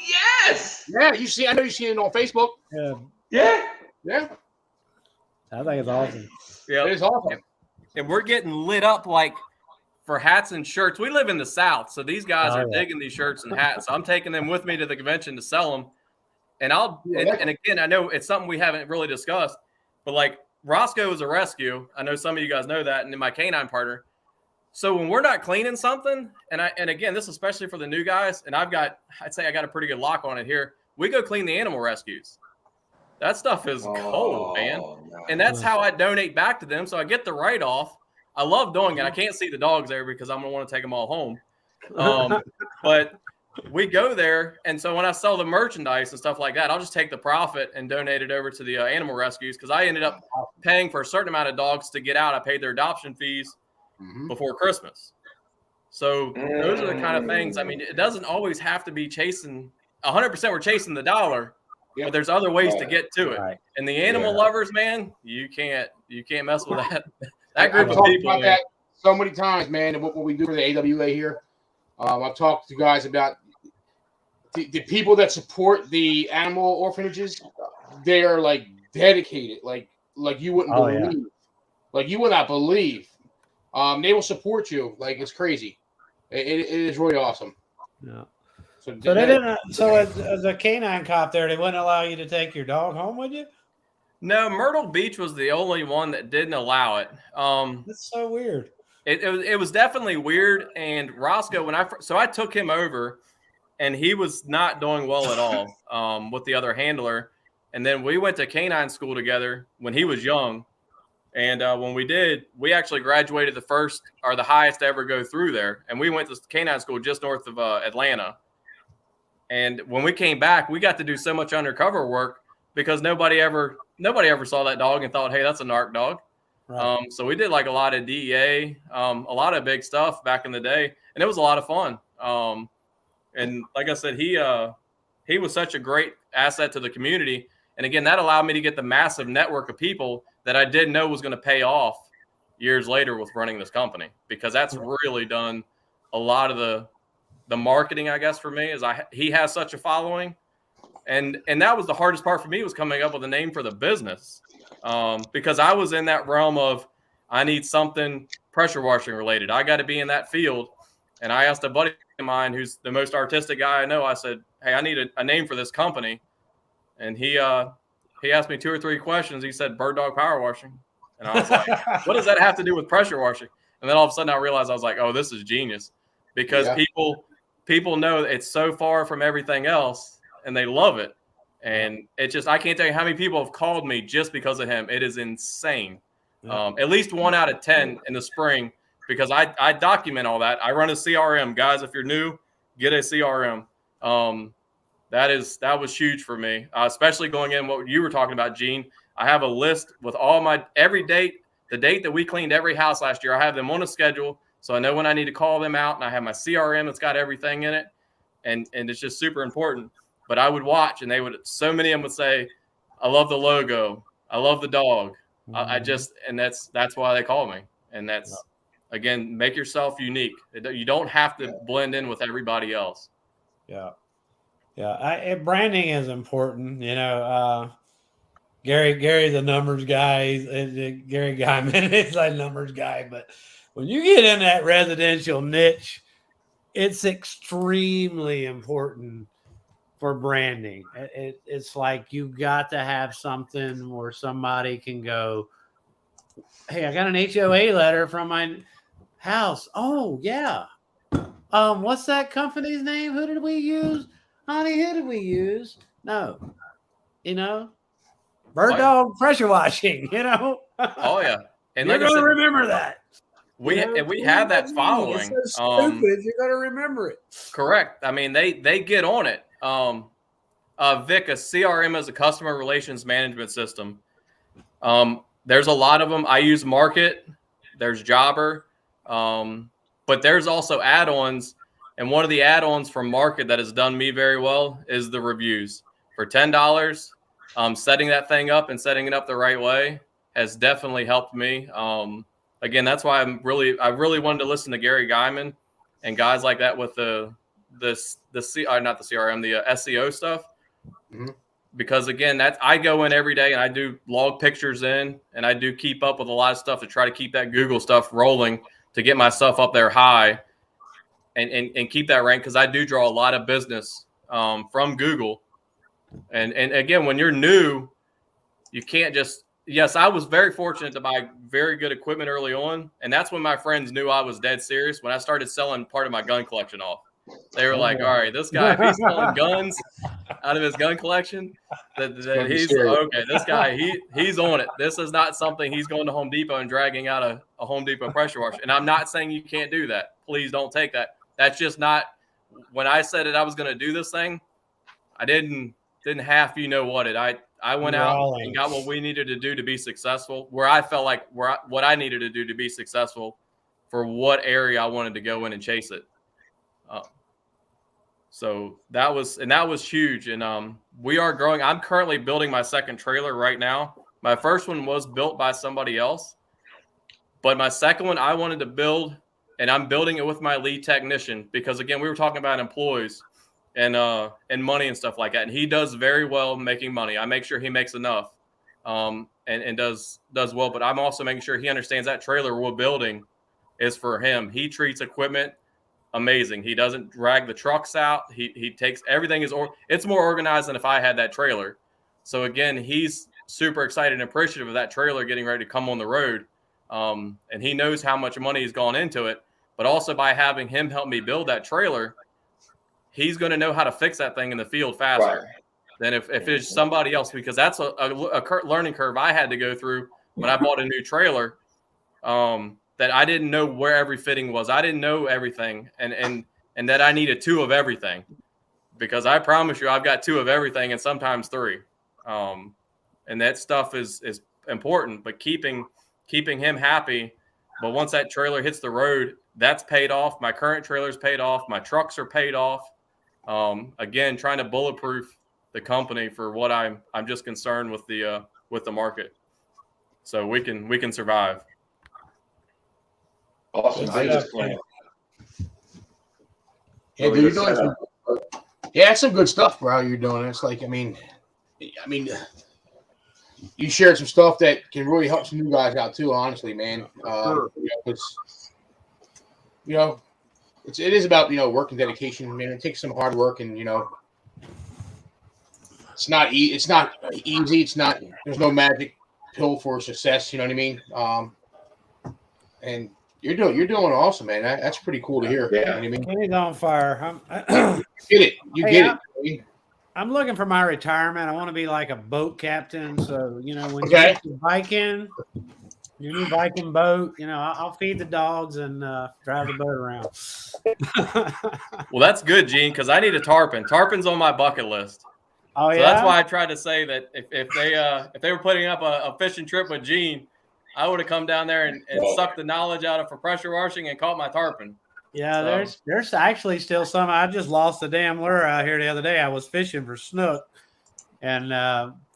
yes. Yeah, you see. I know you seen it on Facebook. Yeah. I think it's awesome. Yeah, it is awesome. And we're getting lit up like for hats and shirts. We live in the South, so these guys are digging these shirts and hats. So I'm taking them with me to the convention to sell them. And and again, I know it's something we haven't really discussed, but like Roscoe is a rescue. I know some of you guys know that, and then my canine partner. So when we're not cleaning something, and again, this is especially for the new guys, and I'd say I got a pretty good lock on it here. We go clean the animal rescues. That stuff is cold, man. And that's how I donate back to them. So I get the write-off. I love doing it. I can't see the dogs there because I'm going to want to take them all home. But we go there, and so when I sell the merchandise and stuff like that, I'll just take the profit and donate it over to the animal rescues, because I ended up paying for a certain amount of dogs to get out. I paid their adoption fees before Christmas. So those are the kind of things. I mean, it doesn't always have to be chasing 100%. We're chasing the dollar, but there's other ways to get to it. And the animal lovers, man, you can't mess with that. That group of people, about that so many times, man. And what we do for the AWA here, I've talked to guys about the people that support the animal orphanages. They are like dedicated, like you wouldn't believe, like you would not believe. They will support you like it's crazy. It is really awesome. Yeah. So they didn't. So as a canine cop there, they wouldn't allow you to take your dog home with you. No, Myrtle Beach was the only one that didn't allow it. That's so weird. It was definitely weird. And Roscoe, so I took him over, and he was not doing well at all with the other handler. And then we went to canine school together when he was young. And when we did, we actually graduated the highest to ever go through there. And we went to canine school just north of Atlanta. And when we came back, we got to do so much undercover work because nobody ever saw that dog and thought, hey, that's a narc dog. Right. So we did like a lot of DEA, a lot of big stuff back in the day, and it was a lot of fun. And like I said, he was such a great asset to the community. And again, that allowed me to get the massive network of people that I didn't know was going to pay off years later with running this company, because that's really done a lot of the marketing, I guess, for me. Is he has such a following, and that was the hardest part for me, was coming up with a name for the business, because I was in that realm of I need something pressure washing related. I got to be in that field, and I asked a buddy of mine who's the most artistic guy I know. I said, hey, I need a name for this company, and he asked me 2 or 3 questions. He said, Bird Dog Power Washing. And I was like, what does that have to do with pressure washing? And then all of a sudden I realized, I was like, oh, this is genius, because people know it's so far from everything else and they love it. And it just, I can't tell you how many people have called me just because of him. It is insane. At least 1 out of 10 in the spring, because I document all that. I run a CRM. Guys, if you're new, get a CRM. That was huge for me, especially going in what you were talking about, Gene. I have a list with all every date, the date that we cleaned every house last year. I have them on a schedule, so I know when I need to call them out, and I have my CRM that's got everything in it, and it's just super important. But I would watch, and so many of them would say, I love the logo, I love the dog. And that's why they call me. And that's, again, make yourself unique. You don't have to blend in with everybody else. Yeah. Yeah, branding is important. Gary, the numbers guy, Gary Guyman is a numbers guy. But when you get in that residential niche, it's extremely important for branding. It's like you got to have something where somebody can go, hey, I got an HOA letter from my house. Oh, yeah. What's that company's name? Who did we use? Honey, who did we use? No. Bird Dog Pressure Washing, Oh, yeah. And you're going to remember that. We have that following. It's so stupid. You're going to remember it. Correct. I mean, they get on it. Vic, a CRM is a customer relations management system. There's a lot of them. I use Market. There's Jobber. But there's also add-ons. And one of the add-ons from Market that has done me very well is the reviews. For $10, setting that thing up and setting it up the right way has definitely helped me. Again, that's why I really wanted to listen to Gary Guyman and guys like that with not the CRM, the SEO stuff. Mm-hmm. Because again, I go in every day and I do log pictures in, and I do keep up with a lot of stuff to try to keep that Google stuff rolling to get my stuff up there high and keep that rank, because I do draw a lot of business from Google. And again, when you're new, you can't just, yes, I was very fortunate to buy very good equipment early on. And that's when my friends knew I was dead serious, when I started selling part of my gun collection off. They were like, all right, this guy, if he's selling guns out of his gun collection, he's okay. This guy, he's on it. This is not something he's going to Home Depot and dragging out a Home Depot pressure washer. And I'm not saying you can't do that. Please don't take that. That's just not when I said that I was going to do this thing, I didn't half what it. I went out and got what we needed to do to be successful, where I felt like what I needed to do to be successful for what area I wanted to go in and chase it. So that was huge. And we are growing. I'm currently building my second trailer right now. My first one was built by somebody else, but my second one I wanted to build, and I'm building it with my lead technician because, again, we were talking about employees and money and stuff like that. And he does very well making money. I make sure he makes enough and does well. But I'm also making sure he understands that trailer we're building is for him. He treats equipment amazing. He doesn't drag the trucks out. He takes everything it's more organized than if I had that trailer. So again, he's super excited and appreciative of that trailer getting ready to come on the road. And he knows how much money has gone into it. But also by having him help me build that trailer, he's going to know how to fix that thing in the field faster than if it's somebody else, because that's a learning curve I had to go through when I bought a new trailer. That I didn't know where every fitting was. I didn't know everything, and that I needed 2 of everything, because I promise you I've got 2 of everything and sometimes 3. And that stuff is important, but keeping him happy. But once that trailer hits the road, that's paid off. My current trailer's paid off. My trucks are paid off. Again, trying to bulletproof the company for what I'm just concerned with the market, so we can survive. Awesome. Yeah, dude, you're doing some, it's some good stuff, bro. You're doing. It's like, I mean, you shared some stuff that can really help some new guys out too. Honestly, man, it is about work and dedication, man. It takes some hard work, and it's not easy. It's not. There's no magic pill for success. You know what I mean? And you're doing awesome, man. That's pretty cool to hear. Yeah. You know what I mean? Kenny's on fire. You get it. I'm looking for my retirement. I want to be like a boat captain. So, when you get your Viking, your new Viking boat, I'll feed the dogs and drive the boat around. Well, that's good, Gene, because I need a tarpon. Tarpon's on my bucket list. Oh, so yeah? That's why I tried to say that if they were putting up a fishing trip with Gene, I would have come down there and sucked the knowledge out of for pressure washing and caught my tarpon. Yeah, there's actually still some. I just lost the damn lure out here the other day. I was fishing for snook, and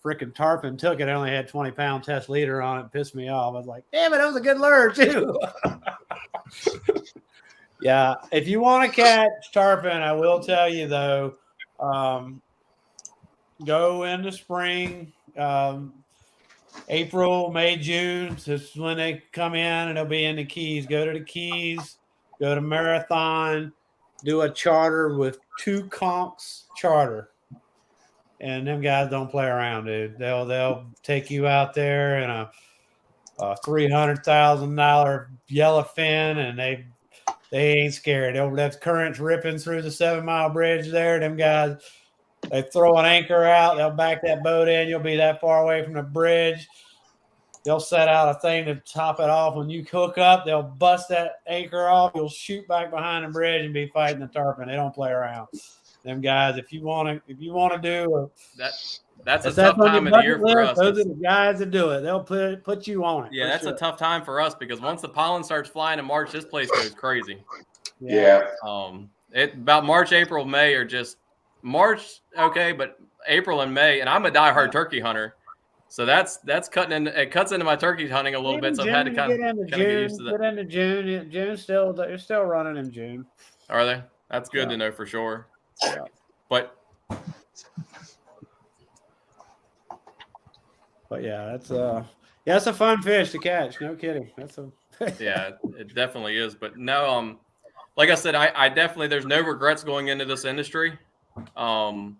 freaking tarpon took it. I only had 20-pound test leader on it. Pissed me off. I was like, damn it, that was a good lure too. Yeah, if you want to catch tarpon, I will tell you though, go in the spring. April, May, June is when they come in, and they'll be in the Keys. Go to the Keys, go to Marathon, do a charter with 2 conchs charter. And them guys don't play around, dude. They'll take you out there in a $300,000 yellowfin, and they ain't scared. That current's ripping through the 7-mile bridge there. Them guys, they throw an anchor out. They'll back that boat in. You'll be that far away from the bridge. They'll set out a thing to top it off. When you hook up, they'll bust that anchor off. You'll shoot back behind the bridge and be fighting the tarpon. They don't play around. Them guys, if you want to do that's a tough time of the year for us. Those are the guys that do it. They'll put you on it. Yeah, that's a tough time for us because once the pollen starts flying in March, this place goes crazy. Yeah. About March, April, May are just March, okay, but April and May, and I'm a diehard turkey hunter, so that's cutting in. It cuts into my turkey hunting a little bit. So I've had to kind of get used to that. Get into June. June they're still running in June. Are they? That's good to know for sure. Yeah. But yeah, that's a fun fish to catch. No kidding. Yeah, it definitely is. But no, like I said, I definitely there's no regrets going into this industry. There's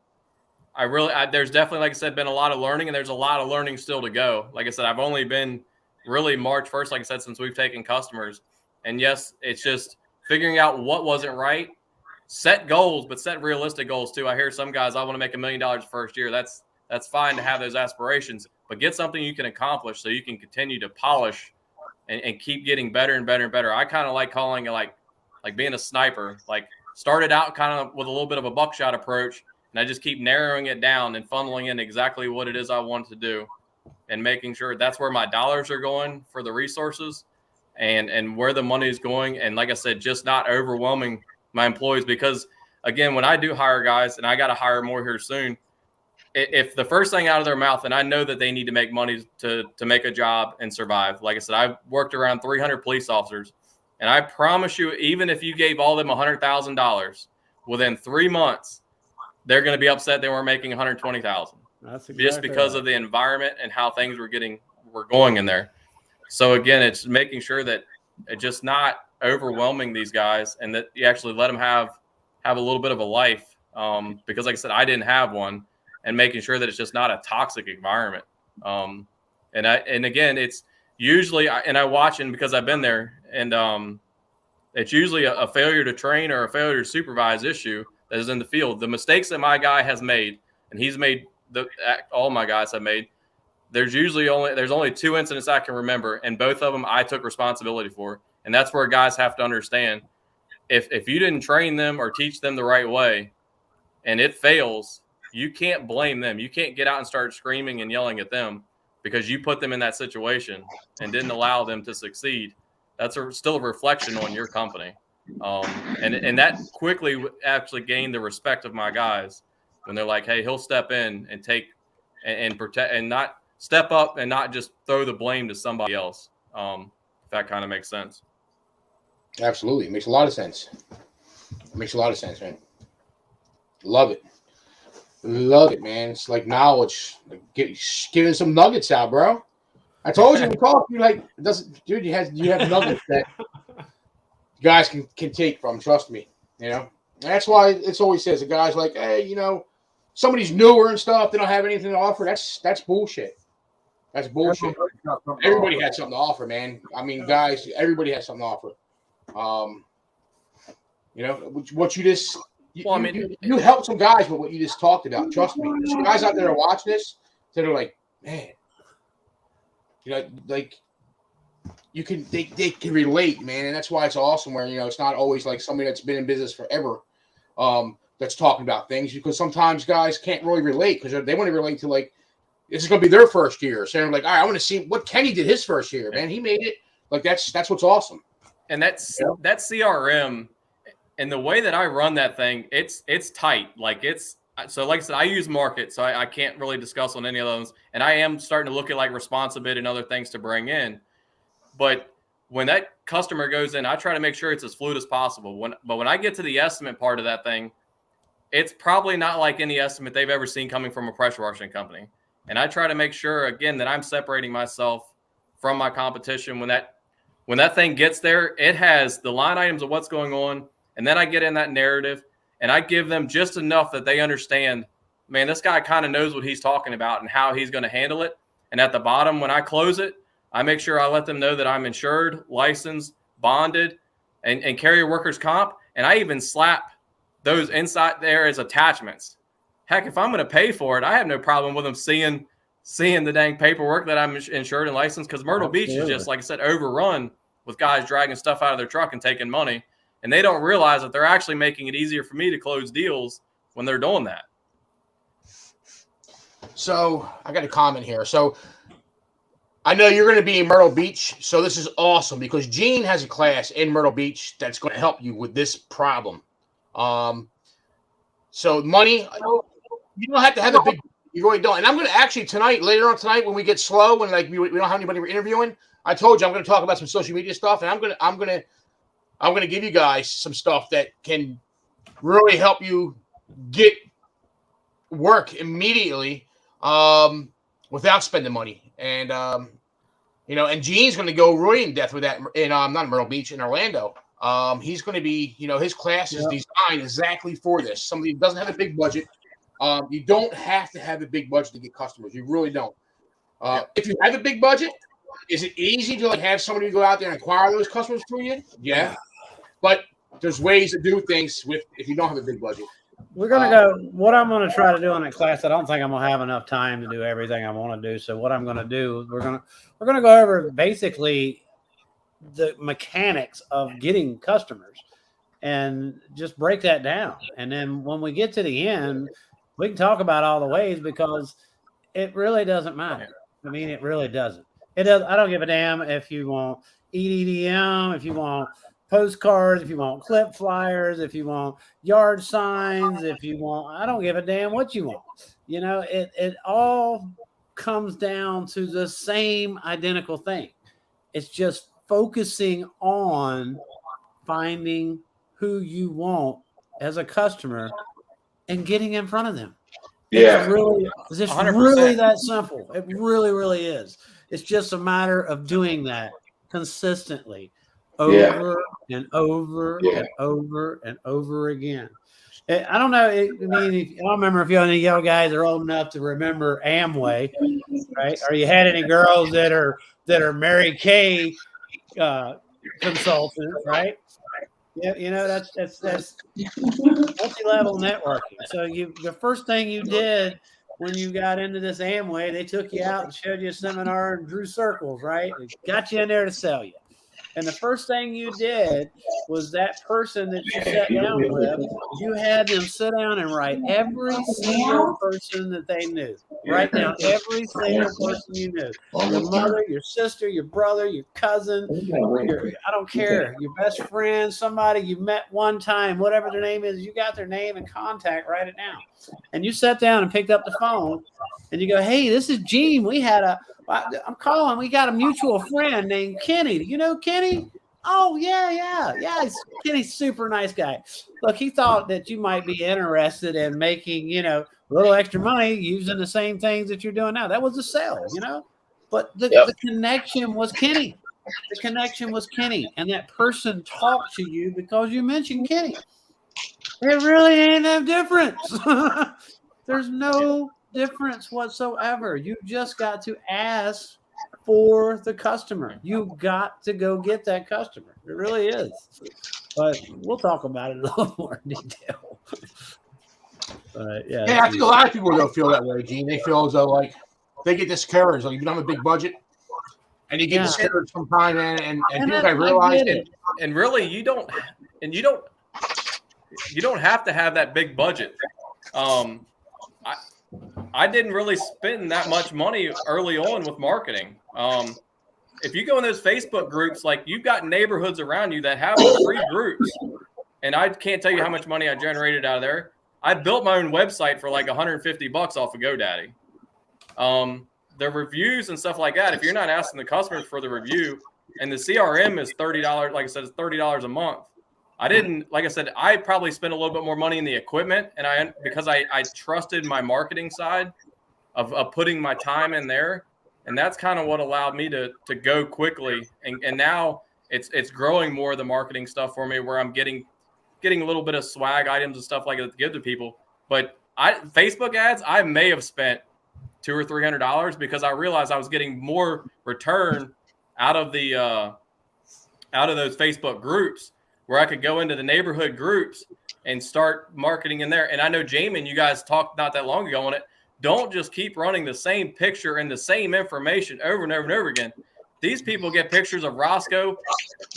definitely, like I said, been a lot of learning, and there's a lot of learning still to go. Like I said, I've only been really March 1st, like I said, since we've taken customers. And yes, it's just figuring out what wasn't right. Set goals, but set realistic goals too. I hear some guys, I want to make $1 million the first year. That's fine to have those aspirations, but get something you can accomplish so you can continue to polish and keep getting better and better and better. I kind of like calling it like being a sniper. Like started out kind of with a little bit of a buckshot approach, and I just keep narrowing it down and funneling in exactly what it is I want to do, and making sure that's where my dollars are going for the resources, and where the money is going. And like I said, just not overwhelming my employees, because again, when I do hire guys, and I got to hire more here soon, if the first thing out of their mouth, and I know that they need to make money to make a job and survive. Like I said, I've worked around 300 police officers, and I promise you, even if you gave all of them $100,000, within 3 months, they're going to be upset they weren't making $120,000. That's exactly just because right. of the environment and how things were going in there. So again, it's making sure that it's just not overwhelming these guys, and that you actually let them have a little bit of a life. Because like I said, I didn't have one, and making sure that it's just not a toxic environment. And again, it's usually, and I watch, and because I've been there, and it's usually a failure to train or a failure to supervise issue that is in the field. The mistakes that my guy has made, and he's made, all my guys have made, there's only 2 incidents I can remember, and both of them I took responsibility for. And that's where guys have to understand, if you didn't train them or teach them the right way, and it fails, you can't blame them. You can't get out and start screaming and yelling at them because you put them in that situation and didn't allow them to succeed. That's still a reflection on your company. And that quickly actually gained the respect of my guys when they're like, hey, he'll step in and take and protect, and not step up and not just throw the blame to somebody else. If that kind of makes sense. Absolutely. It makes a lot of sense. It makes a lot of sense, man. Love it. Love it, man. It's like knowledge. Like giving some nuggets out, bro. I told you we talked. You like, it doesn't, dude. You have nuggets that you guys can take from. Trust me. You know. And that's why it's always says the guys like, hey, somebody's newer and stuff. They don't have anything to offer. That's bullshit. That's bullshit. Everybody has something to offer, man. I mean, guys, everybody has something to offer. What you just. You help some guys with what you just talked about. Trust me. There's guys out there watching this that are like, man, like they can relate, man, and that's why it's awesome. Where it's not always like somebody that's been in business forever, that's talking about things, because sometimes guys can't really relate because they want to relate to like this is going to be their first year. So they're like, all right, I want to see what Kenny did his first year, man. He made it. Like that's what's awesome. And that CRM. And the way that I run that thing, it's tight. Like I said, I use Market, so I can't really discuss on any of those. And I am starting to look at like Responsibid and other things to bring in. But when that customer goes in, I try to make sure it's as fluid as possible. But when I get to the estimate part of that thing, it's probably not like any estimate they've ever seen coming from a pressure washing company. And I try to make sure, again, that I'm separating myself from my competition. When that thing gets there, it has the line items of what's going on. And then I get in that narrative and I give them just enough that they understand, man, this guy kind of knows what he's talking about and how he's going to handle it. And at the bottom, when I close it, I make sure I let them know that I'm insured, licensed, bonded, and carry a workers' comp. And I even slap those inside there as attachments. Heck, if I'm going to pay for it, I have no problem with them seeing the dang paperwork that I'm insured and licensed, because Myrtle Beach is just, like I said, overrun with guys dragging stuff out of their truck and taking money. And they don't realize that they're actually making it easier for me to close deals when they're doing that. So I got a comment here. So I know you're going to be in Myrtle Beach. So this is awesome because Gene has a class in Myrtle Beach that's going to help you with this problem. So money, you don't have to have a big, you really don't. And I'm going to actually later on tonight, when we get slow and like we don't have anybody we're interviewing, I told you I'm going to talk about some social media stuff, and I'm going to give you guys some stuff that can really help you get work immediately without spending money. And, and Gene's going to go really in depth with that in not in Myrtle Beach, in Orlando. He's going to be, his class is designed exactly for this. Somebody who doesn't have a big budget. You don't have to have a big budget to get customers. You really don't. If you have a big budget, is it easy to like have somebody go out there and acquire those customers for you? Yeah. But there's ways to do things if you don't have a big budget. We're going to go, what I'm going to try to do in that class, I don't think I'm going to have enough time to do everything I want to do. So what I'm going to do, we're going to go over basically the mechanics of getting customers. and just break that down. And then when we get to the end, we can talk about all the ways, because it really doesn't matter. I mean, it really doesn't. It does. I don't give a damn if you want EDDM, if you want postcards, if you want clip flyers, if you want yard signs, if you want, I don't give a damn what you want. You know, it all comes down to the same identical thing. It's just focusing on finding who you want as a customer and getting in front of them. Yeah. It's just 100%. really that simple. It really, really is. It's just a matter of doing that consistently over and over and over and over again. I don't know. I don't remember if any of y'all guys are old enough to remember Amway, right? Or you had any girls that are Mary Kay consultants, right? Yeah, you know, that's multi-level networking. So the first thing you did when you got into this Amway, they took you out and showed you a seminar and drew circles, right? They got you in there to sell you. And the first thing you did was that person that you sat down with, you had them sit down and write every single person that they knew. Write down every single person you knew. Your mother, your sister, your brother, your cousin, I don't care, your best friend, somebody you met one time, whatever their name is, you got their name and contact, write it down. And you sat down and picked up the phone and you go, hey, this is Gene. I'm calling. We got a mutual friend named Kenny. Do you know Kenny? Oh, yeah. Kenny's super nice guy. Look, he thought that you might be interested in making, a little extra money using the same things that you're doing now. That was a sale, But the connection was Kenny. The connection was Kenny. And that person talked to you because you mentioned Kenny. It really ain't no difference. There's no difference whatsoever. You just got to ask for the customer. You got to go get that customer. It really is. But we'll talk about it a little more in detail. Yeah, I think a lot of people don't feel that way, Gene. They feel as though like they get discouraged. Like you don't have a big budget, and you get discouraged sometime. And people I realize and really you don't have to have that big budget. I didn't really spend that much money early on with marketing. If you go in those Facebook groups, like you've got neighborhoods around you that have free groups, and I can't tell you how much money I generated out of there. I built my own website for like $150 off of GoDaddy. The reviews and stuff like that, if you're not asking the customers for the review, and the CRM is $30, like I said, it's $30 a month. I probably spent a little bit more money in the equipment, and because I trusted my marketing side of putting my time in there, and that's kind of what allowed me to go quickly. And now it's growing more of the marketing stuff for me, where I'm getting a little bit of swag items and stuff like that to give to people. But Facebook ads, I may have spent $200 or $300 because I realized I was getting more return out of those Facebook groups, where I could go into the neighborhood groups and start marketing in there. And I know, Jamin, you guys talked not that long ago on it. Don't just keep running the same picture and the same information over and over and over again. These people get pictures of Roscoe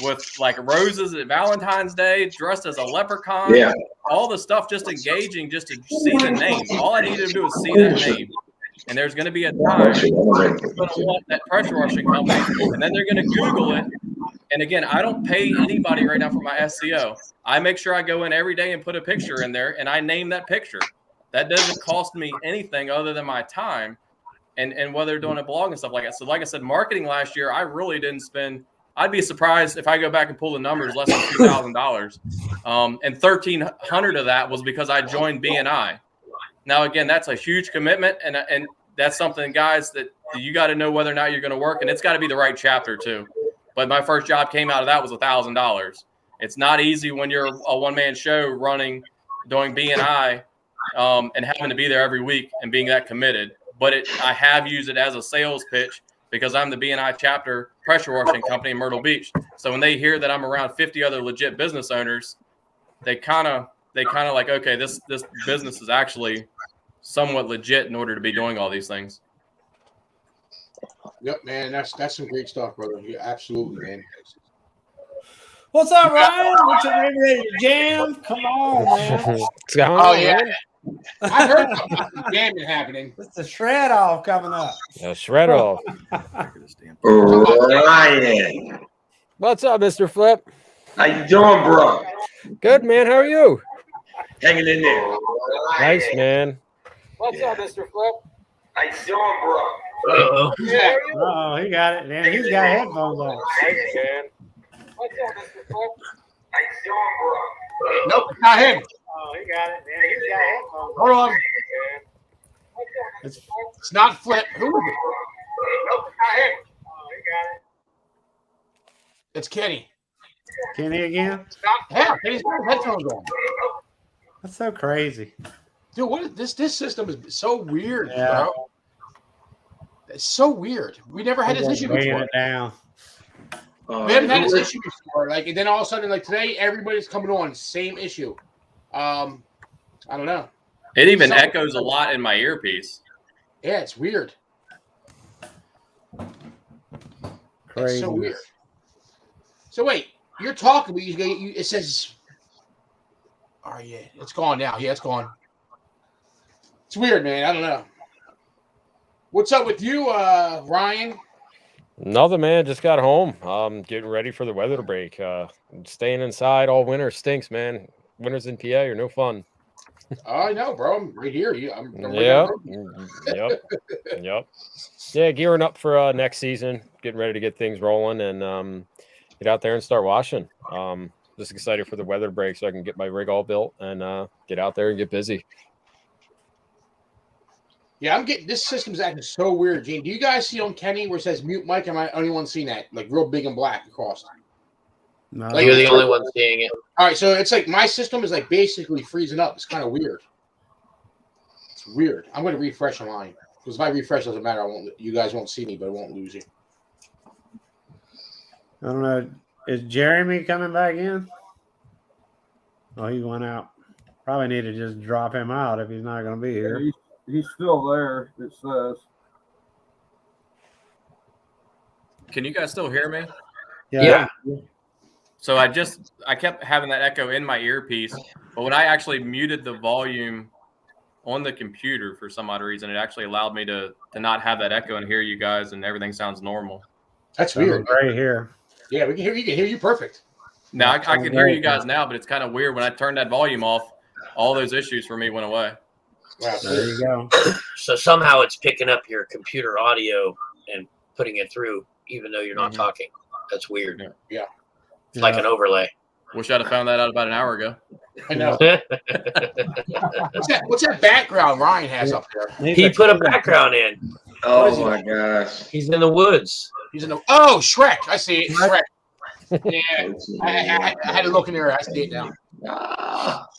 with like roses at Valentine's Day, dressed as a leprechaun, all the stuff, just engaging, just to see the name. All I need them to do is see that name. And there's going to be a time they're going to want that pressure washing company, and then they're going to Google it. And again, I don't pay anybody right now for my SEO. I make sure I go in every day and put a picture in there, and I name that picture. That doesn't cost me anything other than my time and whether they're doing a blog and stuff like that. So like I said, marketing last year, I really didn't spend. I'd be surprised if I go back and pull the numbers, less than $2,000. And $1,300 of that was because I joined BNI. Now, again, that's a huge commitment, and that's something, guys, that you got to know whether or not you're going to work, and it's got to be the right chapter too. But my first job came out of that was $1,000. It's not easy when you're a one-man show doing BNI, and having to be there every week and being that committed. But I have used it as a sales pitch because I'm the BNI chapter pressure washing company in Myrtle Beach. So when they hear that I'm around 50 other legit business owners, they kind of like, okay, this business is actually somewhat legit in order to be doing all these things. Yep, man, that's some great stuff, brother. Yeah, absolutely, man. What's up, Ryan? What's your name ready to jam? Come on, man. What's going Oh on, yeah, man? I heard about the jamming happening. It's the shred off coming up. Shred off. Ryan, What's up, Mr. Flip? how you doing, bro? Good, man. How are you? Hanging in there. Nice, man. What's up, Mr. Flip? How you doing, bro? Uh-oh. Oh, he got it. Man, he's got headphones on. Nice, man. What's up, Mr. Flip? How you doing, bro? Nope, not him. Oh, he got it. Man, he's got headphones on. Hold on. It's not Flip. Who is it? Nope, not him. Oh, he got it. It's Kenny. Kenny again? It's not him. Kenny's got his headphones on. That's so crazy. Dude, what is this? This system is so weird, Yeah. bro. It's so weird. We never had this issue Bringing before. it down. We haven't had this issue before. Like, and then all of a sudden, like today, everybody's coming on. Same issue. I don't know. It even echoes a lot in my earpiece. Yeah, it's weird. Crazy. It's so weird. So wait, you're talking, but it says, "Oh yeah, it's gone now." Yeah, it's gone. It's weird, man. I don't know. What's up with you, Ryan? Nothing, man. Just got home. Getting ready for the weather to break. Staying inside all winter stinks, man. Winters in PA are no fun. Oh, I know, bro. I'm right here. I'm Yep. Yep. Yeah, gearing up for next season. Getting ready to get things rolling and get out there and start washing. Just excited for the weather break so I can get my rig all built and get out there and get busy. Yeah, I'm getting this system's acting so weird, Gene. Do you guys see on Kenny where it says mute mic? Am I the only one seeing that? Like real big and black across. No. Like, You're the only one seeing it. All right, so it's like my system is like basically freezing up. It's kind of weird. It's weird. I'm going to refresh mine because if I refresh, it doesn't matter. You guys won't see me, but I won't lose you. I don't know. Is Jeremy coming back in? Oh, he went out. Probably need to just drop him out if he's not going to be here. He's still there, it says. Can you guys still hear me? Yeah. So I kept having that echo in my earpiece, but when I actually muted the volume on the computer for some odd reason, it actually allowed me to not have that echo and hear you guys, and everything sounds normal. That's weird. Right here. Yeah, we can hear you. Can hear you perfect. Now I can hear you guys now, but it's kind of weird when I turned that volume off. All those issues for me went away. Wow, there you go. So somehow it's picking up your computer audio and putting it through, even though you're not talking. That's weird. Yeah. It's like an overlay. Wish I'd have found that out about an hour ago. I know. What's that background Ryan has up there? He put a background in. Oh my gosh. He's in the woods. He's in the Shrek. I see it. Shrek. Yeah. I had to look in there. I see it now.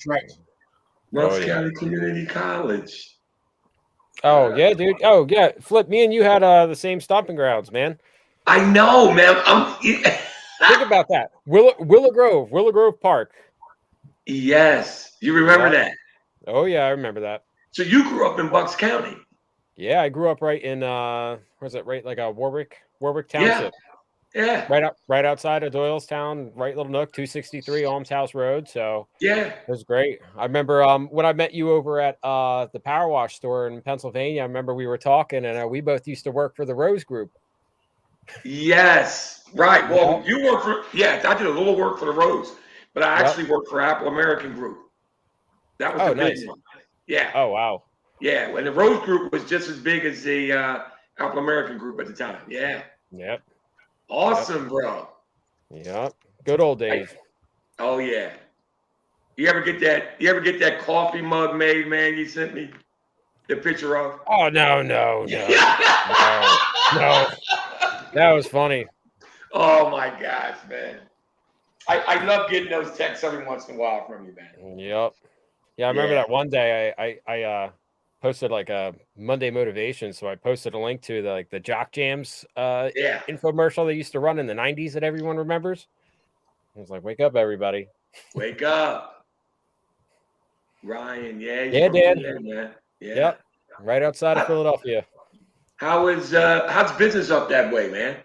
Shrek. North County Community College. Oh, yeah, dude. Oh, yeah. Flip, me and you had the same stomping grounds, man. I know, man. Think about that. Willow Grove Park. Yes. You remember that? Oh, yeah, I remember that. So you grew up in Bucks County? Yeah, I grew up right in, where's it, right, like Warwick Township. Yeah. Right outside of Doylestown, right little nook, 263 Alms House Road. So yeah, it was great. I remember when I met you over at the Power Wash store in Pennsylvania. I remember we were talking, and we both used to work for the Rose Group. Yes, right. Well, you work for I did a little work for the Rose, but I actually worked for Apple American Group. That was the big one. Yeah. Oh wow. Yeah, when the Rose Group was just as big as the Apple American Group at the time. Yeah. Yep. Awesome, bro. Yep. Good old days. Oh yeah. You ever get that coffee mug made, man? You sent me the picture of. Oh no. No. That was funny. Oh my gosh, man. I love getting those texts every once in a while from you, man. Yep. Yeah, I remember that one day I posted like a Monday motivation. So I posted a link to the Jock Jams infomercial they used to run in the 90s that everyone remembers. I was like, wake up, everybody. Wake up. Ryan, Yeah, Dad. Man. Yeah. Yep. Right outside of Philadelphia. How's business up that way, man?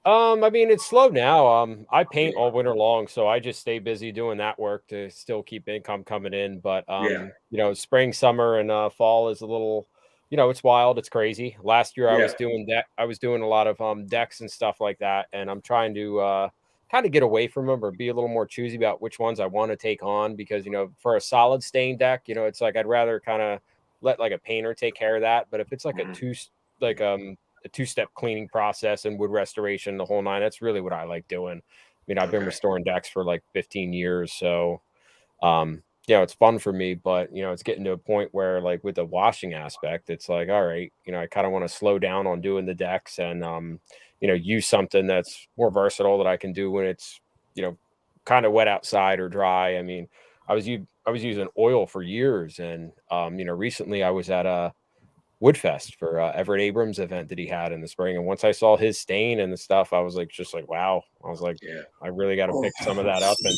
I mean, it's slow now. I paint all winter long, so I just stay busy doing that work to still keep income coming in. But you know, spring, summer, and fall is a little, you know, it's wild, it's crazy. Last year I was doing that. I was doing a lot of decks and stuff like that, and I'm trying to kind of get away from them or be a little more choosy about which ones I want to take on, because you know, for a solid stain deck, you know, it's like I'd rather kind of let like a painter take care of that. But if it's like a two-step cleaning process and wood restoration, the whole nine, that's really what I like doing. I mean, I've been restoring decks for like 15 years. So, you know, it's fun for me, but you know, it's getting to a point where like with the washing aspect, it's like, all right, you know, I kind of want to slow down on doing the decks and, you know, use something that's more versatile that I can do when it's, you know, kind of wet outside or dry. I mean, I was using oil for years. And, you know, recently I was at a Woodfest for Everett Abrams' event that he had in the spring, and once I saw his stain and the stuff, I was like, just like, wow. I was like, I really got to pick some of that up and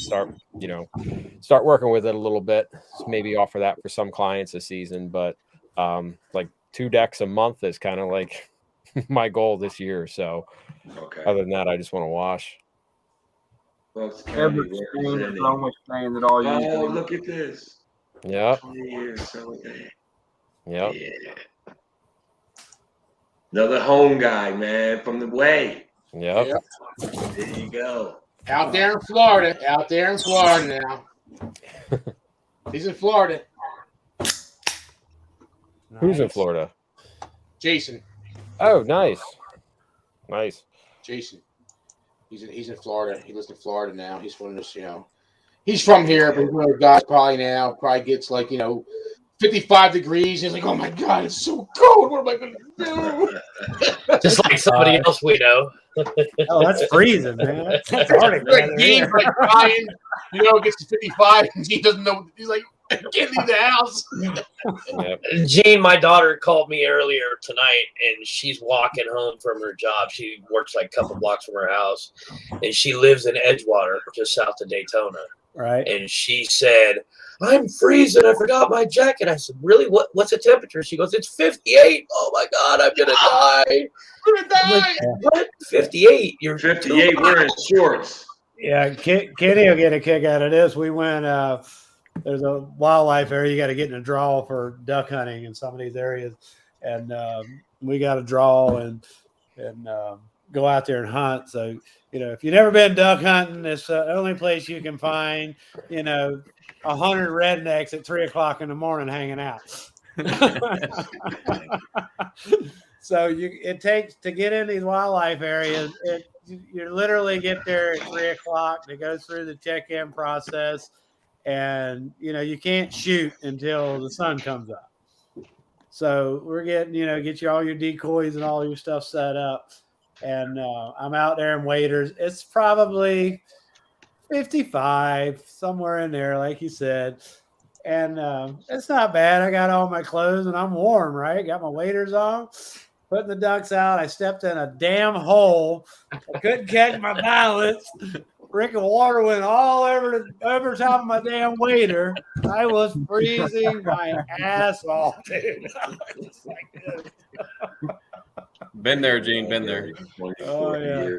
start working with it a little bit. So maybe offer that for some clients this season, but like 2 decks a month is kind of like my goal this year. So other than that, I just want to wash. Everett stain is the only stain that all you. Oh, look at this. Yeah. 20 years. So yep. Yeah. Another home guy, man, from the way. Yep. There you go. Out there in Florida. Out there in Florida now. He's in Florida. Who's in Florida? Jason. Oh, nice. Nice. Jason. He's in Florida. He lives in Florida now. He's from this, you know. He's from here, but he's one of the guys probably gets like, you know, 55 degrees. He's like, oh my God, it's so cold. What am I going to do? Just like somebody else we know. Oh, that's freezing, man. That's like Dean's like crying, you know, gets to 55 and he doesn't know. He's like, I can't leave the house. Jean, my daughter, called me earlier tonight, and she's walking home from her job. She works like a couple blocks from her house, and she lives in Edgewater, just south of Daytona. Right. And she said, I'm freezing. I forgot my jacket. I said, really? What's the temperature? She goes, it's 58. Oh my God, I'm gonna die. I'm gonna die. What? 58? You're 58 wearing shorts. Yeah, Kenny will get a kick out of this. We went. There's a wildlife area you got to get in a draw for duck hunting in some of these areas, and we got to draw and go out there and hunt. So you know, if you've never been duck hunting, it's the only place you can find 100 rednecks at 3 o'clock in the morning hanging out. So it takes to get in these wildlife areas. You literally get there at 3 o'clock. It goes through the check-in process, and you can't shoot until the sun comes up. So we're getting get you all your decoys and all your stuff set up, and I'm out there in waders. It's probably 55, somewhere in there, like you said. And it's not bad. I got all my clothes and I'm warm, right? Got my waders on, putting the ducks out. I stepped in a damn hole. I couldn't catch my balance. Freaking water went all over top of my damn wader. I was freezing my ass off, dude. Been there, Gene. Been there. Oh, yeah.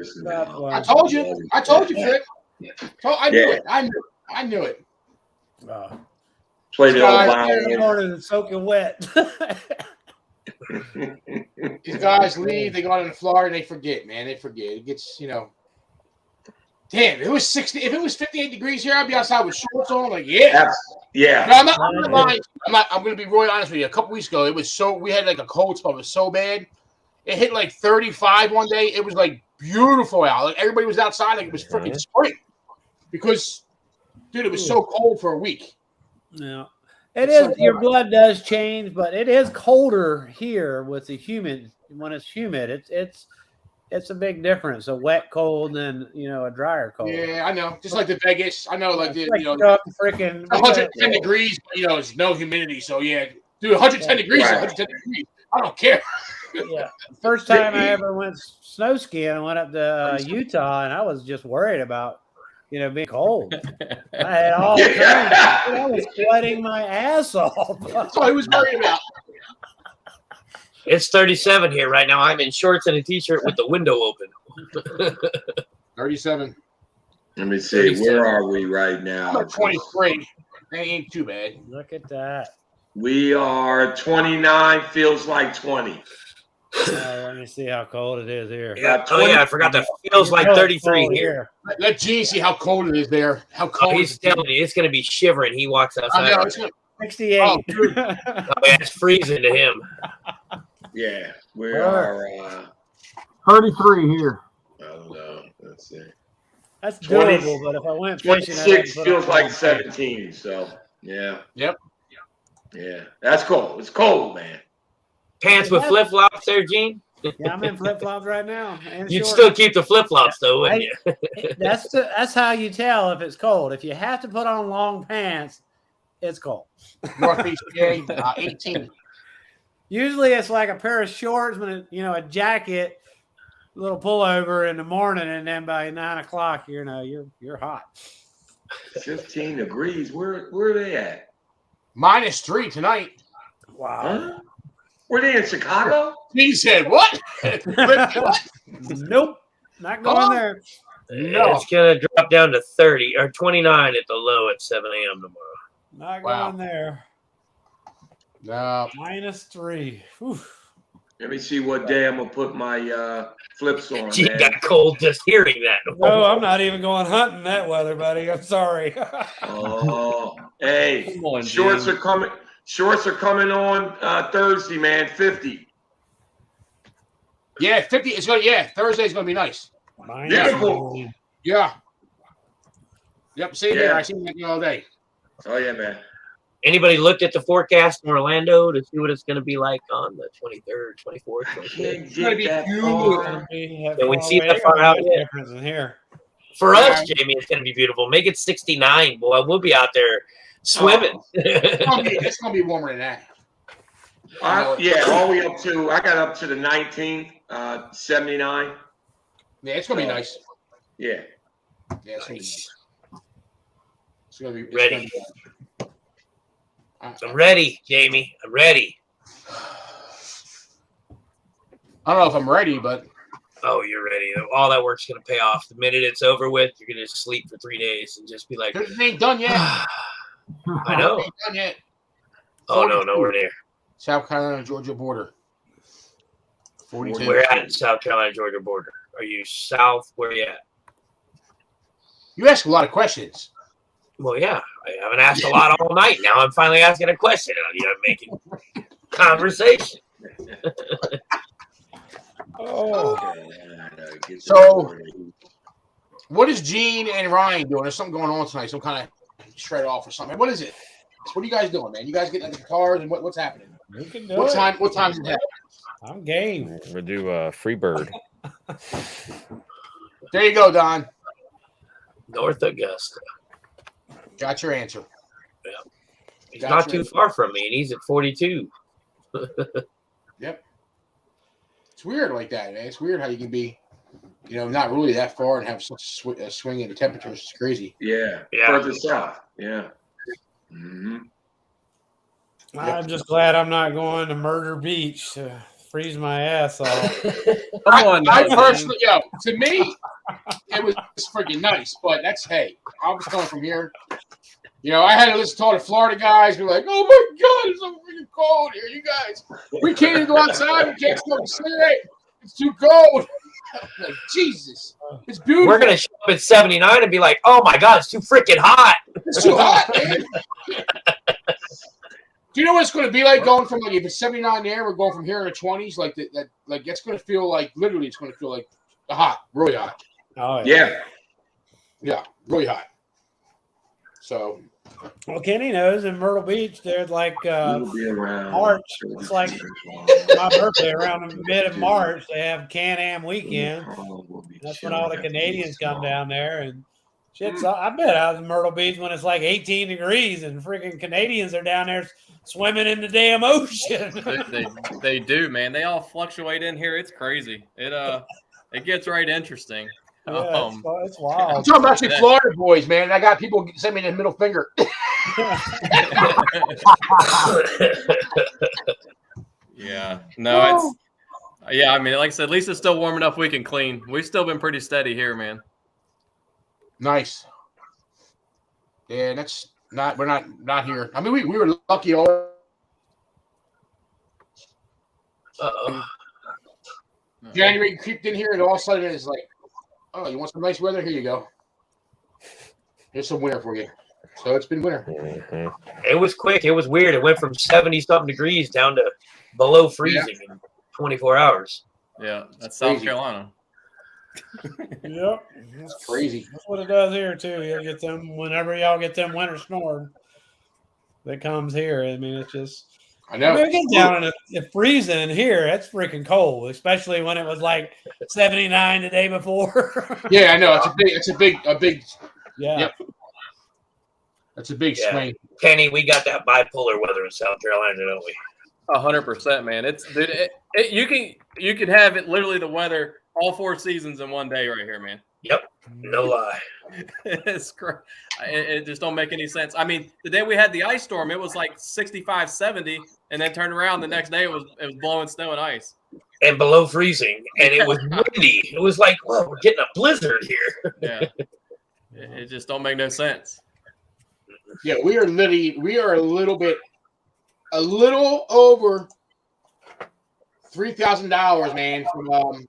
I told you, Frick. I knew it. I knew it. Played it all by in the morning and soaking wet. These guys leave, they go out in Florida, and they forget, man. They forget. It gets, damn, if it was 58 degrees here, I'd be outside with shorts on. Like, yeah. Yeah. No, I'm not lying. I'm gonna be really honest with you. A couple weeks ago, we had like a cold spell. It was so bad. It hit like 35 one day. It was like beautiful out. Like everybody was outside like it was freaking spring. Because, dude, it was so cold for a week. Yeah. It is. Your blood does change, but it is colder here with the humid. When it's humid, it's a big difference. A wet cold than a drier cold. Yeah, I know. Just like the Vegas, I know, like the freaking 110 degrees. It's no humidity. So yeah, dude, 110 degrees. 110 degrees. I don't care. Yeah. First time I ever went snow skiing, I went up to Utah, and I was just worried about being cold. I had all kinds. I was sweating my ass off. That's all I was worried about. It's 37 here right now. I'm in shorts and a t-shirt with the window open. 37. Let me see. Where are we right now? I'm at 23. That ain't too bad. Look at that. We are 29. Feels like 20. Let me see how cold it is here. Yeah. Oh yeah, I forgot that feels like 33 here. Let Gene see how cold it is there. How cold? He's telling you, it's going to be shivering. He walks outside. I know, it's 68. Oh, yeah, it's freezing to him. Yeah, we are 33 here. I don't know. Let's see. That's 20 doable, but if I went fishing, 26 feels like 17. So yeah. Yep. Yeah, that's cold. It's cold, man. Pants with flip flops there, Gene? Yeah, I'm in flip flops right now. And You'd shorts. still keep the flip flops though, wouldn't you? That's how you tell if it's cold. If you have to put on long pants, it's cold. Northeast PA, 18. Usually it's like a pair of shorts with a jacket, a little pullover in the morning, and then by 9 o'clock, you're hot. 15 degrees. Where are they at? -3 tonight. Wow. Huh? Were they in Chicago? He said what? Nope. Not going there. No. It's going to drop down to 30 or 29 at the low at 7 a.m. tomorrow. Not Wow. going there. No. -3. Whew. Let me see what day I'm gonna put my flips on. Gee, man. got cold just hearing that. No, I'm not even going hunting that weather, buddy. I'm sorry. Oh, hey, Come on, shorts Gene. are coming. Shorts are coming on Thursday, man. 50. Yeah, 50. It's gonna. Yeah, Thursday's gonna be nice. Beautiful. Yeah. Yep. See there. Yeah. I seen that all day. Oh yeah, man. Anybody looked at the forecast in Orlando to see what it's going to be like on the 23rd, 24th, 25th? It's gonna be beautiful. Can we see that far out yet? Difference in here. For us, Jamie, it's going to be beautiful. Make it 69, boy. We'll be out there swimming. It's gonna be warmer than that. Yeah, all the way up to. I got up to the 19th, 79. Yeah, it's gonna be nice. Yeah. Yeah, it's gonna be nice. It's gonna be Ready. I'm ready, Jamie. I'm ready. I don't know if I'm ready, but oh, you're ready. All that work's going to pay off. The minute it's over with, you're going to sleep for 3 days and just be like, it ain't done yet. I know. It ain't done yet. Oh, no, nowhere near. South Carolina, Georgia border. 42. We're at South Carolina, Georgia border. Are you south? Where are you at? You ask a lot of questions. Well, yeah. I haven't asked a lot all night. Now I'm finally asking a question. I'm making conversation. So, what is Gene and Ryan doing? There's something going on tonight. Some kind of shred off or something. What is it? What are you guys doing, man? You guys getting in the cars and what's happening? We can do What it. time? What time is it? I'm game. We'll do Freebird. There you go, Don. North Augusta. Got your answer. Yeah. He's not too far from me, and he's at 42. Yep. It's weird like that, man. It's weird how you can be, not really that far and have such a swing in the temperatures. It's crazy. Yeah. Further south. Yeah. Mm-hmm. I'm just glad I'm not going to Murder Beach to freeze my ass off. I personally, to me, it was freaking nice. But hey, I was coming from here. I had to listen to all the Florida guys be like, "Oh my God, it's so freaking cold here, you guys. We can't even go outside. We can't go to sleep. It's too cold." I'm like, Jesus, it's beautiful. We're gonna show up at 79 and be like, "Oh my God, it's too freaking hot. It's too hot, man." Do you know what it's going to be like going from if it's 79 there, we're going from here in the 20s, like that. Like it's going to feel like literally, it's going to feel like hot, really hot. Oh yeah, really hot. So, well, Kenny knows in Myrtle Beach, there's like March. It's like my birthday around the mid of March. They have Can-Am weekend. That's when all the Canadians come down there and. Shit, so I bet I was in Myrtle Beach when it's like 18 degrees and freaking Canadians are down there swimming in the damn ocean. they do, man. They all fluctuate in here. It's crazy. It gets right interesting. Yeah, it's wild. I'm talking about you Florida boys, man. I got people send me the middle finger. Yeah. No, Yeah, I mean, like I said, at least it's still warm enough we can clean. We've still been pretty steady here, man. Nice. Yeah, that's not. We're not here. I mean, we were lucky all. January creeped in here, and all of a sudden it's like, oh, you want some nice weather? Here you go. Here's some winter for you. So it's been winter. It was quick. It was weird. It went from 70-something degrees down to below freezing in 24 hours. Yeah, that's South Carolina. Yep, that's crazy. That's what it does here too. You'll get them whenever y'all get them winter storm that comes here. I mean, it's just. I know. I mean, it gets down and freezing here. That's freaking cold, especially when it was like 79 the day before. Yeah, I know. It's a big. Yeah. Yep. That's a big swing. Kenny, we got that bipolar weather in South Carolina, don't we? 100%, man. You can have it literally the weather all 4 seasons in one day right here, man. Yep, no lie. It's great. It just don't make any sense. I mean, the day we had the ice storm, it was like 65, 70, and then turned around the next day it was blowing snow and ice. And below freezing, and it was windy. It was like, well, we're getting a blizzard here. Yeah, it just don't make no sense. Yeah, we are a little over $3,000, man. From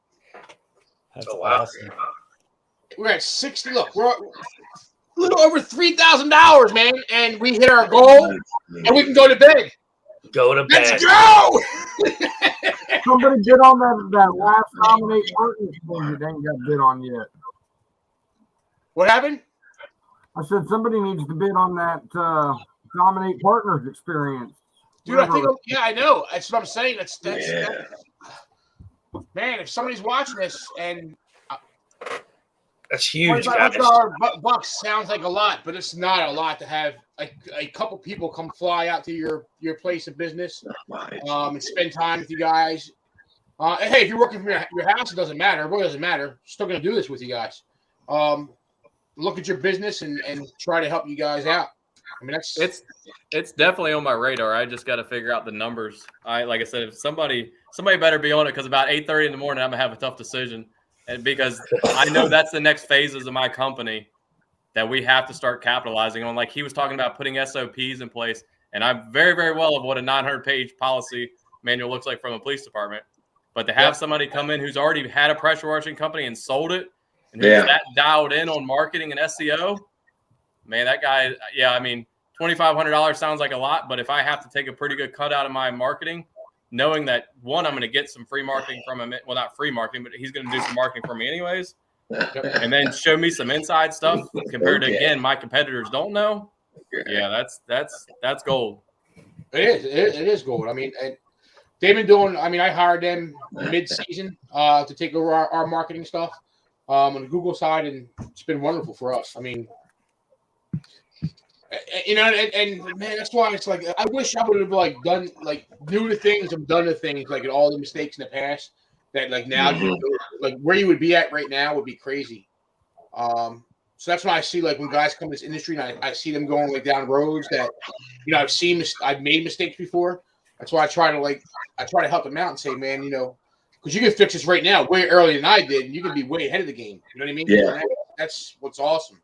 that's awesome. We're at 60. Look, we're a little over $3,000, man, and we hit our goal, and we can go to bed. Go to bed. Let's go. Somebody bid on that last nominate partners thing that ain't got bid on yet. What happened? I said somebody needs to bid on that nominate partners experience. Dude, I think I know. That's what I'm saying. That's man. If somebody's watching this and that's huge. $25 sounds like a lot, but it's not a lot to have a couple people come fly out to your place of business and spend time with you guys. Hey, if you're working from your house, it doesn't matter. It really doesn't matter. Still going to do this with you guys. Look at your business and try to help you guys out. I mean, it's definitely on my radar. I just got to figure out the numbers. Like I said, if somebody better be on it, because about 8:30 in the morning, I'm gonna have a tough decision, and because I know that's the next phases of my company that we have to start capitalizing on. Like he was talking about putting SOPs in place, and I'm very, very well of what a 900-page policy manual looks like from a police department. But to have somebody come in who's already had a pressure washing company and sold it, and who's that dialed in on marketing and SEO, man, that guy, yeah, I mean, $2,500 sounds like a lot, but if I have to take a pretty good cut out of my marketing, knowing that, one, I'm going to get some free marketing from him. Well, not free marketing, but he's going to do some marketing for me anyways. And then show me some inside stuff compared to, again, my competitors don't know. Yeah, that's gold. It is gold. I mean, they've been doing, I mean, I hired them mid-season to take over our marketing stuff on the Google side, and it's been wonderful for us. I mean, you know, and man, that's why it's like I wish I would have knew the things and done the things like all the mistakes in the past that like now like where you would be at right now would be crazy. So that's why I see like when guys come to this industry and I see them going like down roads that I've made mistakes before. That's why I try to help them out and say, man, you know, because you can fix this right now way earlier than I did, and you can be way ahead of the game. You know what I mean? Yeah. That's what's awesome.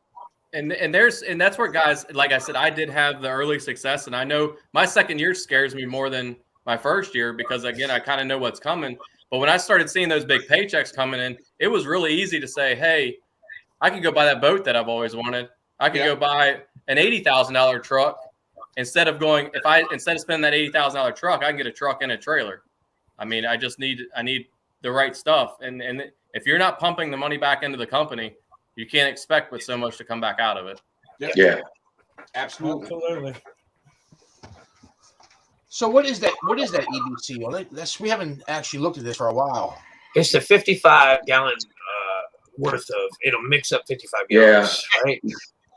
And that's where guys, like I said, I did have the early success, and I know my second year scares me more than my first year because again, I kind of know what's coming. But when I started seeing those big paychecks coming in, it was really easy to say, hey, I can go buy that boat that I've always wanted. I could go buy an $80,000 truck instead of spending that $80,000 truck, I can get a truck and a trailer. I mean, I need the right stuff. And if you're not pumping the money back into the company, you can't expect with so much to come back out of it. Yeah. Absolutely. So what is that EBC? Well, we haven't actually looked at this for a while. It's a 55-gallon worth of, it'll mix up 55 gallons. Right?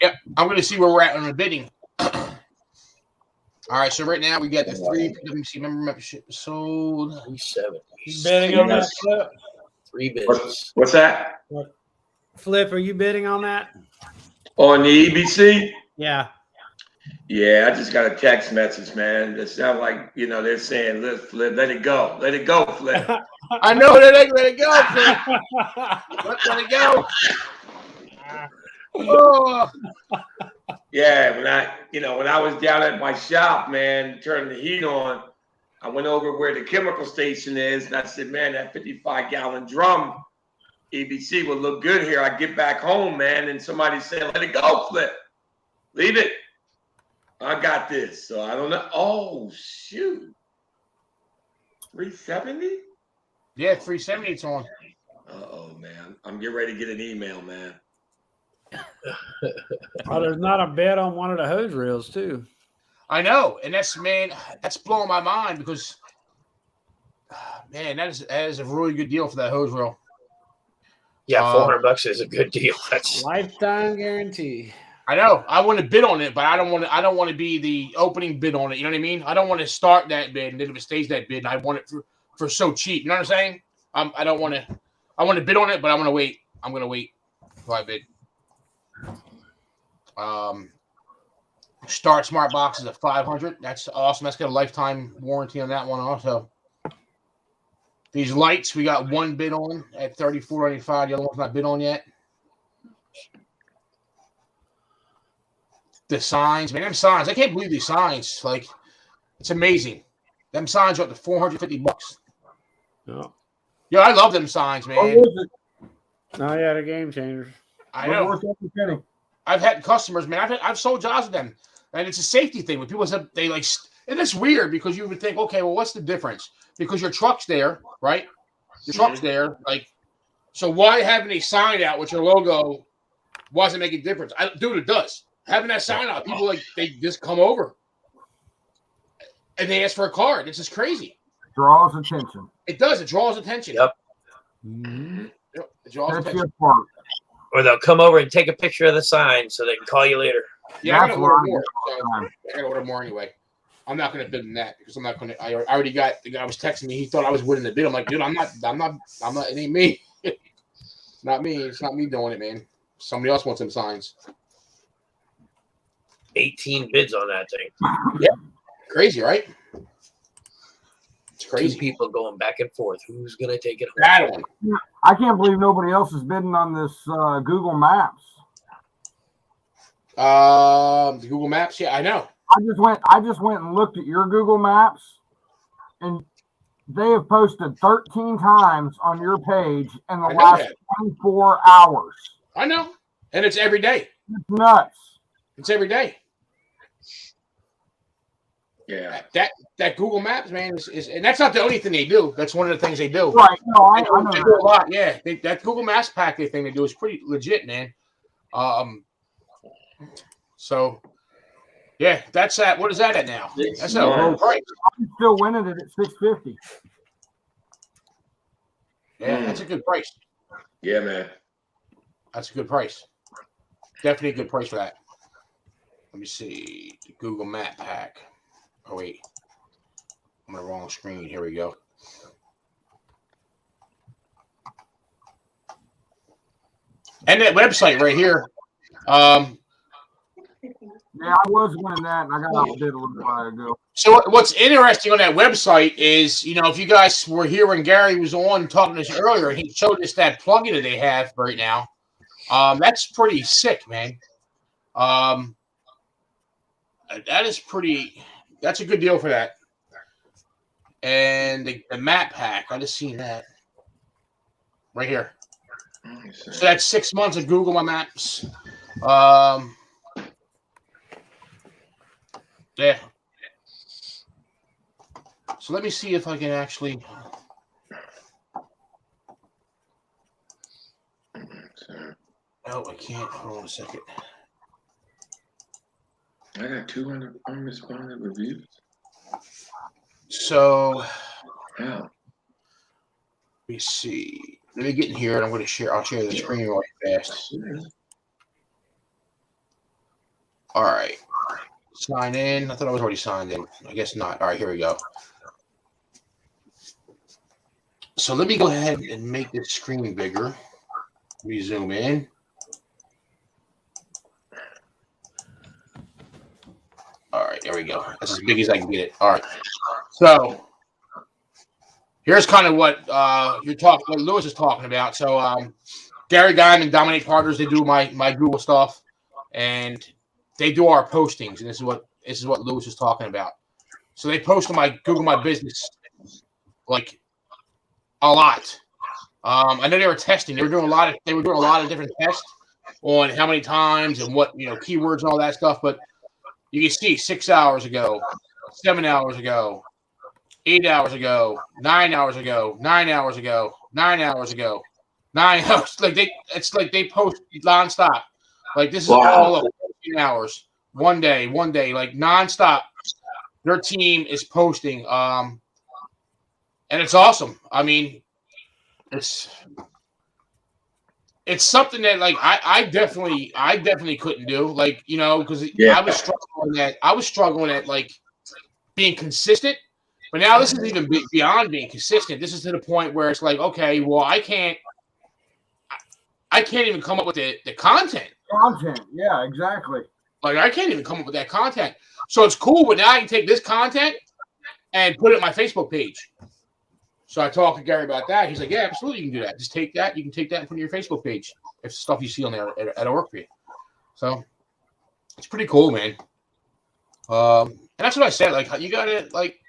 Yep. I'm going to see where we're at on the bidding. All right. So right now we got the PWC membership sold. 370. You bidding on that, Flip? 3 bids. What's that? Flip, are you bidding on that? On the EBC? Yeah. Yeah, I just got a text message, man. It sounds like, you know, they're saying, let it go, Flip. I know that ain't let it go. Let it go. Oh. Yeah, when I was down at my shop, man, turning the heat on, I went over where the chemical station is, and I said, man, that 55-gallon drum EBC would look good here. I get back home, man, and somebody said, let it go, Flip. Leave it. I got this. So I don't know. Oh, shoot. 370? Yeah, 370 it's on. Uh-oh, man. I'm getting ready to get an email, man. Oh, there's not a bid on one of the hose reels, too. I know. And that's blowing my mind because, man, that is a really good deal for that hose reel. Yeah, $400 is a good deal. That's lifetime guarantee. I know. I want to bid on it, but I don't want to be the opening bid on it. You know what I mean? I don't want to start that bid, and then if it stays that bid, I want it for so cheap. You know what I'm saying? I don't want to. I want to bid on it, but I'm gonna wait. I'm gonna wait until I bid. Start smart boxes at $500. That's awesome. That's got a lifetime warranty on that one also. These lights, we got one bid on at $34.95. The other one's not bid on yet. The signs, man, them signs. I can't believe these signs. Like, it's amazing. Them signs are up to $450. No. Yo, I love them signs, man. Oh, yeah, they're game changers. I know. I've had customers, man. I've sold jobs with them, and it's a safety thing. When people said they like, and it's weird because you would think, okay, well, what's the difference? Because your truck's there, right? Your truck's there, like, so why having a sign out with your logo wasn't making a difference? Dude, it does. Having that sign out, people like they just come over and they ask for a card. It's just crazy. Draws attention. It does. It draws attention. Yep. Yep. It draws attention. Or they'll come over and take a picture of the sign so they can call you later. Yeah, I gotta order more. I gotta order more anyway. I'm not gonna bid on that because I'm not gonna. I already got the guy was texting me. He thought I was winning the bid. I'm like, dude, I'm not. It ain't me. Not me. It's not me doing it, man. Somebody else wants them signs. 18 bids on that thing. Yeah, crazy, right? It's crazy. Two people going back and forth. Who's gonna take it home? That one. I can't believe nobody else is bidding on this Google Maps. The Google Maps. Yeah, I know. I just went and looked at your Google Maps, and they have posted 13 times on your page in the last 24 hours. I know, and it's every day. It's nuts. It's every day. Yeah. That Google Maps, man, is and that's not the only thing they do. That's one of the things they do. Right. No, I know they do a lot. Yeah. That Google Maps packet thing they do is pretty legit, man. So yeah, that's at what is that at now? That's at a low price. I'm still winning it at $650. Yeah, that's a good price. Yeah, man. That's a good price. Definitely a good price for that. Let me see the Google Map pack. Oh wait, I'm on the wrong screen. Here we go. And that website right here. Yeah, I was winning that, and I got outbid a little while ago. So what's interesting on that website is, you know, if you guys were here when Gary was on talking to us earlier, he showed us that plugin that they have right now. That's pretty sick, man. That is pretty. That's a good deal for that. And the map pack, I just seen that right here. So that's 6 months of Google Maps. Yeah. So let me see if I can actually. Oh, I can't. Hold on a second. I got 200 unresponded reviews. So, yeah. Let me see. Let me get in here, and I'm going to share. I'll share the screen really fast. All right. Sign in. I thought I was already signed in. I guess not. All right, here we go. So let me go ahead and make this screen bigger. Let me zoom in. All right, there we go. That's as big as I can get it. All right. So here's kind of what what Lewis is talking about. So Gary Guy and Dominate Partners, they do my Google stuff, and they do our postings, and this is what Lewis is talking about. So they post on my Google My Business like a lot. I know they were testing. They were doing a lot of different tests on how many times and what keywords and all that stuff. But you can see 6 hours ago, 7 hours ago, 8 hours ago, 9 hours ago, 9 hours ago, 9 hours ago, 9 hours. It's like they post nonstop. Like this is all of 14 hours, one day, like nonstop. Their team is posting, and it's awesome. I mean, it's something that like I definitely couldn't do. Like because I was struggling at like being consistent. But now this is even beyond being consistent. This is to the point where it's like, okay, well, I can't even come up with the content. Yeah, exactly. Like I can't even come up with that content. So it's cool, but now I can take this content and put it on my Facebook page. So I talked to Gary about that. He's like, yeah, absolutely, you can do that. Just take that. You can take that and put it on your Facebook page. It's stuff you see on there at work for you. So it's pretty cool, man. And that's what I said. Like you gotta like.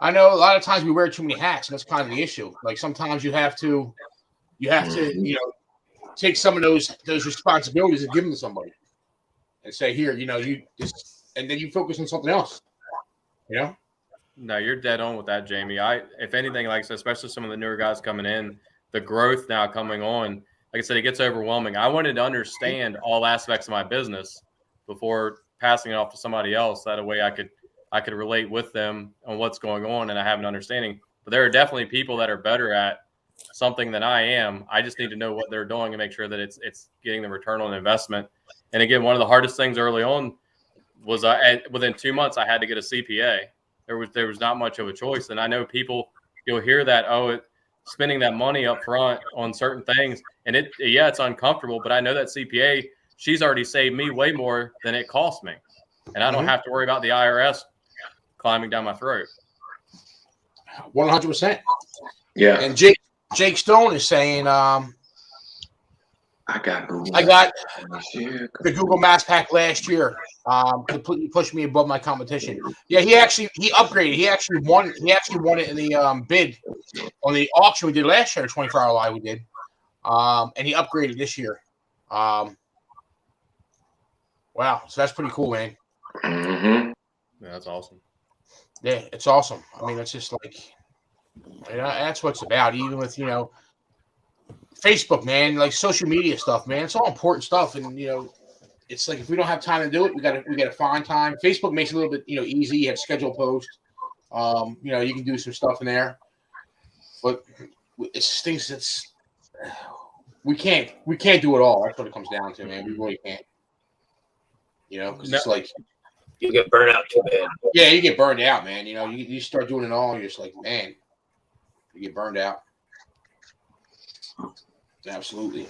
I know a lot of times we wear too many hats, and that's kind of the issue. Like sometimes you have to take some of those responsibilities and give them to somebody, and say, here, you just, and then you focus on something else. No, you're dead on with that, Jamie. If anything, like I said, especially some of the newer guys coming in, the growth now coming on, like I said, it gets overwhelming. I wanted to understand all aspects of my business before passing it off to somebody else. That way I could relate with them on what's going on and I have an understanding. But there are definitely people that are better at something than I am. I just need to know what they're doing and make sure that it's getting the return on investment. And again, one of the hardest things early on was within 2 months, I had to get a CPA. There was not much of a choice. And I know people, you'll hear that, spending that money up front on certain things. And it's uncomfortable, but I know that CPA, she's already saved me way more than it cost me. And I don't have to worry about the IRS climbing down my throat. 100%. Yeah. And Jake Stone is saying, I got the Google Maps Pack last year. Completely pushed me above my competition. Yeah, he upgraded. He actually won it in the bid on the auction we did last year, 24-hour live we did. And he upgraded this year. Wow, so that's pretty cool, man. Yeah, that's awesome. Yeah, it's awesome. I mean, it's just like that's what it's about. Even with Facebook, man, like social media stuff, man, it's all important stuff. And it's like if we don't have time to do it, we gotta find time. Facebook makes it a little bit easy. You have schedule posts. You can do some stuff in there, but it's things that's we can't do it all. That's what it comes down to, man. We really can't. Because it's like you get burned out too bad. Yeah, you get burned out, man. You start doing it all, and you're just like, man, you get burned out. Absolutely.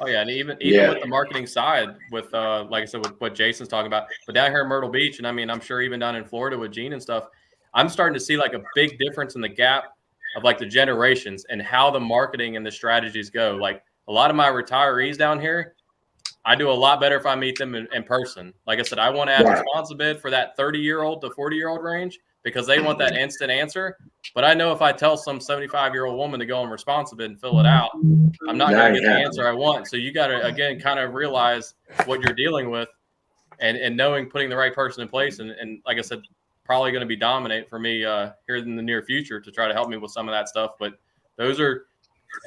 Oh yeah, and even with the marketing side, with like I said, with what Jason's talking about, but down here in Myrtle Beach, and I mean, I'm sure even down in Florida with Gene and stuff, I'm starting to see like a big difference in the gap of like the generations and how the marketing and the strategies go. Like a lot of my retirees down here, I do a lot better if I meet them in person. Like I said, I want to add ResponsiBid for that 30-year-old to 40-year-old range because they want that instant answer. But I know if I tell some 75-year-old woman to go on ResponsiBid and fill it out, I'm not going to get the answer I want. So you got to, again, kind of realize what you're dealing with and knowing putting the right person in place. And like I said, probably going to be dominant for me here in the near future to try to help me with some of that stuff. But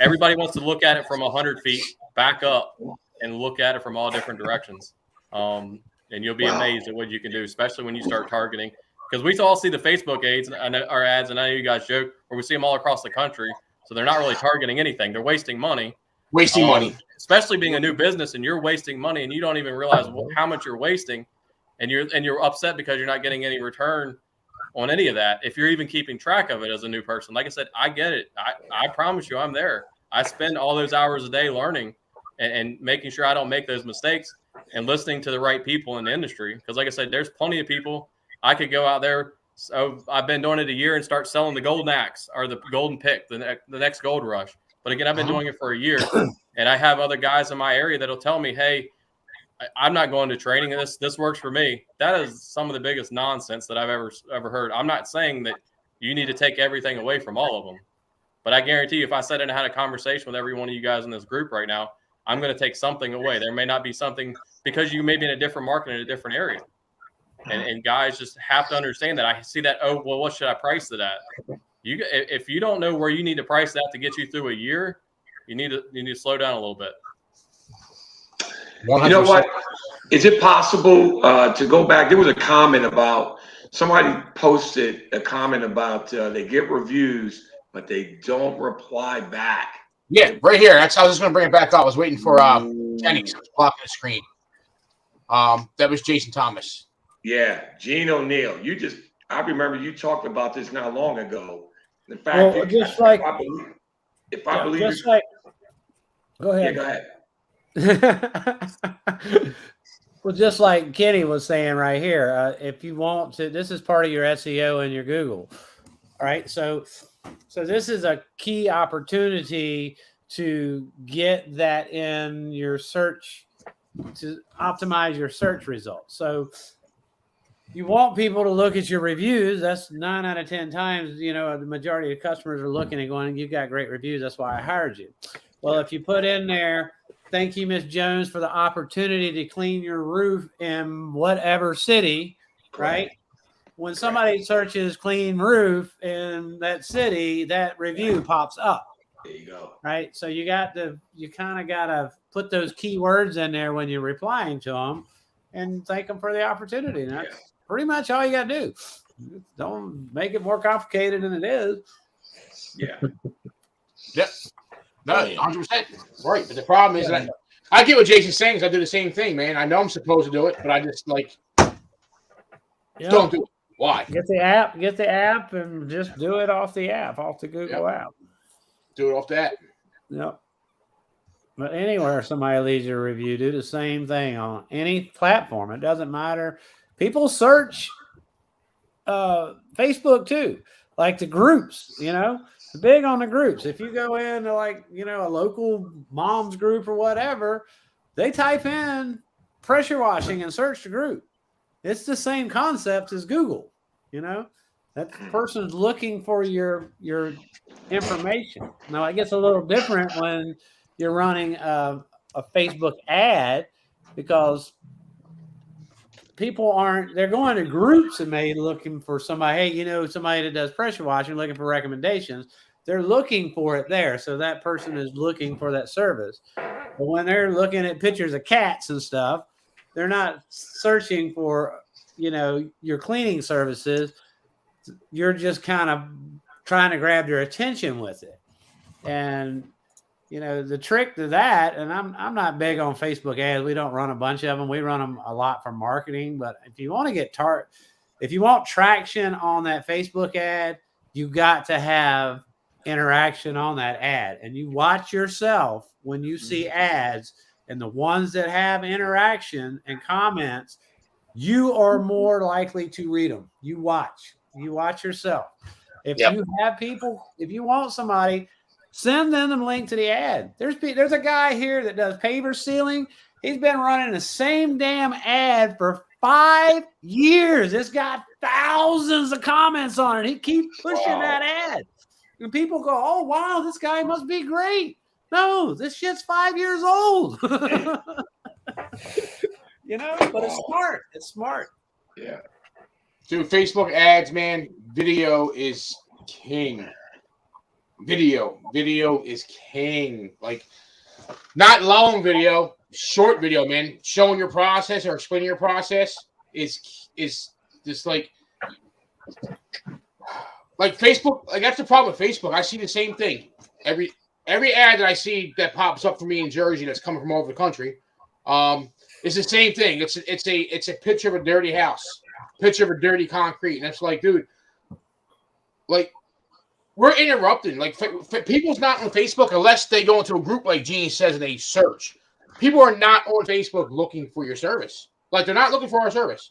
everybody wants to look at it from 100 feet back up and look at it from all different directions. And you'll be amazed at what you can do, especially when you start targeting. Because we all see the Facebook ads, and I know you guys joke, where we see them all across the country. So they're not really targeting anything. They're wasting money. Especially being a new business, and you're wasting money, and you don't even realize how much you're wasting, and you're upset because you're not getting any return on any of that. If you're even keeping track of it as a new person, like I said, I get it. I promise you, I'm there. I spend all those hours a day learning and making sure I don't make those mistakes and listening to the right people in the industry. Because like I said, there's plenty of people. I could go out there So I've been doing it a year and start selling the golden axe or the golden pick, the next gold rush. But again, I've been doing it for a year, and I have other guys in my area that'll tell me, "Hey, I'm not going to training. This works for me." That is some of the biggest nonsense that I've ever heard. I'm not saying that you need to take everything away from all of them, but I guarantee you, if I sat in and had a conversation with every one of you guys in this group right now, I'm going to take something away. There may not be something because you may be in a different market in a different area. And guys just have to understand that. I see that, oh, well, what should I price it at? If you don't know where you need to price that to get you through a year, you need to slow down a little bit. 100%. You know what? Is it possible to go back? There was a comment about somebody posted a comment about they get reviews, but they don't reply back. Yeah, right here. I was just going to bring it back up. I was waiting for Kenny blocking the screen. That was Jason Thomas. Yeah, Gene O'Neill. I remember you talked about this not long ago. In fact, well, if I believe just like, go ahead. Yeah, go ahead. Well, just like Kenny was saying right here, if you want to, this is part of your SEO and your Google. All right, so this is a key opportunity to get that in your search, to optimize your search results. So you want people to look at your reviews. That's 9 out of 10 times, the majority of customers are looking and going, "You've got great reviews. That's why I hired you." Well, if you put in there, "Thank you, Miss Jones, for the opportunity to clean your roof in whatever city," right? When somebody searches "clean roof" in that city, that review pops up. There you go. Right. So you kind of got to put those keywords in there when you're replying to them and thank them for the opportunity. And that's pretty much all you got to do. Don't make it more complicated than it is. Yeah. Yep. No, 100%. Right. But the problem is that I get what Jason's saying is I do the same thing, man. I know I'm supposed to do it, but I just don't do it. Why? Get the app and just do it off the app, off the Google app. Do it off that. Yep. But anywhere somebody leaves you a review, do the same thing on any platform. It doesn't matter. People search Facebook too, like the groups, big on the groups. If you go into a local mom's group or whatever, they type in pressure washing and search the group. It's the same concept as Google, that person's looking for your information. Now it gets a little different when you're running a Facebook ad, because people they're going to groups and maybe looking for somebody, hey, somebody that does pressure washing, looking for recommendations. They're looking for it there. So that person is looking for that service. But when they're looking at pictures of cats and stuff, they're not searching for, your cleaning services. You're just kind of trying to grab their attention with it. And, the trick to that, and I'm not big on Facebook ads. We don't run a bunch of them. We run them a lot for marketing. But if you want to get if you want traction on that Facebook ad, you got to have interaction on that ad. And you watch yourself when you see ads, and the ones that have interaction and comments, you are more likely to read them. You watch yourself. If you have people, if you want somebody, send them the link to the ad. There's a guy here that does paver sealing. He's been running the same damn ad for 5 years. It's got thousands of comments on it. He keeps pushing that ad. And people go, "Oh, wow, this guy must be great." No, this shit's 5 years old. But it's smart. It's smart. Yeah. Dude, Facebook ads, man, video is king. Video is king. Like, not long video, short video, man. Showing your process or explaining your process is just like Facebook. Like, that's the problem with Facebook. I see the same thing. Every ad that I see that pops up for me in Jersey that's coming from over the country, it's the same thing. It's a picture of a dirty house, picture of a dirty concrete, and it's like, dude, like, we're interrupting. Like, people's not on Facebook unless they go into a group like Gene says and they search. People are not on Facebook looking for your service. Like, they're not looking for our service.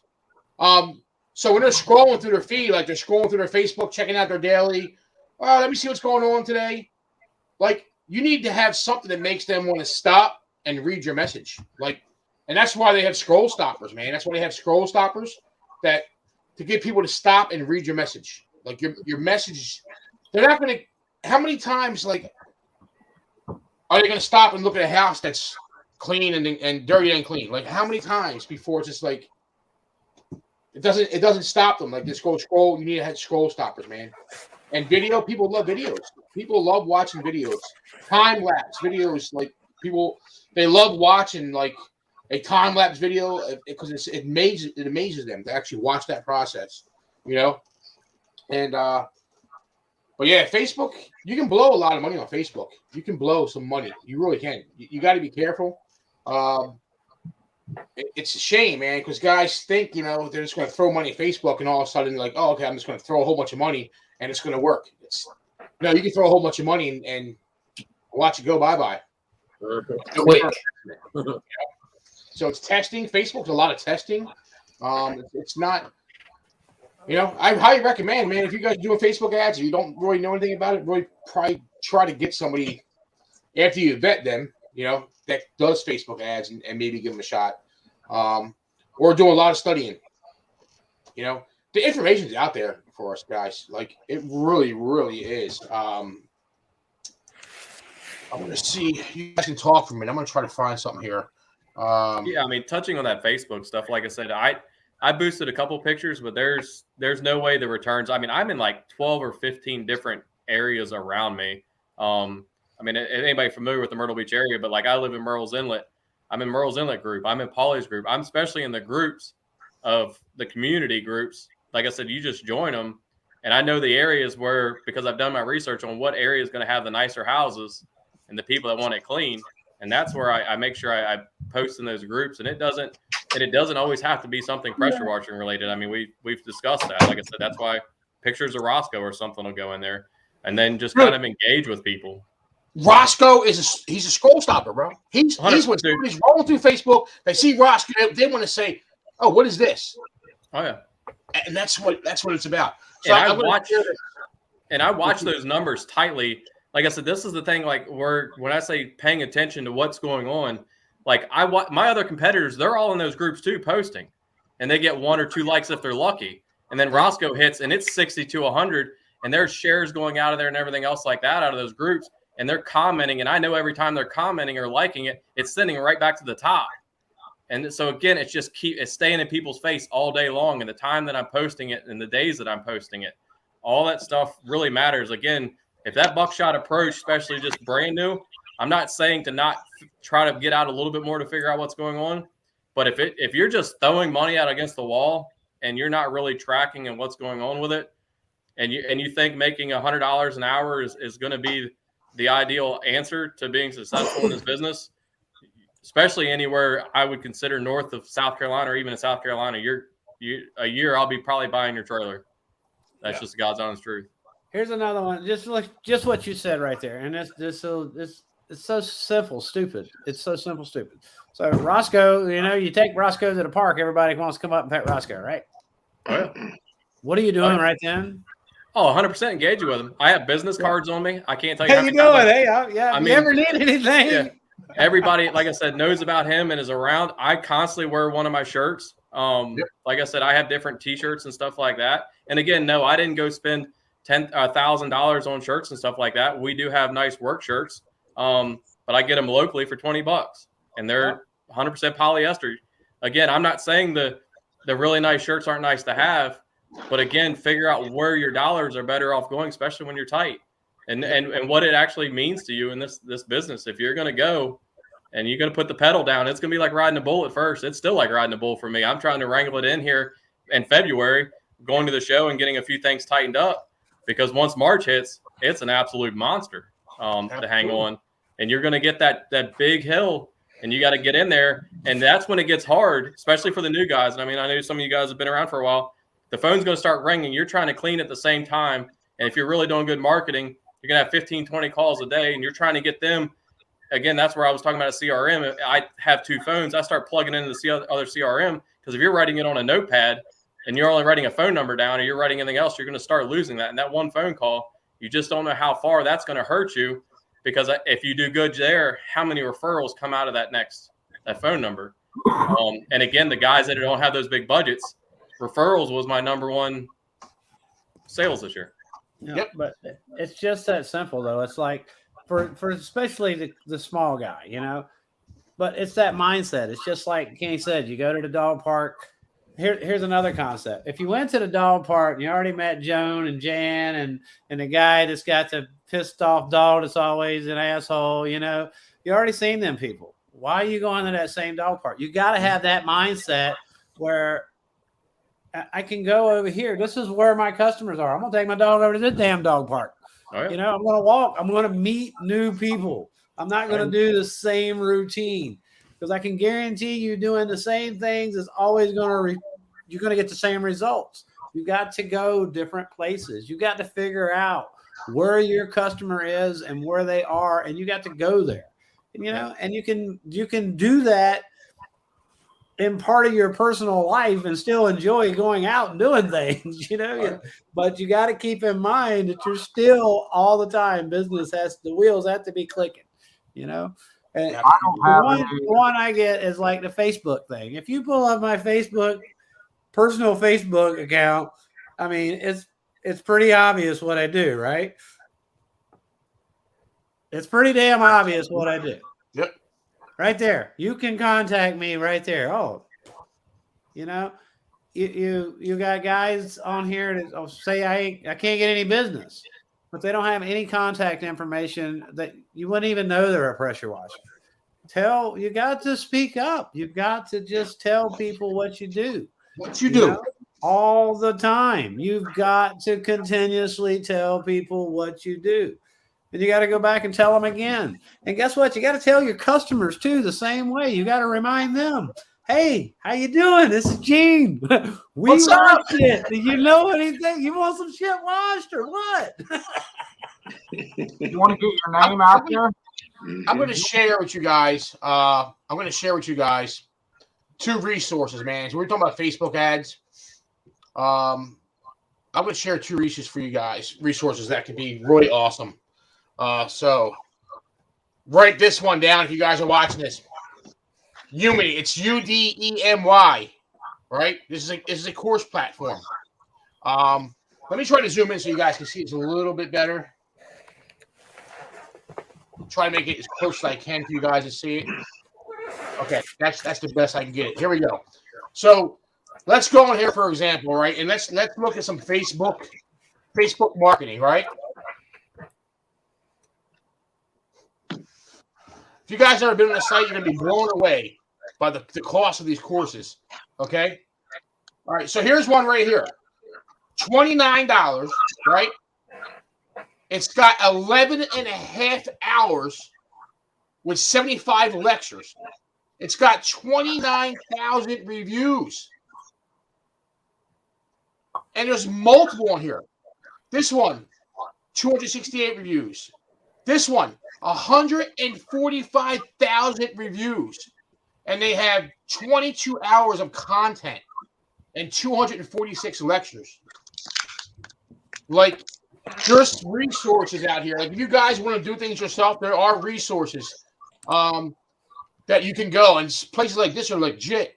So when they're scrolling through their feed, like they're scrolling through their Facebook, checking out their daily, oh, let me see what's going on today. Like, you need to have something that makes them want to stop and read your message. Like, and that's why they have scroll stoppers, man. That's why they have scroll stoppers that to get people to stop and read your message. Like your message, they're not going to. How many times, like, are they going to stop and look at a house that's clean and dirty and clean? Like, how many times before it's just like it doesn't stop them? Like, this scroll. You need to have scroll stoppers, man. And video, people love videos. People love watching videos, time lapse videos. Like, they love watching like a time lapse video because it amazes them to actually watch that process, you know. And but yeah, Facebook, you can blow a lot of money on Facebook. You can blow some money. You really can. You got to be careful. It's a shame, man, because guys think, you know, they're just going to throw money at Facebook and all of a sudden, like, oh, okay, I'm just going to throw a whole bunch of money and it's going to work. No, you can throw a whole bunch of money and watch it go bye-bye. Quick. So it's testing. Facebook's a lot of testing. It's not, you know, I highly recommend, man, if you guys are doing Facebook ads and you don't really know anything about it, really probably try to get somebody after you vet them, you know, that does Facebook ads and maybe give them a shot. Or do a lot of studying. You know, the information's out there for us guys. Like, it really, really is. I'm going to see. You guys can talk for a minute. I'm going to try to find something here. Yeah, I mean, touching on that Facebook stuff, like I said, I boosted a couple pictures, but there's no way the returns. I mean, I'm in like 12 or 15 different areas around me. I mean, anybody familiar with the Myrtle Beach area, but like I live in Murrells Inlet. I'm in Murrells Inlet group. I'm in Polly's group. I'm especially in the groups of the community groups. Like I said, you just join them. And I know the areas where, because I've done my research on what area is going to have the nicer houses and the people that want it clean. And that's where I make sure I post in those groups. And it doesn't always have to be something pressure washing related. I mean, we've discussed that. Like I said, that's why pictures of Roscoe or something will go in there, and then just kind of engage with people. Roscoe he's a scroll stopper, bro. He's when somebody's rolling through Facebook, they see Roscoe, they want to say, "Oh, what is this?" Oh yeah, and that's what it's about. So and I watch those numbers tightly. Like I said, this is the thing. Like, when I say paying attention to what's going on, like my other competitors, they're all in those groups too, posting, and they get 1 or 2 likes if they're lucky. And then Roscoe hits, and it's 60 to 100, and there's shares going out of there and everything else like that out of those groups. And they're commenting, and I know every time they're commenting or liking it, it's sending right back to the top. And so again, it's staying in people's face all day long. And the time that I'm posting it and the days that I'm posting it, all that stuff really matters. Again, if that buckshot approach, especially just brand new, I'm not saying to not try to get out a little bit more to figure out what's going on. But if you're just throwing money out against the wall and you're not really tracking and what's going on with it, and you think making $100 an hour is going to be the ideal answer to being successful in this business, especially anywhere I would consider north of South Carolina or even in South Carolina, a year I'll be probably buying your trailer. That's just God's honest truth. Here's another one. Just what you said right there, and it's so simple, stupid. It's so simple, stupid. So Roscoe, you know, you take Roscoe to the park, everybody wants to come up and pet Roscoe, right? Oh, yeah. What are you doing right then? Oh, 100% engaging with them. I have business cards on me. I can't tell you. How you doing? Hey, yeah. You ever need anything? Yeah. Everybody, like I said, knows about him and is around. I constantly wear one of my shirts. Like I said, I have different T-shirts and stuff like that. And again, no, I didn't go spend $1,000 on shirts and stuff like that. We do have nice work shirts, but I get them locally for $20, and they're 100% polyester. Again, I'm not saying the really nice shirts aren't nice to have, but again, figure out where your dollars are better off going, especially when you're tight, and what it actually means to you in this business. If you're going to go and you're going to put the pedal down, it's going to be like riding a bull at first. It's still like riding a bull for me. I'm trying to wrangle it in here in February, going to the show and getting a few things tightened up, because once March hits, it's an absolute monster to hang on. And you're going to get that big hill, and you got to get in there. And that's when it gets hard, especially for the new guys. And I mean, I know some of you guys have been around for a while. The phone's going to start ringing. You're trying to clean at the same time. And if you're really doing good marketing, you're going to have 15, 20 calls a day, and you're trying to get them. Again, that's where I was talking about a CRM. I have 2 phones. I start plugging into the other CRM, because if you're writing it on a notepad, and you're only writing a phone number down or you're writing anything else, you're going to start losing that. And that one phone call, you just don't know how far that's going to hurt you, because if you do good there, how many referrals come out of that phone number? And again, the guys that don't have those big budgets, referrals was my number one sales this year. Yep. But it's just that simple, though. It's like for especially the small guy, you know, but it's that mindset. It's just like Kenny said, you go to the dog park. Here's another concept. If you went to the dog park and you already met Joan and Jan and the guy that's got the pissed off dog that's always an asshole, you know, you already seen them people. Why are you going to that same dog park? You got to have that mindset where I can go over here. This is where my customers are. I'm going to take my dog over to this damn dog park. Oh, yeah. You know, I'm going to walk. I'm going to meet new people. I'm not going to do the same routine, because I can guarantee you doing the same things is always going to you're going to get the same results. You got to go different places. You got to figure out where your customer is and where they are, and you got to go there. And, you know, and you can do that in part of your personal life and still enjoy going out and doing things, you know. But you got to keep in mind that you're still all the time the wheels have to be clicking, you know. And one I get is like the Facebook thing. If you pull up my personal Facebook account, I mean, it's pretty obvious what I do, right? It's pretty damn obvious what I do. Yep. Right there. You can contact me right there. Oh, you know, you got guys on here that say I can't get any business, but they don't have any contact information that you wouldn't even know they're a pressure washer. You got to speak up. You've got to just tell people what you do. What you do. Know? All the time. You've got to continuously tell people what you do. And you got to go back and tell them again. And guess what? You got to tell your customers too the same way. You got to remind them, hey, how you doing? This is Gene. What's up? It. Do you know anything? You want some shit washed or what? You want to get your name out there? I'm going to share with you guys. Two resources, man. So we're talking about Facebook ads. I'm going to share two resources for you guys. Resources that could be really awesome. So write this one down if you guys are watching this. Udemy. It's UDEMY. Right? This is a course platform. Let me try to zoom in so you guys can see it's a little bit better. Try to make it as close as I can for you guys to see it. Okay, that's the best I can get it. Here we go. So let's go in here, for example, right? And let's look at some Facebook marketing, right? If you guys have ever been on a site, you're gonna be blown away by the cost of these courses. Okay. All right. So here's one right here. $29, right? It's got 11.5 hours with 75 lectures. It's got 29,000 reviews. And there's multiple on here. This one, 268 reviews. This one, 145,000 reviews. And they have 22 hours of content and 246 lectures. Like, there's resources out here. Like, if you guys want to do things yourself, there are resources that you can go. And places like this are legit.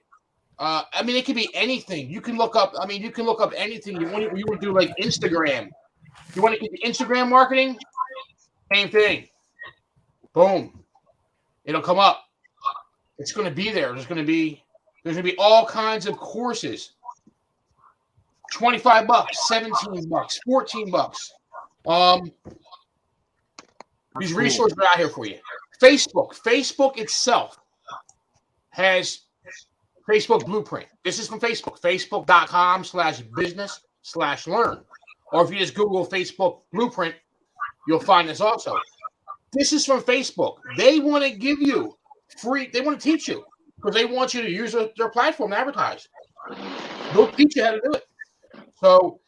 I mean, it could be anything. You can look up. I mean, you can look up anything. You want to do like Instagram. You want to get the Instagram marketing? Same thing. Boom. It'll come up. It's going to be there. There's going to be all kinds of courses. $25, $17, $14. These resources are out here for you. Facebook itself has Facebook Blueprint. This is from Facebook. Facebook.com/business/learn. Or if you just Google Facebook Blueprint, you'll find this also. This is from Facebook. They want to give you free. They want to teach you because they want you to use their platform to advertise. They'll teach you how to do it. So,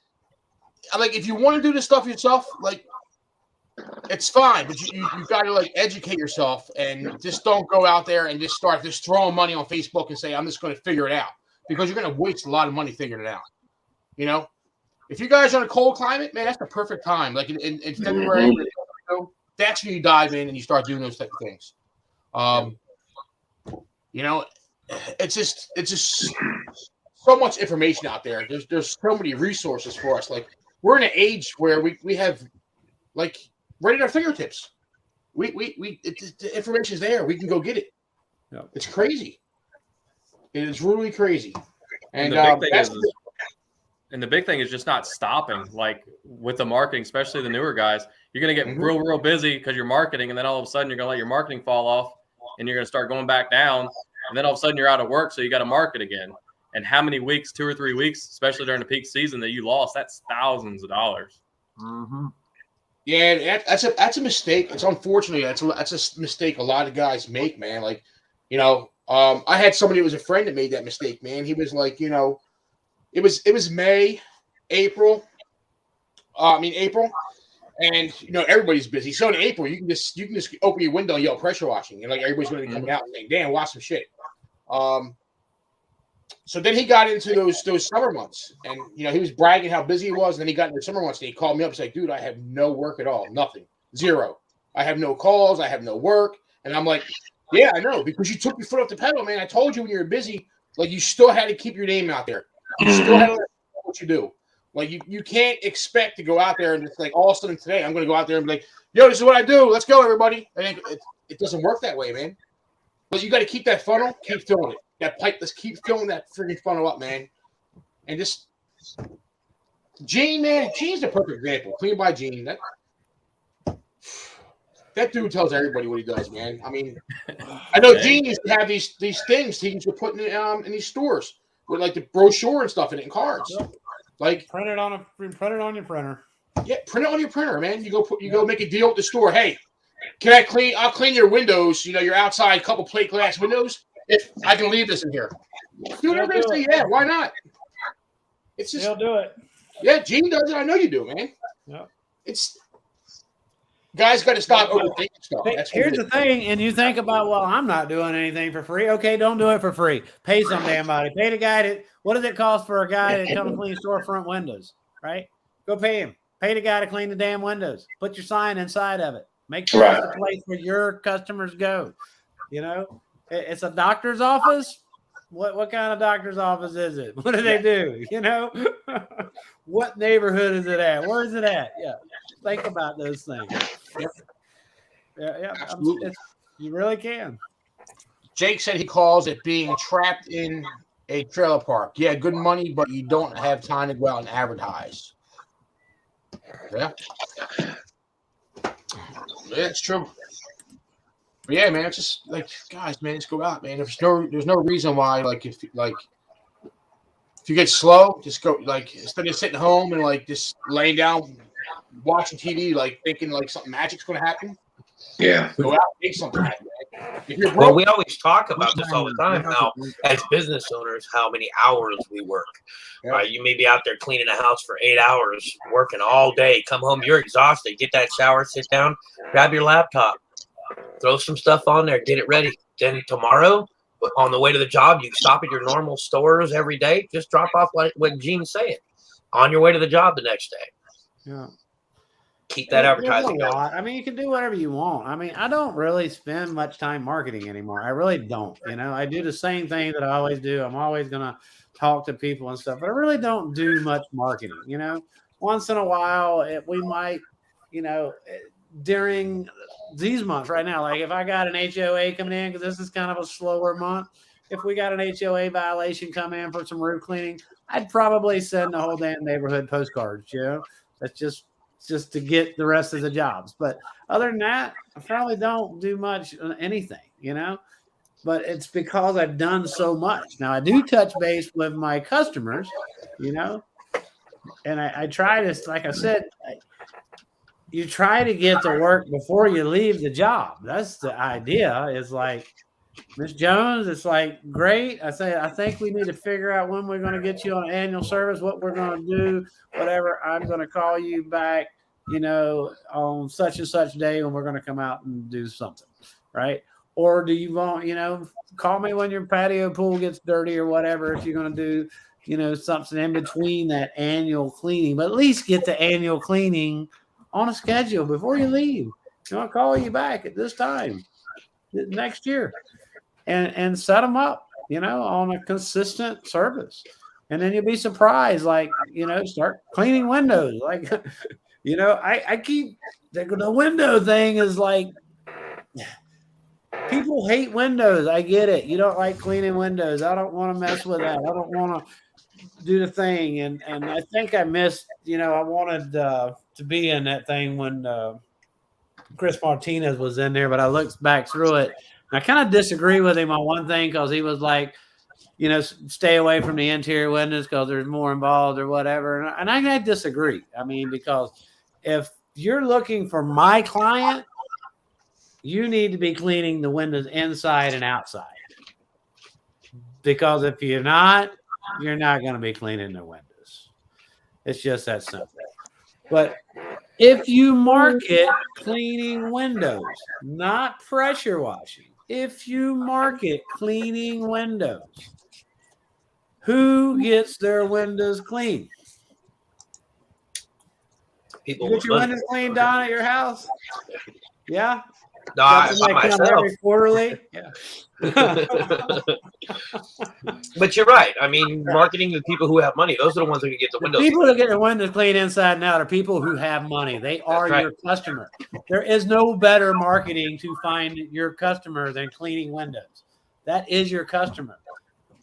like, if you want to do this stuff yourself, like, it's fine, but you've got to like educate yourself and just don't go out there and just start throwing money on Facebook and say, I'm just going to figure it out, because you're going to waste a lot of money figuring it out. You know, if you guys are in a cold climate, man, that's the perfect time. Like in February, that's when you dive in and you start doing those type of things. You know, it's just so much information out there. There's so many resources for us. Like we're in an age where we have like right at our fingertips. The information is there. We can go get it. Yep. It's crazy. It is really crazy. And the big thing is just not stopping. Like with the marketing, especially the newer guys, you're going to get real busy because you're marketing, and then all of a sudden you're going to let your marketing fall off, and you're going to start going back down, and then all of a sudden you're out of work, so you got to market again. And how many weeks, 2 or 3 weeks, especially during the peak season, that you lost? That's thousands of dollars. Yeah, that's a mistake. It's unfortunately that's a mistake a lot of guys make, man. Like, you know, I had somebody who was a friend that made that mistake, man. He was like, you know, it was April, and you know everybody's busy. So in April, you can just open your window and yell pressure washing, and like everybody's going to be coming out and saying, "Damn, watch some shit." So then he got into those summer months, and you know he was bragging how busy he was. And then he got into the summer months, and he called me up. He's like, "Dude, I have no work at all, nothing, zero. I have no calls, I have no work." And I'm like, "Yeah, I know, because you took your foot off the pedal, man. I told you when you were busy, like you still had to keep your name out there. You still had to let people know what you do. Like you can't expect to go out there and just like all of a sudden today I'm going to go out there and be like, yo, this is what I do. Let's go, everybody." And it doesn't work that way, man. But you got to keep that funnel, keep filling it. That pipe, let's keep filling that freaking funnel up, man. And just Gene, man, Gene's the perfect example. Clean by Gene. That dude tells everybody what he does, man. I mean, I know Gene used to have these things he used to put in these stores with like the brochure and stuff in it and cards. Yep. Like print it on your printer. Yeah, print it on your printer, man. You go make a deal with the store. Hey, I'll clean your windows, you know, your outside couple plate glass windows. If I can leave this in here. Dude, everybody say, yeah, why not? It's just they'll do it. Yeah, Gene does it. I know you do, man. Yeah. It's guys got to stop overthinking stuff. Here's the thing, and you think about, well, I'm not doing anything for free. Okay, don't do it for free. Pay some damn body. Pay the guy what does it cost for a guy to come and clean storefront windows, right? Go pay him. Pay the guy to clean the damn windows. Put your sign inside of it. Make sure it's the place where your customers go. You know, it's a doctor's office. What kind of doctor's office is it? What do they do? You know, what neighborhood is it at? Where is it at? Yeah, think about those things. Yeah, absolutely. You really can. Jake said he calls it being trapped in a trailer park. Yeah, good money, but you don't have time to go out and advertise. Yeah, it's true. But yeah, man, it's just like, guys, man, just go out, man. There's no reason why, like, if you get slow, just go, like, instead of sitting home and like just laying down watching TV, like thinking like something magic's gonna happen. Yeah, go out and make something happen. If you're broke, well, we always talk about this all the time. How, as business owners, how many hours we work. Yeah. Right, you may be out there cleaning a house for 8 hours, working all day. Come home, you're exhausted. Get that shower, sit down, grab your laptop. Throw some stuff on there, get it ready. Then tomorrow, on the way to the job, you stop at your normal stores every day. Just drop off like what Gene's saying. On your way to the job the next day. Yeah. Keep that advertising going. I mean, you can do whatever you want. I mean, I don't really spend much time marketing anymore. I really don't. You know, I do the same thing that I always do. I'm always going to talk to people and stuff, but I really don't do much marketing. You know, once in a while, we might, you know, during these months right now, like if I got an HOA coming in, because this is kind of a slower month, if we got an HOA violation come in for some roof cleaning, I'd probably send the whole damn neighborhood postcards, you know. That's just to get the rest of the jobs. But other than that, I probably don't do much anything, you know. But it's because I've done so much. Now I do touch base with my customers, you know, and I try to, like I said, you try to get to work before you leave the job. That's the idea. Is like, Miss Jones, it's like, great. I think we need to figure out when we're going to get you on annual service, what we're going to do, whatever. I'm going to call you back, you know, on such and such day when we're going to come out and do something, right? Or do you want, you know, call me when your patio pool gets dirty or whatever, if you're going to do something in between that annual cleaning, but at least get the annual cleaning on a schedule before you leave. I'll call you back at this time next year and set them up, on a consistent service. And then you'll be surprised, start cleaning windows. I keep the window thing is like, people hate windows. I get it. You don't like cleaning windows. I don't want to mess with that. I don't want to do the thing. And I think I missed, I wanted to be in that thing when Chris Martinez was in there, but I looked back through it. And I kind of disagree with him on one thing, because he was like, stay away from the interior windows because there's more involved or whatever. And I disagree. I mean, because if you're looking for my client, you need to be cleaning the windows inside and outside. Because if you're not going to be cleaning the windows. It's just that simple. But if you market cleaning windows, not pressure washing, if you market cleaning windows, who gets their windows clean? People you get your windows cleaned, Don, at your house? Yeah? No, I myself. Every quarterly? Yeah. But you're right. I mean, marketing to people who have money, those are the ones who can get the windows. People that get their windows cleaned inside and out are people who have money. They are your customer. There is no better marketing to find your customer than cleaning windows. That is your customer.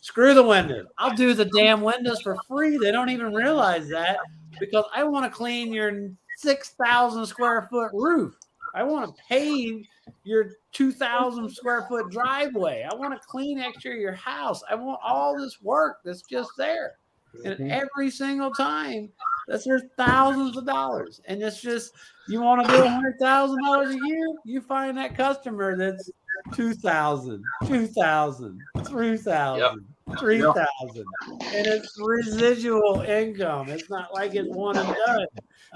Screw the windows. I'll do the damn windows for free. They don't even realize that, because I want to clean your 6,000 square foot roof. I want to pave your 2,000 square foot driveway. I want to clean exterior your house. I want all this work that's just there. And every single time, there's thousands of dollars. And it's just, you want to do $100,000 a year, you find that customer that's 2,000, 2,000, 3,000, 3,000. And it's residual income. It's not like it's one and done.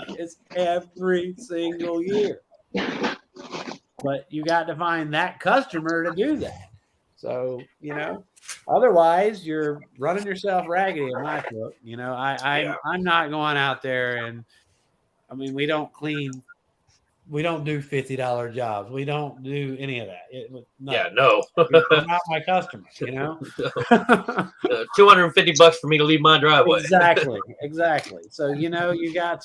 It's every single year. But you got to find that customer to do that. So, otherwise you're running yourself raggedy in my book. I'm not going out there and, I mean, we don't do $50 jobs. We don't do any of that. No. You're not my customer, $250 for me to leave my driveway. Exactly. So, you got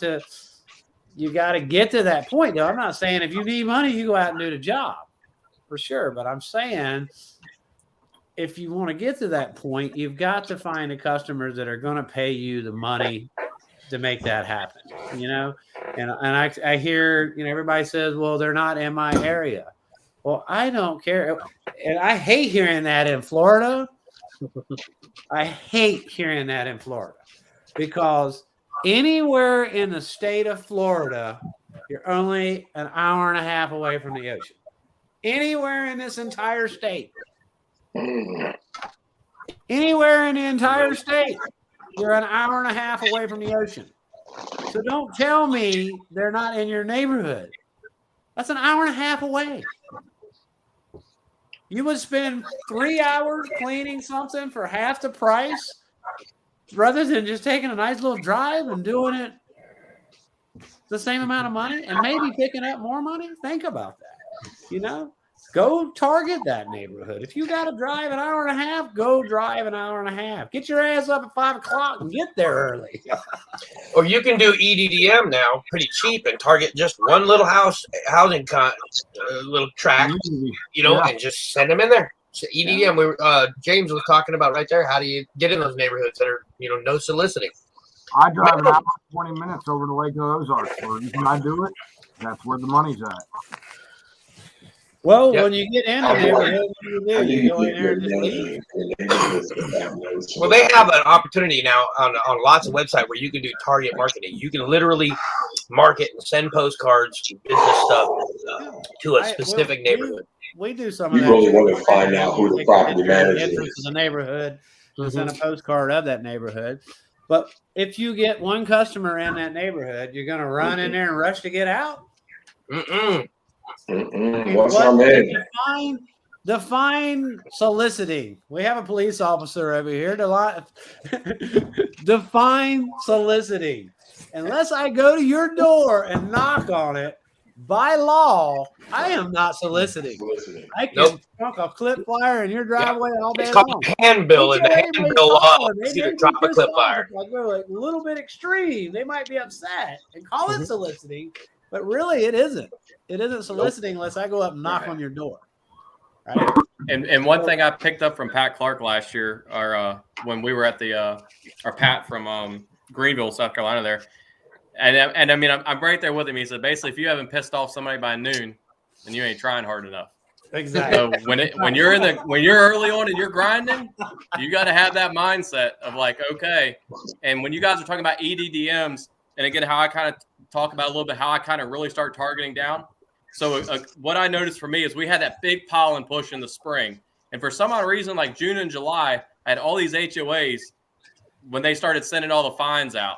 to get to that point, though. I'm not saying if you need money, you go out and do the job, for sure. But I'm saying if you want to get to that point, you've got to find the customers that are going to pay you the money to make that happen, And I hear, everybody says, well, they're not in my area. Well, I don't care. And I hate hearing that in Florida. I hate hearing that in Florida, because anywhere in the state of Florida, you're only an hour and a half away from the ocean. Anywhere in this entire state. Anywhere in the entire state, you're an hour and a half away from the ocean. So don't tell me they're not in your neighborhood. That's an hour and a half away. You would spend 3 hours cleaning something for half the price, rather than just taking a nice little drive and doing it the same amount of money and maybe picking up more money. Think about that. Go target that neighborhood. If you got to drive an hour and a half, go drive an hour and a half. Get your ass up at 5 o'clock and get there early. Or you can do EDDM now pretty cheap and target just one little housing little tract, and just send them in there. So EDDM, James was talking about right there. How do you get in those neighborhoods that are, no soliciting? I drive an hour and 20 minutes over to Lake Ozarks. The reason I do it, that's where the money's at. Well, when you get in the neighborhood, what do? You go in there and just leave. Well, they have an opportunity now on lots of websites where you can do target marketing. You can literally market and send postcards, business stuff to a specific neighborhood. We do some of that. You really want to find out who the property manager is. The neighborhood, to send a postcard of that neighborhood. But if you get one customer in that neighborhood, you're going to run in there and rush to get out. What's our man? Define soliciting. We have a police officer over here. Define soliciting. Unless I go to your door and knock on it, by law, I am not soliciting. I can trunk a clip flyer in your driveway all day It's called long. a handbill, and the handbill law is you to drop a clip flyer. Like they're like a little bit extreme. They might be upset and call it soliciting, but really it isn't. It isn't soliciting unless I go up and knock on your door. Right. And one thing I picked up from Pat Clark last year, or when we were at the or Pat from Greenville, South Carolina, there, and I mean I'm right there with him. He said basically, if you haven't pissed off somebody by noon, then you ain't trying hard enough. Exactly. So when you're early on and you're grinding, you got to have that mindset of like, okay. And when you guys are talking about EDDMs, and again, how I kind of talk about a little bit how I kind of really start targeting down. So what I noticed for me is we had that big pollen push in the spring. And for some odd reason, like June and July, I had all these HOAs when they started sending all the fines out.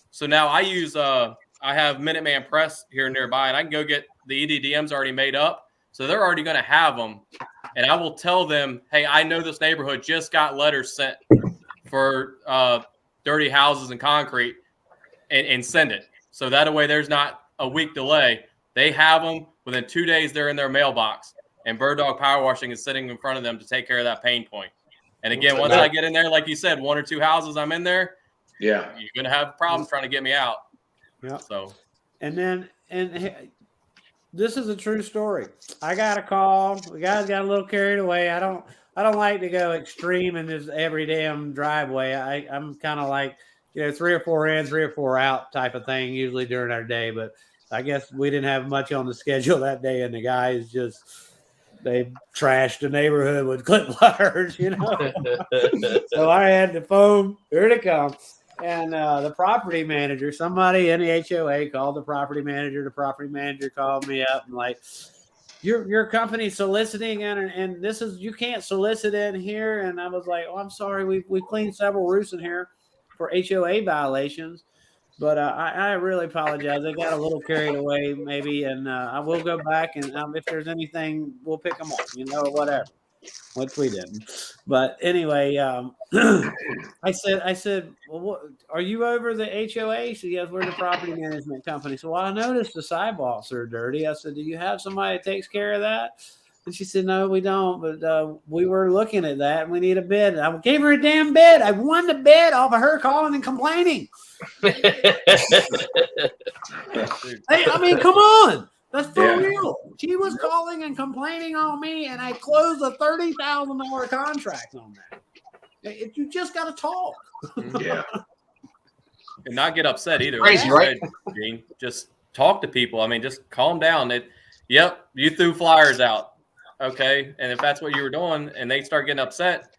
So now I use, I have Minuteman Press here nearby, and I can go get the EDDMs already made up. So they're already going to have them. And I will tell them, hey, I know this neighborhood just got letters sent for dirty houses and concrete, and send it. So that way there's not a week delay. They have them. Within 2 days, they're in their mailbox, and Bird Dog Power Washing is sitting in front of them to take care of that pain point. And again, once I get in there, like you said, 1 or 2 houses I'm in there, you're going to have problems trying to get me out. Yeah. So, and this is a true story. I got a call. The guys got a little carried away. I don't like to go extreme in this every damn driveway. I'm kind of like, 3 or 4 in, 3 or 4 out type of thing usually during our day, but I guess we didn't have much on the schedule that day, and the guys they trashed the neighborhood with clip flyers, So I had the phone, here it comes. And the property manager, somebody in the HOA called the property manager. The property manager called me up and like, your company soliciting, and this is, you can't solicit in here. And I was like, oh, I'm sorry. We cleaned several roofs in here for HOA violations. But I really apologize. I got a little carried away, maybe, and I will go back, and if there's anything, we'll pick them up, or whatever, which we didn't. But anyway, I said, well, what, are you over the HOA? She goes, we're the property management company. So, well, I noticed the sidewalks are dirty. I said, do you have somebody that takes care of that? And she said, no, we don't. But we were looking at that, and we need a bid. And I gave her a damn bid. I won the bid off of her calling and complaining. I mean, come on. That's for real. She was calling and complaining on me, and I closed a $30,000 contract on that. You just got to talk. And not get upset either. Crazy, right? Gene, just talk to people. I mean, just calm down. Yep, you threw flyers out. Okay. And if that's what you were doing and they start getting upset,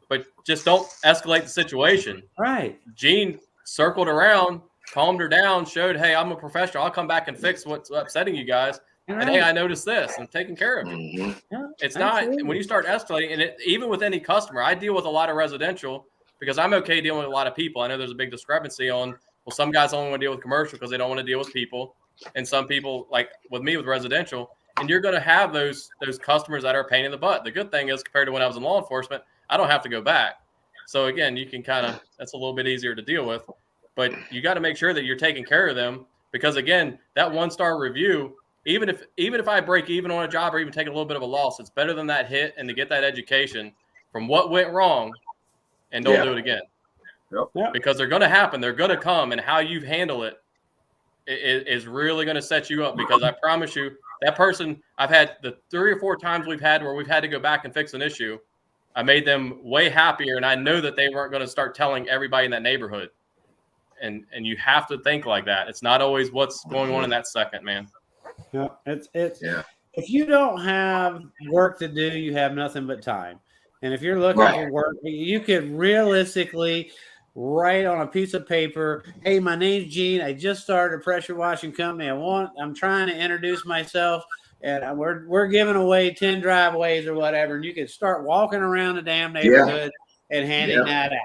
but just don't escalate the situation. Right. Gene circled around, calmed her down, showed, hey, I'm a professional. I'll come back and fix what's upsetting you guys. Right. And hey, I noticed this. I'm taking care of it. Yeah, it's not when you start escalating, and even with any customer, I deal with a lot of residential because I'm okay dealing with a lot of people. I know there's a big discrepancy on, well, some guys only want to deal with commercial because they don't want to deal with people. And some people, like with me with residential, and you're going to have those customers that are a pain in the butt. The good thing is, compared to when I was in law enforcement, I don't have to go back. So again, you can that's a little bit easier to deal with, but you got to make sure that you're taking care of them, because again, that 1-star review, even if I break even on a job or even take a little bit of a loss, it's better than that hit, and to get that education from what went wrong and don't do it again. Yep. Because they're going to happen. They're going to come, and how you handle it is really going to set you up, because I promise you, that person, I've had the 3 or 4 times we've had where we've had to go back and fix an issue, I made them way happier, and I know that they weren't going to start telling everybody in that neighborhood. And you have to think like that. It's not always what's going on in that second, man. Yeah, it's if you don't have work to do, you have nothing but time. And if you're looking for work, you could realistically write on a piece of paper, hey, my name's Gene. I just started a pressure washing company. I'm trying to introduce myself, and we're giving away 10 driveways or whatever. And you can start walking around the damn neighborhood and handing that out.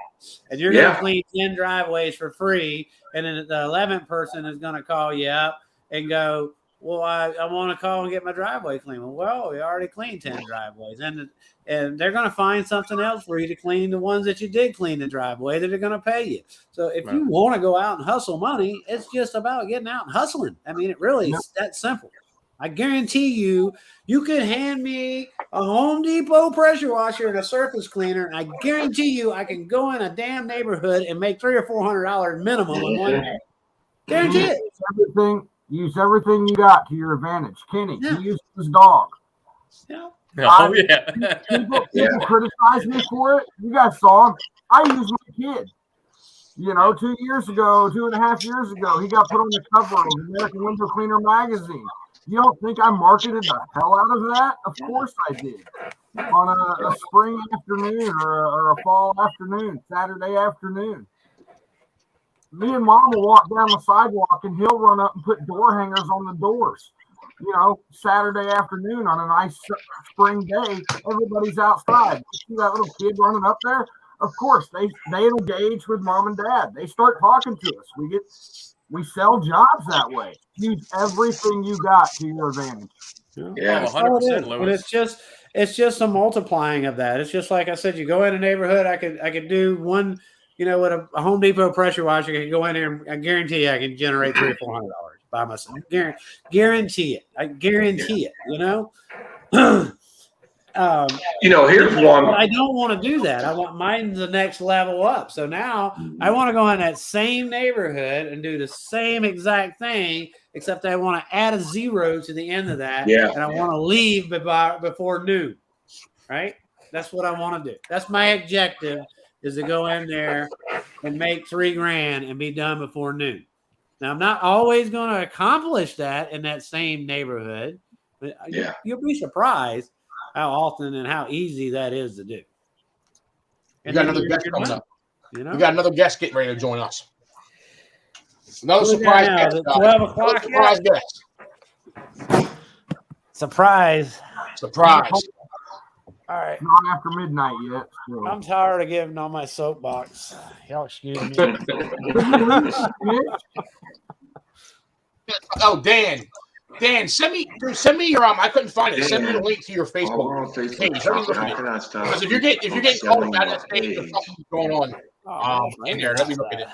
And you're going to clean 10 driveways for free. And then the 11th person is going to call you up and go, well, I want to call and get my driveway cleaned. Well, we already cleaned 10 driveways, and they're going to find something else for you to clean the ones that you did clean the driveway that are going to pay you. So if you want to go out and hustle money, it's just about getting out and hustling. I mean, it really is that simple. I guarantee you, you can hand me a Home Depot pressure washer and a surface cleaner, and I guarantee you I can go in a damn neighborhood and make $300 or $400 minimum in one day. Guarantee it. Use everything you got to your advantage. Kenny, he used his dog. Yeah. People criticize me for it. You guys saw him. I used my kid. 2 years ago, 2.5 years ago, he got put on the cover of American Window Cleaner magazine. You don't think I marketed the hell out of that? Of course I did. On a spring afternoon or a fall afternoon, Saturday afternoon. Me and Mom will walk down the sidewalk and he'll run up and put door hangers on the doors. Saturday afternoon on a nice spring day, everybody's outside. You see that little kid running up there? Of course, they engage with Mom and Dad. They start talking to us. We sell jobs that way. Use everything you got to your advantage. Yeah, 100%, Louis. But it's just a multiplying of that. It's just like I said, you go in a neighborhood, I could do one, with a Home Depot pressure washer, I can go in there and I guarantee you I can generate $300 or $400 by myself. Guarantee it. I guarantee it, here's one. But I don't want to do that. I want mine the next level up. So now I want to go in that same neighborhood and do the same exact thing, except I want to add a 0 to the end of that. Yeah. And I want to leave before noon. Right? That's what I want to do. That's my objective, is to go in there and make $3,000 and be done before noon. Now, I'm not always going to accomplish that in that same neighborhood, but you'll be surprised how often and how easy that is to do. And got another guest coming up. We got another guest getting ready to join us. Another surprise guest. 12 o'clock. Surprise guest. Surprise. All right. Not after midnight yet. So. I'm tired of giving on my soapbox. Y'all excuse me. Oh, Dan, send me your I couldn't find it. Send me the link to your Facebook page. Because if you're getting called about that page, there's something going on in there. Let me look at it.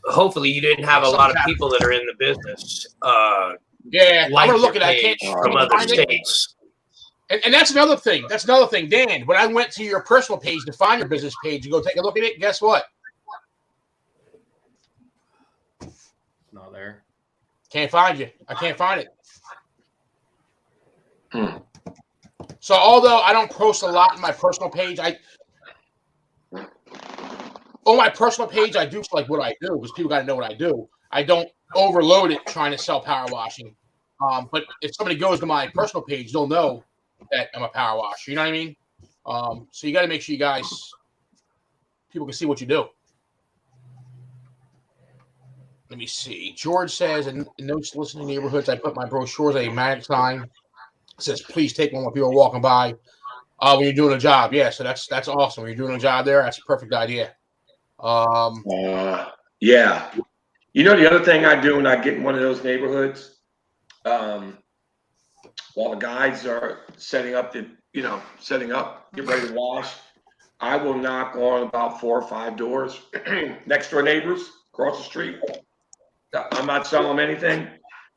Hopefully, you didn't have a lot of people that are in the business. I'm gonna look at it. I can't from other states. And that's another thing. Dan, when I went to your personal page to find your business page, you go take a look at it. Guess what? Not there. Can't find you. I can't find it. So although I don't post a lot on my personal page, on my personal page I do like what I do because people got to know what I do. I don't overload it trying to sell power washing. But if somebody goes to my personal page, they'll know that I'm a power washer. You know what I mean? So you got to make sure people can see what you do. Let me see. George says, in those listening neighborhoods, I put my brochures a mag sign. It says, please take one when people are walking by when you're doing a job. Yeah, so that's awesome. When you're doing a job there, that's a perfect idea. Yeah. The other thing I do when I get in one of those neighborhoods, while the guys are setting up, get ready to wash, I will knock on about 4 or 5 doors. Next door neighbors across the street. I'm not selling them anything.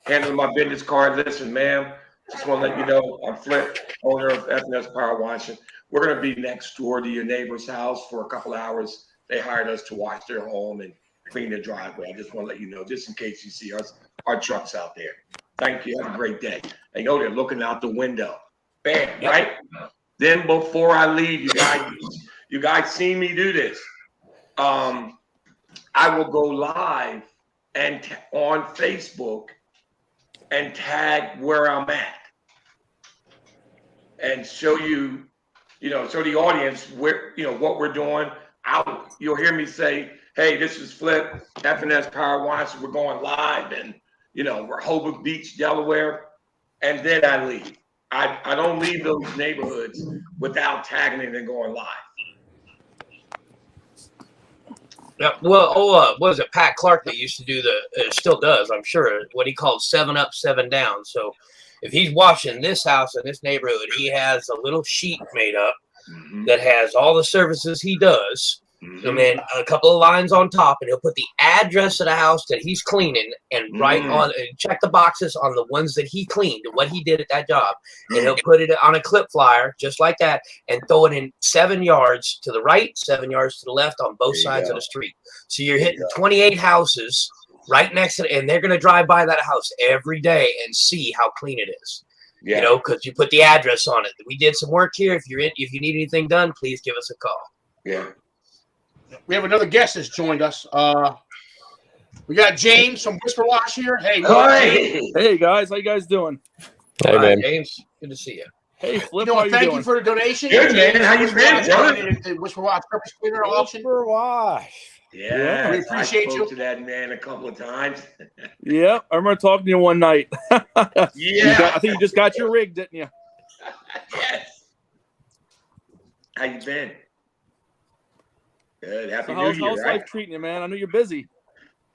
Hand them my business card. Listen, ma'am, just want to let you know I'm Flip, owner of FNS Power Washing. We're going to be next door to your neighbor's house for a couple hours. They hired us to wash their home and clean their driveway. I just want to let you know, just in case you see our trucks out there. Thank you. Have a great day. They know they're looking out the window. Bam, right? Then before I leave, you guys see me do this. I will go live and on Facebook and tag where I'm at and show you, show the audience where, what we're doing. You'll hear me say, hey, this is Flip, FNS Power Washing. We're going live and, we're Hoboken Beach, Delaware. And then I leave. I don't leave those neighborhoods without tagging it and going live. Yeah, well, what was it? Pat Clark that used to do still does, I'm sure, what he called 7 up, 7 down. So if he's washing this house in this neighborhood, he has a little sheet made up that has all the services he does. And then a couple of lines on top, and he'll put the address of the house that he's cleaning and check the boxes on the ones that he cleaned and what he did at that job. And he'll put it on a clip flyer just like that and throw it in 7 yards to the right, 7 yards to the left on both sides of the street. So you're hitting 28 houses right next to it, and they're going to drive by that house every day and see how clean it is. You know, because you put the address on it. We did some work here. If you need anything done, please give us a call. Yeah. We have another guest that's joined us. We got James from Whisper Wash here. Hey, hey guys, how you guys doing? Hey, man. James, good to see you. Hey, Flip, you know, how you thank doing? you for the donation. Good, man. How you been, brother? Whisper Wash Purpose Cleaner auction. Whisper Wash. Yeah, we appreciate I you. spoke to that man a couple of times. Yeah, I remember talking to you one night. Yeah. I think you just got your rig, didn't you? Yes. How you been? Good. Happy So New how's Year, life right? treating you, man? I know you're busy.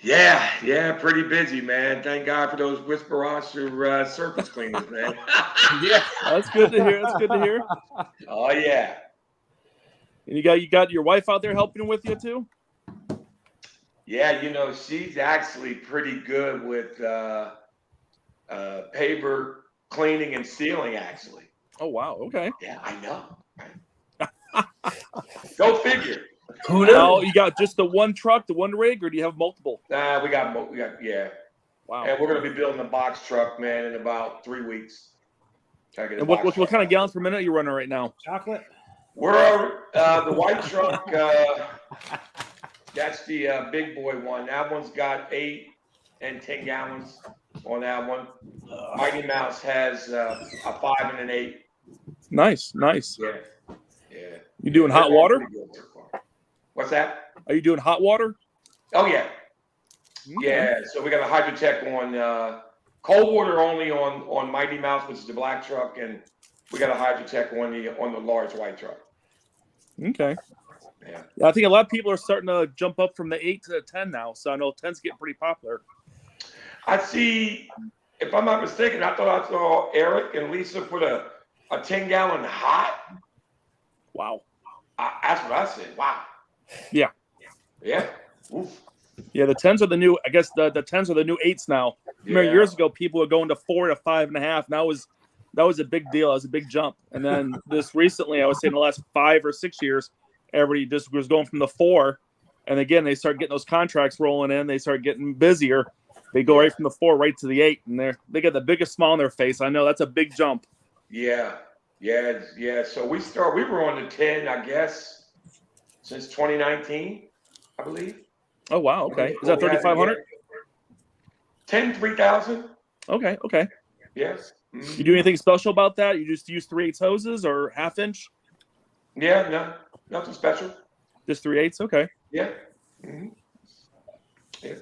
Yeah, pretty busy, man. Thank God for those Whisper Washer surface cleaners, man. Yeah, that's good to hear. That's good to hear. Oh yeah. And you got your wife out there helping with you too? Yeah, you know, she's actually pretty good with paper cleaning and sealing, actually. Oh wow, okay. Yeah, I know. Go figure. Who knows? Oh, you got just the one truck, the one rig, or do you have multiple? Nah, we got yeah. Wow. And we're gonna be building a box truck, man, in about 3 weeks. And what kind of gallons per minute are you running right now? Chocolate. We're the white truck. That's the big boy one. That one's got 8 and 10 gallons on that one. Mighty Mouse has a 5 and an 8. Nice. Yeah. You doing hot water? What's that? Are you doing hot water? Oh yeah. Okay. Yeah. So we got a Hydrotech on cold water only on Mighty Mouse, which is the black truck, and we got a Hydrotech on the large white truck. Okay. Yeah. I think a lot of people are starting to jump up from the 8 to the 10 now. So I know 10's getting pretty popular. I see. If I'm not mistaken, I thought I saw Eric and Lisa put a 10-gallon hot. Wow. That's what I said. Wow. Yeah. Yeah. Oof. Yeah, the 10s are the new. I guess the 10s are the new 8s now. Remember, Yeah. years ago, people were going to 4 to 5.5. That was a big deal. That was a big jump. And then this recently, I would say in the last 5 or 6 years, everybody just was going from the 4. And again, they start getting those contracts rolling in. They start getting busier. They go right from the 4 right to the 8, and they get the biggest smile on their face. I know that's a big jump. Yeah. So we were on the 10, I guess, since 2019, I believe. Oh wow. Okay. Is that 3,500? 10, 3,000. Okay. Yes. Mm-hmm. You do anything special about that? You just use 3/8 hoses or 1/2 inch? Yeah. No, nothing special. Just 3/8. Okay. Yeah. Mm-hmm. Yeah.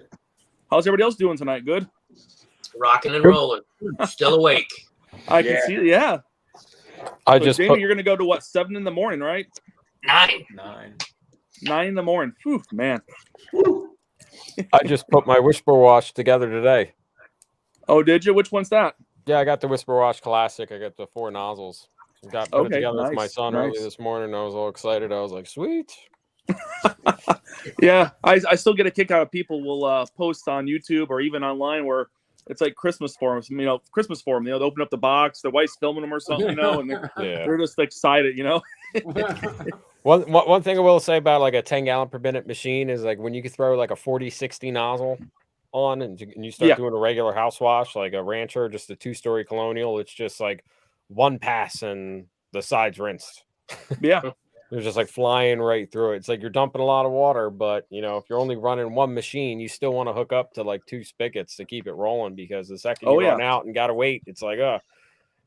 How's everybody else doing tonight? Good. Rocking and rolling. Still awake. I can see. Yeah. Jamie, you're gonna go to what? 7 in the morning, right? 9 in the morning. Whew, man. I just put my Whisper Wash together today. Oh, did you? Which one's that? Yeah, I got the Whisper Wash Classic. I got the 4 nozzles. Put it together for my son early this morning. I was all excited. I was like, sweet. Yeah, I still get a kick out of people will post on YouTube or even online where it's like Christmas forums. Christmas forum. They open up the box, their wife's filming them or something, and they're just excited, One thing I will say about like a 10-gallon per minute machine is like when you can throw like a 40-60 nozzle on and you start doing a regular house wash, like a Rancher, just a 2-story Colonial, it's just like one pass and the sides rinsed. Yeah. They're just like flying right through it. It's like you're dumping a lot of water, but if you're only running one machine, you still want to hook up to like 2 spigots to keep it rolling, because the second you run out and gotta wait, it's like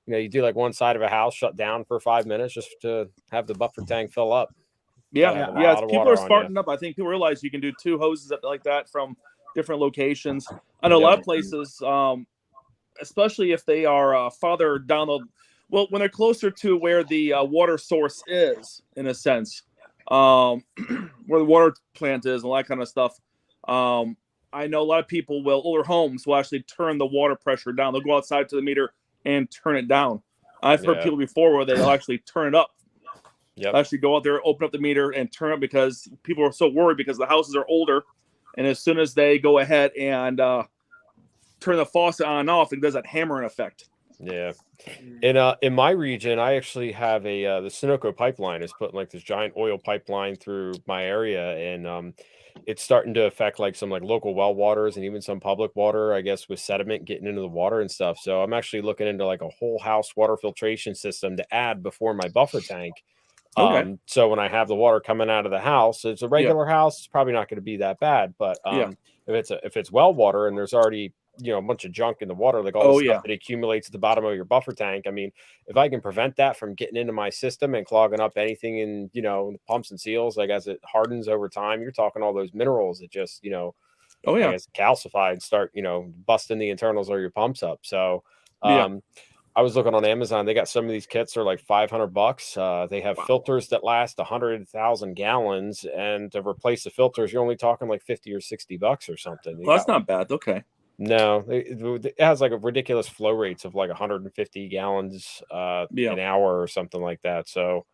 you do like one side of a house shut down for 5 minutes just to have the buffer tank fill up. Yeah. People are smarting up. I think people realize you can do 2 hoses like that from different locations. I know a lot of places, especially if they are farther down when they're closer to where the water source is, in a sense, where the water plant is and all that kind of stuff. I know a lot of people older homes will actually turn the water pressure down. They'll go outside to the meter and turn it down. I've heard people before where they'll actually turn it up. They'll actually go out there, open up the meter and turn it because people are so worried because the houses are older. And as soon as they go ahead and turn the faucet on and off, it does that hammering effect. Yeah. In my region, I actually have the Sunoco pipeline is putting like this giant oil pipeline through my area, and it's starting to affect like some like local well waters and even some public water, I guess, with sediment getting into the water and stuff. So I'm actually looking into like a whole house water filtration system to add before my buffer tank. Okay. So when I have the water coming out of the house, it's a regular house, it's probably not going to be that bad. But if it's well water and there's already a bunch of junk in the water, like all the stuff that accumulates at the bottom of your buffer tank. I mean, if I can prevent that from getting into my system and clogging up anything in, the pumps and seals, like as it hardens over time, you're talking all those minerals that just, I guess calcify and start, busting the internals of your pumps up. So, I was looking on Amazon. They got some of these kits are like $500. They have filters that last 100,000 gallons, and to replace the filters, you're only talking like $50 or $60 or something. Well, that's not bad. Okay. No, it has like a ridiculous flow rates of like 150 gallons an hour or something like that. So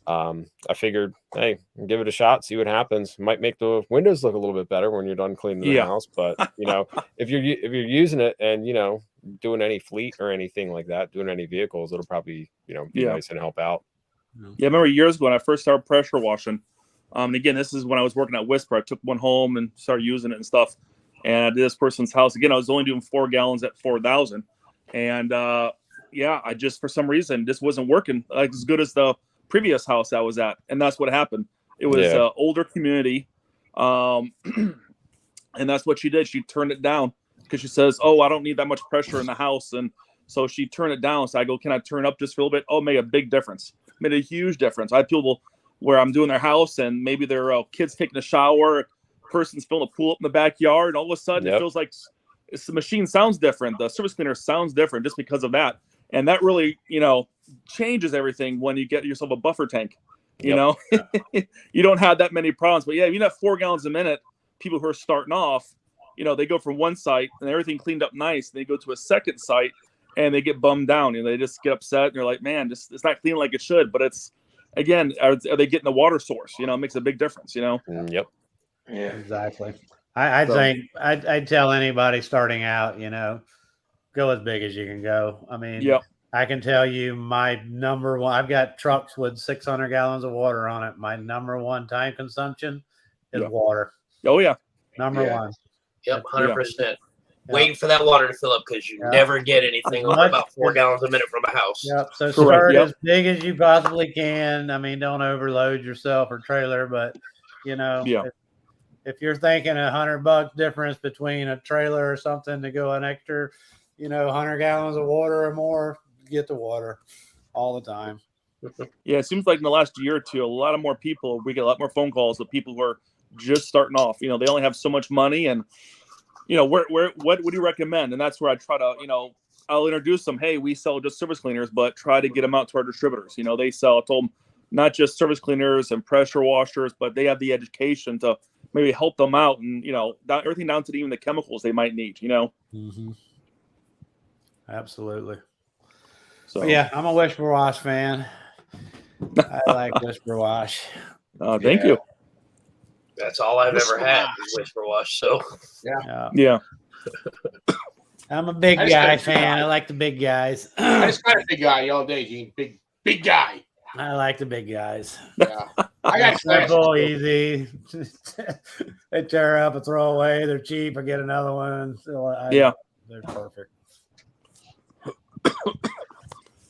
I figured, hey, give it a shot, see what happens. Might make the windows look a little bit better when you're done cleaning the house. But if you're using it and doing any fleet or anything like that, doing any vehicles, it'll probably be nice and help out. Yeah, I remember years ago when I first started pressure washing. And again, this is when I was working at Whisper. I took one home and started using it and stuff. And I did this person's house again. I was only doing 4 gallons at 4,000, and I just for some reason this wasn't working like as good as the previous house I was at, and that's what happened. It was an older community, and that's what she did. She turned it down because she says, "Oh, I don't need that much pressure in the house," and so she turned it down. So I go, "Can I turn up just for a little bit?" Oh, made a big difference. Made a huge difference. I have people where I'm doing their house, and maybe their kids taking a shower. Person's filling a pool up in the backyard, and all of a sudden it feels like the machine sounds different. The service cleaner sounds different just because of that. And that really, changes everything when you get yourself a buffer tank. You don't have that many problems. But you have 4 gallons a minute. People who are starting off, they go from one site and everything cleaned up nice. They go to a second site and they get bummed down. They just get upset. And they're like, man, it's not clean like it should. But it's, again, are they getting the water source? It makes a big difference, Yep. Yeah, exactly. I think I'd tell anybody starting out, go as big as you can go. I mean, I can tell you my number one, I've got trucks with 600 gallons of water on it. My number one time consumption is water. Oh yeah. Number one. Yep. 100%. Waiting for that water to fill up because you never get anything over about 4 gallons a minute from a house. Yep. So start as big as you possibly can. I mean, don't overload yourself or trailer, but if you're thinking $100 difference between a trailer or something to go an extra, 100 gallons of water or more, get the water all the time. Yeah, it seems like in the last year or two, we get a lot more phone calls of people who are just starting off. They only have so much money, and what would you recommend? And that's where I try to, I'll introduce them. Hey, we sell just service cleaners, but try to get them out to our distributors. They sell. I told them not just service cleaners and pressure washers, but they have the education to maybe help them out, and everything down to even the chemicals they might need. Mm-hmm. Absolutely. So I'm a Whisper Wash fan. I like Whisper Wash. Thank you. That's all I've ever had is Whisper Wash. So yeah. I'm a big guy fan. I like the big guys. I just got a big guy all day, Gene. Big guy. I like the big guys. Yeah. I got simple, easy. They tear up and throw away. They're cheap. I get another one. So they're perfect.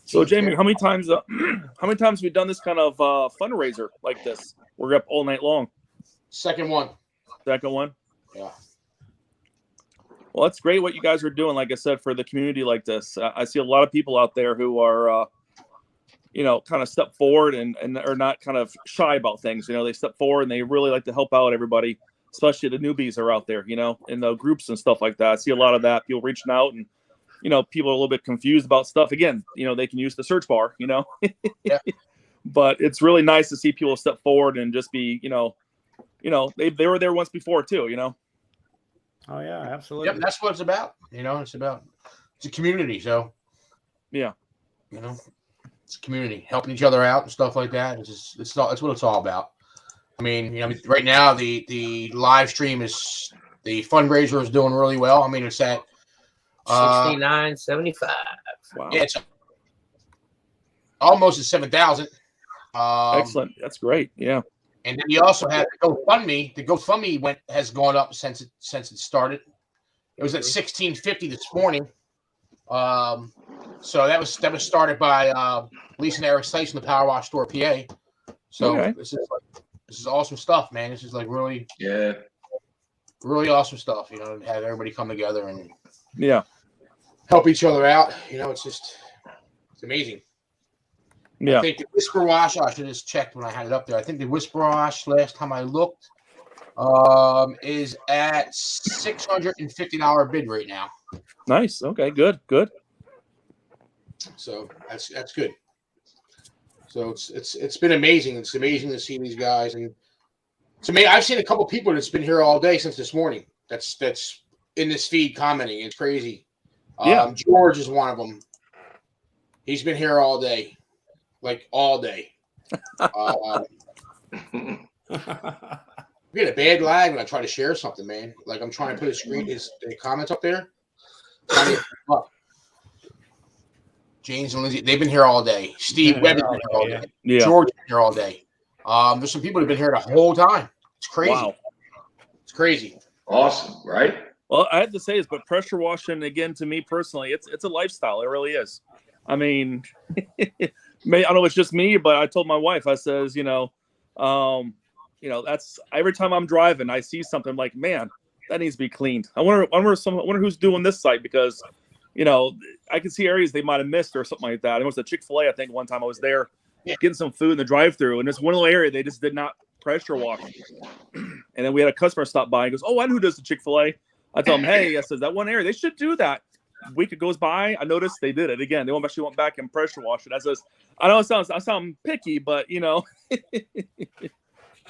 So Jamie, how many times have you done this kind of fundraiser like this? We're up all night long. Second one. Yeah. Well, that's great what you guys are doing. Like I said, for the community like this, I see a lot of people out there who are, kind of step forward and are not kind of shy about things. They step forward and they really like to help out everybody, especially the newbies are out there, in the groups and stuff like that. I see a lot of that, people reaching out, and, people are a little bit confused about stuff. Again, they can use the search bar, but it's really nice to see people step forward and just be, they were there once before too, Oh yeah, absolutely. Yep, that's what it's about. It's a community. So yeah, it's a community helping each other out and stuff like that. It's what it's all about. I mean, right now the live stream is the fundraiser is doing really well. I mean, it's at $69.75. Wow. Yeah, it's almost at 7,000. Excellent. That's great. Yeah. And then you also have the GoFundMe. The GoFundMe has gone up since it started. It was at $16.50 this morning. So that was started by Lisa and Eric Slice in the Power Wash Store, PA. So Okay. this is awesome stuff, man. This is like really awesome stuff. To have everybody come together and help each other out. It's amazing. Yeah. I think the Whisper Wash, I should have just checked when I had it up there. I think the Whisper Wash, last time I looked, is at $650 bid right now. Nice. Okay. Good. So that's good. So it's been amazing. It's amazing to see these guys, and to me, I've seen a couple people that's been here all day since this morning. That's in this feed commenting. It's crazy. Yeah. George is one of them. He's been here all day. Like all day. We get a bad lag when I try to share something, man. Like I'm trying to put the comments up there. James and Lindsay, they've been here all day. Steve Webb has been here all day. Yeah. George has been here all day. There's some people that have been here the whole time. It's crazy. Wow. It's crazy. Awesome, right? Well, I have to say this, but pressure washing, again, to me personally, it's a lifestyle. It really is. I mean, I don't know if it's just me, but I told my wife, I says, that's every time I'm driving, I see something like, man, that needs to be cleaned. I wonder who's doing this site, because, I can see areas they might have missed or something like that. It was a Chick-fil-A, I think one time I was there getting some food in the drive-thru, and it's one little area they just did not pressure wash. And then we had a customer stop by and goes, oh, I know who does the Chick-fil-A. I tell him, hey, I says that one area, they should do that. A week goes by, I noticed they did it again. They actually went back and pressure washed it. I says, I know I sound picky, but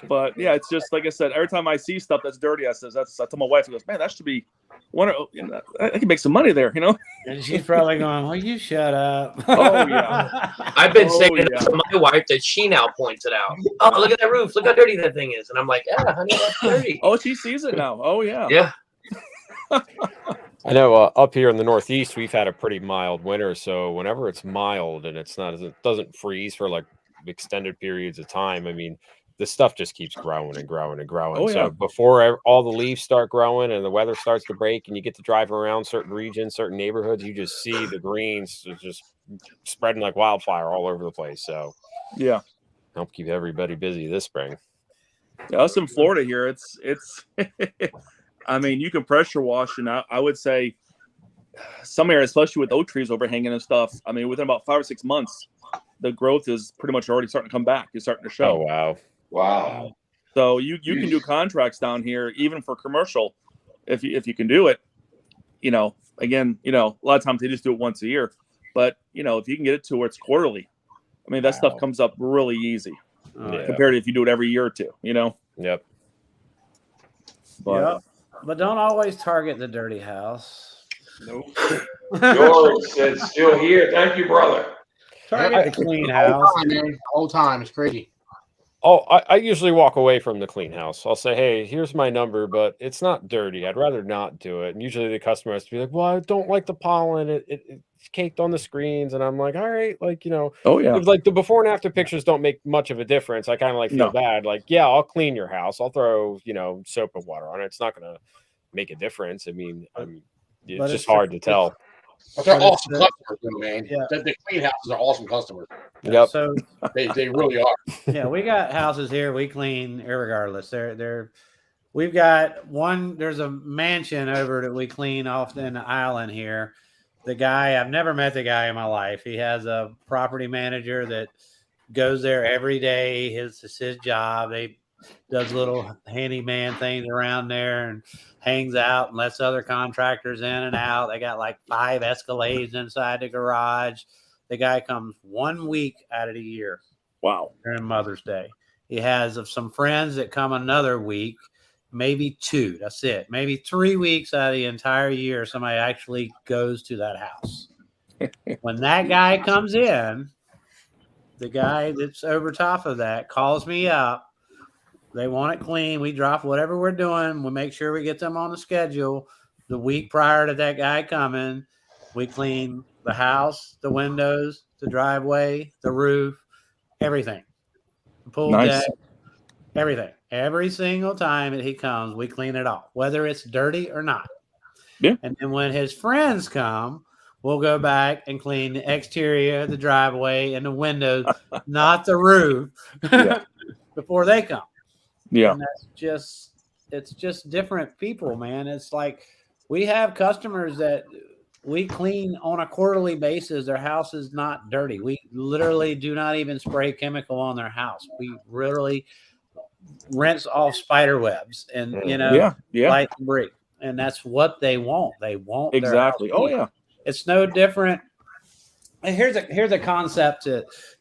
but yeah, it's just like I said. Every time I see stuff that's dirty, I tell my wife, she goes, man, that should be I can make some money there, And she's probably going, well, you shut up. Oh yeah. I've been saying it to my wife that she now points it out. Oh, look at that roof! Look how dirty that thing is. And I'm like, yeah, honey, that's dirty. Oh, she sees it now. Oh yeah. Yeah. I know up here in the Northeast, we've had a pretty mild winter. So whenever it's mild and it doesn't freeze for like extended periods of time, I mean, this stuff just keeps growing and growing and growing. Oh, yeah. So before all the leaves start growing and the weather starts to break and you get to drive around certain regions, certain neighborhoods, you just see the greens just spreading like wildfire all over the place. So yeah, help keep everybody busy this spring. Yeah, us in Florida here, it's I mean, you can pressure wash, and I would say some areas, especially with oak trees overhanging and stuff, I mean, within about 5 or 6 months, the growth is pretty much already starting to come back. It's starting to show. Oh, wow. Wow. So you can do contracts down here, even for commercial, if you can do it. Again, a lot of times they just do it once a year. But, if you can get it to where it's quarterly, I mean, that stuff comes up really easy compared to if you do it every year or two, Yep. But don't always target the dirty house. Nope. George says still here. Thank you, brother. Target the clean house. Whole time. It's crazy. Oh, I usually walk away from the clean house. I'll say, hey, here's my number, but it's not dirty. I'd rather not do it. And usually the customer has to be like, well, I don't like the pollen. It's caked on the screens. And I'm like, all right, oh yeah, like the before and after pictures don't make much of a difference. I kind of feel bad. Like, yeah, I'll clean your house. I'll throw, soap and water on it. It's not going to make a difference. I mean, it's just hard to tell. But they're awesome customers, man. Yeah. The clean houses are awesome customers. Yep. So they really are. Yeah, we got houses here we clean irregardless. We've got one. There's a mansion over that we clean off in the island here. The guy, I've never met the guy in my life. He has a property manager that goes there every day. It's his job. They does little handyman things around there and hangs out and lets other contractors in and out. They got like 5 Escalades inside the garage. The guy comes 1 week out of the year Wow. During Mother's Day. He has of some friends that come another week, maybe 2. That's it. Maybe 3 weeks out of the entire year, somebody actually goes to that house. When that guy comes in, the guy that's over top of that calls me up. They want it clean. We drop whatever we're doing. We make sure we get them on the schedule. The week prior to that guy coming, we clean the house, the windows, the driveway, the roof, everything. The pool Nice. deck, everything. Every single time that he comes, we clean it off, whether it's dirty or not. Yeah. And then when his friends come, we'll go back and clean the exterior, the driveway, and the windows, not the roof, before they come. Yeah. And it's just different people, man. It's like we have customers that we clean on a quarterly basis. Their house is not dirty. We literally do not even spray chemical on their house. We literally rinse off spider webs and, light and breathe. And that's what they want. They want exactly. Their house Oh, clean. yeah. It's no different. And here's a concept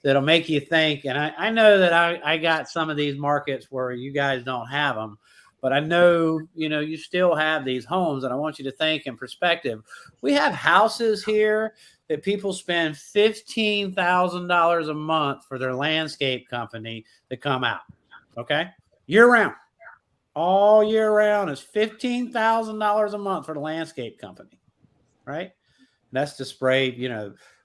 that'll make you think. And I know that I got some of these markets where you guys don't have them, but I know, you still have these homes, and I want you to think in perspective. We have houses here that people spend $15,000 a month for their landscape company to come out. Okay. Year round, all year round is $15,000 a month for the landscape company. Right. That's to spray,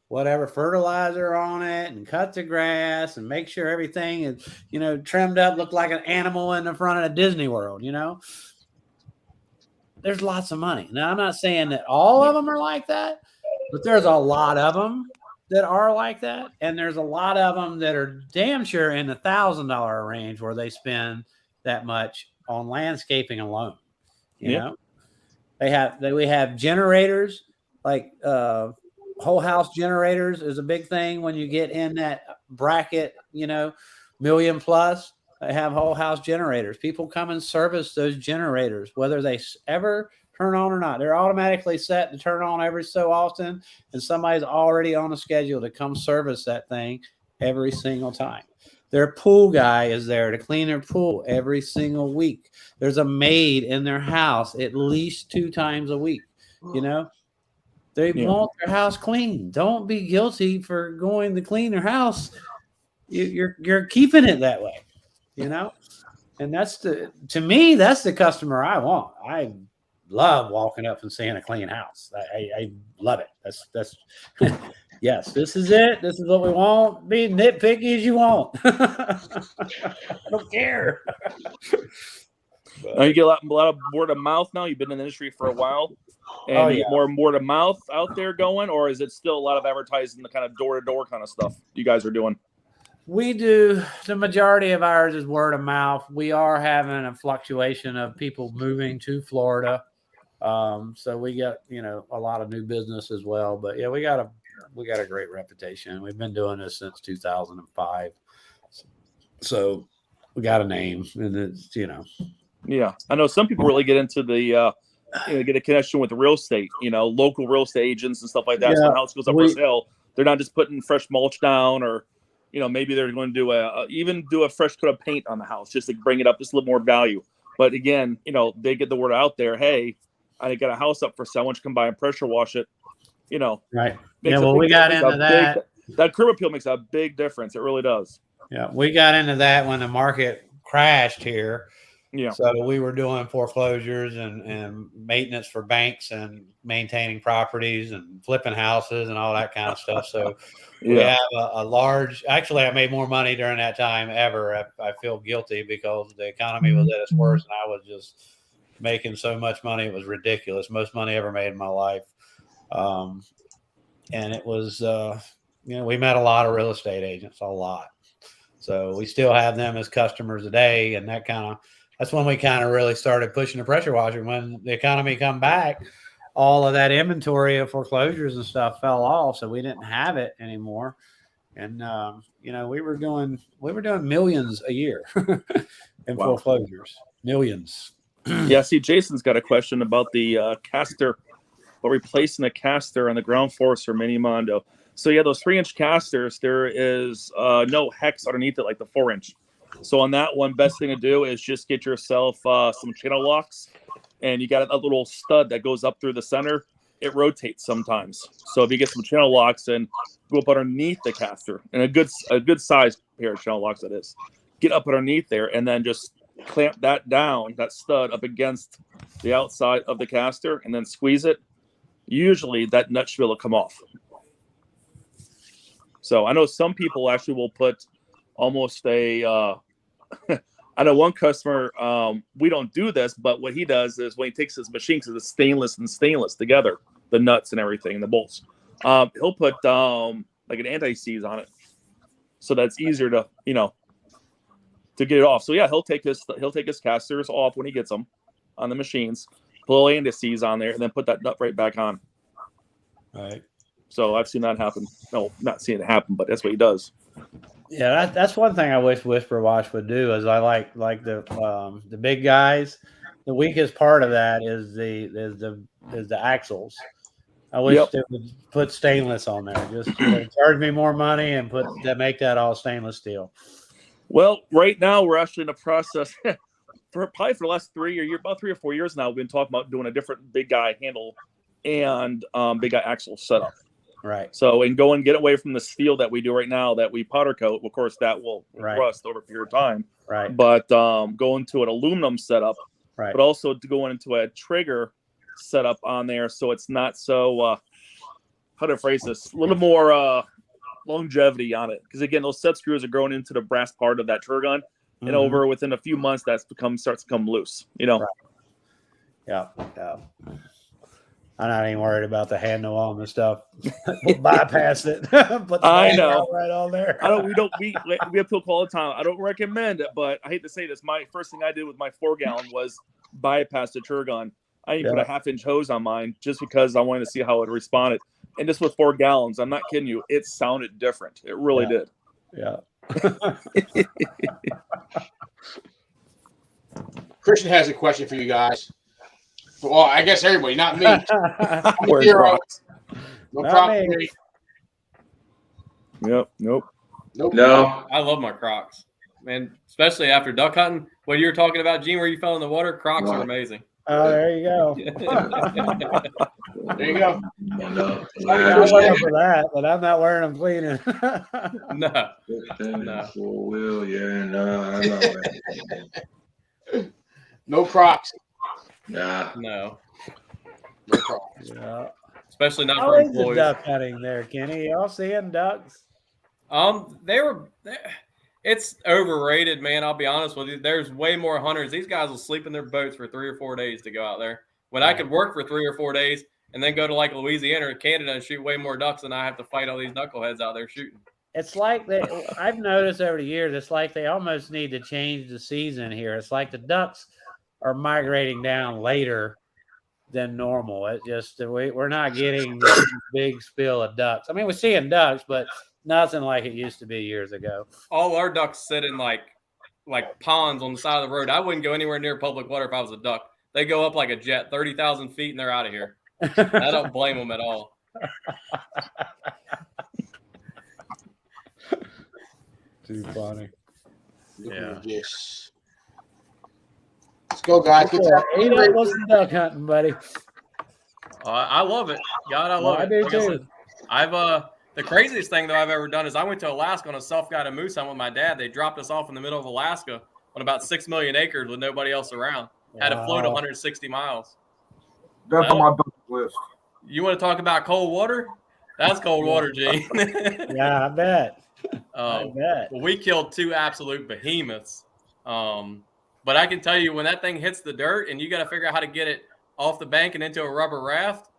whatever fertilizer on it and cut the grass and make sure everything is, trimmed up, look like an animal in the front of a Disney World, There's lots of money. Now, I'm not saying that all of them are like that, but there's a lot of them that are like that. And there's a lot of them that are damn sure in the $1,000 range where they spend that much on landscaping alone. You know, we have generators like, whole house generators is a big thing when you get in that bracket, million plus. They have whole house generators. People come and service those generators, whether they ever turn on or not. They're automatically set to turn on every so often, and somebody's already on a schedule to come service that thing every single time. Their pool guy is there to clean their pool every single week. There's a maid in their house at least 2 times a week, They want their house clean. Don't be guilty for going to clean their house. You're keeping it that way, And that's to me, that's the customer I want. I love walking up and seeing a clean house. I love it. That's yes, this is it. This is what we want. Be nitpicky as you want. I don't care. Now you get a lot of word of mouth now. You've been in the industry for a while. And you get more word of mouth out there going, or is it still a lot of advertising, the kind of door-to-door kind of stuff you guys are doing? We do. The majority of ours is word of mouth. We are having a fluctuation of people moving to Florida. So we got, a lot of new business as well. But yeah, we got a great reputation. We've been doing this since 2005. So we got a name, and it's, Yeah. I know some people really get into the get a connection with the real estate, local real estate agents and stuff like that. So the house goes up for sale. They're not just putting fresh mulch down, or, maybe they're going to do a fresh coat of paint on the house just to bring it up just a little more value. But again, they get the word out there. Hey, I got a house up for sale. I want you to come by and pressure wash it. Right. Yeah. Well, we got into that. That curb appeal makes a big difference. It really does. Yeah. We got into that when the market crashed here. Yeah. So we were doing foreclosures and maintenance for banks and maintaining properties and flipping houses and all that kind of stuff. So we have a large, actually I made more money during that time ever. I feel guilty because the economy was at its worst and I was just making so much money. It was ridiculous. Most money ever made in my life. And it was, we met a lot of real estate agents, a lot. So we still have them as customers today. And that's when we kind of really started pushing the pressure washer. When the economy come back, all of that inventory of foreclosures and stuff fell off, so we didn't have it anymore. And we were doing millions a year in foreclosures, millions. Yeah, see, Jason's got a question about the caster, or replacing the caster on the ground force or mini mondo. So yeah, those 3-inch casters, there is no hex underneath it like the 4-inch. So on that one, best thing to do is just get yourself some channel locks, and you got a little stud that goes up through the center. It rotates sometimes. So if you get some channel locks and go up underneath the caster, and a good size pair of channel locks that is, get up underneath there and then just clamp that down, that stud up against the outside of the caster, and then squeeze it. Usually that nut spill will come off. So I know some people actually will put almost a I know one customer, we don't do this, but what he does is when he takes his machine, because it's stainless and stainless together, the nuts and everything, and the bolts, he'll put like an anti-seize on it, so that's easier to to get it off. So yeah, he'll take his casters off when he gets them on the machines, put a anti-seize on there, and then put that nut right back on. Right. So I've seen that happen. No, not seen it happen, but that's what he does. Yeah, that's one thing I wish Whisper Wash would do. Is I like the big guys. The weakest part of that is the axles. I wish they would put stainless on there. Just charge me more money and make that all stainless steel. Well, right now we're actually in the process. For the last about 3 or 4 years now, we've been talking about doing a different big guy handle and big guy axle setup. Right. So, and go and get away from the steel that we do right now that we powder coat. Of course, that will rust over a period of time. Right. But go into an aluminum setup. Right. But also to go into a trigger setup on there, so it's not so how to phrase this, a little more longevity on it. Because again, those set screws are growing into the brass part of that trigger gun, and within a few months, starts to come loose. Right. Yeah. I'm not even worried about the handle on the stuff. We'll bypass it. Put the I know. right on there. We have people all the time. I don't recommend it, but I hate to say this. My first thing I did with my 4-gallon was bypass the trigger gun. I even put a 1/2-inch hose on mine just because I wanted to see how it responded. And this was 4 gallons. I'm not kidding you. It sounded different. It really did. Yeah. Christian has a question for you guys. Well, I guess everybody, not me. No problem. Yep. Nope. No. I love my Crocs, man. Especially after duck hunting. What you were talking about, Gene, where you fell in the water, Crocs are amazing. Oh, there you go. There you go. I'm looking for that, but I'm not wearing them cleaning. No. Will, yeah, no. No Crocs. Nah. No. No Crocs. Yeah. Especially not How for is the employees. duck hunting there, Kenny? Y'all seeing ducks? It's overrated, man. I'll be honest with you. There's way more hunters. These guys will sleep in their boats for 3 or 4 days to go out there. When I could work for 3 or 4 days and then go to like Louisiana or Canada and shoot way more ducks than I have to fight all these knuckleheads out there shooting. It's like I've noticed over the years, it's like they almost need to change the season here. It's like the ducks are migrating down later than normal. It just, we're not getting this big spill of ducks. I mean, we're seeing ducks, but nothing like it used to be years ago. All our ducks sit in like ponds on the side of the road. I wouldn't go anywhere near public water if I was a duck. They go up like a jet, 30,000 feet, and they're out of here. I don't blame them at all. Too funny. Yeah. Yes. Let's go, guys. Get What's the duck hunting, buddy? I love it. God, I love it. I do Like too. said, I've the craziest thing that I've ever done is I went to Alaska on a self-guided moose hunt with my dad. They dropped us off in the middle of Alaska on about 6 million acres with nobody else around. Had to float 160 miles. That's on my bucket list. You want to talk about cold water? That's cold water, Gene. Yeah, I bet. I bet. Well, we killed 2 absolute behemoths. But I can tell you, when that thing hits the dirt and you got to figure out how to get it off the bank and into a rubber raft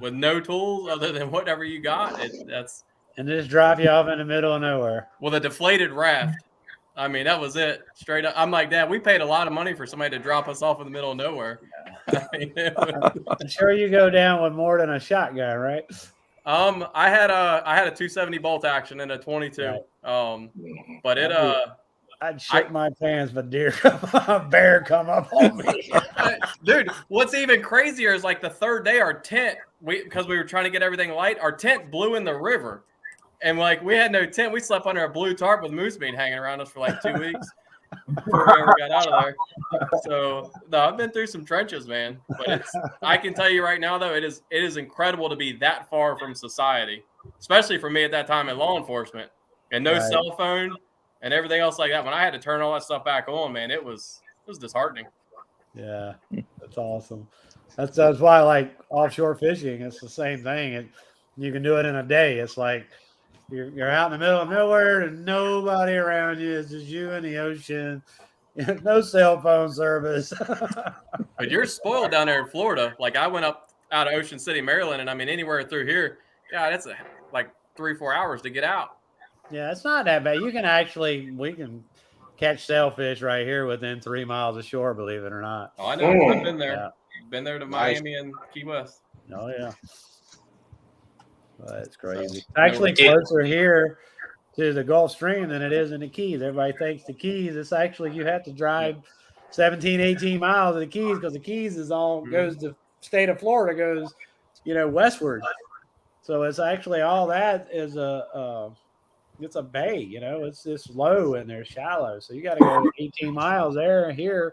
with no tools other than whatever you got, and just drop you off in the middle of nowhere with a deflated raft. I mean, that was it. Straight up. I'm like, Dad, we paid a lot of money for somebody to drop us off in the middle of nowhere. I mean, I'm sure you go down with more than a shotgun, right? I had a 270 bolt action and a 22. Right. But I'd shit my pants, but a bear come up on me. Dude, what's even crazier is like the third day, our tent, because we were trying to get everything light, our tent blew in the river. And like we had no tent. We slept under a blue tarp with moose meat hanging around us for like 2 weeks before we ever got out of there. So no, I've been through some trenches, man. But I can tell you right now though, it is incredible to be that far from society, especially for me at that time in law enforcement, and no cell phone and everything else like that. When I had to turn all that stuff back on, man, it was disheartening. Yeah, that's awesome. That's why I like offshore fishing. It's the same thing. You can do it in a day. It's like you're out in the middle of nowhere and nobody around you. It's just you and the ocean. No cell phone service. But you're spoiled down there in Florida. Like I went up out of Ocean City, Maryland, and I mean anywhere through here, yeah, that's like 3-4 hours to get out. Yeah, it's not that bad. We can catch sailfish right here within 3 miles of shore, believe it or not. Oh, I know. I've been there. Yeah. Been there to Miami and Key West. Oh yeah. Well, it's crazy. Actually closer here to the Gulf Stream than it is in the Keys. Everybody thinks the Keys, it's actually you have to drive 17, 18 miles to the Keys because the Keys is all goes to state of Florida goes, westward. So it's actually all that is it's a bay, it's this low and they're shallow. So you got to go 18 miles there and here.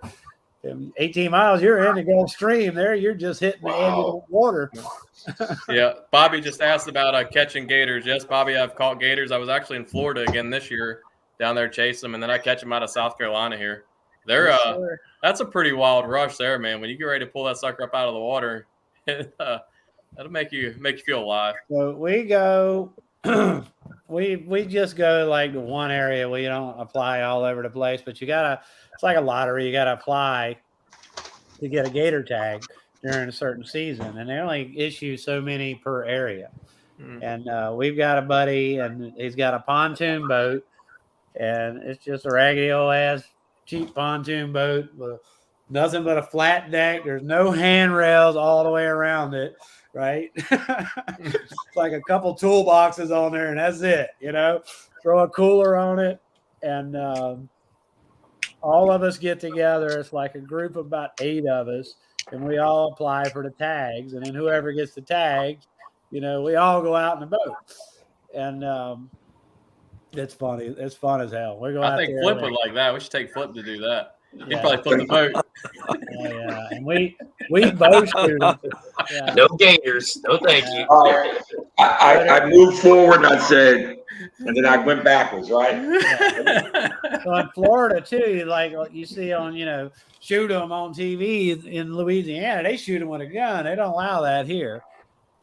18 miles, you're in the Gulf Stream. There, you're just hitting the edge of the water. Yeah, Bobby just asked about catching gators. Yes, Bobby, I've caught gators. I was actually in Florida again this year, down there chasing them, and then I catch them out of South Carolina here. They're that's a pretty wild rush there, man. When you get ready to pull that sucker up out of the water, that'll make you feel alive. So we go. we just go like to one area. We don't apply all over the place, but it's like a lottery. You gotta apply to get a gator tag during a certain season, and they only issue so many per area. And we've got a buddy, and he's got a pontoon boat, and it's just a raggedy old ass cheap pontoon boat with nothing but a flat deck. There's no handrails all the way around it. Right? It's like a couple toolboxes on there, and that's it. Throw a cooler on it, and all of us get together. It's like a group of about 8 of us, and we all apply for the tags. And then whoever gets the tags, we all go out in the boat, and it's funny. It's fun as hell. We go. I think Flip would like that. We should take Flip to do that. He'd probably flip the boat. Yeah, and we both shoot them. Yeah. No gators. No, thank you. I moved forward and I said, and then I went backwards, right? Yeah. So in Florida too, like you see on, shoot them on TV in Louisiana, they shoot them with a gun. They don't allow that here.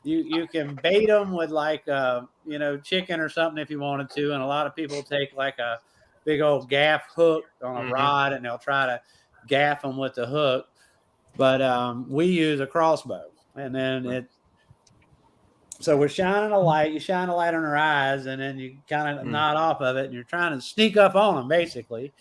You can bait them with like chicken or something if you wanted to, and a lot of people take like a big old gaff hook on a rod, and they'll try to gaff them with the hook. But we use a crossbow, and then so we're shining a light. You shine a light on their eyes, and then you kind of nod off of it, and you're trying to sneak up on them, basically.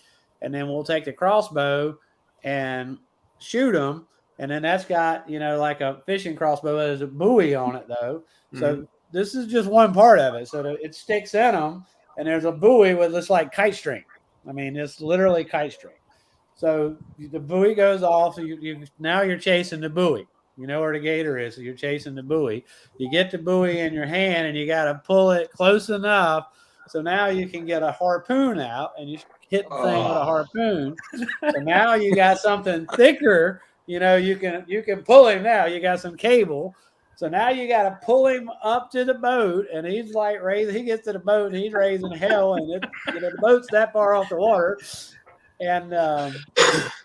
And then we'll take the crossbow and shoot them, and then that's got like a fishing crossbow. There's a buoy on it though, so this is just one part of it. So it sticks in them. And there's a buoy with this like kite string. I mean, it's literally kite string. So the buoy goes off. So now you're chasing the buoy. You know where the gator is. So you're chasing the buoy. You get the buoy in your hand, and you got to pull it close enough. So now you can get a harpoon out, and you hit the thing with a harpoon. So now you got something thicker. You can pull him now. You got some cable. So now you got to pull him up to the boat, and he's like he gets to the boat, and he's raising hell, and the boat's that far off the water. And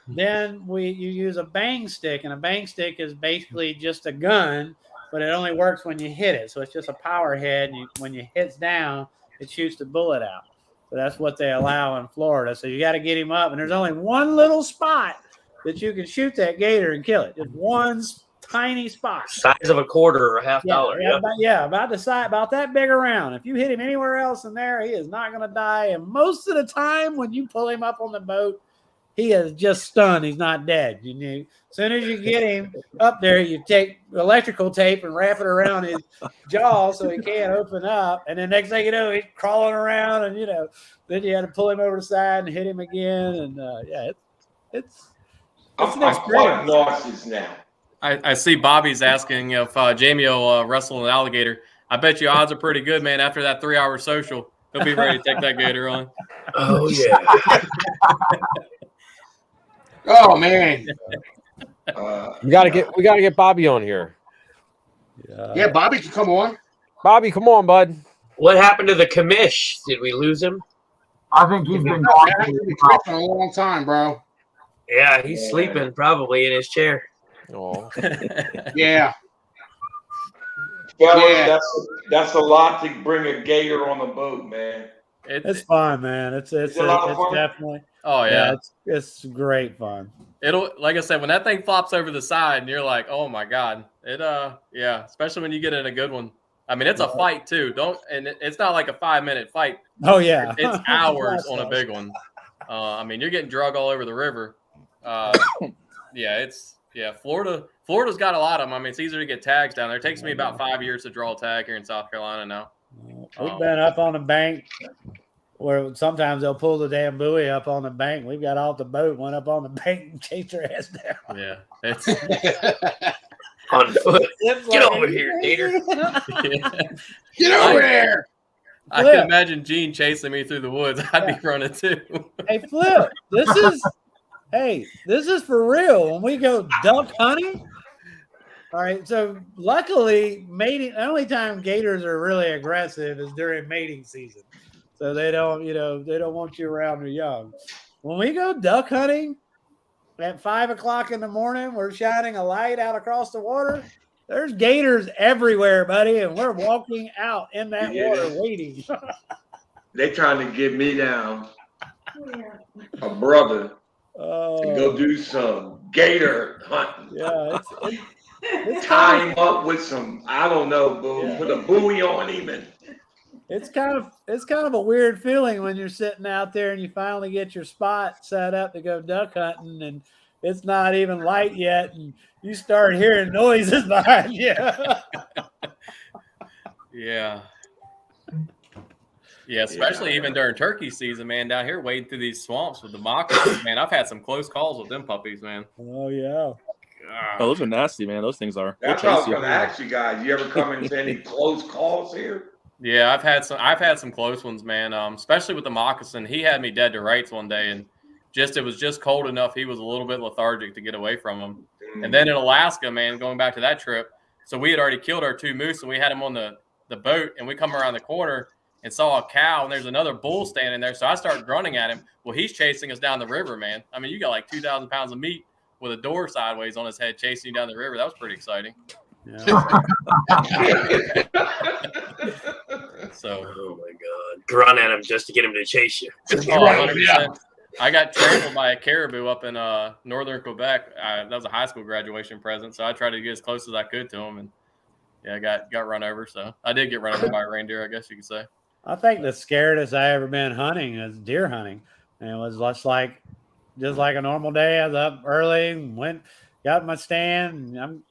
then you use a bang stick, and a bang stick is basically just a gun, but it only works when you hit it. So it's just a power head, and when you hits down, it shoots the bullet out. So that's what they allow in Florida. So you got to get him up, and there's only one little spot that you can shoot that gator and kill it. Just one tiny spot, size of a quarter or a $50. About the size, about that big around. If you hit him anywhere else in there, he is not going to die. And most of the time, when you pull him up on the boat, he is just stunned. He's not dead. As soon as you get him up there, you take electrical tape and wrap it around his jaw so he can't open up. And then next thing you know, he's crawling around, and then you had to pull him over the side and hit him again. And it's an experience. Losses now. I see Bobby's asking if Jamie will wrestle an alligator. I bet you odds are pretty good, man. After that 3-hour social, he'll be ready to take that gator on. Oh yeah. Oh man. We gotta get Bobby on here. Yeah, Bobby can come on. Bobby, come on, bud. What happened to the commish? Did we lose him? I think he's been gone for a long time, bro. Yeah, he's sleeping probably in his chair. Oh. Yeah. Fellas, Yeah. that's a lot to bring a gator on a boat, man. It's fun, man. It's a lot of fun? definitely. Oh yeah. It's great fun. It'll, like I said, when that thing flops over the side and you're like, oh my God. Yeah, especially when you get in a good one. I mean, it's a fight too. It's not like a 5-minute fight. Oh yeah. It's hours on a big one. I mean, you're getting drug all over the river. Florida's got a lot of them. I mean, it's easier to get tags down there. It takes me about 5 years to draw a tag here in South Carolina now. We've been up on the bank where sometimes they'll pull the damn buoy up on the bank. We've got off the boat, went up on the bank and chased their ass down. Yeah. It's on foot. Get Get over here, gator. Get over there. I can imagine Gene chasing me through the woods. I'd be running too. Hey, Flip, this is for real. When we go duck hunting, all right. So luckily, mating. The only time gators are really aggressive is during mating season. So they don't want you around their young. When we go duck hunting at 5 o'clock in the morning, we're shining a light out across the water. There's gators everywhere, buddy, and we're walking out in that water waiting. They trying to get me down, a brother, to go do some gator hunting. Yeah, it's tie him up with some, I don't know, put a buoy on him. And it's kind of a weird feeling when you're sitting out there and you finally get your spot set up to go duck hunting, and it's not even light yet, and you start hearing noises behind you. Yeah. Yeah, especially even during turkey season, man, down here wading through these swamps with the moccasins, man. I've had some close calls with them puppies, man. Oh, yeah. Oh, those are nasty, man. Those things are. That's what I was going to ask you guys. You ever come into any close calls here? Yeah, I've had some close ones, man. Especially with the moccasin. He had me dead to rights one day, and it was just cold enough. He was a little bit lethargic to get away from him. And then in Alaska, man, going back to that trip, so we had already killed our 2 moose, and we had them on the boat, and we come around the corner and saw a cow, and there's another bull standing there. So I started grunting at him. Well, he's chasing us down the river, man. I mean, you got like 2,000 pounds of meat with a door sideways on his head chasing you down the river. That was pretty exciting. Yeah. So, oh my God, grunt at him just to get him to chase you. Oh, 100%. I got trampled by a caribou up in northern Quebec. That was a high school graduation present, so I tried to get as close as I could to him, and yeah, I got run over. So I did get run over by a reindeer, I guess you could say. I think the scaredest I ever been hunting is deer hunting, and it was just like a normal day. I was up early and got my stand, and I'm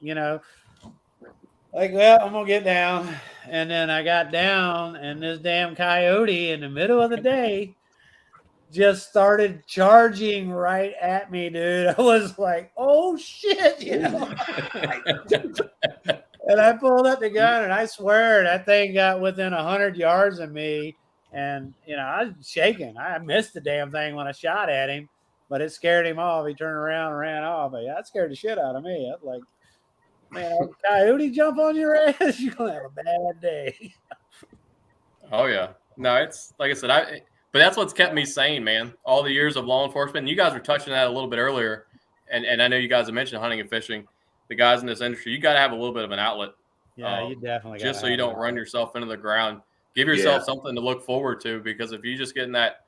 like, well, I'm gonna get down, and then I got down, and this damn coyote in the middle of the day just started charging right at me, dude. I was like, oh shit, And I pulled up the gun, and I swear that thing got within 100 yards of me, and I was shaking. I missed the damn thing when I shot at him, but it scared him off. He turned around and ran off. But that scared the shit out of me. I was like, man, a coyote jump on your ass, you're gonna have a bad day. Oh yeah, no, it's like I said, but that's what's kept me sane, man. All the years of law enforcement. And you guys were touching that a little bit earlier, and I know you guys have mentioned hunting and fishing. The guys in this industry, you got to have a little bit of an outlet. Yeah, you definitely just so you don't run yourself into the ground. Give yourself something to look forward to, because if you just get in that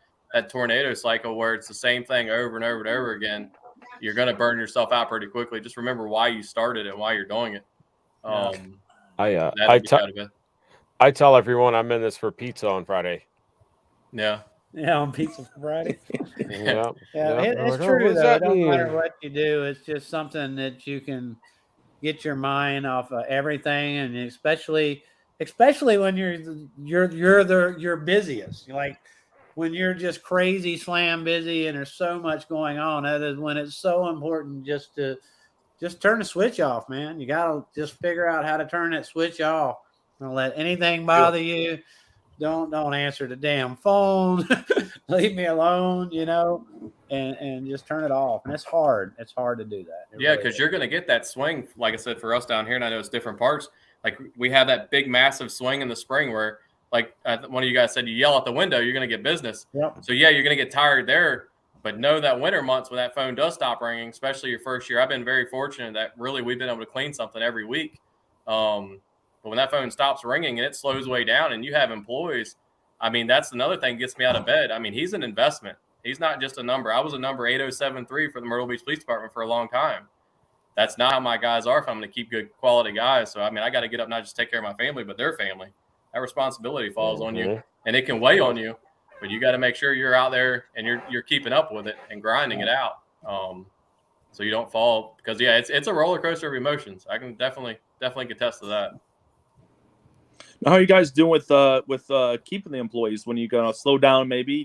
tornado cycle where it's the same thing over and over and over again, you're going to burn yourself out pretty quickly. Just remember why you started it, why you're doing it. I tell everyone I'm in this for pizza on Friday. Yeah. Yeah, on Pizza Friday. Yeah. It's true, though. It don't matter what you do. It's just something that you can get your mind off of everything, and especially when you're busiest. Like when you're just crazy slam busy and there's so much going on. That is when it's so important just to turn the switch off, man. You gotta just figure out how to turn that switch off Don't let anything bother you. Don't answer the damn phone. Leave me alone, and just turn it off. And it's hard. It's hard to do that. Yeah, because you're going to get that swing, like I said, for us down here, and I know it's different parts. Like we have that big, massive swing in the spring where, like one of you guys said, you yell out the window, you're going to get business. Yep. So, yeah, you're going to get tired there. But know that winter months when that phone does stop ringing, especially your first year, I've been very fortunate that really we've been able to clean something every week. But when that phone stops ringing and it slows way down and you have employees, I mean, that's another thing that gets me out of bed. I mean, he's an investment. He's not just a number. I was a number 8073 for the Myrtle Beach Police Department for a long time. That's not how my guys are if I'm going to keep good quality guys. So, I mean, I got to get up, not just take care of my family, but their family. That responsibility falls on you, and it can weigh on you. But you got to make sure you're out there and you're keeping up with it and grinding it out, so you don't fall. Because it's a roller coaster of emotions. I can definitely attest to that. Now, how are you guys doing with keeping the employees when you go slow down? Maybe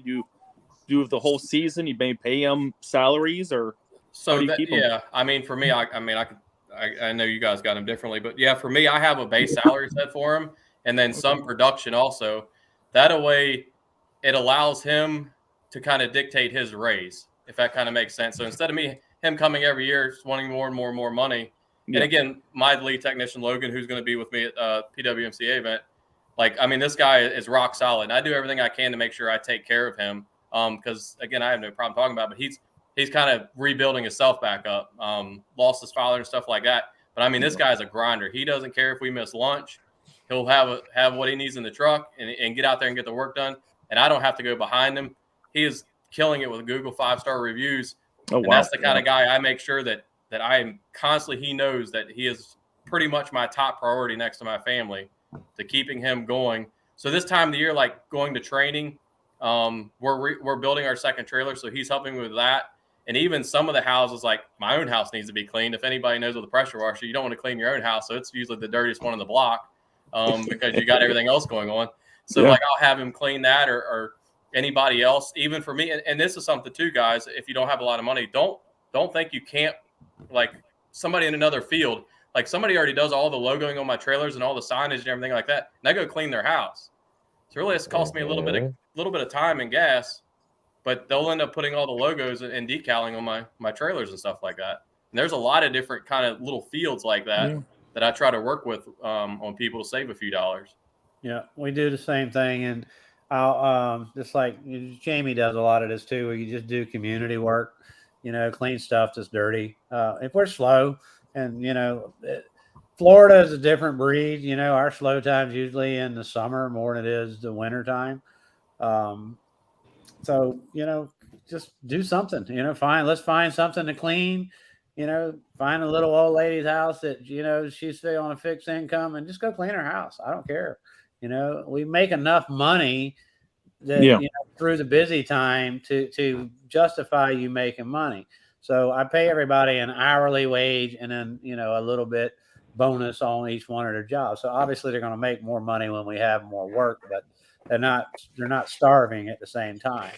do the whole season. You may pay them salaries, or so how do you keep them? Yeah. I mean, for me, I know you guys got them differently, but yeah, for me, I have a base salary set for him, and then some production also. That way, it allows him to kind of dictate his raise, if that kind of makes sense. So instead of him coming every year wanting more and more and more money, and again, my lead technician, Logan, who's going to be with me at PWMCA event, this guy is rock solid. And I do everything I can to make sure I take care of him because, again, I have no problem talking about it, but he's kind of rebuilding himself back up, lost his father and stuff like that. But, I mean, this guy's a grinder. He doesn't care if we miss lunch. He'll have what he needs in the truck and get out there and get the work done. And I don't have to go behind him. He is killing it with Google 5-star reviews. Oh, wow. And that's the kind of guy I make sure that I am constantly, he knows that he is pretty much my top priority next to my family to keeping him going. So this time of the year, like going to training, we're building our second trailer. So he's helping me with that. And even some of the houses, like my own house needs to be cleaned. If anybody knows with a pressure washer, you don't want to clean your own house. So it's usually the dirtiest one in the block because you got everything else going on. So I'll have him clean that or anybody else, even for me. And this is something too, guys, if you don't have a lot of money, don't think you can't, like somebody in another field, like somebody already does all the logoing on my trailers and all the signage and everything like that. And I go clean their house. So really it's cost me a little bit of time and gas, but they'll end up putting all the logos and decaling on my trailers and stuff like that. And there's a lot of different kind of little fields like that that I try to work with on people to save a few dollars. Yeah, we do the same thing. And I'll just like Jamie does a lot of this too, where you just do community work, clean stuff that's dirty. If we're slow and, Florida is a different breed, our slow time's usually in the summer more than it is the winter time. So, just do something, let's find something to clean, find a little old lady's house that, she's still on a fixed income and just go clean her house. I don't care. We make enough money that through the busy time to justify you making money. So I pay everybody an hourly wage and then a little bit bonus on each one of their jobs. So obviously they're going to make more money when we have more work, but they're not starving at the same time.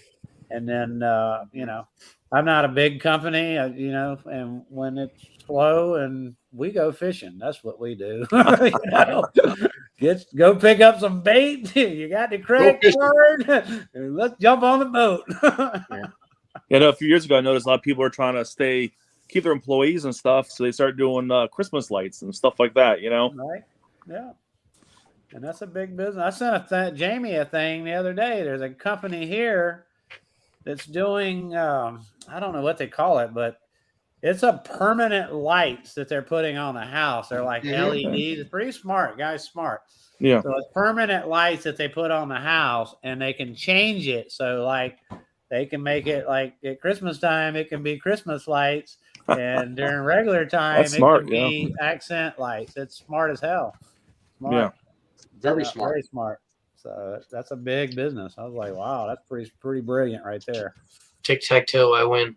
And then I'm not a big company, and when it's slow and we go fishing, that's what we do. Go pick up some bait. You got the credit card. Let's jump on the boat. A few years ago, I noticed a lot of people are trying to keep their employees and stuff. So they start doing Christmas lights and stuff like that, Right. Yeah. And that's a big business. I sent Jamie a thing the other day. There's a company here that's doing, I don't know what they call it, but it's a permanent lights that they're putting on the house. They're like LEDs. It's pretty smart. Guy's smart. Yeah. So it's permanent lights that they put on the house, and they can change it. So like they can make it like at Christmas time, it can be Christmas lights, and during regular time, it can be accent lights. It's smart as hell. Smart. Yeah. Very smart. Very smart. So that's a big business. I was like, wow, that's pretty brilliant right there. Tic-tac-toe, I win.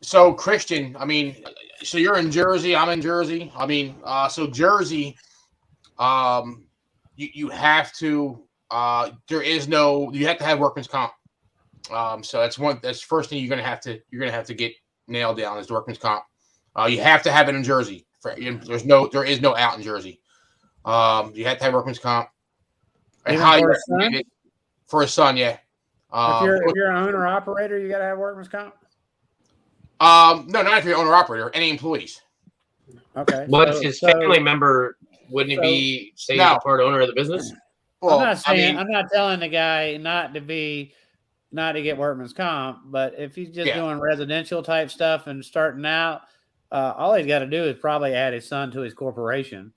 So Christian, I mean, so you're in Jersey, I'm in Jersey. I mean, so Jersey, you have to, you have to have workman's comp. So that's the first thing you're gonna have to get nailed down is the workman's comp. You have to have it in Jersey. There is no out in Jersey. You have to have workman's comp. And Even highly for a recommend son? it for a son, yeah. If you're an owner operator, you got to have workman's comp. No, not if you're owner operator. Any employees. Okay. But if his family member, wouldn't he be say he's a part owner of the business? I'm not saying I'm not telling the guy not to get workman's comp, but if he's just doing residential type stuff and starting out, all he's got to do is probably add his son to his corporation.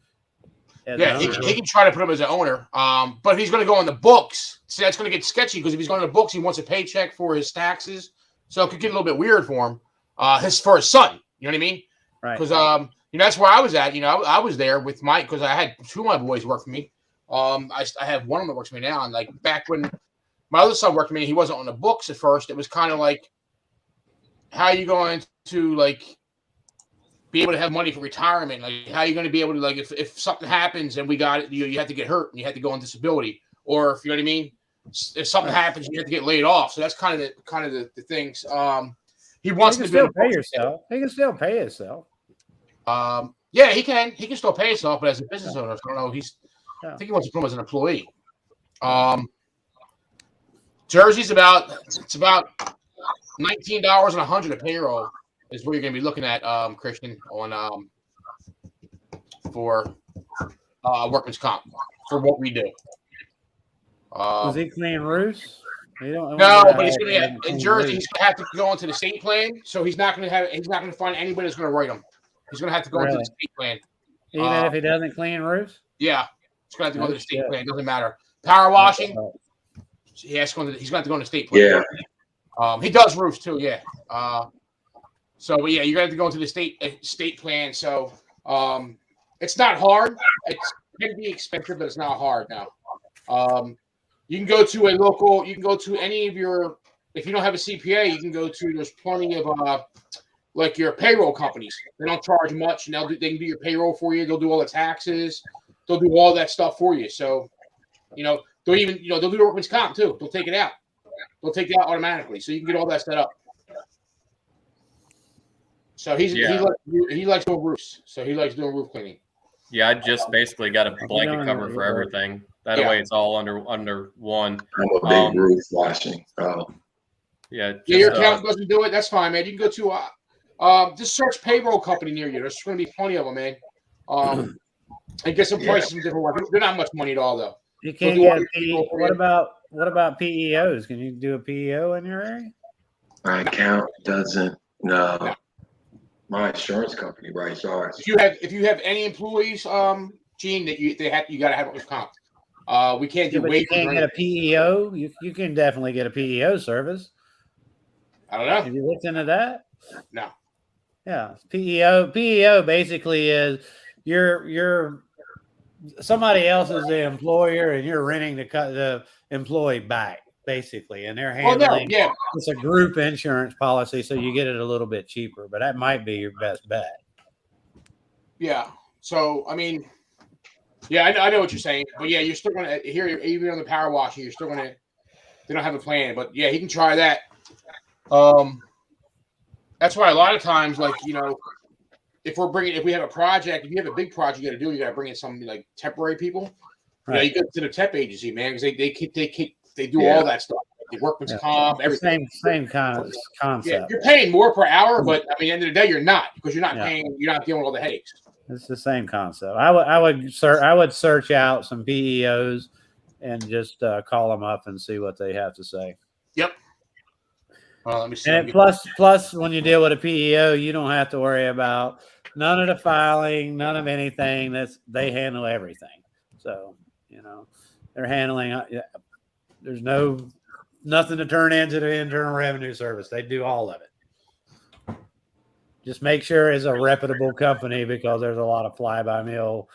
Yeah, he can try to put him as an owner. But if he's going to go on the books, see, that's going to get sketchy because if he's going on the books, he wants a paycheck for his taxes, so it could get a little bit weird for him. For his son, you know what I mean? Right. Because that's where I was at. I was there with because I had two of my boys work for me. I have one of them that works for me now, and like back when my other son worked for me, he wasn't on the books at first. It was kind of like, how are you going to like be able to have money for retirement? Like, how are you going to be able to, like, if something happens and we got it, you have to get hurt and you have to go on disability, or if you know what I mean, if something happens, you have to get laid off. So that's kind of the things. He wants to still pay yourself. He can still pay himself. Yeah, he can still pay himself, but as a business owner, I don't know. I think he wants to put him as an employee. Jersey's about $19.100 a payroll is what you're going to be looking at, Christian, on for workman's comp for what we do. Does he clean roofs? No, but he's going to in Jersey. He's going to have to go into the state plan, so he's not going to find anybody that's going to write him. He's going to have to go into the state plan, even if he doesn't clean roofs. Yeah, he's going to have to go to the state plan. It doesn't matter. Power washing. He's going to have to go in the state plan. Yeah. He does roofs too. Yeah. So, but yeah, you're going to have to go into the state plan. So, it's not hard. It can be expensive, but it's not hard now. You can go to a local. You can go to any of your. If you don't have a CPA, you can go to. There's plenty of like your payroll companies. They don't charge much, and they can do your payroll for you. They'll do all the taxes. They'll do all that stuff for you. So, they'll even they'll do the workman's comp too. They'll take it out. They'll take it out automatically, so you can get all that set up. So he likes doing roofs. So he likes doing roof cleaning. Yeah, I just basically got a blanket cover for everything. That way, it's all under one. I'm a big roof washing. Yeah. Your accountant doesn't do it. That's fine, man. You can go to just search payroll company near you. There's going to be plenty of them, man. And get some prices from different ones. They're not much money at all, though. You can't get what about PEOs? Can you do a PEO in your area? My account doesn't. No. My insurance company writes ours. If you have any employees, Gene, that you got to have it with comp. We can't do waivers. You can't get a PEO. You can definitely get a PEO service. I don't know. Have you looked into that? No. Yeah, PEO basically is you're somebody else is the employer and you're renting the employee back basically, and they're handling. It's a group insurance policy, so you get it a little bit cheaper, but that might be your best bet. Yeah. So I mean, I know what you're saying, but yeah, you're still going to even on the power washing, you're still going to. They don't have a plan, but yeah, he can try that. That's why a lot of times, like, if we have a project, if you have a big project you got to do, you got to bring in some like temporary people. Right. You go to the temp agency, man, because they do all that stuff. They work with comp, everything. Same kind of concept. Yeah, you're paying more per hour, but at the end of the day, you're not because you're not paying. You're not dealing with all the headaches. It's the same concept. I would search out some PEOs and just call them up and see what they have to say. Yep. Let me see. And plus, when you deal with a PEO, you don't have to worry about none of the filing, none of anything. They handle everything. So they're handling. There's nothing to turn into the Internal Revenue Service. They do all of it. Just make sure it's a reputable company because there's a lot of fly-by-mill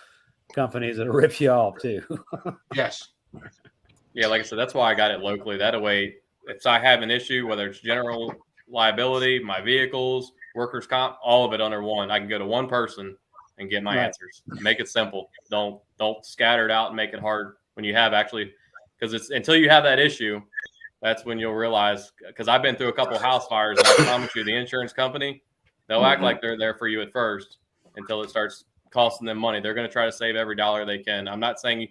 companies that rip you off too. Yes. Yeah, like I said, that's why I got it locally. That way, if I have an issue, whether it's general liability, my vehicles, workers' comp, all of it under one, I can go to one person and get my answers. Make it simple. Don't scatter it out and make it hard when you have actually, because it's until you have that issue, that's when you'll realize. Because I've been through a couple of house fires, and I promise you, the insurance company, they'll act like they're there for you at first, until it starts costing them money. They're going to try to save every dollar they can. I'm not saying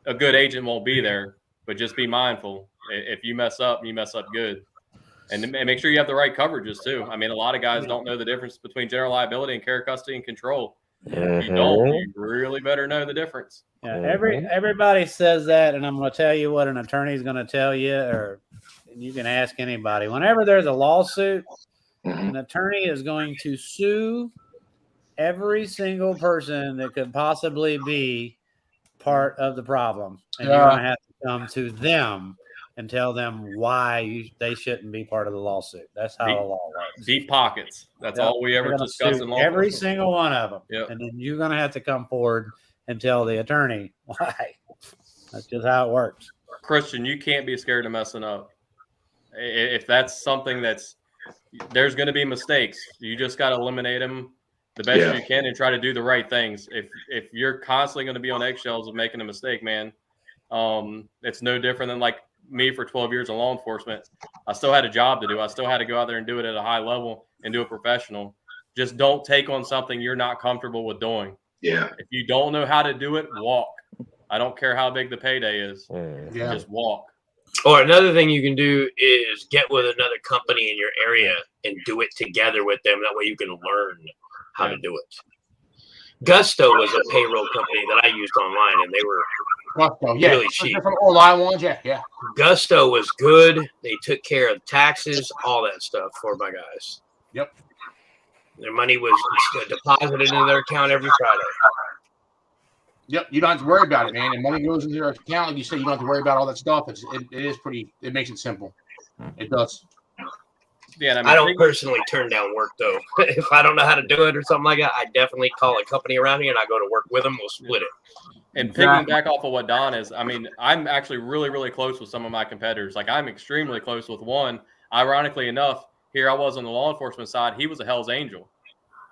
a good agent won't be there, but just be mindful. If you mess up, you mess up good. And make sure you have the right coverages too. I mean, a lot of guys don't know the difference between general liability and care, custody, and control. If you don't, you really better know the difference. Yeah, everybody says that, and I'm going to tell you what an attorney is going to tell you, or you can ask anybody. Whenever there's a lawsuit, an attorney is going to sue every single person that could possibly be part of the problem, and you're going to have to come to them and tell them why they shouldn't be part of the lawsuit. That's how the law works. Deep pockets. That's all we ever discuss in law. Every single one of them. Yep. And then you're going to have to come forward and tell the attorney why. That's just how it works. Christian, you can't be scared of messing up. If that's something there's going to be mistakes. You just got to eliminate them the best you can and try to do the right things. If you're constantly going to be on eggshells of making a mistake, man, it's no different than like me for 12 years in law enforcement. I still had a job to do. I still had to go out there and do it at a high level and do it professional. Just don't take on something you're not comfortable with doing. Yeah. If you don't know how to do it, walk. I don't care how big the payday is. Just walk. Or another thing you can do is get with another company in your area and do it together with them. That way you can learn how to do it. Gusto was a payroll company that I used online, and they were really cheap. From online ones, yeah. Gusto was good. They took care of taxes, all that stuff for my guys. Yep. Their money was deposited into their account every Friday. Yep, you don't have to worry about it, man. And money goes into your account, like you said, you don't have to worry about all that stuff. It makes it simple. It does. Yeah, I don't personally turn down work though. If I don't know how to do it or something like that, I definitely call a company around here and I go to work with them. We'll split it. And picking back off of what Don is, I mean, I'm actually really, really close with some of my competitors. Like I'm extremely close with one. Ironically enough, here I was on the law enforcement side. He was a Hell's Angel,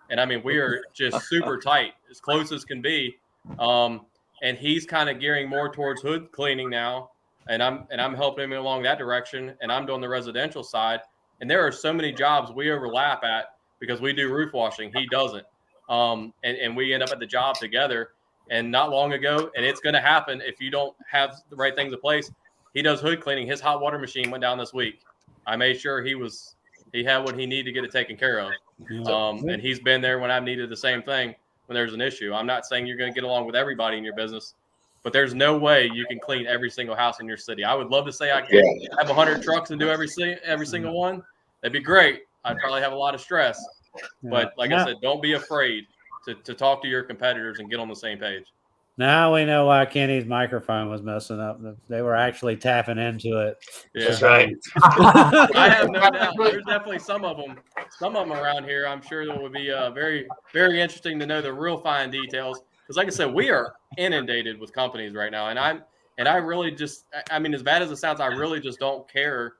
and I mean, we are just super tight, as close as can be. And he's kind of gearing more towards hood cleaning now, and I'm helping him along that direction. And I'm doing the residential side. And there are so many jobs we overlap at because we do roof washing. He doesn't. And we end up at the job together. And not long ago, and it's going to happen if you don't have the right things in place, he does hood cleaning. His hot water machine went down this week. I made sure he had what he needed to get it taken care of. And he's been there when I've needed the same thing when there's an issue. I'm not saying you're going to get along with everybody in your business, but there's no way you can clean every single house in your city. I would love to say I can have 100 trucks and do every single one. That'd be great. I'd probably have a lot of stress. But like I said, don't be afraid to talk to your competitors and get on the same page. Now we know why Kenny's microphone was messing up. They were actually tapping into it. Yeah. That's right. I have no doubt. There's definitely some of them around here. I'm sure that would be very, very interesting to know the real fine details. Because like I said, we are inundated with companies right now. And I really just, I mean, as bad as it sounds, I really just don't care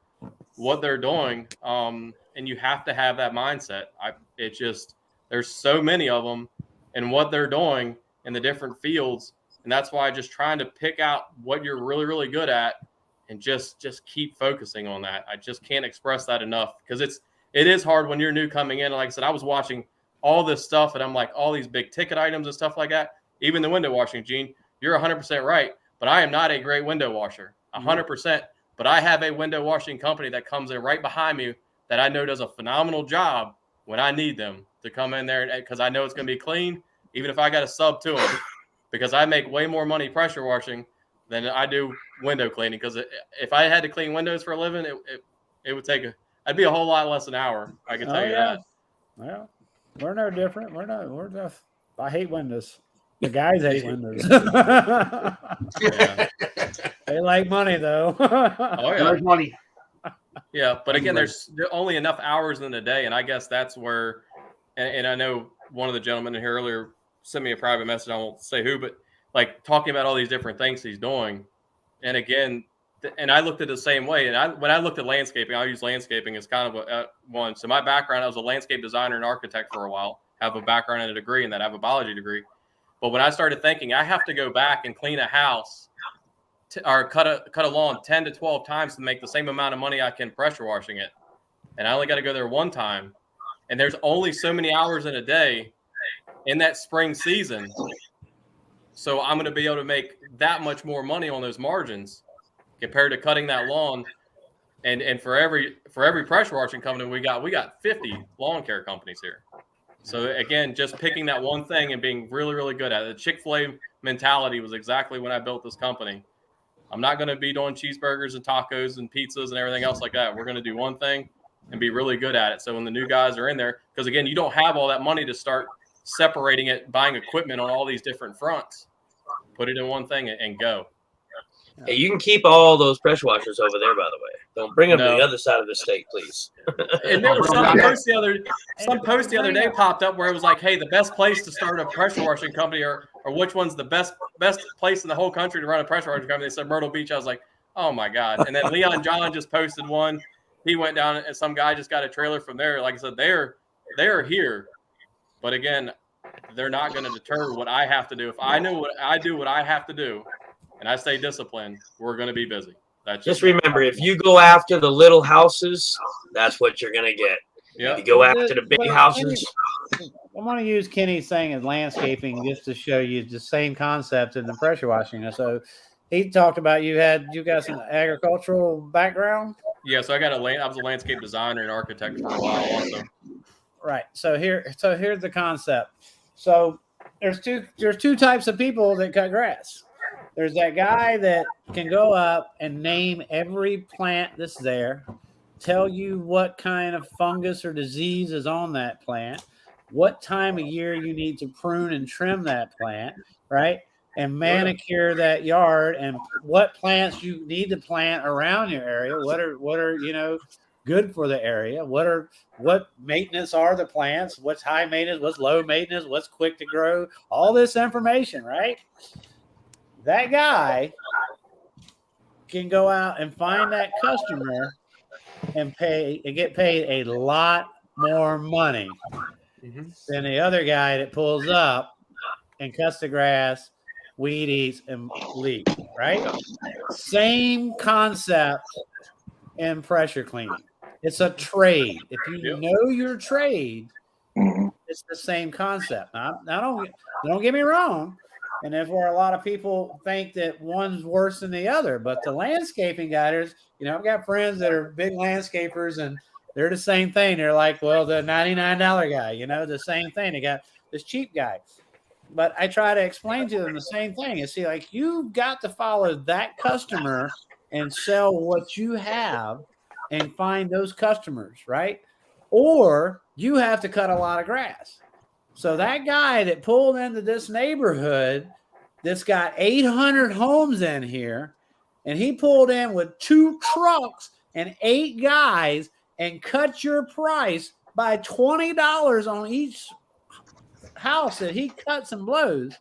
what they're doing. And you have to have that mindset. There's so many of them and what they're doing in the different fields. And that's why just trying to pick out what you're really, really good at and just keep focusing on that. I just can't express that enough because it is hard when you're new coming in. And like I said, I was watching all this stuff and I'm like, all these big ticket items and stuff like that. Even the window washing, Gene, you're 100% right. But I am not a great window washer, 100%. But I have a window washing company that comes in right behind me that I know does a phenomenal job when I need them to come in there because I know it's going to be clean, even if I got to sub to them, because I make way more money pressure washing than I do window cleaning. Because if I had to clean windows for a living, it would take I'd be a whole lot less an hour. I can tell you that. Well, we're no different. I hate windows. The guys hate windows. They like money though. Oh yeah, there's money. Yeah, but again, there's only enough hours in the day, and I guess that's where. And I know one of the gentlemen in here earlier sent me a private message. I won't say who, but like talking about all these different things he's doing. And again, and I looked at it the same way. And when I looked at landscaping, I use landscaping as kind of one. So my background, I was a landscape designer and architect for a while. I have a background and a degree in that. I have a biology degree. But when I started thinking, I have to go back and clean a house or cut a lawn 10 to 12 times to make the same amount of money I can pressure washing it. And I only got to go there one time. And there's only so many hours in a day in that spring season. So I'm going to be able to make that much more money on those margins compared to cutting that lawn. And for every pressure washing company we got 50 lawn care companies here. So again, just picking that one thing and being really, really good at it. The Chick-fil-A mentality was exactly when I built this company. I'm not going to be doing cheeseburgers and tacos and pizzas and everything else like that. We're going to do one thing and be really good at it. So when the new guys are in there, because again, you don't have all that money to start separating it, buying equipment on all these different fronts. Put it in one thing and go. Hey, you can keep all those pressure washers over there, by the way. Don't bring them to the other side of the state, please. And there was some post the other day popped up where it was like, hey, the best place to start a pressure washing company or which one's the best place in the whole country to run a pressure washing company. They said Myrtle Beach. I was like, oh my God. And then Leon John just posted one. He went down and some guy just got a trailer from there. Like I said, they're here. But again, they're not going to deter what I have to do. If I know what I do, what I have to do, and I stay disciplined, we're going to be busy. That's just remember, if you go after the little houses, that's what you're going to get. Yep. If you go after the big houses. I want to use Kenny's thing as landscaping just to show you the same concept in the pressure washing. So he talked about you got some agricultural background. Yeah, so I was a landscape designer and architect for a while also. Right. So here's the concept. So there's two types of people that cut grass. There's that guy that can go up and name every plant that's there, tell you what kind of fungus or disease is on that plant, what time of year you need to prune and trim that plant, right? And manicure that yard, and what plants you need to plant around your area. What are good for the area? What maintenance are the plants? What's high maintenance? What's low maintenance? What's quick to grow? All this information, right? That guy can go out and find that customer and get paid a lot more money than the other guy that pulls up and cuts the grass, weed eats, and leaves, right? Same concept in pressure cleaning. It's a trade. If you know your trade, it's the same concept. Now don't get me wrong. And therefore, a lot of people think that one's worse than the other. But the landscaping guys, I've got friends that are big landscapers, and they're the same thing. They're like, well, the $99 guy, the same thing. They got this cheap guy. But I try to explain to them the same thing. And see, like, you've got to follow that customer and sell what you have and find those customers, right? Or you have to cut a lot of grass. So that guy that pulled into this neighborhood that's got 800 homes in here, and he pulled in with 2 trucks and 8 guys and cut your price by $20 on each house that he cuts and blows,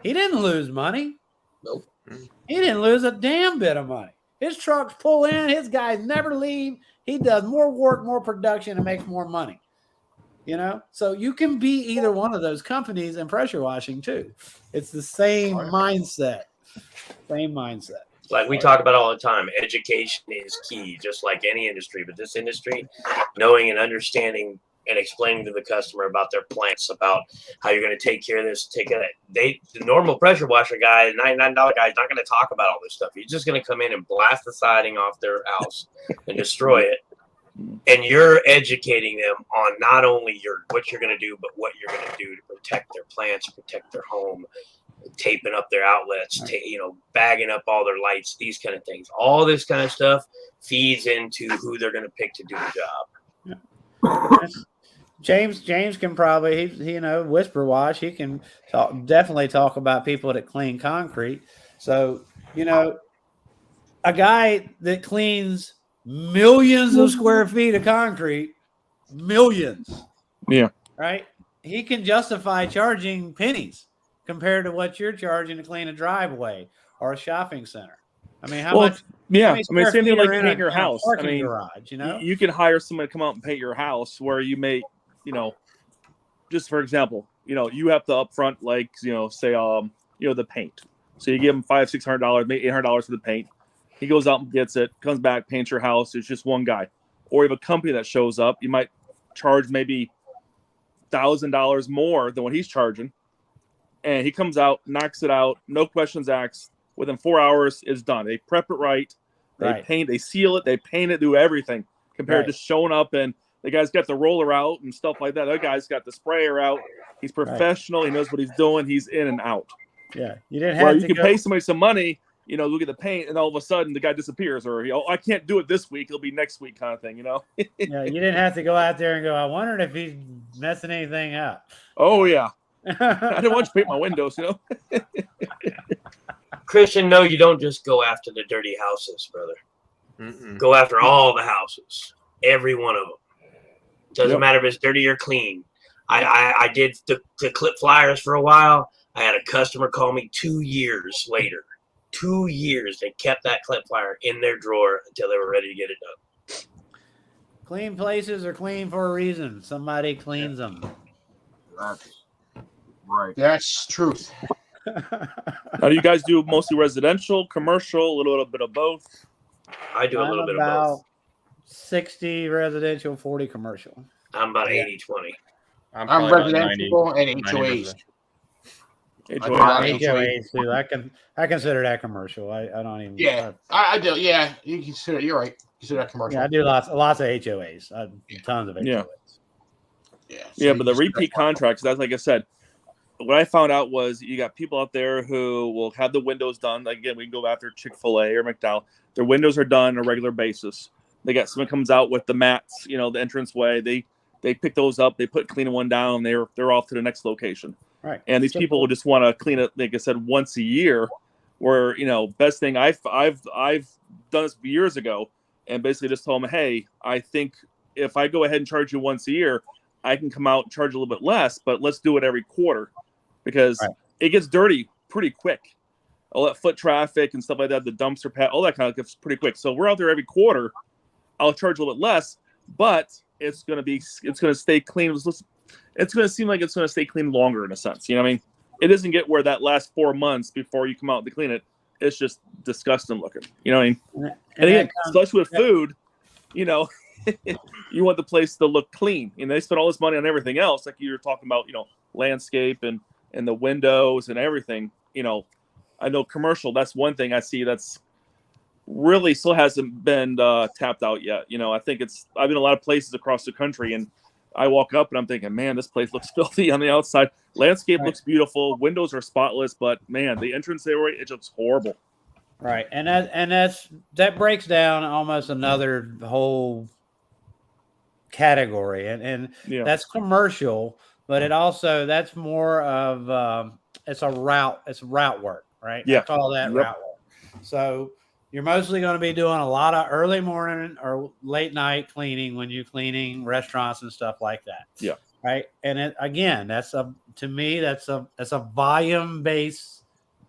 he didn't lose money. Nope. He didn't lose a damn bit of money. His trucks pull in, his guys never leave. He does more work, more production, and makes more money. So you can be either one of those companies in pressure washing too. It's the same mindset. Like we talk about all the time, education is key, just like any industry. But this industry, knowing and understanding and explaining to the customer about their plants, about how you're going to take care of this, take care of that. The normal pressure washer guy, the $99 guy, is not going to talk about all this stuff. He's just going to come in and blast the siding off their house and destroy it. And you're educating them on not only what you're going to do, but what you're going to do to protect their plants, protect their home, taping up their outlets, bagging up all their lights, these kind of things. All this kind of stuff feeds into who they're going to pick to do the job. James can probably whisper wash. He can definitely talk about people that clean concrete. So a guy that cleans millions of square feet of concrete, millions. Yeah. Right. He can justify charging pennies compared to what you're charging to clean a driveway or a shopping center. I mean, how much? Yeah, I mean, same thing like paint your house. I mean, garage, you can hire somebody to come out and paint your house where you make, just for example, you have to upfront, like, say, the paint. So you give him $500-$600, maybe $800 for the paint. He goes out and gets it, comes back, paints your house. It's just one guy. Or you have a company that shows up. You might charge maybe $1,000 more than what he's charging, and he comes out, knocks it out, no questions asked. Within 4 hours, it's done. They prep it right, they paint, they seal it, they paint it, do everything. Compared to showing up and the guy's got the roller out and stuff like that. The other guy's got the sprayer out. He's professional. He knows what he's doing. He's in and out. Yeah, you didn't have to. You can pay somebody some money, look at the paint, and all of a sudden the guy disappears, or I can't do it this week. It'll be next week, kind of thing. Yeah, you didn't have to go out there and go, I wondered if he's messing anything up. Oh yeah, I didn't want you to paint my windows. Christian, no, you don't just go after the dirty houses, brother. Mm-mm. Go after all the houses, every one of them. Doesn't matter if it's dirty or clean. I did the clip flyers for a while. I had a customer call me 2 years later. 2 years they kept that clip flyer in their drawer until they were ready to get it done. Clean places are clean for a reason. Somebody cleans them. That's right. That's truth. Now, do you guys do mostly residential, commercial, a little bit of both? I do a little bit of both. 60 residential, 40 commercial. I'm about 80-20. I'm residential and HOAs. HOAs too. I consider that commercial. I don't even. Yeah, I do. Yeah, you consider. You're right. Consider that commercial. Yeah, I do lots of HOAs. Tons of HOAs. Yeah, but the repeat contracts. That's like I said. What I found out was you got people out there who will have the windows done. Again, we can go after Chick-fil-A or McDonald's. Their windows are done on a regular basis. They got someone comes out with the mats, the entranceway. They pick those up. They put one down. They're off to the next location. Right. And these people will just want to clean it, like I said, once a year. Where best thing I've done this years ago, and basically just told them, hey, I think if I go ahead and charge you once a year, I can come out and charge a little bit less, but let's do it every quarter because it gets dirty pretty quick. All that foot traffic and stuff like that, the dumpster pad, all that kind of gets pretty quick. So we're out there every quarter. I'll charge a little bit less, but it's going to stay clean. It's going to seem like it's going to stay clean longer in a sense. You know what I mean? It doesn't get where that last 4 months before you come out to clean it. It's just disgusting looking. You know what I mean? And again, especially with food, you want the place to look clean. They spend all this money on everything else. Like you were talking about, landscape and the windows and everything. I know commercial, that's one thing I see that's really still hasn't been tapped out yet. I think I've been a lot of places across the country and I walk up and I'm thinking, man, this place looks filthy on the outside. Landscape looks beautiful. Windows are spotless, but man, the entrance area, it looks horrible. Right. And that breaks down almost another whole category. And that's commercial, but that's more of it's route work, right? Yeah. I call that route work. So you're mostly going to be doing a lot of early morning or late night cleaning when you're cleaning restaurants and stuff like that. Yeah. Right. And to me, that's a volume based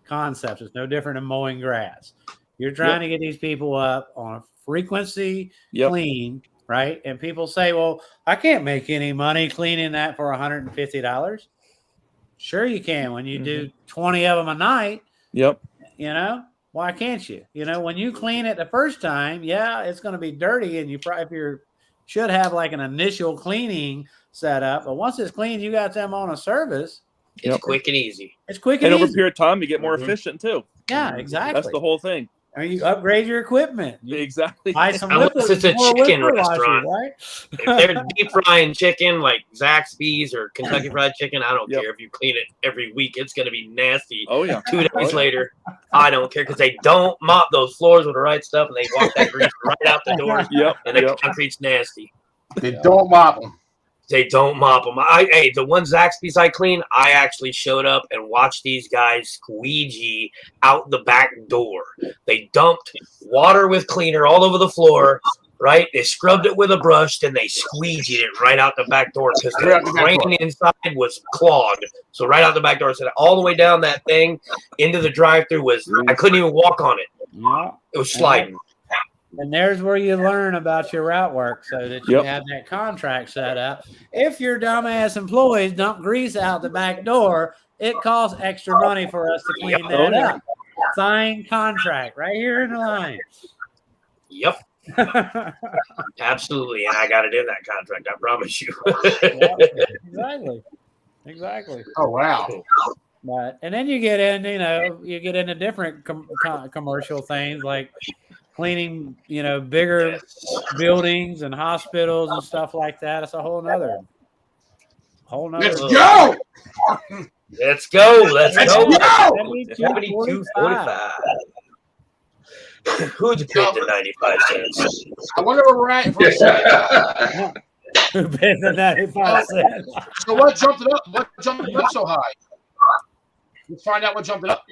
concept. It's no different than mowing grass. You're trying to get these people up on a frequency clean, right? And people say, well, I can't make any money cleaning that for $150. Sure you can when you do 20 of them a night. Yep. Why can't you? When you clean it the first time, it's going to be dirty and you probably should have like an initial cleaning set up. But once it's clean, you got them on a service. It's quick and easy. It's quick and over easy. a period of time, you get more efficient too. Yeah, exactly. That's the whole thing. I mean, you upgrade your equipment. Exactly. Buy some Unless it's a chicken restaurant. Right? If they're deep frying chicken like Zaxby's or Kentucky Fried Chicken, I don't care if you clean it every week. It's going to be nasty. Oh, yeah. 2 days later, I don't care because they don't mop those floors with the right stuff and they walk that grease right out the door. And the concrete's nasty. They don't mop them. They don't mop them. The one Zaxby's I clean, I actually showed up and watched these guys squeegee out the back door. They dumped water with cleaner all over the floor, right? They scrubbed it with a brush, then they squeegeed it right out the back door because the drain inside was clogged. So right out the back door, so all the way down that thing into the drive-thru I couldn't even walk on it. Yeah. It was sliding. And there's where you learn about your route work so that you have that contract set up. If your dumbass employees dump grease out the back door, it costs extra money for us to clean that up. Signed contract right here in the line. Yep. Absolutely, and I got it in that contract. I promise you. Exactly. Oh wow. But and then you get into different commercial things like cleaning, bigger buildings and hospitals and stuff like that. It's a whole nother. Let's go. Let's go. Let's go. 72.45. Who'd you pay the 95 cents? I wonder where we're at for a second. Who paid the 95 cents? So what jumped it up? What jumped it up so high? Let's find out what jumped it up.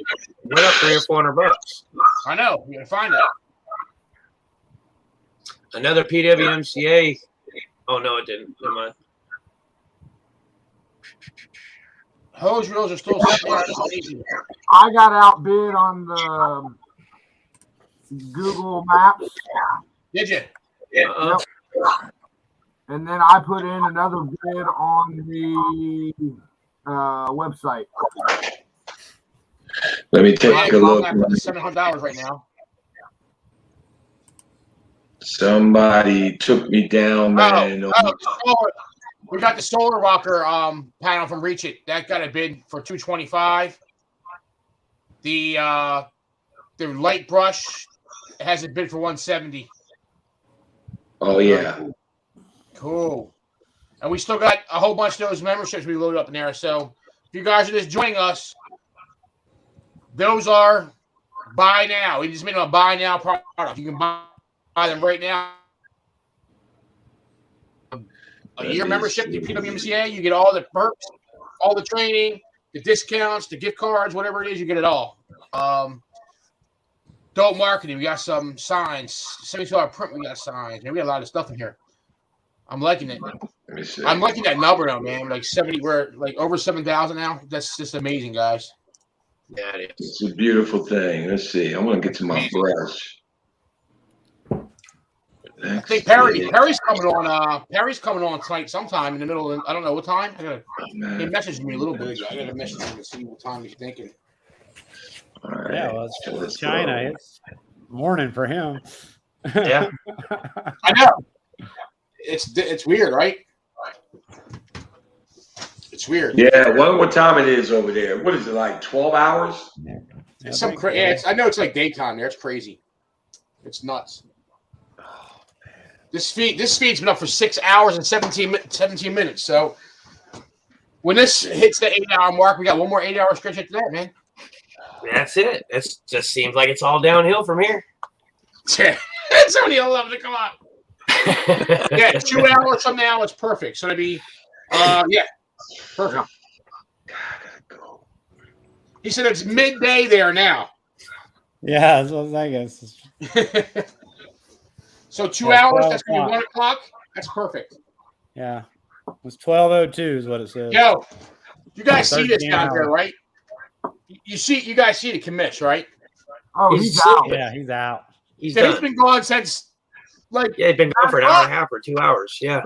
Went up $300 or $400. I know. We're gonna find out. Another PWMCA. Oh no, it didn't. Never mind. Hose reels are still I got outbid on the Google Maps. Did you? Yep. And then I put in another bid on the website. Let me take a look. $700 right now. Somebody took me down, man. We got the solar rocker panel from Reach It. That got a bid for $225. The light brush has a bid for $170. Oh yeah. Cool. And we still got a whole bunch of those memberships we loaded up in there. So if you guys are just joining us, those are buy now. We just made them a buy now product. You can buy them right now. A year membership to PWMCA, you get all the perks, all the training, the discounts, the gift cards, whatever it is, you get it all. Dope marketing, we got some signs. $72 print, we got signs. Man, we got a lot of stuff in here. I'm liking it. I'm liking that number now, man. Like 70, we're like over 7,000 now. That's just amazing, guys. Yeah, it is. It's a beautiful thing. Let's see. I'm gonna get to my brush. I think Perry's coming on. Perry's coming on tonight sometime in the middle. I don't know what time. He messaged me a little bit ago. I gotta message him to see what time he's thinking. All right. Yeah, well, it's China. It's morning for him. Yeah, I know. It's weird, right? It's weird. Yeah, wonder what time it is over there. What is it, like 12 hours? It's some I know it's like daytime there. It's crazy. It's nuts. This feed's been up for 6 hours and 17 minutes. So when this hits the 8-hour mark, we got one more 8-hour stretch after that, man. that's it. It just seems like it's all downhill from here. It's only 11 to come on. Yeah, 2 hours from now, it's perfect. So it'd be, perfect. He said it's midday there now. Yeah, that's what I guess. So 2 hours, that's going to be 1 o'clock. That's perfect. Yeah. It's 12:02 is what it says. Yo, you guys see this down here, right? You guys see the commish, right? Oh, he's out. Yeah, he's out. He's been gone since he's been gone for an hour and a half or 2 hours. Yeah.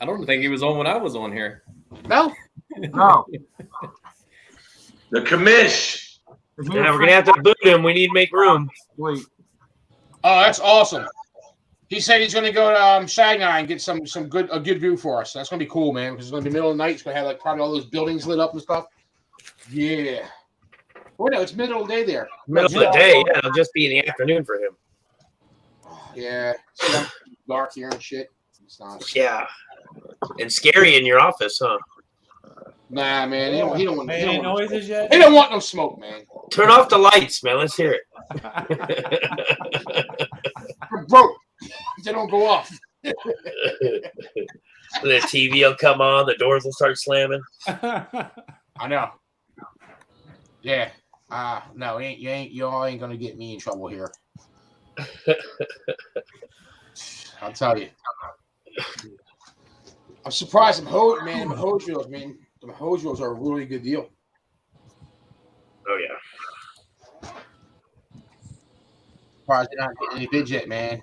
I don't think he was on when I was on here. No. No. The commish. Yeah, we're gonna have to boot him. We need to make room. Wait. Oh, that's awesome. He said he's going to go to Shanghai and get a good view for us. That's going to be cool, man. Because it's going to be middle of the night. It's going to have like probably all those buildings lit up and stuff. Yeah. Oh no, it's middle of the day there. Middle of the day. Yeah, it'll just be in the afternoon for him. Yeah. It's dark here and shit. It's not. Yeah. And scary in your office, huh? Nah, man. He don't want any noises yet? He don't want no smoke, man. Turn off the lights, man. Let's hear it. We're broke. They don't go off. The TV will come on. The doors will start slamming. I know. Yeah. No, y'all ain't gonna get me in trouble here. I'll tell you. I'm surprised the hose reels, man. The hose reels are a really good deal. Oh yeah. Surprised they're not getting any bids yet, man.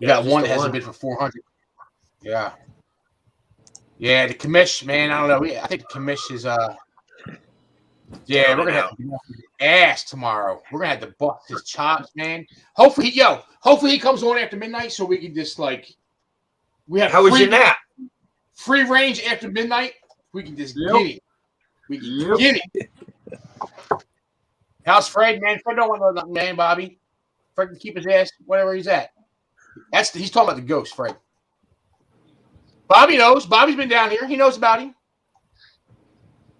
You got one that has a bid for 400. Yeah. Yeah, the commish, man. I don't know. I think the commish is Yeah, we're gonna have to bust his ass tomorrow. We're gonna have to bust his chops, man. Hopefully he comes on after midnight so we can just we have. How was your nap? Free range after midnight. We can just get it. We can get it. How's Fred, man? Fred don't want nothing, man, Bobby. Fred can keep his ass wherever he's at. He's talking about the ghost, Fred. Bobby knows. Bobby's been down here. He knows about him.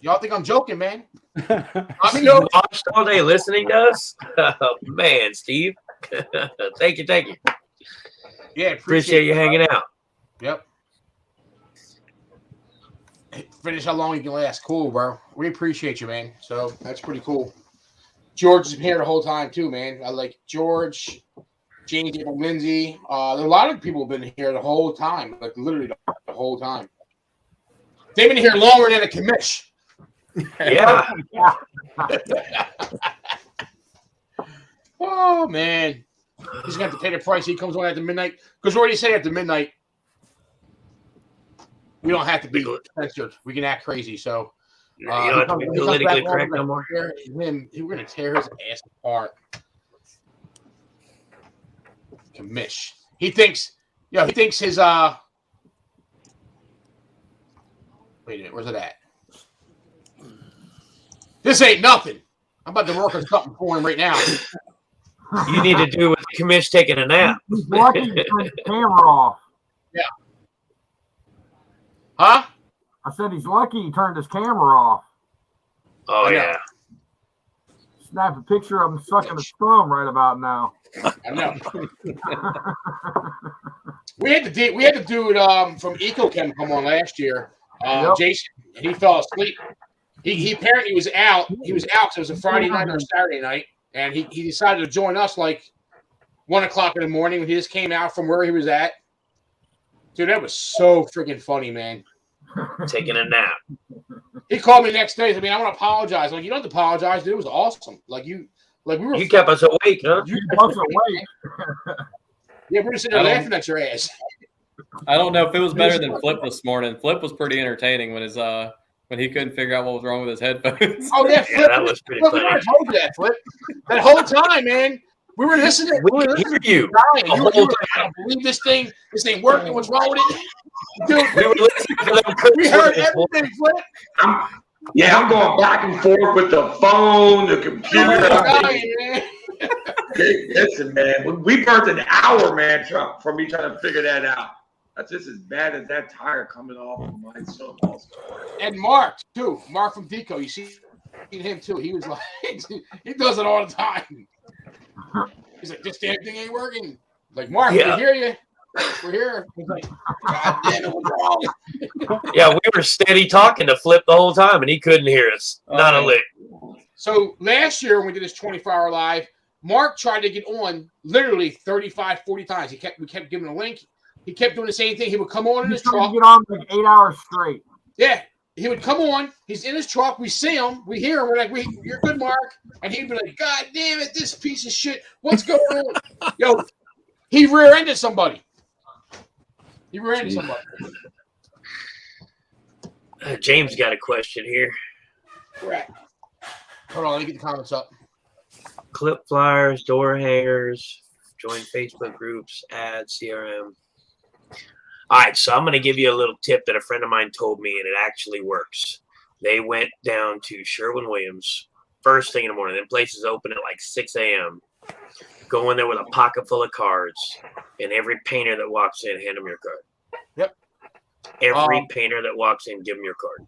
Y'all think I'm joking, man? Bobby knows. Watched all day listening to us. Oh, man, Steve. Thank you. Yeah, appreciate you hanging out. Yep. Finish how long you can last. Cool, bro. We appreciate you, man. So that's pretty cool. George has been here the whole time too, man. I like George, James, April, Lindsay. A lot of people have been here the whole time, like literally the whole time. They've been here longer than a commish. Yeah. Oh man, he's gonna have to pay the price. He comes on after midnight because we already said after midnight we don't have to be censored. We can act crazy. So you don't have to be politically correct no more. We're gonna tear his ass apart. Commish. He thinks his wait a minute, where's it at? This ain't nothing. I'm about to work on something for him right now. You need to do with the commish taking a nap. He's lucky to turn his camera off. Yeah. Huh? I said he's lucky he turned his camera off. Oh yeah. Snap a picture of him sucking his thumb right about now. I know. we had to do it from EcoChem come on last year. Jason, he fell asleep. He apparently was out. He was out. So it was a Friday night or a Saturday night, and he decided to join us like 1 o'clock in the morning. He just came out from where he was at. Dude, that was so freaking funny, man. Taking a nap. He called me the next day. I mean, I want to apologize. Like, you don't have to apologize, dude. It was awesome. You kept us awake, huh? You kept us awake. Yeah, we're just sitting there laughing at your ass. I don't know if it was better than Flip this morning. Flip was pretty entertaining when he couldn't figure out what was wrong with his headphones. Oh yeah, Flip. That was pretty funny. I told you that, Flip. That whole time, man. We were listening. We hear you. I don't believe this thing. This ain't working. What's wrong with it? Dude, we were listening to them. We heard everything, Flip. I'm going back and forth with the phone, the computer. Hey, listen, man. We burnt an hour, man, from me trying to figure that out. That's just as bad as that tire coming off of my son. And Mark, too. Mark from Deco. You see him, too. He was like, he does it all the time. He's like, this damn thing ain't working. Like, Mark, we hear you. We're here. He's like, God damn it, what's wrong? Yeah, we were steady talking to Flip the whole time, and he couldn't hear us. Not a lick. So last year when we did this 24-hour live, Mark tried to get on literally 35, 40 times. We kept giving a link. He kept doing the same thing. He would come on in his truck. Get on like 8 hours straight. Yeah. He would come on. He's in his truck. We see him. We hear him. We're like, you're good, Mark. And he'd be like, God damn it, this piece of shit. What's going on? Yo, he rear-ended somebody. James got a question here. Right. Hold on, let me get the comments up. Clip flyers, door hangers, join Facebook groups, ads, CRM. All right, so I'm going to give you a little tip that a friend of mine told me, and it actually works. They went down to Sherwin-Williams first thing in the morning. Then places open at like 6 a.m. Go in there with a pocket full of cards, and every painter that walks in, hand them your card. Yep. Every painter that walks in, give them your card.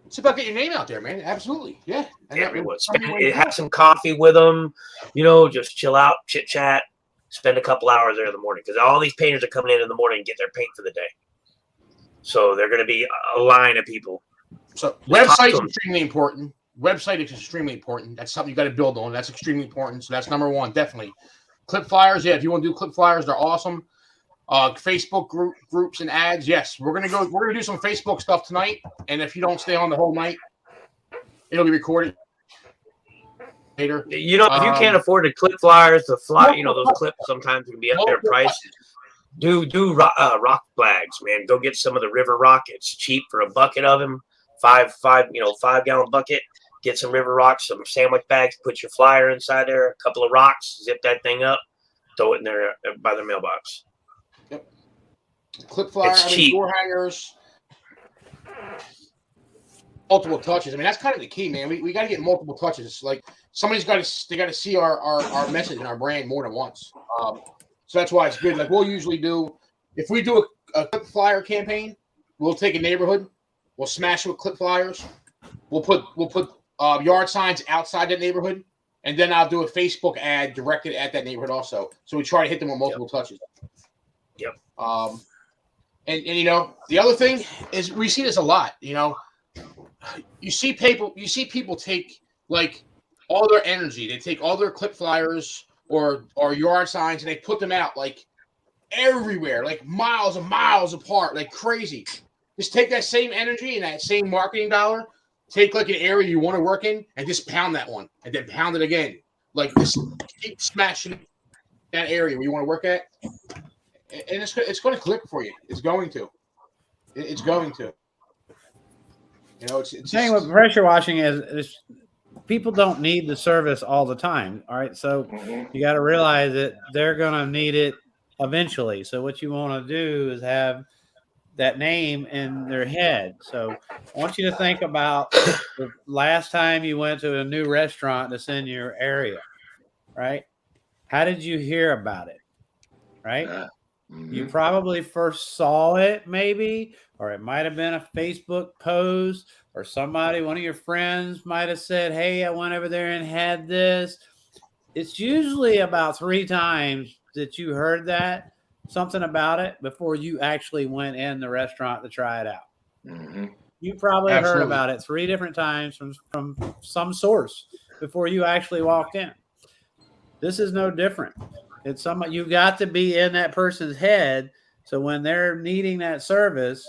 It's about getting your name out there, man. Absolutely. Yeah. Everyone. Have some coffee with them. Just chill out, chit-chat. Spend a couple hours there in the morning because all these painters are coming in the morning and get their paint for the day. So they're going to be a line of people. So website is extremely important. Website is extremely important. That's something you got to build on. That's extremely important. So that's number one, definitely. Clip flyers, yeah. If you want to do clip flyers, they're awesome. Facebook groups and ads, yes. We're gonna do some Facebook stuff tonight. And if you don't stay on the whole night, it'll be recorded later. If you can't afford to clip flyers, those clips sometimes can be up there priced. Do rock flags, man. Go get some of the river rockets, cheap for a bucket of them. 5 gallon bucket. get some river rocks, some sandwich bags, put your flyer inside there, a couple of rocks, zip that thing up, throw it in there by their mailbox. Yep. Clip flyer, Cheap. door hangers, multiple touches. I mean, that's kind of the key, man. We got to get multiple touches. Like somebody's got to see our message and our brand more than once. So that's why it's good. Like we'll usually do, if we do a clip flyer campaign, we'll take a neighborhood, we'll smash it with clip flyers, we'll put yard signs outside that neighborhood, and then I'll do a Facebook ad directed at that neighborhood also. So we try to hit them with multiple touches. Yep. And you know, the other thing is we see this a lot. You know, you see people take like all their energy. They take all their clip flyers or yard signs and they put them out like everywhere, like miles and miles apart, like crazy. Just take that same energy and that same marketing dollar, take like an area you want to work in and just pound that one and then pound it again. Like just keep smashing that area where you want to work at. And it's going to click for you. It's going to. It's going to. You know, it's thing with pressure washing is people don't need the service all the time. All right, so you got to realize that they're going to need it eventually. So what you want to do is have that name in their head. So I want you to think about the last time you went to a new restaurant that's in your area, right? How did you hear about it, right? You probably first saw it maybe, or it might have been a Facebook post, or somebody, one of your friends might have said, hey, I went over there and had this. It's usually about 3 times that you heard something about it before you actually went in the restaurant to try it out. You probably heard about it 3 different times from some source before you actually walked in. This is no different. It's you've got to be in that person's head. So when they're needing that service,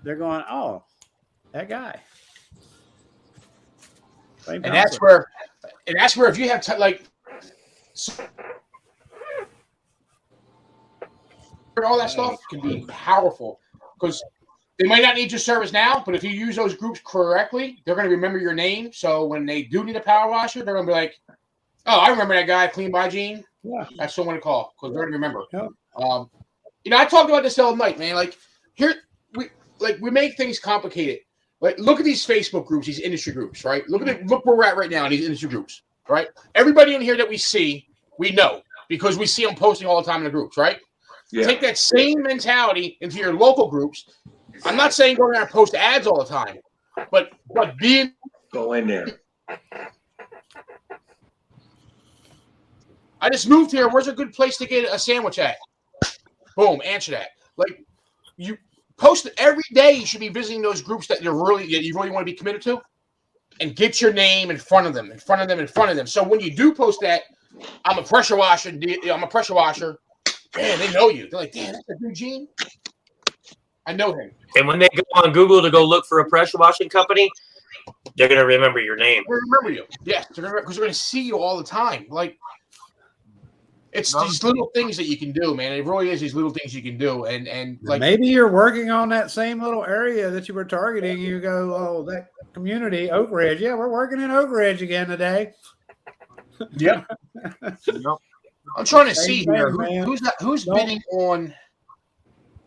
they're going, oh, that guy. And that's where if you have all that stuff can be powerful because they might not need your service now, but if you use those groups correctly, they're going to remember your name. So when they do need a power washer, they're going to be like, oh, I remember that guy, Clean by Gene. Yeah, that's someone to call because they're going to remember. Yeah. You know, I talked about this all night, man. Like here, we make things complicated. Like look at these Facebook groups, these industry groups, right? Look where we're at right now in these industry groups, right? Everybody in here that we see, we know because we see them posting all the time in the groups, right? Yeah. Take that same mentality into your local groups. I'm not saying go there and post ads all the time, but go in there. I just moved here. Where's a good place to get a sandwich at? Boom, answer that. Like you post every day. You should be visiting those groups that you really want to be committed to, and get your name in front of them, So when you do post that, I'm a pressure washer. Man, they know you. They're like, damn, that's a good Gene. I know him. And when they go on Google to go look for a pressure washing company, they're gonna remember your name. They're gonna remember you. Yeah, because they're gonna see you all the time. Like. It's these little things that you can do, man. It really is these little things you can do, and like maybe you're working on that same little area that you were targeting. You go, oh, that community, Oak Ridge. Yeah, we're working in Oak Ridge again today. Yep. I'm trying to see here who's bidding on.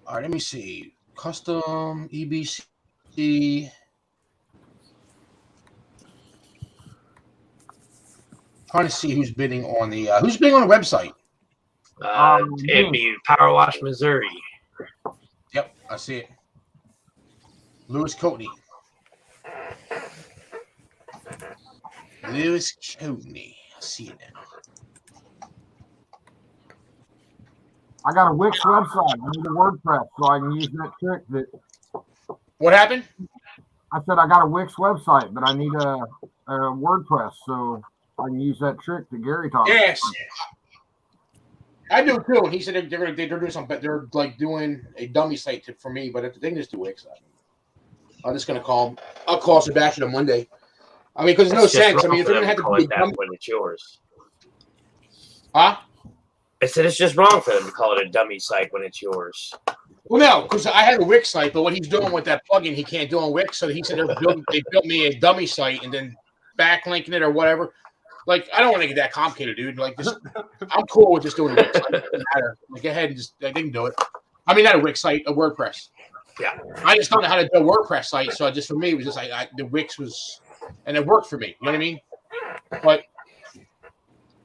All right, let me see. Custom EBC. Trying to see who's bidding on the website. It'd be Power Wash Missouri. Yep, I see it. Lewis Coatney. I see it now. I got a Wix website. I need a WordPress so I can use that trick. What happened? I said I got a Wix website, but I need a WordPress so I can use that trick that Gary talked about. Yes, I do too. And he said they're doing something. They're like doing a dummy site for me, but if the thing is to Wix, I'm just gonna call him. I'll call Sebastian on Monday. I mean, because there's no sense. I mean, if they're gonna have to call it that when it's yours. Huh? I said it's just wrong for them to call it a dummy site when it's yours. Well, no, because I had a Wix site, but what he's doing with that plugin, he can't do on Wix. So he said they built me a dummy site, and then backlinking it or whatever. Like, I don't want to get that complicated, dude. Like, just, I'm cool with just doing a Wix site. It doesn't matter. Like, go ahead and just, they can do it. I mean, not a Wix site, a WordPress. Yeah. I just don't know how to do a WordPress site, so just for me, it was just like the Wix was, and it worked for me. You know what I mean? But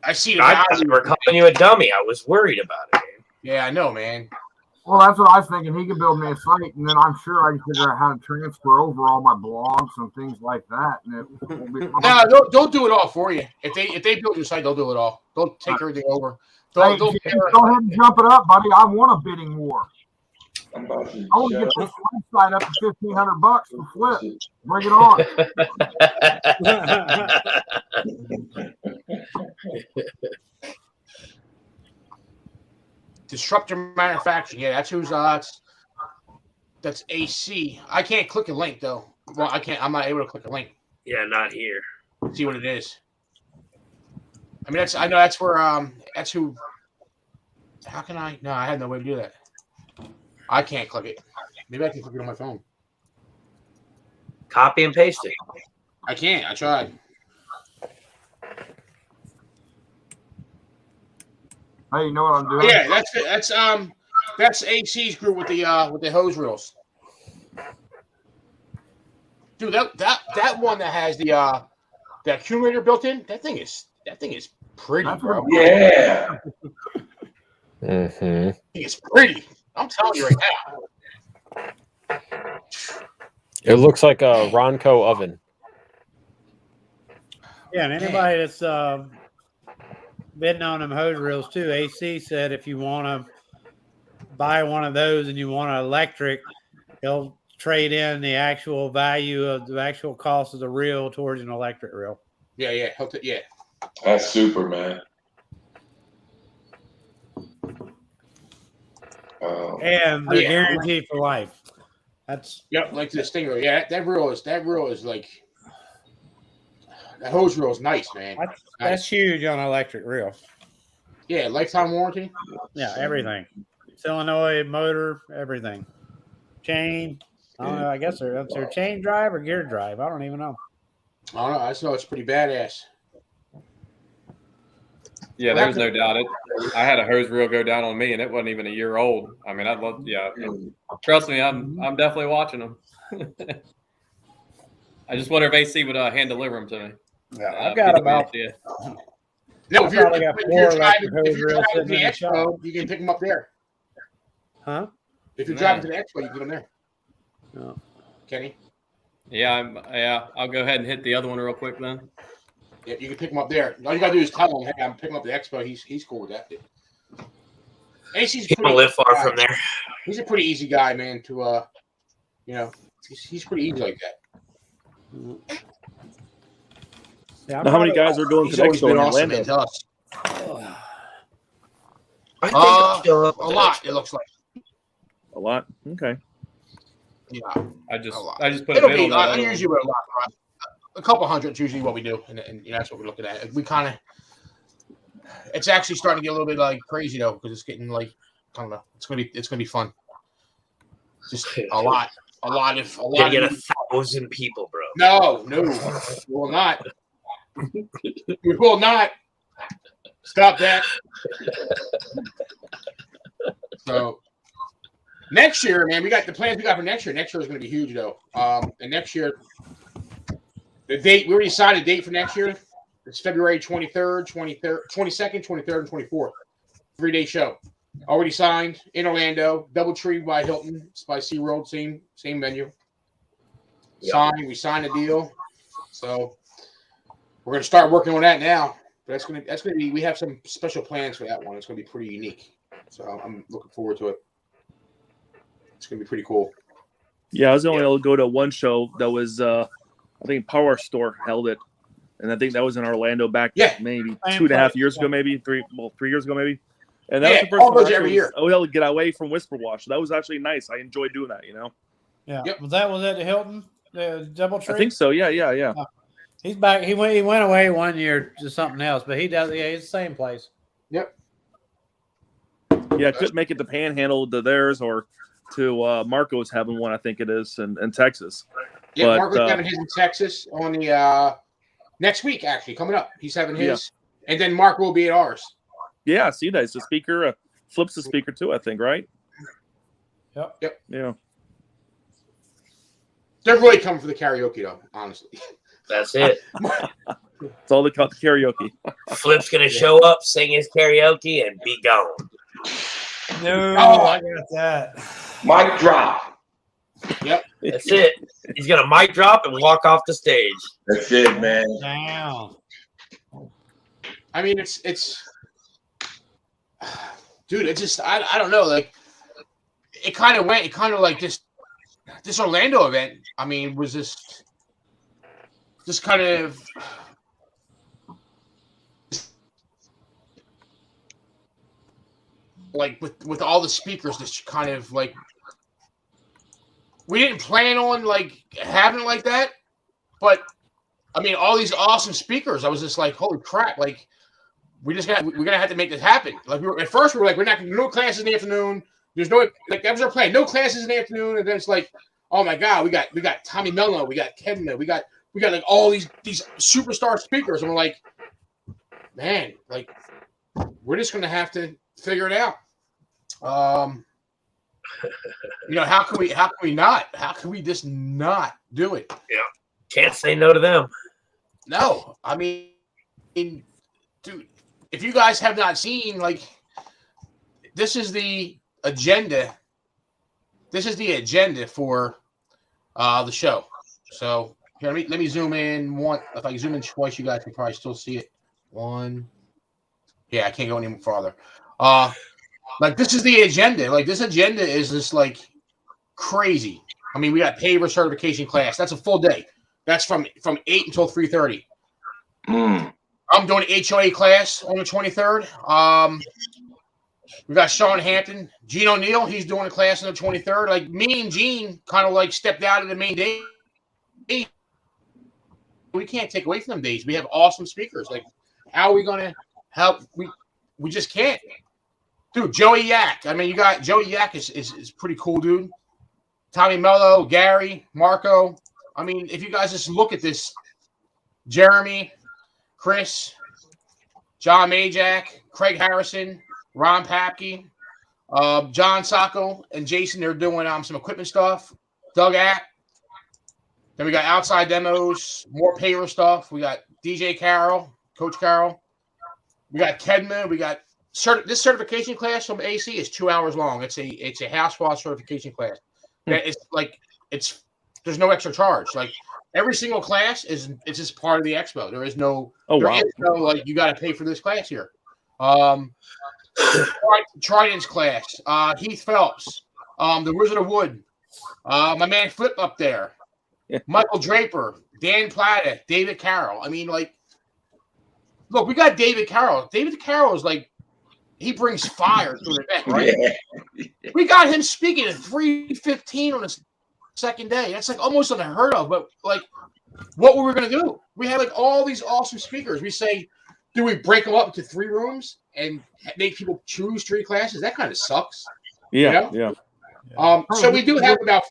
I see the I value. thought you were calling you a dummy. I was worried about it. Yeah, I know, man. Well, that's what I was thinking. He could build me a site, and then I'm sure I can figure out how to transfer over all my blogs and things like that. And it will be No, they'll do it all for you. If they build your site, they'll do it all. They'll take everything over. Hey, go ahead and jump it up, buddy. I want a bidding war. I want to get this website up to $1,500 to flip. Bring it on. Disruptor Manufacturing. Yeah, that's who's that's AC. I can't click a link though. Well, I can't. I'm not able to click a link. Yeah, not here. See what it is. I mean, I know that's where that's who. How can I? No, I have no way to do that. I can't click it. Maybe I can click it on my phone. Copy and paste it. I can't. I tried. Hey, you know what I'm doing? Yeah, that's AC's group with the hose reels. Dude, that one that has the accumulator built in, that thing is pretty, bro. Yeah. Mm-hmm. It's pretty. I'm telling you right now. It looks like a Ronco oven. Yeah, and anybody that's bidding on them hose reels too, AC said if you want to buy one of those and you want an electric, he'll trade in the actual value of the actual cost of the reel towards an electric reel. Yeah, yeah, yeah. That's super, man. And they're guaranteed for life. That's like the Stinger. Yeah, that reel is like that hose reel is nice, man. That's huge on an electric reel. Yeah, lifetime warranty. Yeah, everything. Solenoid, motor, everything. Chain. I don't know. I guess that's their chain drive or gear drive. I don't even know. I don't know. I just know it's pretty badass. Yeah, there's no doubt. I had a hose reel go down on me, and it wasn't even a year old. I mean, I'd love. Yeah, trust me, I'm definitely watching them. I just wonder if AC would hand deliver them to me. Yeah, I've got about. No, if you're driving to the expo, you can pick them up there. Huh? If you're driving to the expo, you can get them there. No. Kenny? Yeah, I'll go ahead and hit the other one real quick then. Yeah, you can pick him up there. All you gotta do is tell him, "Hey, I'm picking up the expo." He's cool with that. AC's he don't live far from there. He's a pretty easy guy, man. To he's pretty easy like that. Yeah, how many guys are going to the expo in Orlando? A lot. It looks like a lot. Okay. Yeah, I just put a bid on that. I usually wear a lot. A couple hundred is usually what we do, and that's what we're looking at. We kind of, it's actually starting to get a little bit like crazy though, because it's getting like, I don't know, it's gonna be fun. Just a lot Gonna of get 1,000 people, bro. No, we will not. We will not. Stop that. So next year, man, we got the plans we got for next year. Next year is going to be huge, though. And next year, the date we already decided a date for next year. It's February 23rd, 22nd, 23rd, and 24th. 3-day show. Already signed in Orlando. Doubletree by Hilton. It's by SeaWorld. Same venue. Signed. We signed a deal. So we're going to start working on that now. But that's going to be. We have some special plans for that one. It's going to be pretty unique. So I'm looking forward to it. It's going to be pretty cool. Yeah, I was only able to go to one show that was, I think Power Store held it. And I think that was in Orlando back maybe 2.5 years ago, maybe 3 years ago, maybe. And that was the first time every year. I was able to get away from Whisper Wash. That was actually nice. I enjoyed doing that, Yeah. Yep. Was at the Hilton, the Doubletree? I think so. Yeah. He's back. He went away 1 year to something else, but he does. Yeah, it's the same place. Yep. Yeah, I couldn't make it to Panhandle to theirs or to Marco's having one. I think it is in Texas. Yeah, Marco's having his in Texas on the next week, actually, coming up. He's having his, and then Mark will be at ours. Yeah, I see that. He's the speaker. Flip's the speaker too, I think, right? Yep. Yeah. They're really coming for the karaoke, though, honestly. That's it. It's all the karaoke. Flip's gonna show up, sing his karaoke, and be gone. No, I got that. Mic drop. Yep. That's it. He's gonna mic drop and walk off the stage. That's it, man. Damn. I mean, it's dude, it just I don't know, like it kind of like this Orlando event, I mean, was just kind of like with all the speakers, just kind of like we didn't plan on like having it like that, but I mean, all these awesome speakers, I was just like, holy crap, like we're gonna have to make this happen. Like at first we were like, we're not gonna no classes in the afternoon. There's no like that was our plan, no classes in the afternoon, and then it's like, oh my god, we got Tommy Mello, we got Kedma, we got like all these superstar speakers, and we're like, man, like we're just gonna have to figure it out. You know, how can we just not do it? Yeah, can't say no to them. No, I mean, dude, if you guys have not seen, like, this is the agenda. This is the agenda for the show. So here, let me zoom in one. If I zoom in twice, you guys can probably still see it. One. Yeah, I can't go any farther. Like, this is the agenda. Like, this agenda is just like crazy. I mean, we got paver certification class. That's a full day. That's from 8 until 3:30. I'm doing an HOA class on the 23rd. We got Sean Hampton, Gene O'Neill. He's doing a class on the 23rd. Like, me and Gene kind of like stepped out of the main day. We can't take away from them days. We have awesome speakers. Like, how are we gonna help? We just can't. Dude, Joey Yak. I mean, you got Joey Yak is pretty cool, dude. Tommy Mello, Gary, Marco. I mean, if you guys just look at this, Jeremy, Chris, John Majak, Craig Harrison, Ron Papke, John Sacco, and Jason, they're doing some equipment stuff. Doug App. Then we got outside demos, more paver stuff. We got DJ Carroll, Coach Carroll. We got Kedma. We got this certification class from AC is 2 hours long. It's a house wash certification class. There's no extra charge. Like, every single class it's just part of the expo. There is no like, you got to pay for this class here. Trident's class, Heath Phelps, the Wizard of Wood, my man Flip up there, Michael Draper, Dan Plata, David Carroll. I mean, like, look, we got David Carroll. David Carroll is like, he brings fire to the event, right? Yeah. We got him speaking at 3:15 on the second day. That's like almost unheard of. But like, what were we going to do? We had like all these awesome speakers. We say, do we break them up into 3 rooms and make people choose 3 classes? That kind of sucks. Yeah, you know? Yeah. So we do have about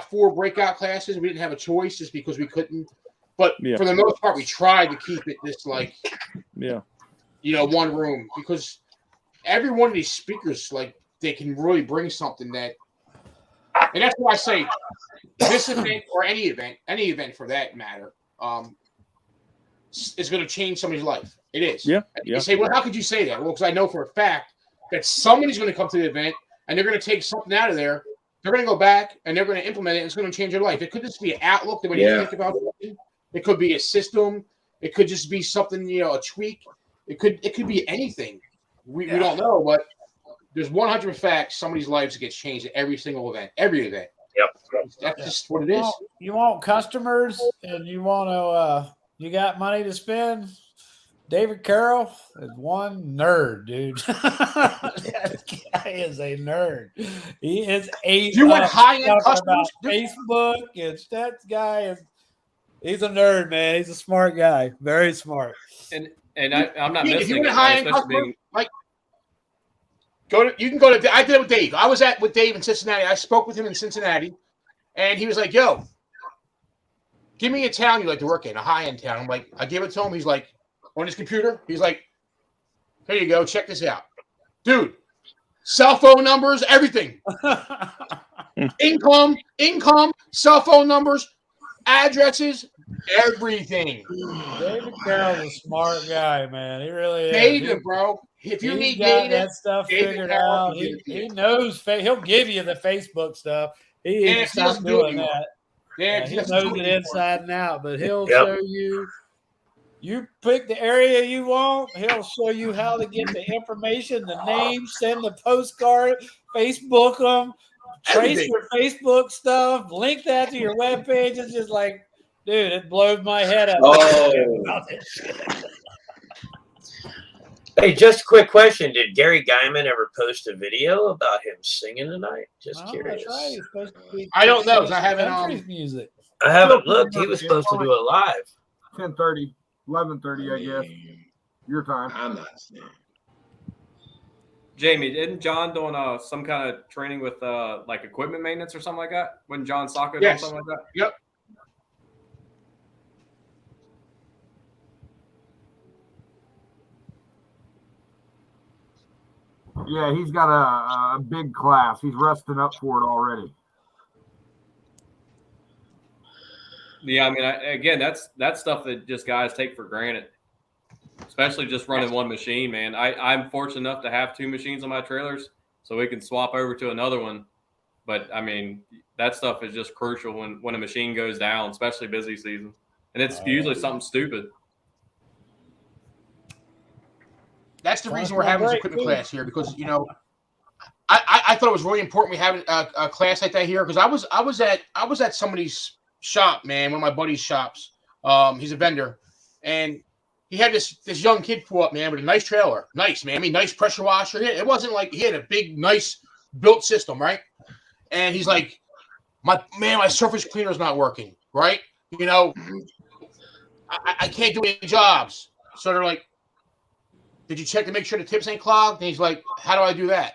four breakout classes. We didn't have a choice just because we couldn't. But for the most part, we tried to keep it this like, one room, because every one of these speakers, like, they can really bring something that, and that's why I say this event or any event for that matter, is going to change somebody's life. It is. Yeah. You say, well, how could you say that? Well, because I know for a fact that somebody's going to come to the event and they're going to take something out of there. They're going to go back and they're going to implement it. And it's going to change their life. It could just be an outlook, the way you think about something. It could be a system. It could just be something, a tweak. It could be anything. We don't know, but there's 100 facts somebody's lives gets changed at every single event, every event. Yep. That's just what it is. You want customers and you want to, you got money to spend. David Carroll is one nerd, dude. That guy is a nerd. He is You want high-end customers? Facebook. That guy he's a nerd, man. He's a smart guy. Very smart. And I'm not missing. If you want high-end customers, like, you can go to. I did it with Dave. I was with Dave in Cincinnati. I spoke with him in Cincinnati, and he was like, "Yo, give me a town you like to work in, a high-end town. I'm like, I give it to him. He's like, on his computer, he's like, here you go, check this out. Dude, cell phone numbers, everything. income, cell phone numbers, addresses, everything. David Carroll's a smart guy, man. He really is. David, bro. If you need got data, that stuff David figured Carroll out. can give it to He you. knows. He'll give you the Facebook stuff. He Yeah, even if he doesn't stopped do it doing anymore. that. Yeah, Yeah, if he he doesn't knows do it it anymore. inside and out, but he'll Yep. show you. You pick the area you want. He'll show you how to get the information, the name, send the postcard, Facebook them, trace Everything. your Facebook stuff, link that to your webpage. It's just like, dude, it blows my head up. Oh. Hey, just a quick question. Did Gary Guyman ever post a video about him singing tonight? Just curious. That's right. He's supposed to be I don't know, 'cause I haven't, country music. I haven't looked. He was supposed to do it live. 10:30, 11:30, I guess. Your time. I'm not saying. Jamie, isn't John doing some kind of training with like equipment maintenance or something like that? Wasn't John Sacco doing something like that? Yep. Yeah, he's got a big class. He's resting up for it already. Yeah, I mean, again, that's stuff that just guys take for granted, especially just running one machine, man. I'm fortunate enough to have 2 machines on my trailers, so we can swap over to another one. But I mean, that stuff is just crucial when a machine goes down, especially busy season, and it's usually something stupid. That's the reason we're having this equipment class here, because I thought it was really important we have a class like that here, because I was at somebody's shop, man, one of my buddy's shops. He's a vendor, and he had this young kid pull up, man, with a nice trailer, nice, man. I mean, nice pressure washer. It wasn't like he had a big, nice built system, right? And he's like, my surface cleaner's not working, right? I can't do any jobs. So they're like, did you check to make sure the tips ain't clogged? And he's like, how do I do that?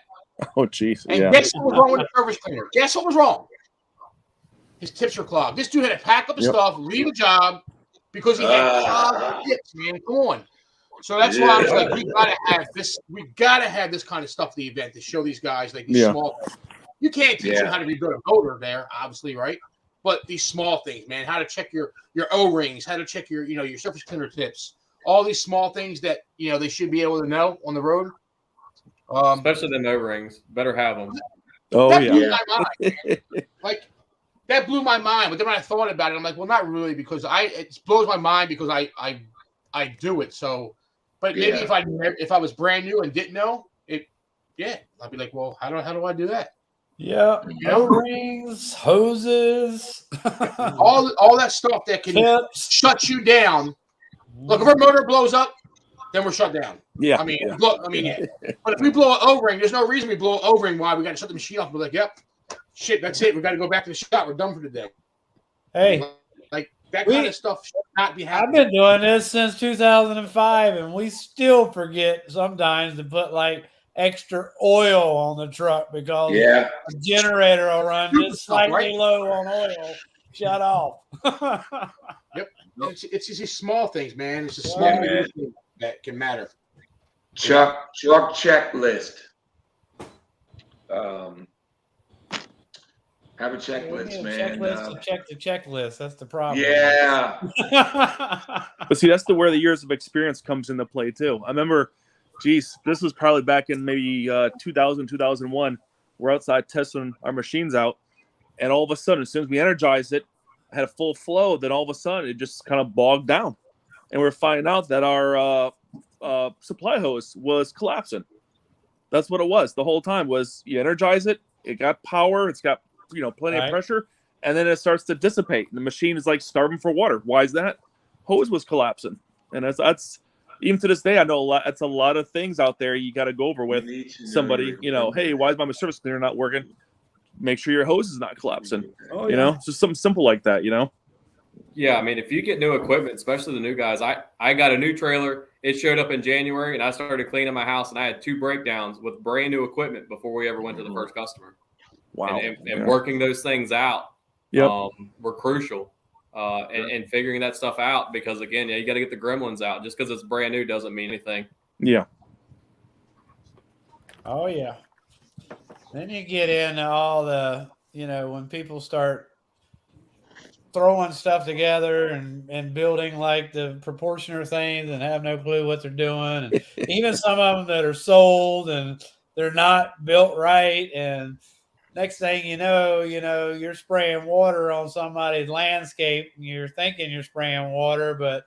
Oh, jeez. And guess what was wrong with the surface cleaner? Guess what was wrong? His tips were clogged. This dude had to pack up his stuff, leave a job because he had clogged tips, man. Come on. So that's why I was like, we gotta have this kind of stuff at the event to show these guys like these small things. You can't teach them how to rebuild a motor there, obviously, right? But these small things, man, how to check your O-rings, how to check your your surface cleaner tips. All these small things that they should be able to know on the road. Especially them O-rings. Better have them. Oh, that blew my mind, man. Like, that blew my mind. But then when I thought about it, I'm like, well, not really, because it blows my mind because I do it. So, but maybe if I was brand new and didn't know it, I'd be like, well, how do I do that? Yeah, O-rings, hoses, all that stuff that can shut you down. Look, if our motor blows up, then we're shut down. Yeah. I mean, But if we blow an O-ring, there's no reason we blow an O-ring. Why? We got to shut the machine off. We're like, yep, shit, that's it. We got to go back to the shop. We're done for the day. Hey, like that kind of stuff should not be happening. I've been doing this since 2005, and we still forget sometimes to put like extra oil on the truck because the generator will run just slightly low on oil. Shut off. Yep. It's just these small things, man. It's a small things that can matter. Truck checklist. Have a checklist, man. Checklist to check the checklist. That's the problem. Yeah. But see, that's where the years of experience comes into play too. I remember, this was probably back in maybe 2000, 2001. We're outside testing our machines out, and all of a sudden, as soon as we energized it, had a full flow. Then all of a sudden, it just kind of bogged down, and we're finding out that our supply hose was collapsing. That's what it was the whole time. Was you energize it, it got power, it's got plenty of pressure, and then it starts to dissipate. And the machine is like starving for water. Why is that? Hose was collapsing, and that's even to this day. I know a lot. That's a lot of things out there you got to go over with somebody. Hey, why is my surface cleaner not working? Make sure your hose is not collapsing. Oh, It's just something simple like that. Yeah, I mean, if you get new equipment, especially the new guys, I got a new trailer. It showed up in January, and I started cleaning my house, and I had 2 breakdowns with brand new equipment before we ever went to the first customer. Wow. And working those things out were crucial. and figuring that stuff out, because again, you got to get the gremlins out. Just because it's brand new doesn't mean anything. Yeah. Oh yeah. Then you get into all the, when people start throwing stuff together and building like the proportioner things and have no clue what they're doing. And even some of them that are sold and they're not built right. And next thing you know, you're spraying water on somebody's landscape and you're thinking you're spraying water, but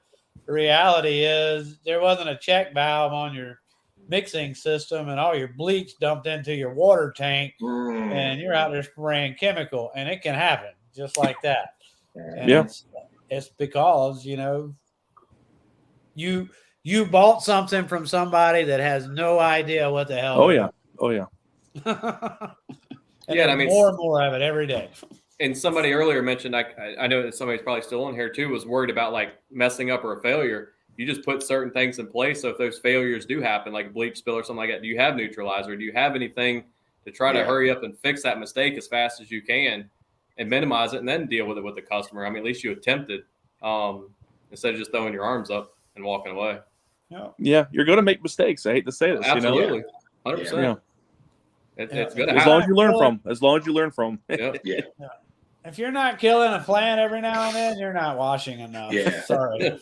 the reality is there wasn't a check valve on your mixing system and all your bleach dumped into your water tank and you're out there spraying chemical, and it can happen just like that. And it's because, you bought something from somebody that has no idea what the hell. Oh yeah. Oh yeah. And I mean, more and more of it every day. And somebody earlier mentioned, I know that somebody's probably still on here too, was worried about like messing up or a failure. You just put certain things in place. So if those failures do happen, like a bleach spill or something like that, do you have neutralizer? Do you have anything to try to hurry up and fix that mistake as fast as you can and minimize it and then deal with it with the customer? I mean, at least you attempted instead of just throwing your arms up and walking away. Yeah, you're going to make mistakes. I hate to say this. Absolutely. 100%. Yeah. It's going to happen. As long as you learn from. As long as you learn from. Yeah. If you're not killing a plant every now and then, you're not washing enough. Yeah. Sorry.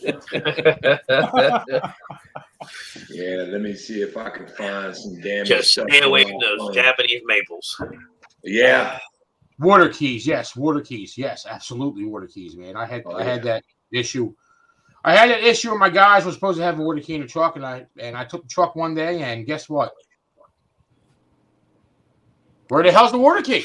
Yeah, let me see if I can find some damage. Just stuff stay away going from those on. Japanese maples. Yeah. Water keys, yes. Water keys, yes. Absolutely, water keys, man. I had that issue. I had that issue where my guys were supposed to have a water key in the truck, and I took the truck one day, and guess what? Where the hell's the water key?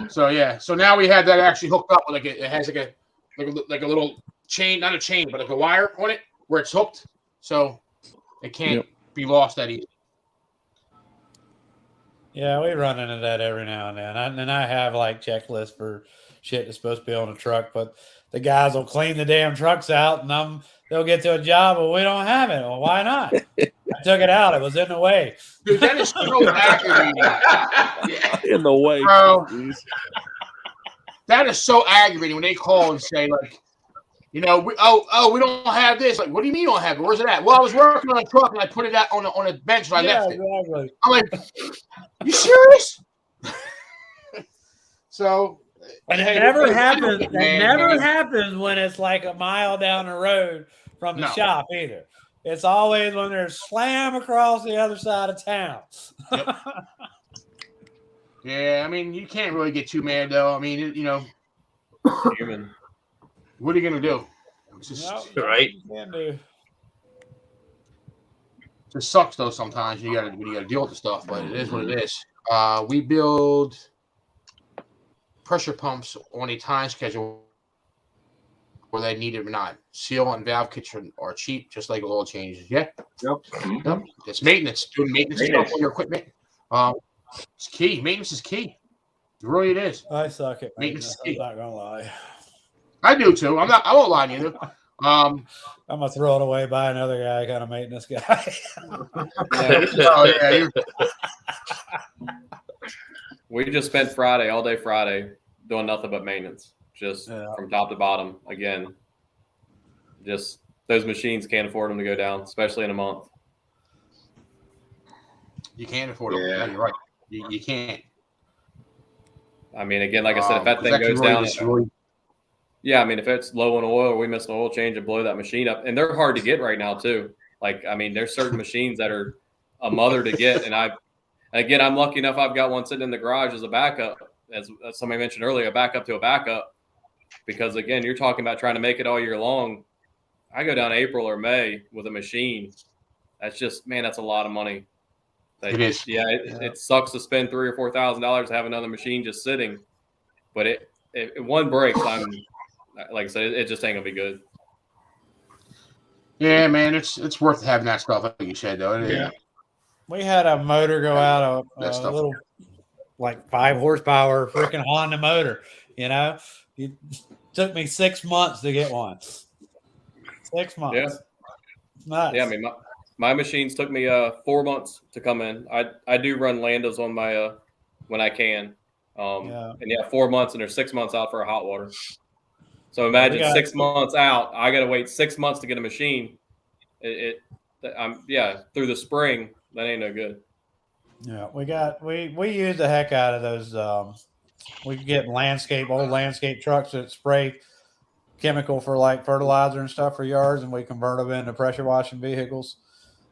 So now we had that actually hooked up with it has like a little chain, not a chain, but like a wire on it where it's hooked, so it can't be lost that easy. Yeah, we run into that every now and then. And I have like checklists for shit that's supposed to be on a truck, but the guys will clean the damn trucks out and they'll get to a job, but we don't have it. Well, why not? I took it out. It was in the way. Dude, that is so aggravating. In the way. Bro, that is so aggravating when they call and say, like, we don't have this. Like, what do you mean you don't have it? Where's it at? Well, I was working on a truck and I put it out on a bench and I left it. Exactly. I'm like, you serious? So, and it never happens. It never happens when it's like a mile down the road from the shop either. It's always when they're slam across the other side of town. Yep. Yeah, I mean, you can't really get too mad though. I mean, human. What are you gonna do? Right. It sucks though sometimes when you gotta deal with the stuff, but it is what it is. We build pressure pumps on a time schedule where they need it or not. Seal and valve kits are cheap, just like oil changes. Yeah. Yep. It's maintenance. Doing maintenance stuff on your equipment. It's key. Maintenance is key. Really, it is. I suck at maintenance is key. I'm not gonna lie. I do too. I won't lie to you. I'm gonna throw it away by another guy, kind of maintenance guy. We just spent all day Friday, doing nothing but maintenance, just from top to bottom. Again, just those machines can't afford them to go down, especially in a month. You can't afford them. Yeah, you're right. You can't. I mean, again, like I said, if that thing goes down, yeah, I mean, if it's low on oil or we miss an oil change and blow that machine up, and they're hard to get right now too. Like, I mean, there's certain machines that are a mother to get, and I'm lucky enough I've got one sitting in the garage as a backup, as somebody mentioned earlier, a backup to a backup. Because again, you're talking about trying to make it all year long. I go down April or May with a machine. That's just, man, that's a lot of money. It is. Yeah, it sucks to spend $3,000 or $4,000 to have another machine just sitting, but if one breaks, like I said, it just ain't gonna be good. Yeah, man, it's worth having that stuff, like you said, though. Yeah. We had a motor go out, a little like 5 horsepower freaking Honda motor. It took me 6 months to get one. 6 months. Yeah. Nuts. Yeah, I mean, my machines took me 4 months to come in. I do run Landos on my when I can. And 4 months, and they're 6 months out for a hot water. So imagine 6 months out. I got to wait 6 months to get a machine. Through the spring, that ain't no good. Yeah, we use the heck out of those. We get old landscape trucks that spray chemical for like fertilizer and stuff for yards, and we convert them into pressure washing vehicles.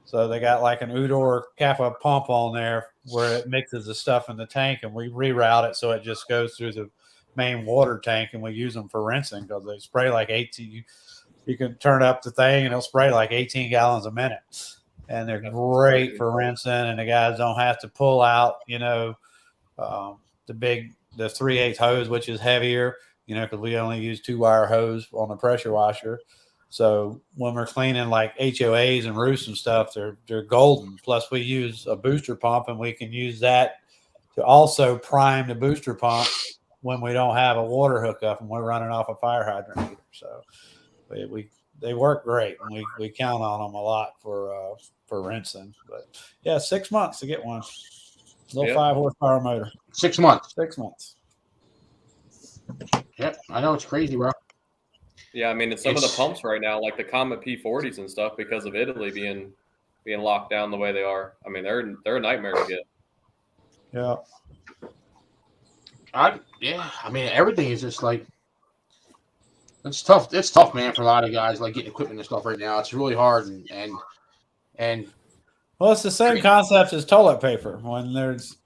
So they got like an Udor Kappa pump on there where it mixes the stuff in the tank, and we reroute it so it just goes through the main water tank, and we use them for rinsing because they spray like 18. You can turn up the thing and it'll spray like 18 gallons a minute, and they're great for rinsing. And the guys don't have to pull out, the 3/8 hose, which is heavier, because we only use 2-wire hose on the pressure washer. So when we're cleaning like HOAs and roofs and stuff, they're golden. Plus we use a booster pump, and we can use that to also prime the booster pump when we don't have a water hookup and we're running off a fire hydrant either. So they work great, and we count on them a lot for rinsing. But 6 months to get one. Little 5 horsepower motor. 6 months. 6 months. Yep, I know it's crazy, bro. Yeah, I mean, it's some of the pumps right now, like the Comet P40s and stuff, because of Italy being locked down the way they are. I mean, they're a nightmare to get. Yeah. I mean, everything is just like, it's tough. It's tough, man, for a lot of guys, like getting equipment and stuff right now. It's really hard, and well, it's the same concept as toilet paper. When there's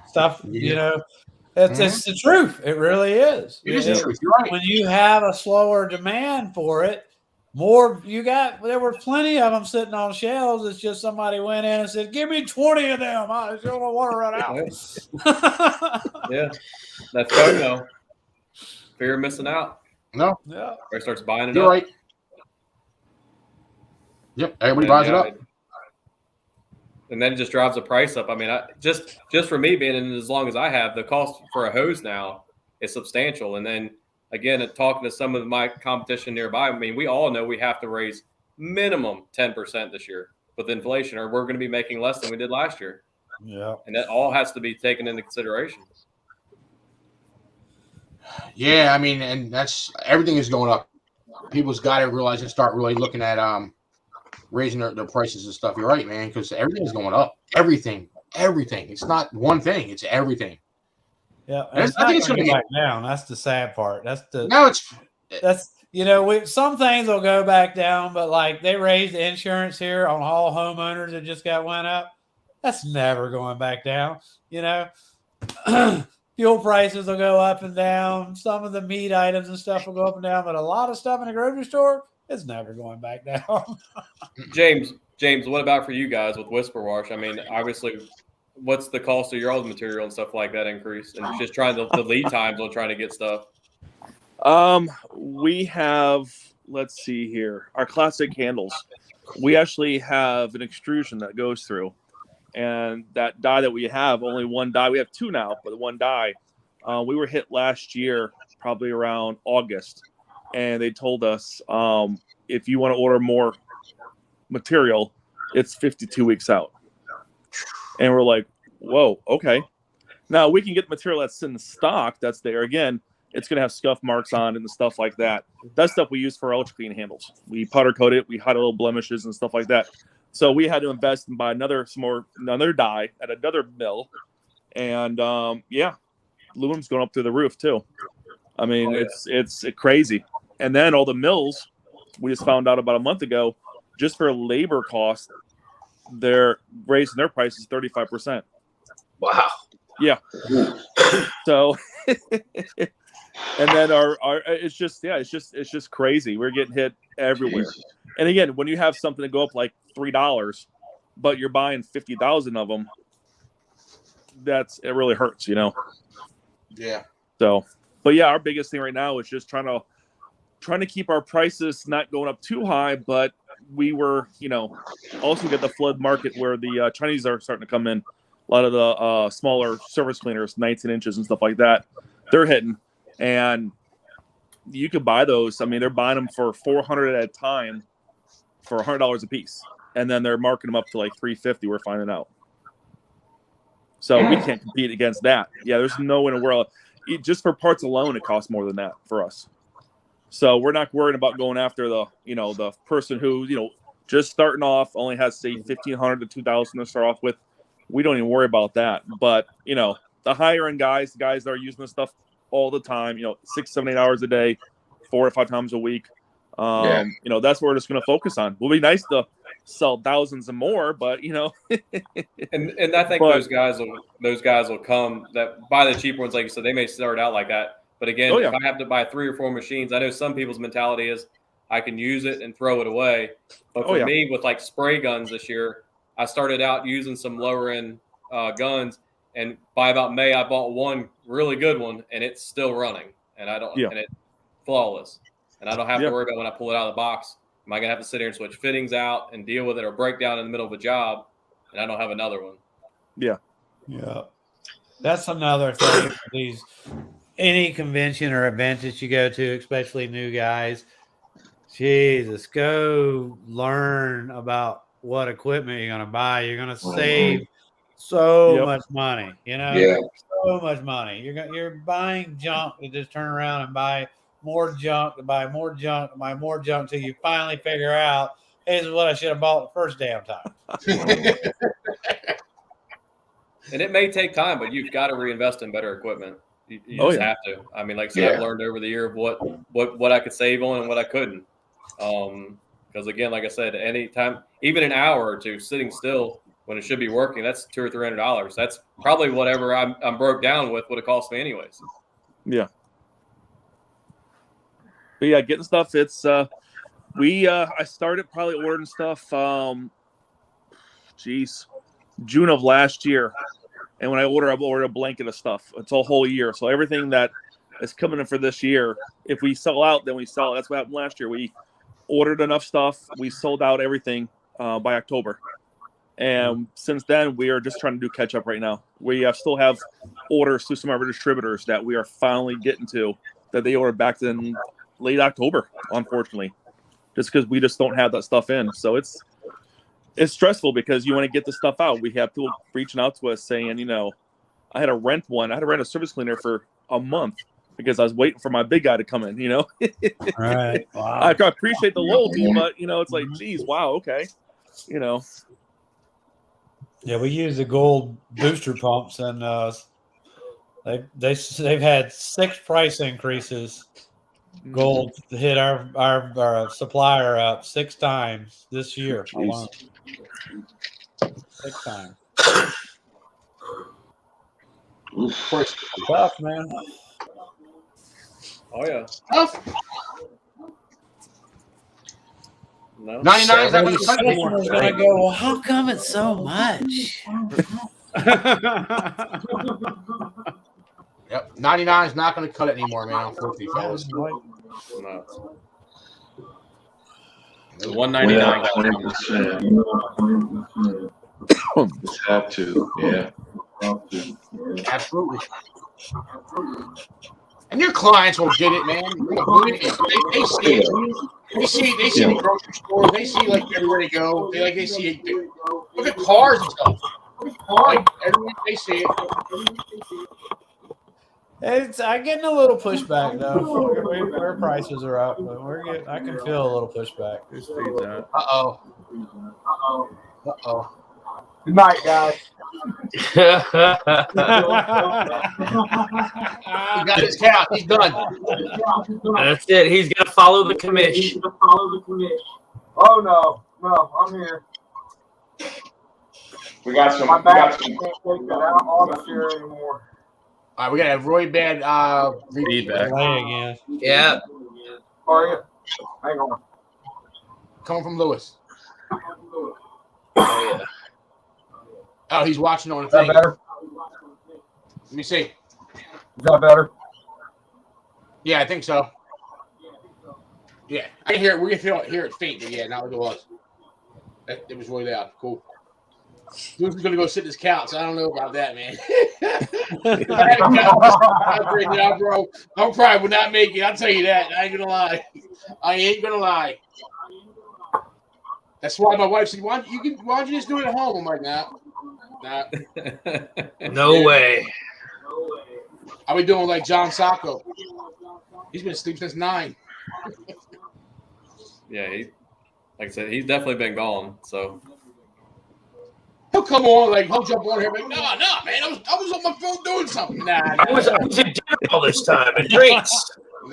stuff, it's the truth. It really is. It is the truth. You're right. When you have a slower demand for it, there were plenty of them sitting on shelves. It's just somebody went in and said, "Give me 20 of them. I just don't want to run out." Yeah, that's FOMO. Fear of missing out. No. Yeah. Everybody starts buying it You're up. right. Yep. Everybody buys it up. And then it just drives the price up. I mean, just for me being in as long as I have, the cost for a hose now is substantial. And then again, talking to some of my competition nearby, I mean, we all know we have to raise minimum 10% this year with inflation, or we're going to be making less than we did last year. Yeah. And that all has to be taken into consideration. Yeah, I mean, and everything is going up. People's got to realize and start really looking at raising their prices and stuff. You're right, man, because everything is going up. Everything. It's not one thing. It's everything. Yeah, I think it's going to go back down. That's the sad part. Some things will go back down, but like they raised the insurance here on all homeowners that just went up. That's never going back down. Fuel prices will go up and down. Some of the meat items and stuff will go up and down, but a lot of stuff in the grocery store is never going back down. James, what about for you guys with Whisper Wash? I mean, obviously, what's the cost of your old material and stuff like that increase? And just trying the lead times on trying to get stuff. We have, let's see here, our classic handles. We actually have an extrusion that goes through. And that die that we have, only one die. We have two now, but the one die. We were hit last year, probably around August. And they told us, if you want to order more material, it's 52 weeks out. And we're like, whoa, okay. Now, we can get material that's in the stock that's there. Again, it's going to have scuff marks on it and stuff like that. That's stuff we use for ultra clean handles. We powder coat it. We hide little blemishes and stuff like that. So we had to invest and buy another die at another mill. And, aluminum's going up through the roof, too. I mean, it's crazy. And then all the mills, we just found out about a month ago, just for labor costs, they're raising their prices 35%. Wow. Yeah. So, and then our it's just crazy. We're getting hit everywhere. And again, when you have something to go up like $3, but you're buying 50,000 of them, it really hurts, Yeah. So, but yeah, our biggest thing right now is just trying to keep our prices not going up too high, but we were, also get the flood market where the Chinese are starting to come in. A lot of the smaller surface cleaners, 19 inches and stuff like that, they're hitting. And you could buy those. I mean, they're buying them for $400 at a time for $100 a piece. And then they're marking them up to like $350, we're finding out. So we can't compete against that. Yeah, there's no way in the world. Just for parts alone, it costs more than that for us. So we're not worried about going after the person who, just starting off only has, say, 1,500 to 2,000 to start off with. We don't even worry about that. But, the higher end guys, the guys that are using this stuff all the time, 6, 7, 8 hours a day, 4 or 5 times a week. That's what we're just going to focus on. It'll be nice to sell thousands and more, but and I think those guys will come that buy the cheap ones, like you said. They may start out like that, but again, if I have to buy 3 or 4 machines, I know some people's mentality is I can use it and throw it away. But for me, with like spray guns this year, I started out using some lower end guns, and by about May, I bought one really good one, and it's still running, and and it's flawless, and I don't have to worry about when I pull it out of the box. Am I gonna have to sit here and switch fittings out and deal with it, or break down in the middle of a job, and I don't have another one? Yeah. That's another thing. Any convention or event that you go to, especially new guys, Jesus, go learn about what equipment you're gonna buy. You're gonna save so much money. So much money. You're buying junk to just turn around and buy more junk, to buy more junk, to buy more junk till you finally figure out, hey, this is what I should have bought the first damn time. And it may take time, but you've got to reinvest in better equipment. You just have to. I mean, like I said, I've learned over the year of what I could save on and what I couldn't. Because again, like I said, any time, even an hour or two sitting still when it should be working, that's $200 or $300. That's probably whatever I'm broke down with would have cost me anyways. Yeah. But yeah, getting stuff. It's I started probably ordering stuff. June of last year, and when I ordered a blanket of stuff. It's a whole year, so everything that is coming in for this year, if we sell out, then we sell. That's what happened last year. We ordered enough stuff, we sold out everything by October, and since then we are just trying to do catch up right now. We still have orders through some of our distributors that we are finally getting to that they ordered back in late October, unfortunately, just because we just don't have that stuff in. So it's stressful because you want to get the stuff out. We have people reaching out to us saying, I had to rent a service cleaner for a month because I was waiting for my big guy to come in, Right. Wow. I appreciate the loyalty, but it's like, geez, wow, okay. Yeah, we use the gold booster pumps, and they've had 6 price increases. Gold hit our supplier up 6 times this year alone. 6 times. Tough, man. Oh yeah. Tough. No. 99 is not going to go, well, how come it's so much? Yep, 99 is not going to cut it anymore, man. Unfortunately, fellas. No. 199. 20%. Just have to, yeah. Absolutely. And your clients will get it, man. They see it. They see the grocery stores. They see like everywhere they go. They see it. Look at cars and stuff. Like everywhere they see it. I'm getting a little pushback though. Our prices are up, but I can feel a little pushback. Uh oh. Good night, guys. He got his count. He's done. That's it. He's got to follow the commission. Oh no, I'm here. We got some. My back can't take that out on the chair anymore. All right, we got a really bad feedback again. Yeah. How are you? Hang on. Coming from Lewis. Oh yeah. Oh, he's watching on the Is that thing. better? Let me see. Is that better? Yeah, I think so. Yeah, I can hear it. We can hear it faint, but yeah, not like it was. It was really loud. Cool. Dude's gonna go sit in his couch. I don't know about that, man. Right now, bro, I probably would not make it. I'll tell you that. I ain't gonna lie. That's why my wife said, "Why don't you just do it at home?" I'm like, "Nah, No way. I'll be doing like John Sacco. He's been asleep since 9. Yeah, like I said, he's definitely been gone. So he'll come on, like he'll jump on here, like, no, man, I was on my phone doing something. Nah. I was in dinner all this time and drinks.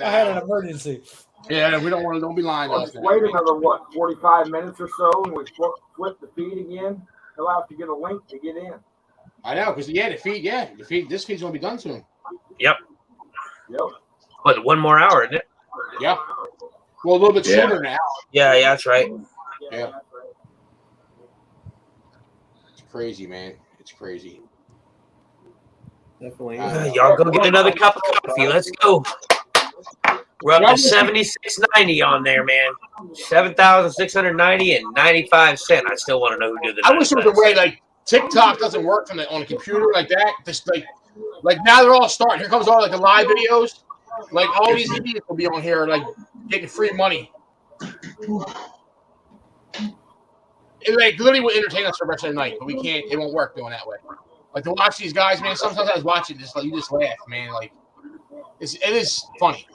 I had an emergency. Yeah, we don't be lying to us. Wait another 45 minutes or so, and we flip the feed again. He'll have to get a link to get in. I know, because this feed's gonna be done soon. Yep. But 1 more hour, isn't it? Yeah. Well, a little bit sooner now. Yeah, that's right. Yeah. It's crazy, man. It's crazy. Definitely. Y'all go get another cup of coffee. Let's go. We're up to 76.90 on there, man. 7,690 and 95 cents. I still want to know who did the. I wish there was a way like TikTok doesn't work on a computer like that. Just like now they're all starting. Here comes all like the live videos. Like all these idiots will be on here like getting free money. It like literally will entertain us for the rest of the night, but we can't. It won't work doing that way. Like to watch these guys, man. Sometimes I was watching this, like you just laugh, man. Like it is funny.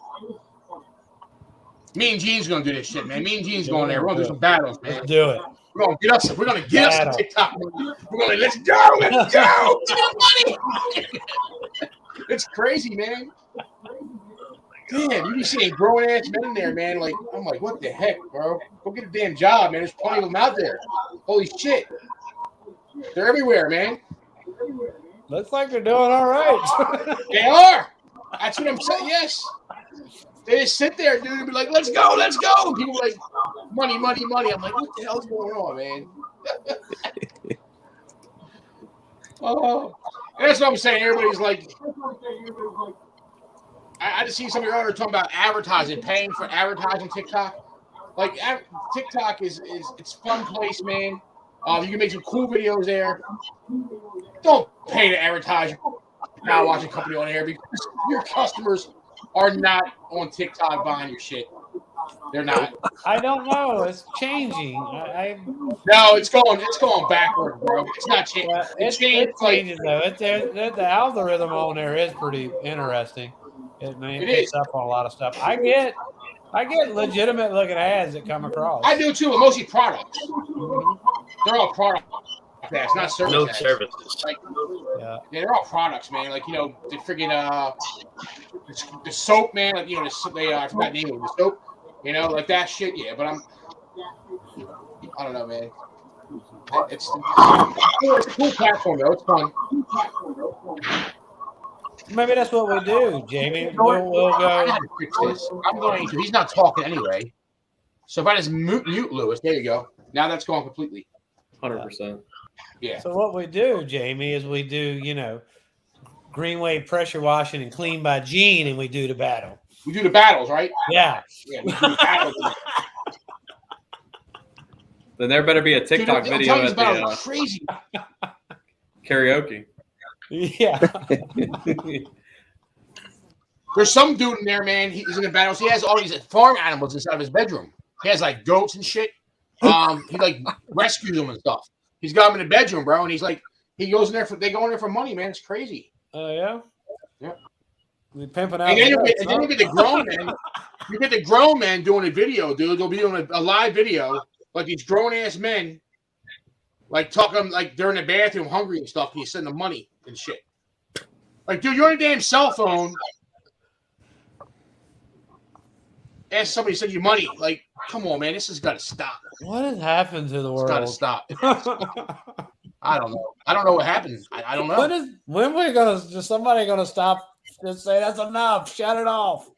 Me and Gene's gonna do this shit, man. Me and Gene's going there. We're gonna do some battles, man. Let's do it. We're gonna get us some TikTok. We're gonna let's go. Give me money. It's crazy, man. Damn, you be seeing grown ass men in there, man. Like I'm like, what the heck, bro? Go get a damn job, man. There's plenty of them out there. Holy shit, they're everywhere, man. Looks like they're doing all right. They are. That's what I'm saying. Yes. They just sit there, dude, and be like, let's go. And people are like, money. I'm like, what the hell's going on, man? Oh, that's what I'm saying. Everybody's like, I just seen somebody earlier talking about advertising, paying for advertising TikTok. Like, TikTok is it's a fun place, man. You can make some cool videos there. Don't pay to advertise now watching company on air because your customers are not on TikTok buying your shit. They're not. I don't know. It's changing. No, it's going backward, bro. It's not changing. It's changing though. The algorithm on there is pretty interesting. It picks up on a lot of stuff. I get legitimate looking ads that come across. I do too, but mostly products. They're all product ads, not service No ads. services. Like, yeah, they're all products, man. Like, the freaking the soap, man. Like, I forgot the name of the soap. Like that shit. Yeah, but I don't know, man. It's a cool platform though. It's fun. Maybe that's what we do, Jamie. We'll go. I'm going to. He's not talking anyway. So if I just mute Lewis, there you go. Now that's gone completely. 100%. Yeah. So what we do, Jamie, is we do, green wave pressure washing and clean by Gene, and we do the battle. We do the battles, right? Yeah. Yeah, we do the battles. Then there better be a TikTok video at the crazy karaoke. Yeah. There's some dude in there, man. He's in the battles. He has all these farm animals inside of his bedroom. He has like goats and shit. He like rescues them and stuff. He's got them in the bedroom, bro. And he's like, they go in there for money, man. It's crazy. Oh yeah. Yeah. We pimping out. And then you get the grown man. You get the grown man doing a video, dude. They'll be doing a live video, like these grown ass men, like talking like they're in the bathroom, hungry and stuff. And he's sending them money and shit. Like, dude, you're on a damn cell phone. Ask somebody to send you money. Like, come on, man. This has got to stop. What has happened to the world? It's got to stop. I don't know. I don't know what happened. I don't know. Is somebody gonna stop? Just say that's enough. Shut it off.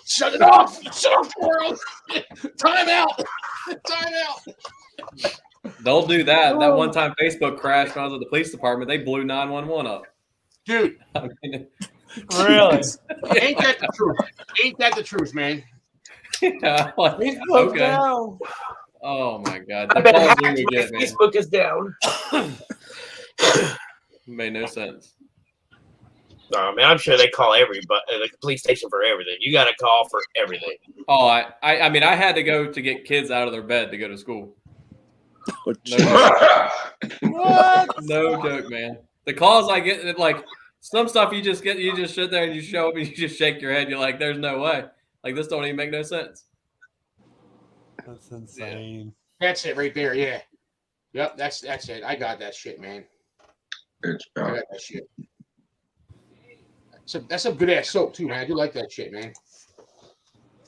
Shut it off. Shut off the world. Time out. Time out. They'll do that. That one time Facebook crashed when I was at the police department. They blew 911 up. Dude. I mean, really? Ain't that the truth? Ain't that the truth, man? Yeah, like, okay. Down. Oh my God. I bet Facebook is down. Made no sense. No, man, I'm sure they call everybody, the police station for everything. You got to call for everything. Oh, I mean, I had to go to get kids out of their bed to go to school. No joke, man. The calls I get, like some stuff you just sit there and you show up and you just shake your head. You're like, there's no way. Like this don't even make no sense. That's insane. That's it right there. Yeah. Yep. That's it. I got that shit, man. I got that shit. That's some good ass soap too, man. I do like that shit, man.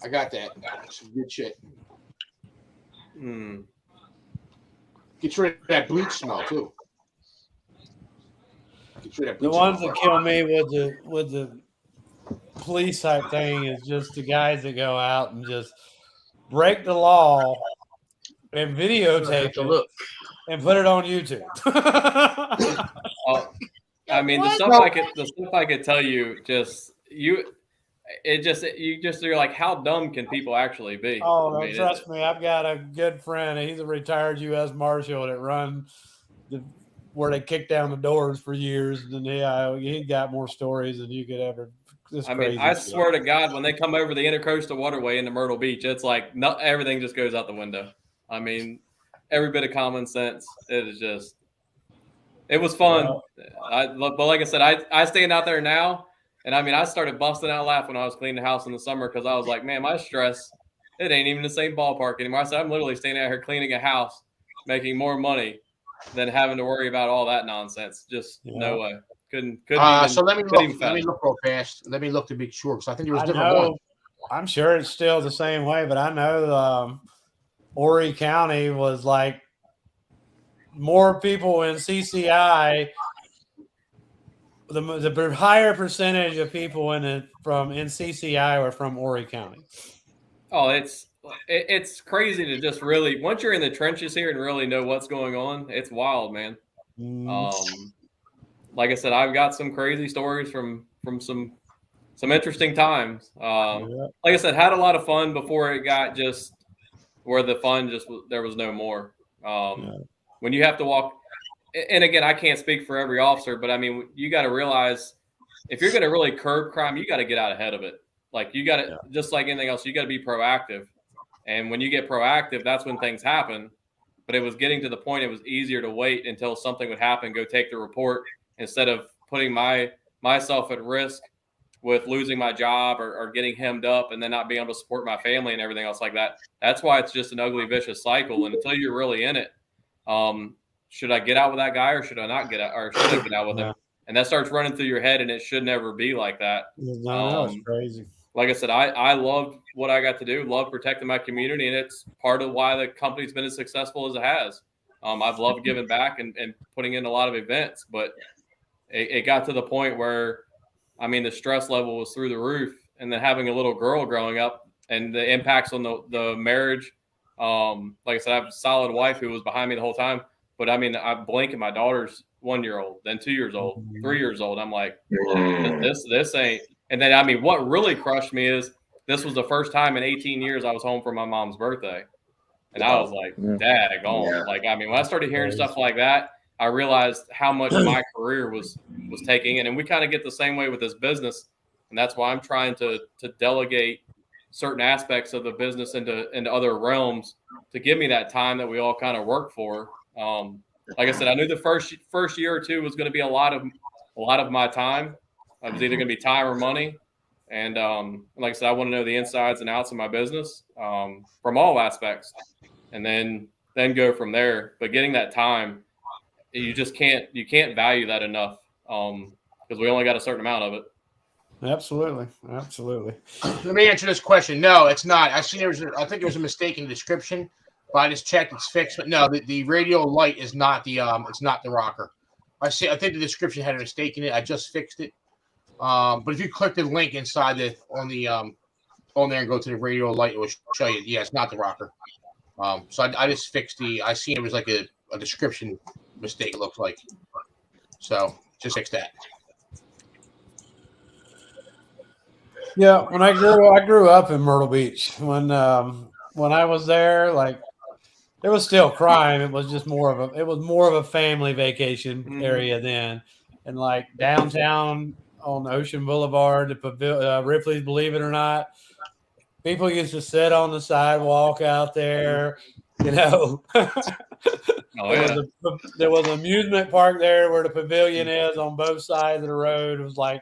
I got that. Some good shit. Gets rid of that bleach smell too. The ones that kill me with the police type thing is just the guys that go out and just break the law and videotape it and put it on YouTube. I mean, the stuff I could tell you, you're like, how dumb can people actually be? Oh, I mean, trust me, I've got a good friend. He's a retired U.S. Marshal that run where they kick down the doors for years, and he got more stories than you could ever. I mean, I swear to God, when they come over the Intercoastal Waterway into Myrtle Beach, it's like everything just goes out the window. I mean, every bit of common sense. It was fun. But like I said, I stand out there now, and I mean, I started busting out laughing when I was cleaning the house in the summer because I was like, man, my stress, it ain't even the same ballpark anymore. I said, I'm literally standing out here cleaning a house, making more money than having to worry about all that nonsense. Just no way. Couldn't even. So let me look real fast. Let me look to be sure because I think there was different ones. I'm sure it's still the same way, but I know Horry County was like more people in CCI. The higher percentage of people in CCI were from Horry County. Oh, it's crazy to just really, once you're in the trenches here and really know what's going on, it's wild, man. Like I said, I've got some crazy stories from some interesting times. Like I said, had a lot of fun before it got just where the fun there was no more. When you have to walk, and again, I can't speak for every officer, but I mean, you got to realize if you're going to really curb crime, you got to get out ahead of it. Like you got to, just like anything else, you got to be proactive. And when you get proactive, that's when things happen. But it was getting to the point it was easier to wait until something would happen, go take the report, instead of putting myself at risk with losing my job or getting hemmed up and then not being able to support my family and everything else like that. That's why it's just an ugly, vicious cycle. And until you're really in it, should I get out with that guy or should I not get out, or should I get out with him? And that starts running through your head, and it should never be like that. It's crazy. Like I said, I loved what I got to do, love protecting my community, and it's part of why the company's been as successful as it has. I've loved giving back and putting in a lot of events, but it got to the point where, I mean, the stress level was through the roof, and then having a little girl growing up and the impacts on the marriage. Like I said, I have a solid wife who was behind me the whole time, but I mean, I blink and my daughter's 1 year old, then 2 years old, 3 years old. I'm like, this ain't. And then, I mean, what really crushed me is this was the first time in 18 years I was home for my mom's birthday. And I was like, daggone. Like, I mean, when I started hearing stuff like that, I realized how much my career was taking in. And we kind of get the same way with this business. And that's why I'm trying to delegate certain aspects of the business into other realms to give me that time that we all kind of work for. Like I said, I knew the first year or two was going to be a lot of my time. It was either going to be time or money. And like I said, I want to know the insides and outs of my business from all aspects, and then go from there. But getting that time, you can't value that enough because we only got a certain amount of it. Absolutely. Let me answer this question. No, it's not. I think there was a mistake in the description, but I just checked. It's fixed. But no, the radio light is not it's not the rocker. I think the description had a mistake in it. I just fixed it. But if you click the link inside on there and go to the radio light, it will show you. Yeah, it's not the rocker. So I just fixed I see it was like a description mistake. It looks like. So just fix that. Yeah, when I grew up in Myrtle Beach. When I was there, like there was still crime. It was just more of a family vacation area then, and like downtown on Ocean Boulevard, Ripley's, believe it or not, people used to sit on the sidewalk out there You know, Oh, yeah. There was an amusement park there where the pavilion is on both sides of the road. It was like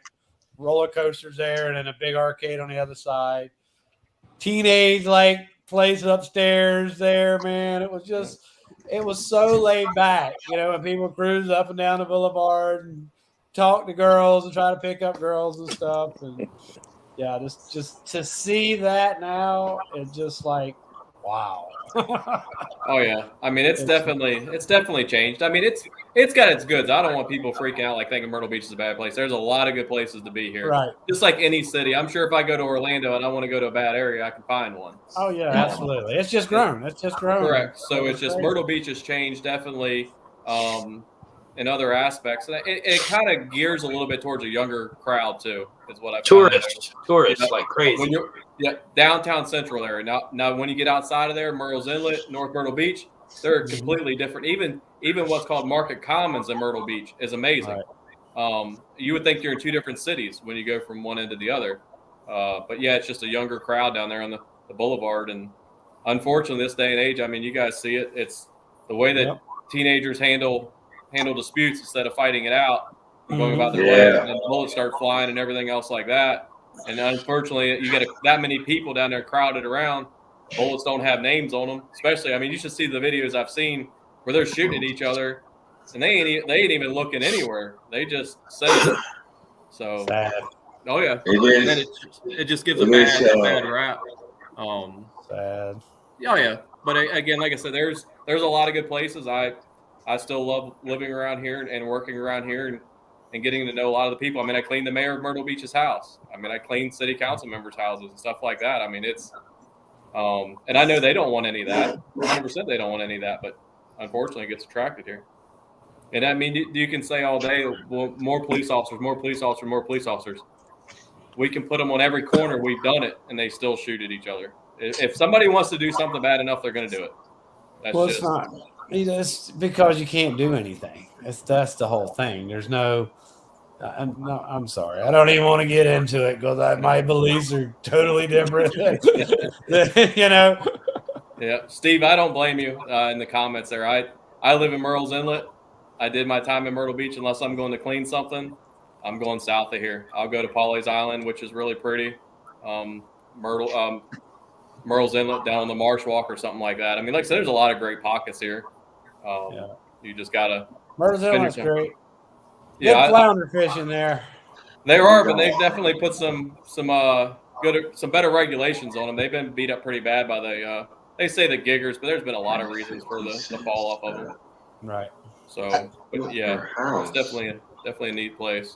roller coasters there, and then a big arcade on the other side. Teenage like place upstairs there, man. It was so laid back, you know, and people cruise up and down the boulevard and talk to girls and try to pick up girls and stuff. And yeah, just to see that now, it's just like, wow. Oh yeah, I mean it's definitely changed. I mean it's got its goods. I don't want people freaking out like thinking Myrtle Beach is a bad place. There's a lot of good places to be here. Right. Just like any city. I'm sure if I go to Orlando and I want to go to a bad area, I can find one. Oh yeah, absolutely. It's just grown. It's just grown. Correct. So it's just Myrtle Beach has changed definitely in other aspects. And it kind of gears a little bit towards a younger crowd too, is what I've Tourists like crazy. When you're downtown central area. Now when you get outside of there, Myrtle's Inlet, North Myrtle Beach, they're completely different. Even what's called Market Commons in Myrtle Beach is amazing. Right. You would think you're in two different cities when you go from one end to the other. But yeah, it's just a younger crowd down there on the boulevard. And unfortunately, this day and age, I mean, you guys see it. It's the way that teenagers handle disputes instead of fighting it out, going about their way, and then bullets start flying and everything else like that. And unfortunately, you get that many people down there crowded around. Bullets don't have names on them. Especially, I mean, you should see the videos I've seen where they're shooting at each other, and they ain't even looking anywhere. They just say it. So, oh yeah, and then it just gives a bad rap. Sad. Oh yeah, but again, like I said, there's a lot of good places. I still love living around here and working around here and getting to know a lot of the people. I mean, I cleaned the mayor of Myrtle Beach's house. I mean, I cleaned city council members' houses and stuff like that. I mean, it's and I know they don't want any of that. 100% they don't want any of that, but unfortunately it gets attracted here. And I mean, you can say all day, well, more police officers, more police officers, more police officers. We can put them on every corner. We've done it, and they still shoot at each other. If somebody wants to do something bad enough, they're going to do it. It's not. It's because you can't do anything. That's the whole thing. There's no. I'm sorry. I don't even want to get into it because my beliefs are totally different. You know. Yeah, Steve, I don't blame you in the comments there. I live in Myrtle's Inlet. I did my time in Myrtle Beach. Unless I'm going to clean something, I'm going south of here. I'll go to Pawleys Island, which is really pretty. Myrtle's Inlet down on the Marsh Walk or something like that. I mean, like I said, there's a lot of great pockets here. You just gotta. Myrtle's Inlet's great. Yeah, flounder fish in there. They are, but they've definitely put some better regulations on them. They've been beat up pretty bad by they say the giggers, but there's been a lot of reasons for the fall off of them. Right. So, but yeah, it's definitely a neat place.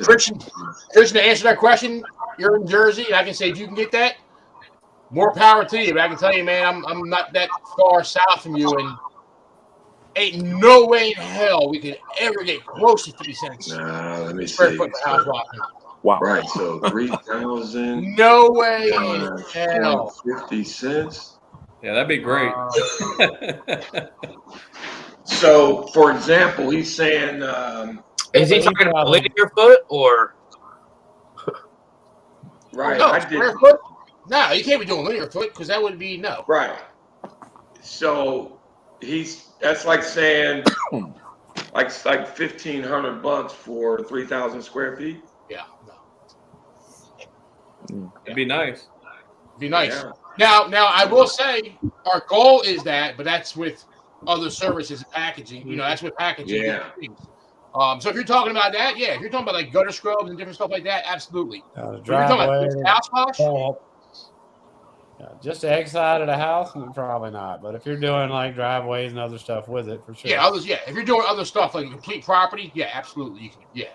Christian, to answer that question, you're in Jersey, and I can say if you can get that, more power to you. But I can tell you, man, I'm not that far south from you, and ain't no way in hell we could ever get close to 50 cents. Let me square see. foot per house walking. Wow. Right. So 3,000. No way in hell. 50 cents. Yeah, that'd be great. So, for example, he's saying. Is he talking about linear foot or? Right. No, square foot? No, you can't be doing linear foot because that would be no. Right. So that's like saying like $1,500 for 3,000 square feet. Yeah. No. It'd be nice. Be nice. Yeah. Now I will say our goal is that, but that's with other services and packaging. You know, that's with packaging. Yeah. So if you're talking about that, yeah. If you're talking about like gutter scrubs and different stuff like that, absolutely. If you're talking about house wash. Just the egg side of the house, probably not. But if you're doing like driveways and other stuff with it, for sure. Yeah, others. Yeah, if you're doing other stuff like complete property, yeah, absolutely, you can. Yeah.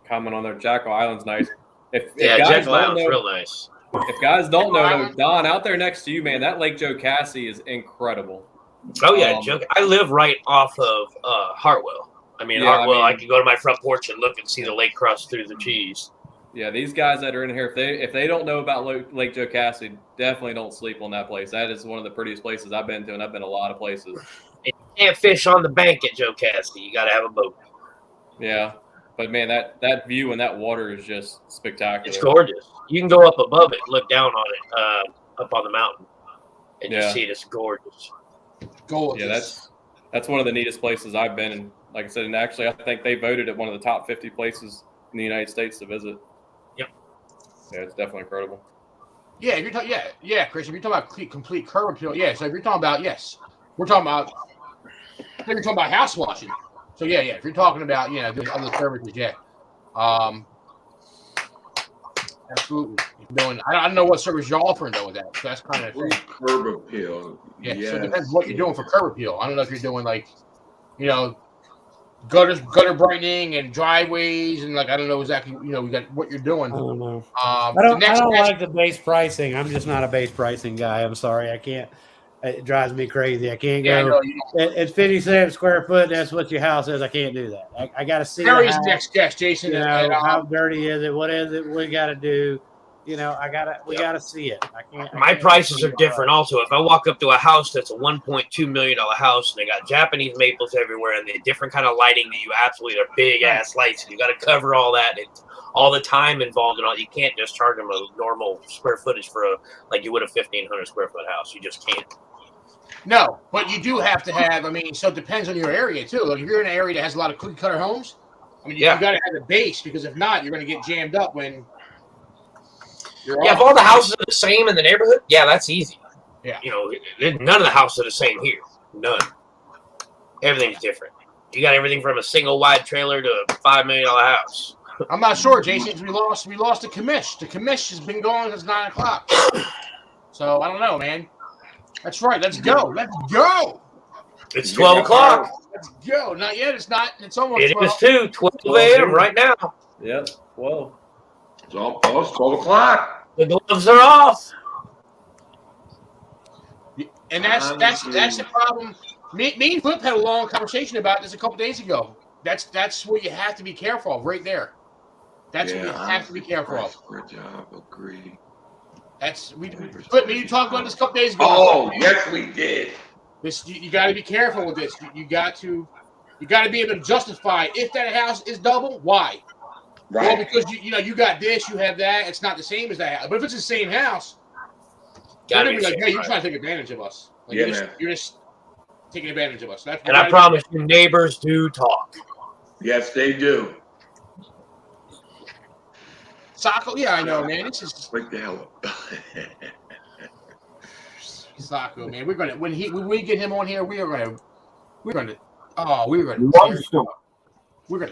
Comment on there. Jackal Island's nice. If Jackal Island's real nice. If guys don't know, Don, out there next to you, man, that Lake Jocassee is incredible. Oh yeah, I live right off of Hartwell. I mean, Hartwell, I can go to my front porch and look and see the lake cross through the cheese. Yeah, these guys that are in here, if they don't know about Lake Jocassee, definitely don't sleep on that place. That is one of the prettiest places I've been to, and I've been a lot of places. And you can't fish on the bank at Jocassee. You got to have a boat. Yeah. But man, that view and that water is just spectacular. It's gorgeous. You can go up above it, look down on it, up on the mountain, and you see it. It's gorgeous. Gorgeous. Yeah, that's one of the neatest places I've been. And like I said, and actually, I think they voted it one of the top 50 places in the United States to visit. Yep. Yeah, it's definitely incredible. Yeah, if you're talking, Chris, if you're talking about complete curb appeal, so if you're talking about, we're talking about. I think you're talking about house washing. So yeah, if you're talking about doing other services, absolutely. I don't know what service you're offering though with that. So that's kind of curb appeal. Yeah, so it depends what you're doing for curb appeal. I don't know if you're doing like, gutter brightening and driveways and like I don't know exactly we got what you're doing. I don't know. I don't like the base pricing. I'm just not a base pricing guy. I'm sorry, I can't. It drives me crazy. I can't go. At 50 cents square foot, that's what your house is. I can't do that. I got to see Harry's next guest, Jason. How dirty is it? What is it? We got to do. We got to see it. My prices are different also. If I walk up to a house that's a $1.2 million house and they got Japanese maples everywhere and the different kind of lighting that you absolutely are big ass lights and you got to cover all that. It's all the time involved in all. You can't just charge them a normal square footage for like you would a 1,500 square foot house. You just can't. No, but you do have to have. So it depends on your area too. Like if you're in an area that has a lot of cookie cutter homes, you got to have a base because if not, you're going to get jammed up when. If all the houses are the same in the neighborhood, that's easy. Yeah. None of the houses are the same here. None. Everything's different. You got everything from a single wide trailer to a $5 million house. I'm not sure, Jason. We lost the commish. The commish has been going since 9 o'clock. So I don't know, man. That's right. Let's go. Let's go. It's 12 o'clock. Let's go. Not yet. It's not. It's almost. It is too. 12 a.m. right now. Yep. 12. It's almost 12 o'clock. The gloves are off. And that's the problem. Me and Flip had a long conversation about this a couple days ago. That's what you have to be careful of right there. That's what you have to be careful of. Good job. Agree. Flip, you talked about this a couple days ago. Oh, yes, we did. You got to be careful with this. You got to be able to justify if that house is double, why? Right. Well, because you got this, you have that. It's not the same as that house. But if it's the same house, you're gonna be like, hey, you're trying to take advantage of us. Like, you're just taking advantage of us. And I promise you, neighbors do talk. Yes, they do. Sacco, I know, man. This is break the hell up. Sacco, man. We're gonna when we get him on here, we're gonna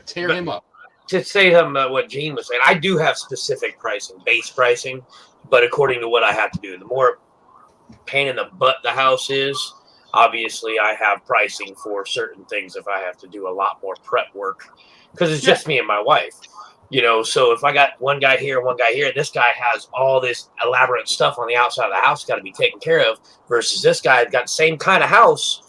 tear him up. To say what Gene was saying, I do have specific pricing, base pricing, but according to what I have to do, the more pain in the butt the house is, obviously I have pricing for certain things if I have to do a lot more prep work because it's just me and my wife. So if I got one guy here, this guy has all this elaborate stuff on the outside of the house got to be taken care of versus this guy got the same kind of house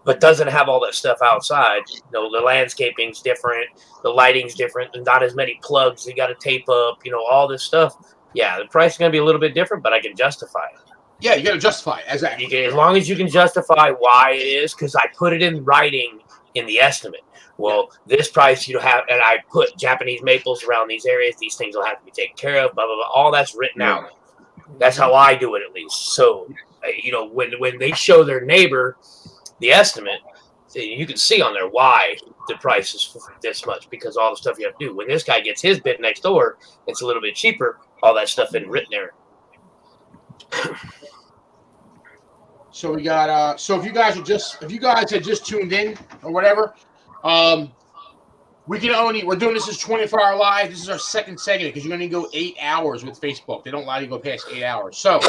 but doesn't have all that stuff outside. The landscaping's different, the lighting's different, and not as many plugs you got to tape up, all this stuff. Yeah, the price is going to be a little bit different, but I can justify it. Yeah, you got to justify it. Exactly. As long as you can justify why it is, because I put it in writing in the estimate. Well, this price and I put Japanese maples around these areas. These things will have to be taken care of, blah, blah, blah. All that's written out. That's how I do it, at least. So, when they show their neighbor the estimate, you can see on there why the price is this much because all the stuff you have to do. When this guy gets his bit next door, it's a little bit cheaper. All that stuff isn't written there. So we got if you guys had just tuned in or whatever, we're doing this as 24-hour live. This is our second segment because you're going to go 8 hours with Facebook. They don't allow you to go past 8 hours. So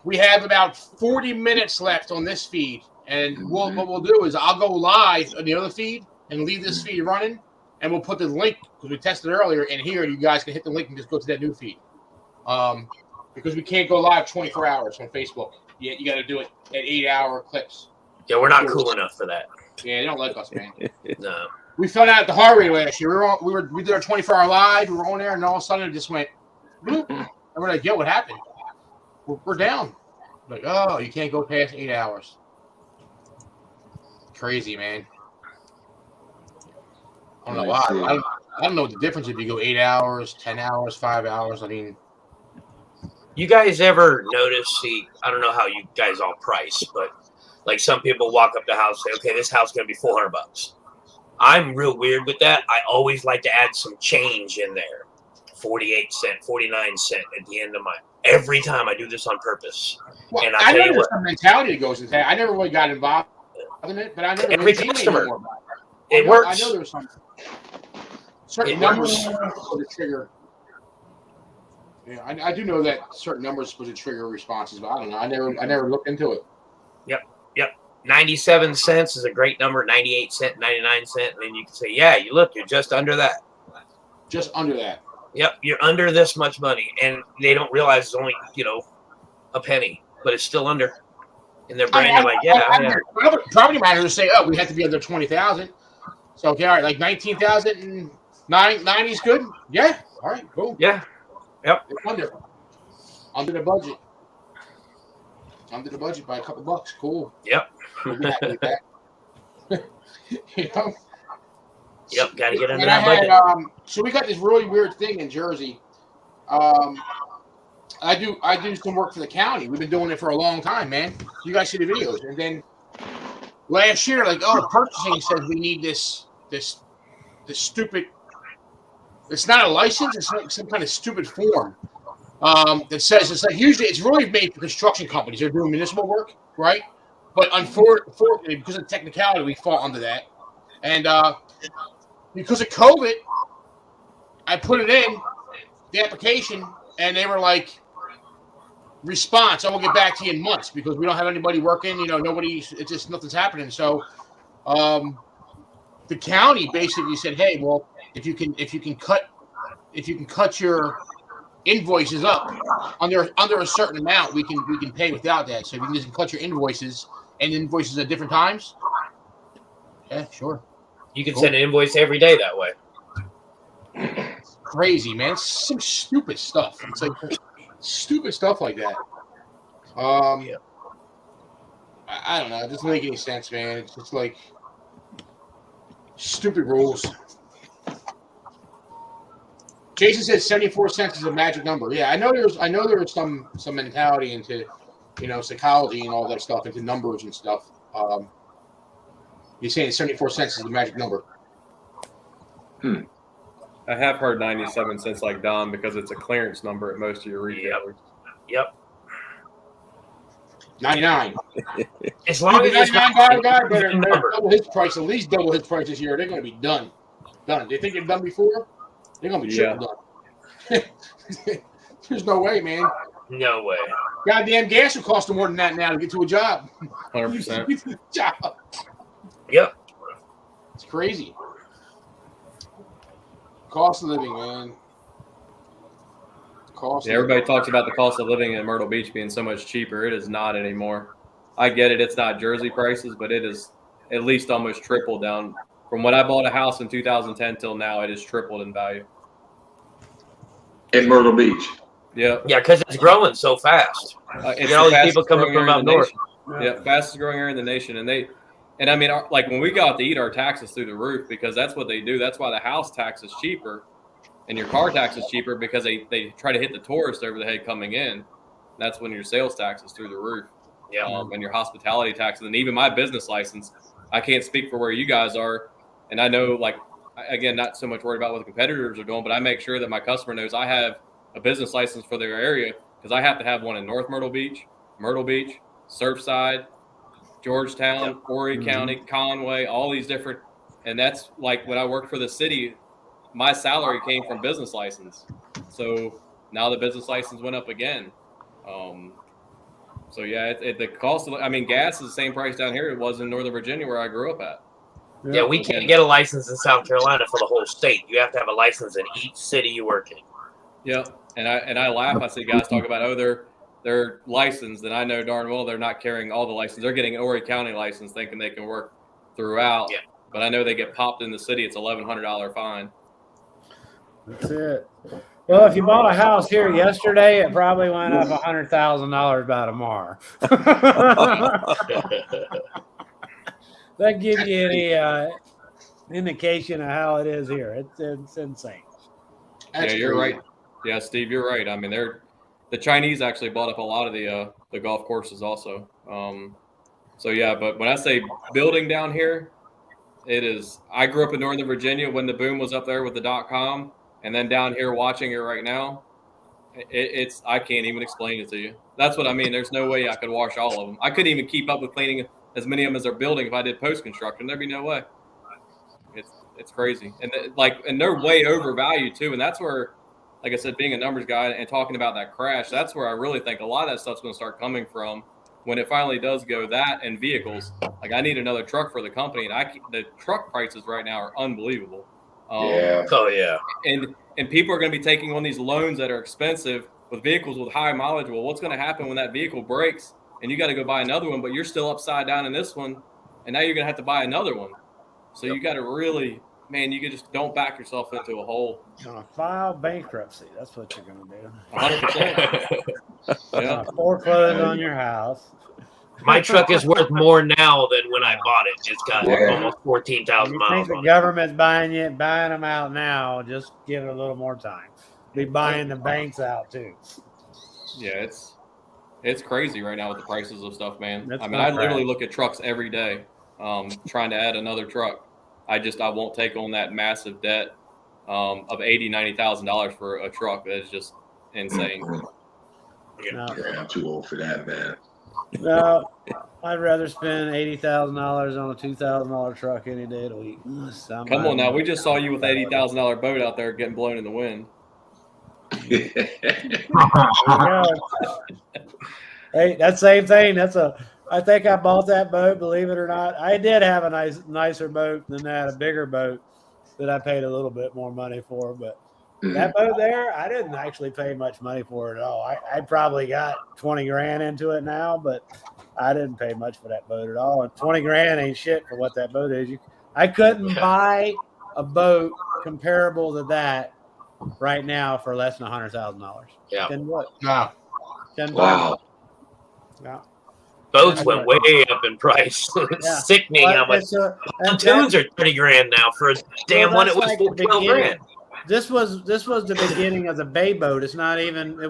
we have about 40 minutes left on this feed. And what we'll do is I'll go live on the other feed and leave this feed running, and we'll put the link because we tested earlier in here. You guys can hit the link and just go to that new feed, because we can't go live 24 hours on Facebook. You got to do it at 8-hour clips. Yeah, we're not cool enough for that. Yeah, they don't like us, man. No. We found out the hard way last year. We did our 24-hour live. We were on there, and all of a sudden it just went bloop. And we're like, "Yo, what happened? We're down." Like, oh, you can't go past 8 hours. Crazy, man. I don't know why. I I don't know what the difference if you go 8 hours, 10 hours, 5 hours. I mean, you guys ever notice? See, I don't know how you guys all price, but like some people walk up to the house and say, "Okay, this house is going to be $400." I'm real weird with that. I always like to add some change in there, 48 cent, 49 cent at the end of my. Every time I do this on purpose. Well, and I know there's some mentality that goes into that. I never really got involved in it, but I never every really customer. more about it. It works. I know there's some certain numbers supposed to trigger. Yeah, I do know that certain numbers are supposed to trigger responses, but I don't know. I never looked into it. Yep. 97 cents is a great number. 98 cent, 99 cent, and then you can say, "Yeah, you're just under that." Just under that. Yep, you're under this much money, and they don't realize it's only a penny, but it's still under. In their brain, they're like, "Yeah." Property managers say, "Oh, we have to be under 20,000." So okay, all right, like 19,000 and 90 is good. Yeah, all right, cool. Yeah, yep. It's under the budget. Under the budget by a couple bucks. Cool. Yep. We'll be happy with that. You know. Yep, got to get under And that budget. So we got this really weird thing in Jersey. I do some work for the county. We've been doing it for a long time, man. You guys see the videos. And then last year, like, purchasing says we need this stupid. It's not a license. It's like some kind of stupid form that says it's like usually it's really made for construction companies. They're doing municipal work, right? But unfortunately, because of technicality, we fall under that. And because of COVID, I put it in the application, and they were like, response, I will get back to you in months because we don't have anybody working. It's just nothing's happening. So the county basically said, hey, well, if you can cut your invoices up under a certain amount, we can pay without that. So if you can just cut your invoices and invoices at different times, yeah, sure. You can send an invoice every day that way. It's crazy, man. It's some stupid stuff. It's like stupid stuff like that. I don't know. It doesn't make any sense, man. It's just like stupid rules. Jason says 74 cents is a magic number. Yeah, I know there was some mentality into psychology and all that stuff, into numbers and stuff. You're saying 74 cents is the magic number. I have heard 97 cents like Don because it's a clearance number at most of your retailers. Yep. 99. As long as $99 guy better double his price, at least double his price this year. They're going to be done. They think they've done before? They're going to be triple done. There's no way, man. No way. Goddamn gas will cost them more than that now to get to a job. 100%. Job. Yep. It's crazy. Cost of living, man. Everybody talks about the cost of living in Myrtle Beach being so much cheaper. It is not anymore. I get it. It's not Jersey prices, but it is at least almost tripled down. From when I bought a house in 2010 till now, it has tripled in value. In Myrtle Beach. Yeah. Yeah, because it's growing so fast. It's all the these people coming from up north. Yeah, fastest growing area in the nation. And I mean, like when we go out to eat, our taxes through the roof because that's what they do. That's why the house tax is cheaper and your car tax is cheaper because they try to hit the tourist over the head coming in. That's when your sales tax is through the roof. Yeah. And your hospitality tax. And then even my business license, I can't speak for where you guys are. And I know, like, again, not so much worried about what the competitors are doing, but I make sure that my customer knows I have a business license for their area because I have to have one in North Myrtle Beach, Surfside, Georgetown, Horry County, Conway, all these different. And that's like when I worked for the city, my salary came from business license. So now the business license went up again. So yeah, the cost of, gas is the same price down here it was in Northern Virginia where I grew up at. Yeah, we can't get a license in South Carolina for the whole state. You have to have a license in each city you work in. Yeah, and I laugh. I see guys talk about, they're licensed, and I know darn well they're not carrying all the license. They're getting Horry County license, thinking they can work throughout. Yeah. But I know they get popped in the city. It's $1,100 fine. That's it. Well, if you bought a house here yesterday, it probably went up $100,000 by tomorrow. That give you indication of how it is here. It's insane. Yeah, you're right. Yeah, Steve, you're right. I mean, the Chinese actually bought up a lot of the golf courses also. So yeah, but when I say building down here, it is. I grew up in Northern Virginia when the boom was up there with the .com, and then down here watching it right now. It's I can't even explain it to you. That's what I mean. There's no way I could wash all of them. I couldn't even keep up with cleaning as many of them as they're building if I did post construction. There'd be no way. It's crazy, and they're way overvalued too. And that's where, like I said, being a numbers guy and talking about that crash, that's where I really think a lot of that stuff's going to start coming from when it finally does go. That and vehicles. Like I need another truck for the company, and the truck prices right now are unbelievable. Yeah. Oh yeah. And people are going to be taking on these loans that are expensive with vehicles with high mileage. Well, what's going to happen when that vehicle breaks and you got to go buy another one, but you're still upside down in this one, and now you're going to have to buy another one. So you got to really, man, you just don't back yourself into a hole. You're gonna file bankruptcy. That's what you're gonna do. 100%. Yeah. Foreclose on your house. My truck is worth more now than when I bought it. It's got almost 14,000 You miles think the on it. government's buying them out now? Just give it a little more time. Be buying the banks out too. Yeah, it's crazy right now with the prices of stuff, man. That's I mean, I not literally right. look at trucks every day, trying to add another truck. I won't take on that massive debt of $90,000 for a truck. That is just insane. No. Yeah, I'm too old for that, man. No, I'd rather spend $80,000 on a $2,000 truck any day of the week. Come on now, we just saw you with $80,000 boat out there getting blown in the wind. There you go. Hey, that same thing. I think I bought that boat. Believe it or not, I did have a nicer boat than that, a bigger boat that I paid a little bit more money for. But that boat there, I didn't actually pay much money for it at all. I probably got 20 grand into it now, but I didn't pay much for that boat at all. And 20 grand ain't shit for what that boat is. I couldn't buy a boat comparable to that right now for less than $100,000. Yeah. Then what? Wow. Wow. Yeah. Boats went way up in price. It's Yeah. sickening how much. Pontoons are 30 grand now for a damn one. It was like 12 beginning. grand. This was the beginning of the bay boat. It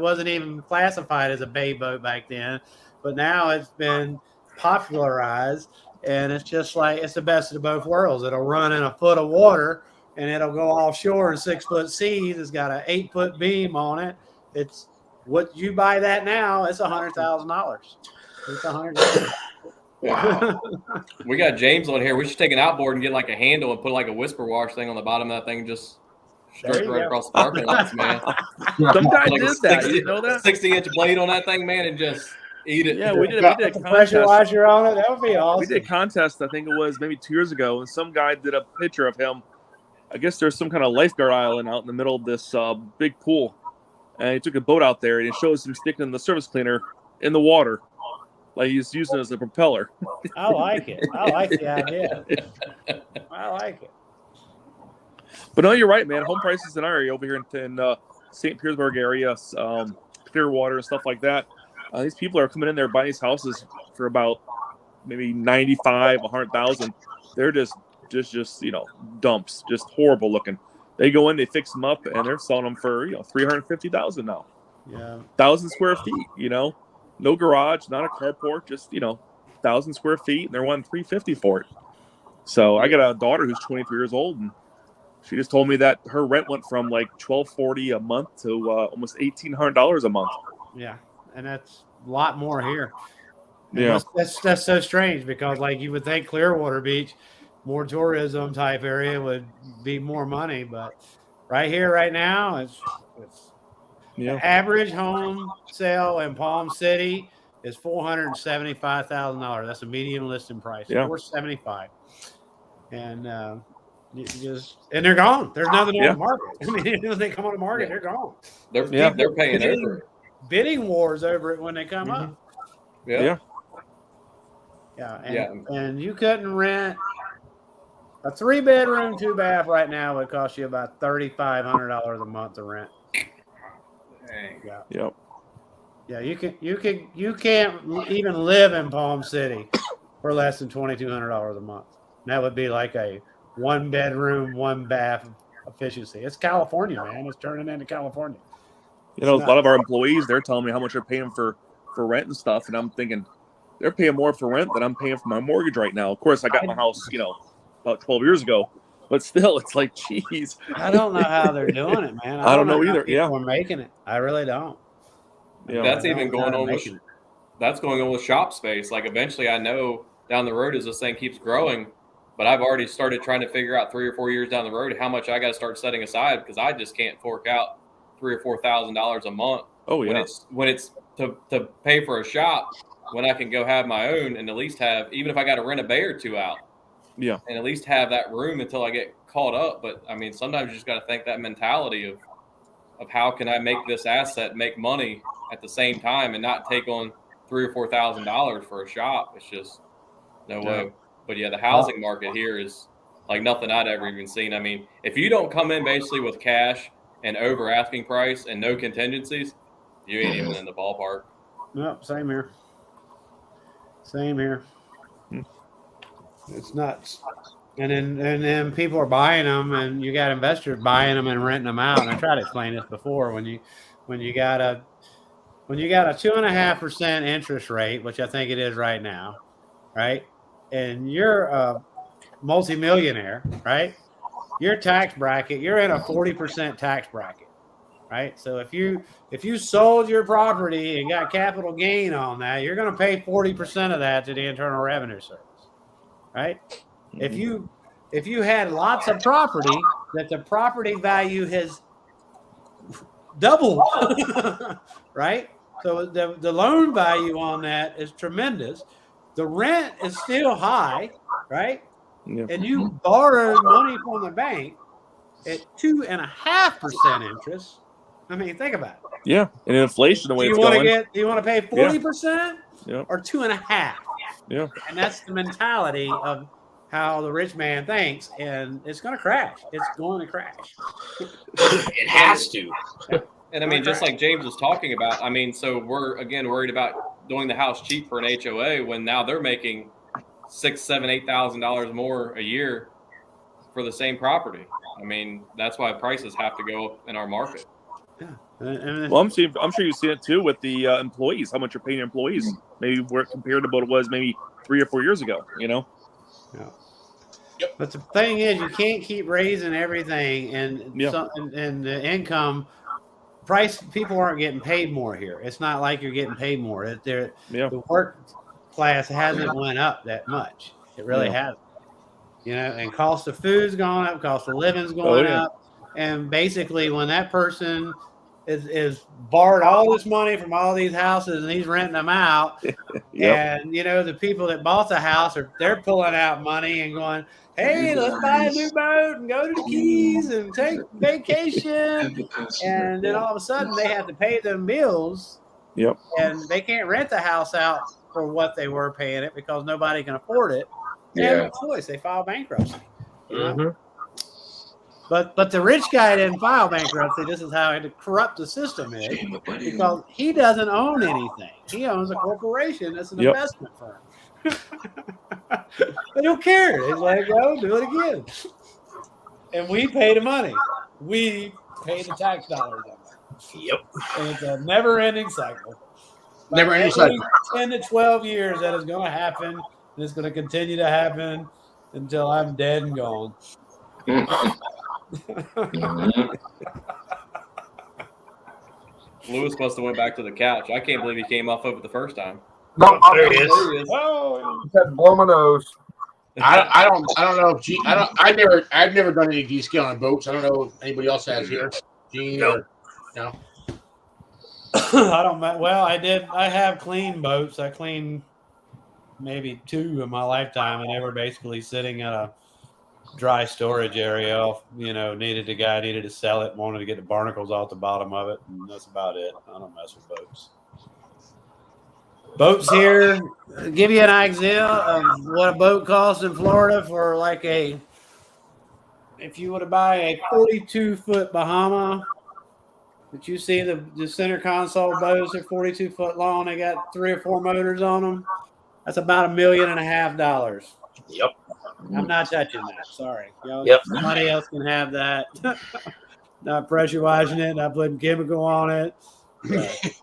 wasn't even classified as a bay boat back then, but now it's been popularized, and it's just like it's the best of both worlds. It'll run in a foot of water, and it'll go offshore in 6-foot seas. It's got an 8-foot beam on it. It's what you buy that now. It's $100,000. It's $100,000. Wow. We got James on here. We should take an outboard and get like a handle and put like a whisper wash thing on the bottom of that thing and just stretch right across the parking lots, man. Some guy Like did that. You know that? 60-inch blade on that thing, man, and just eat it. Yeah, we did a Pressure contest. washer on it. That would be awesome. We did a contest, I think it was maybe 2 years ago, and some guy did a picture of him. I guess there's some kind of lifeguard island out in the middle of this big pool. And he took a boat out there, and it shows him sticking the surface cleaner in the water. Like he's using it as a propeller. I like it. I like the idea. I like it. But no, you're right, man. Home prices in our area over here in St. Petersburg area, Clearwater and stuff like that. These people are coming in there buying these houses for about maybe 95, 100,000. They're just dumps, just horrible looking. They go in, they fix them up, and they're selling them for 350,000 now. Yeah, 1,000 square feet. No garage, not a carport, just 1,000 square feet, and they're wanting $350 for it. So I got a daughter who's 23 years old, and she just told me that her rent went from like $1,240 a month to almost $1,800 a month. Yeah, and that's a lot more here. Yeah, that's so strange because like you would think Clearwater Beach, more tourism type area would be more money, but right here, right now, it's the average home sale in Palm City is $475,000. That's a median listing price. Yeah. $475,000, and they're gone. There's nothing on the market. I mean, when they come on the market, they're gone. They're paying over it. Bidding wars over it when they come up. Yeah. And you couldn't rent a 3-bedroom, 2-bath right now would cost you about $3,500 a month to rent. Yeah. Yep. Yeah, you can't even live in Palm City for less than $2,200 a month. And that would be like a 1 bedroom, 1 bath efficiency. It's California, man. It's turning into California. You know, a lot of our employees, they're telling me how much they're paying for rent and stuff, and I'm thinking they're paying more for rent than I'm paying for my mortgage right now. Of course, I got my house, about 12 years ago, but still, it's like, geez. I don't know how they're doing it, man. I don't know how either. Yeah, people are making it. I really don't. Yeah, that's even going on with that's going on with shop space. Like eventually, I know down the road as this thing keeps growing, but I've already started trying to figure out 3 or 4 years down the road how much I got to start setting aside because I just can't fork out $3,000 or $4,000 a month. Oh yeah. When it's to pay for a shop when I can go have my own and at least have, even if I got to rent a bay or two out. Yeah. And at least have that room until I get caught up. But I mean, sometimes you just got to think that mentality of how can I make this asset make money at the same time and not take on $3,000 or $4,000 for a shop. It's just no way. But yeah, the housing market here is like nothing I'd ever even seen. I mean, if you don't come in basically with cash and over asking price and no contingencies, you ain't even in the ballpark. No, same here. Same here. It's nuts. And then people are buying them, and you got investors buying them and renting them out. And I tried to explain this before. When you got a 2.5% interest rate, which I think it is right now, right? And you're a multimillionaire, right? Your tax bracket, you're in a 40% tax bracket, right? So if you sold your property and got capital gain on that, you're going to pay 40% of that to the Internal Revenue Service, right? Mm-hmm. If you had lots of property that the property value has doubled, right? So the loan value on that is tremendous. The rent is still high, right? Yeah. And you borrowed money from the bank at 2.5% interest. I mean, think about it. Yeah, and inflation the way it's going. Do you want to pay 40% or 2.5%? Yeah, and that's the mentality of how the rich man thinks, and it's going to crash. It's going to crash. It has to. And I mean, just like James was talking about, I mean, so we're again worried about doing the house cheap for an HOA when now they're making $6,000, $7,000, $8,000 more a year for the same property. I mean, that's why prices have to go up in our market. Yeah. Well, I'm sure you see it too with the employees. How much you're paying your employees? Maybe where compared to what it was maybe 3 or 4 years ago. Yeah. But the thing is, you can't keep raising everything, and the income price. People aren't getting paid more here. It's not like you're getting paid more. The work class hasn't went up that much. It really hasn't. And cost of food's going up, cost of living's going up, and basically when that person is borrowed all this money from all these houses and he's renting them out, and the people that bought the house they're pulling out money and going, hey, let's buy a new boat and go to the Keys and take vacation, and then all of a sudden they have to pay them bills, and they can't rent the house out for what they were paying it because nobody can afford it. They have no choice. They file bankruptcy. But the rich guy didn't file bankruptcy. This is how corrupt the system is, because he doesn't own anything. He owns a corporation that's an investment firm. They don't care. He's like, go do it again. And we pay the money. We pay the tax dollars on it. And it's a never-ending cycle. Never-ending cycle. 10 to 12 years that is going to happen. And it's going to continue to happen until I'm dead and gone. Lewis must have went back to the couch. I can't believe he came off of it the first time. No, there he is. Oh, blow my nose. I don't know if I've never done any G-scale on boats. I don't know if anybody else has here. Gene, no. I don't. Well, I did. I have cleaned boats. I cleaned maybe 2 in my lifetime, and they were basically sitting in a dry storage area. Needed to sell it, wanted to get the barnacles off the bottom of it, and that's about it. I don't mess with boats. Boats here give you an idea of what a boat costs in Florida for if you were to buy a 42-foot Bahama, but you see the center console boats are 42 foot long. They got 3 or 4 motors on them. That's about $1.5 million. Yep. I'm not touching that. Sorry. Yep. Somebody else can have that. Not pressure washing it, not putting chemical on it.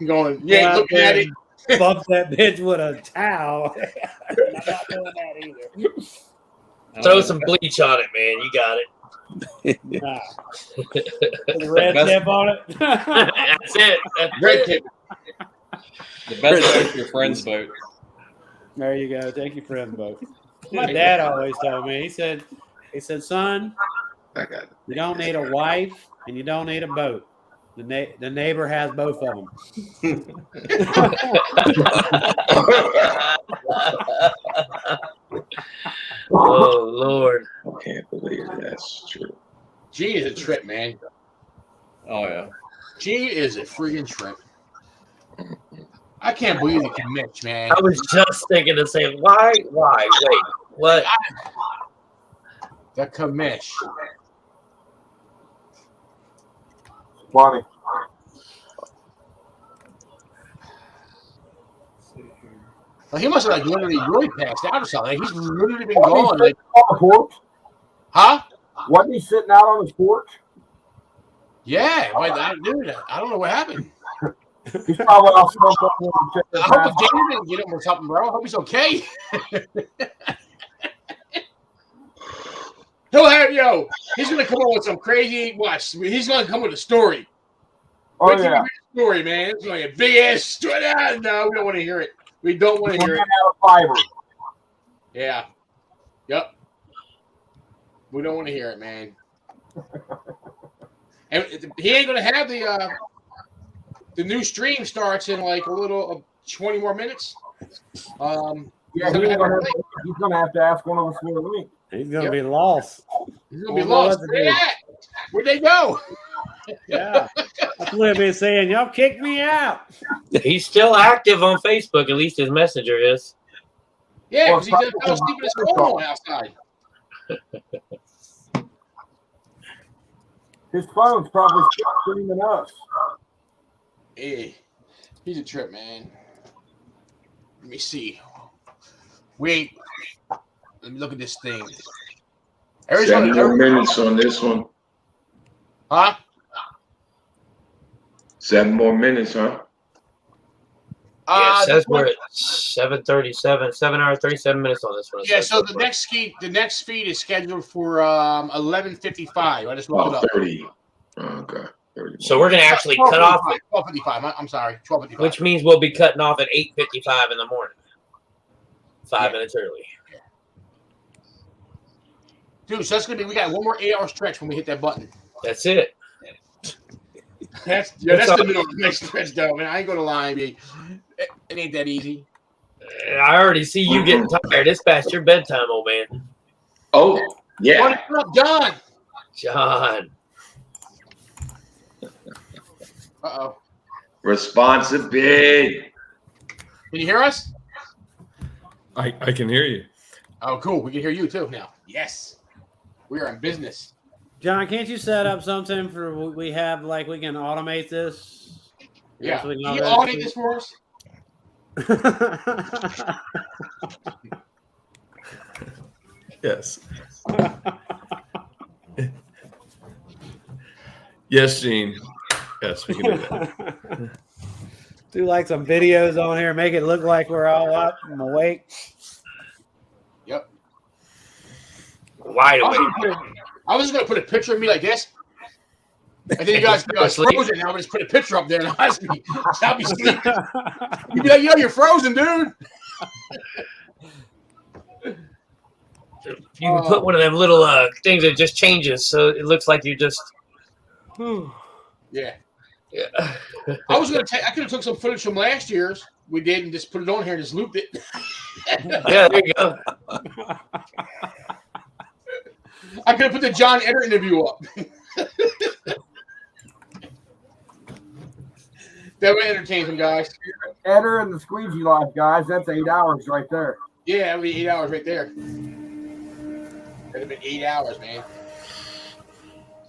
Going, yeah, looking at it. Bump that bitch with a towel. I'm not doing that either. Throw some bleach on it, man. You got it. Nah. With a red tip on it. That's it. That's red tip. The best boat is your friend's boat. There you go. Take your friend's boat. My dad always told me. He said, son, you don't need a wife and you don't need a boat. The neighbor has both of them. Oh Lord! I can't believe that's true. Gene is a trip, man. Oh yeah, Gene is a freaking trip. I can't believe the commit, man. I was just thinking the same. Why? Wait, what? The commit. Funny. Well, he must have literally really passed out or something. He's literally been gone. Like, on the porch? Huh? Wasn't he sitting out on his porch? Yeah, dude, I don't know what happened. He's probably off smoke. I hope the gator didn't get him or something, bro. I hope he's okay. He'll have he's gonna come up with some crazy watch. He's gonna come with a story. Oh yeah, yeah, story, man. It's gonna be a big ass story. No, we don't want to hear it. We don't want to hear it. Out of fiber. Yeah. Yep. We don't want to hear it, man. And he ain't gonna have the new stream starts in like a little 20 more minutes. Yeah, he's gonna have to ask one of us for a link. He's gonna be lost. He's gonna be lost. Where they at? Where'd they go? Yeah. That's what I've been saying. Y'all kicked me out. He's still active on Facebook. At least his messenger is. Yeah, because he just fell asleep in his phone outside. His phone's probably screaming us. Hey, he's a trip, man. Let me see. Wait. Let me look at this thing. 7 more minutes on this one. Huh? 7 more minutes, huh? Yeah, it says we're at 7:37, 7 hours 37 minutes on this one. Yeah, so the next feed is scheduled for 11:55. I just looked it up. 30. Okay. 30. So we're gonna actually cut off at 12:55. I'm sorry, 12:55. which means we'll be cutting off at 8:55 in the morning. 5 minutes early. Dude, so that's gonna be. We got one more 8-hour stretch when we hit that button. That's it. That's the middle of the next stretch, though, man. I ain't gonna lie, it ain't that easy. I already see you getting tired. It's past your bedtime, old man. Oh, yeah. What's up, John? John. Uh-oh. Responsibility. Can you hear us? I can hear you. Oh, cool. We can hear you, too, now. Yes. We are in business. John, can't you set up something for we have like we can automate this? Yeah. So Can you automate this for us? Yes. Yes, Gene. Yes, we can do that. Do like some videos on here, make it look like we're all up and awake. Yep. Wide awake. I was going to put a picture of me like this. And then you guys frozen. Now I just put a picture up there and I'll be sleeping. You'd be like, you're frozen, dude. You can put one of them little things that just changes so it looks like you just. Yeah. Yeah. I could have took some footage from last year's we did and just put it on here and just looped it. Yeah, there you go. I could have put the John Eder interview up. That would entertain some guys. Eder and the Squeegee Life, guys. That's 8 hours right there. Yeah, that would be 8 hours right there. That'd have been 8 hours, man.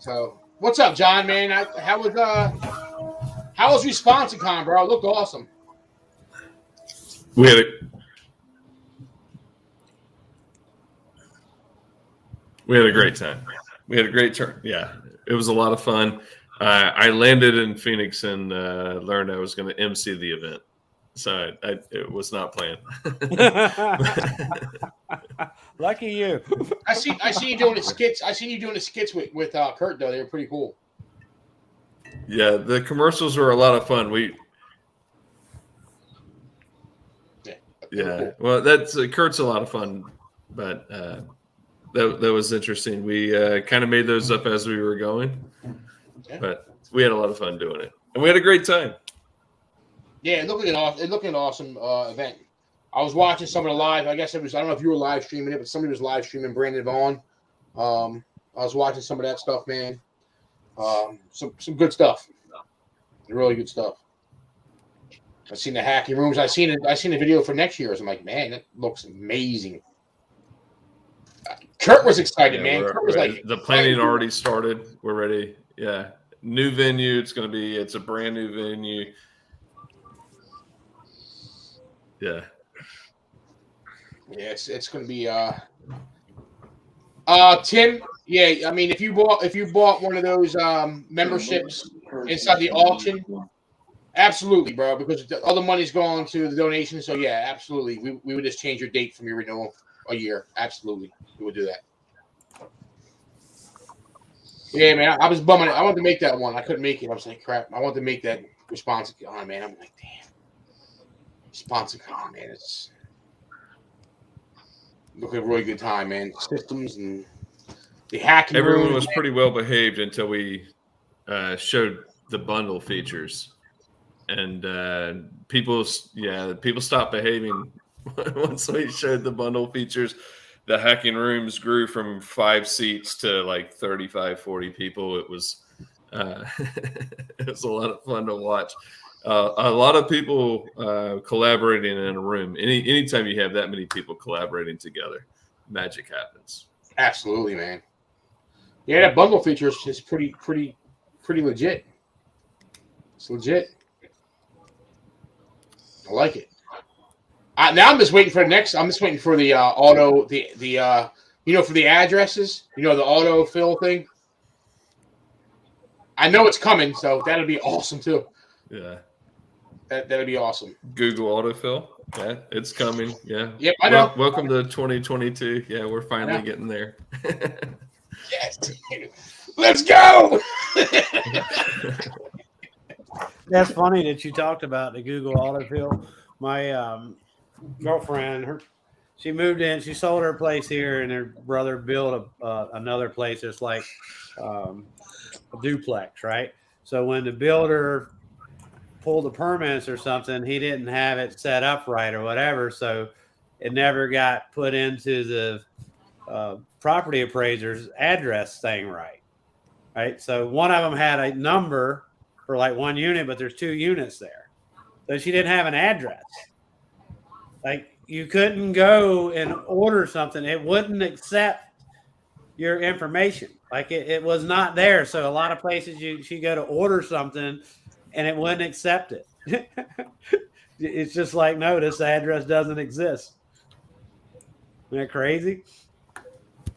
So, what's up, John, man? How was Responsicon, bro? It looked awesome. We had We had a great time. We had a great turn. Yeah, it was a lot of fun. I landed in Phoenix and learned I was going to MC the event. So it was not planned. Lucky you. I seen you doing the skits. I seen you doing the skits with Kurt though. They were pretty cool. Yeah, the commercials were a lot of fun. Yeah. Well, that's Kurt's a lot of fun, but that was interesting. We kind of made those up as we were going, but we had a lot of fun doing it, and we had a great time. Yeah, it looked like an awesome event. I was watching some of the live. I guess it was. I don't know if you were live streaming it, but somebody was live streaming Brandon Vaughn. I was watching some of that stuff, man. Some good stuff. Really good stuff. I've seen the hacking rooms. I seen the video for next year's. I'm like, man, that looks amazing. Kurt was excited, man. Kurt was like, the planning already started. We're ready. Yeah, new venue. It's a brand new venue. Yeah. Yeah, it's going to be Tim. Yeah, I mean, if you bought one of those memberships inside the auction, absolutely, bro, because all the money's going to the donation. So yeah, absolutely, we would just change your date from your renewal a year. Absolutely, we would do that. Yeah, man, I was bumming it. I wanted to make that one. I couldn't make it. I was like, crap. I wanted to make that responsive con, man. I'm like, damn. Responsive con, man. It's look like a really good time, man. Systems and the hacking. Everyone was pretty well behaved until we showed the bundle features, and people stopped behaving once we showed the bundle features. The hacking rooms grew from 5 seats to like 35, 40 people. It was it was a lot of fun to watch. A lot of people collaborating in a room. Anytime you have that many people collaborating together, magic happens. Absolutely, man. Yeah, that bundle feature is pretty legit. It's legit. I like it. Now I'm just waiting for the next. I'm just waiting for the auto, the for the addresses, the auto fill thing. I know it's coming, so that'll be awesome too. Yeah. That'd be awesome. Google autofill. Yeah, it's coming. Yeah. Yep, I know. Welcome to 2022. Yeah, we're finally getting there. Yes. Let's go. That's funny that you talked about the Google autofill. My girlfriend, she moved in. She sold her place here, and her brother built another place that's like a duplex, right? So when the builder pulled the permits or something, he didn't have it set up right or whatever, so it never got put into the property appraiser's address thing right. So one of them had a number for like one unit, but there's 2 units there, so she didn't have an address. Like, you couldn't go and order something, it wouldn't accept your information. Like, it was not there. So a lot of places she go to order something and it wouldn't accept it. It's just like, no, this address doesn't exist. Isn't that crazy?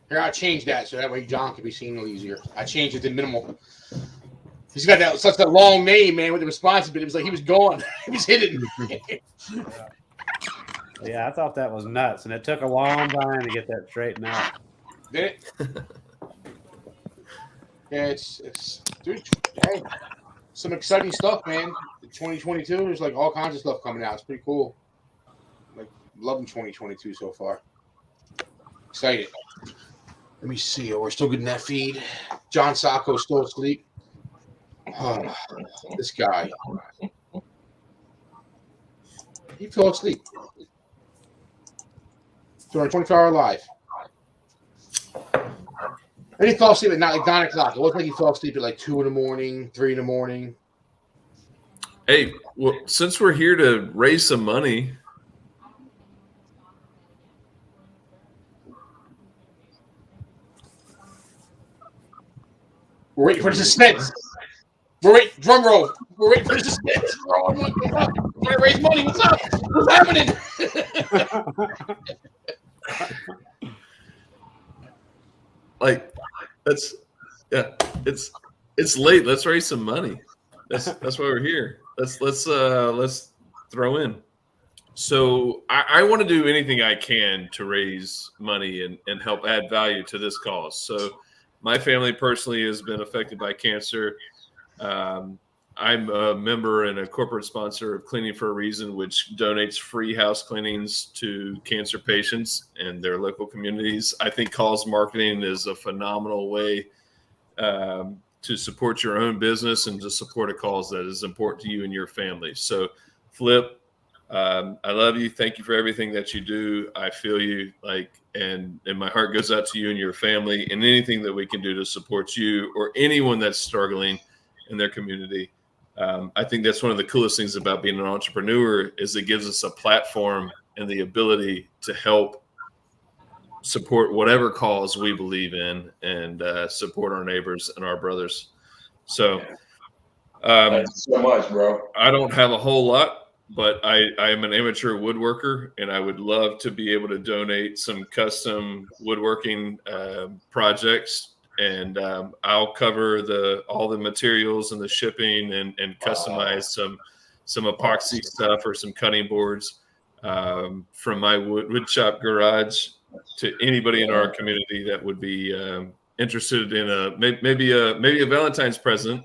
Here, I changed that so that way John can be seen a little easier. I changed it to minimal. He's got such a long name, man, with the responsibility. It was like he was gone. He was hidden. Yeah, I thought that was nuts, and it took a long time to get that straightened out. Did it? Yeah, it's dude, hey, some exciting stuff, man. 2022, there's like all kinds of stuff coming out. It's pretty cool. Like, loving 2022 so far. Excited. Let me see. Oh, we're still getting that feed. John Sacco's still asleep. Oh, this guy. He fell asleep. During 24-hour live. And he fell asleep at 9 o'clock. It looked like he fell asleep at like 2 in the morning, 3 in the morning. Hey, well, since we're here to raise some money, we're waiting for the suspense. Drum roll. We're waiting for the suspense. We're trying to raise money. What's up? What's happening? Like, it's late. Let's raise some money. That's why we're here. Let's throw in. So I want to do anything I can to raise money and help add value to this cause. So my family personally has been affected by cancer. I'm a member and a corporate sponsor of Cleaning for a Reason, which donates free house cleanings to cancer patients and their local communities. I think cause marketing is a phenomenal way to support your own business and to support a cause that is important to you and your family. So, Flip, I love you. Thank you for everything that you do. I feel you, and my heart goes out to you and your family, and anything that we can do to support you or anyone that's struggling in their community. I think that's one of the coolest things about being an entrepreneur is it gives us a platform and the ability to help support whatever cause we believe in and support our neighbors and our brothers. So, thanks so much, bro. I don't have a whole lot, but I am an amateur woodworker, and I would love to be able to donate some custom woodworking projects. And I'll cover all the materials and the shipping and customize some epoxy stuff or some cutting boards from my wood shop garage to anybody in our community that would be interested in maybe a Valentine's present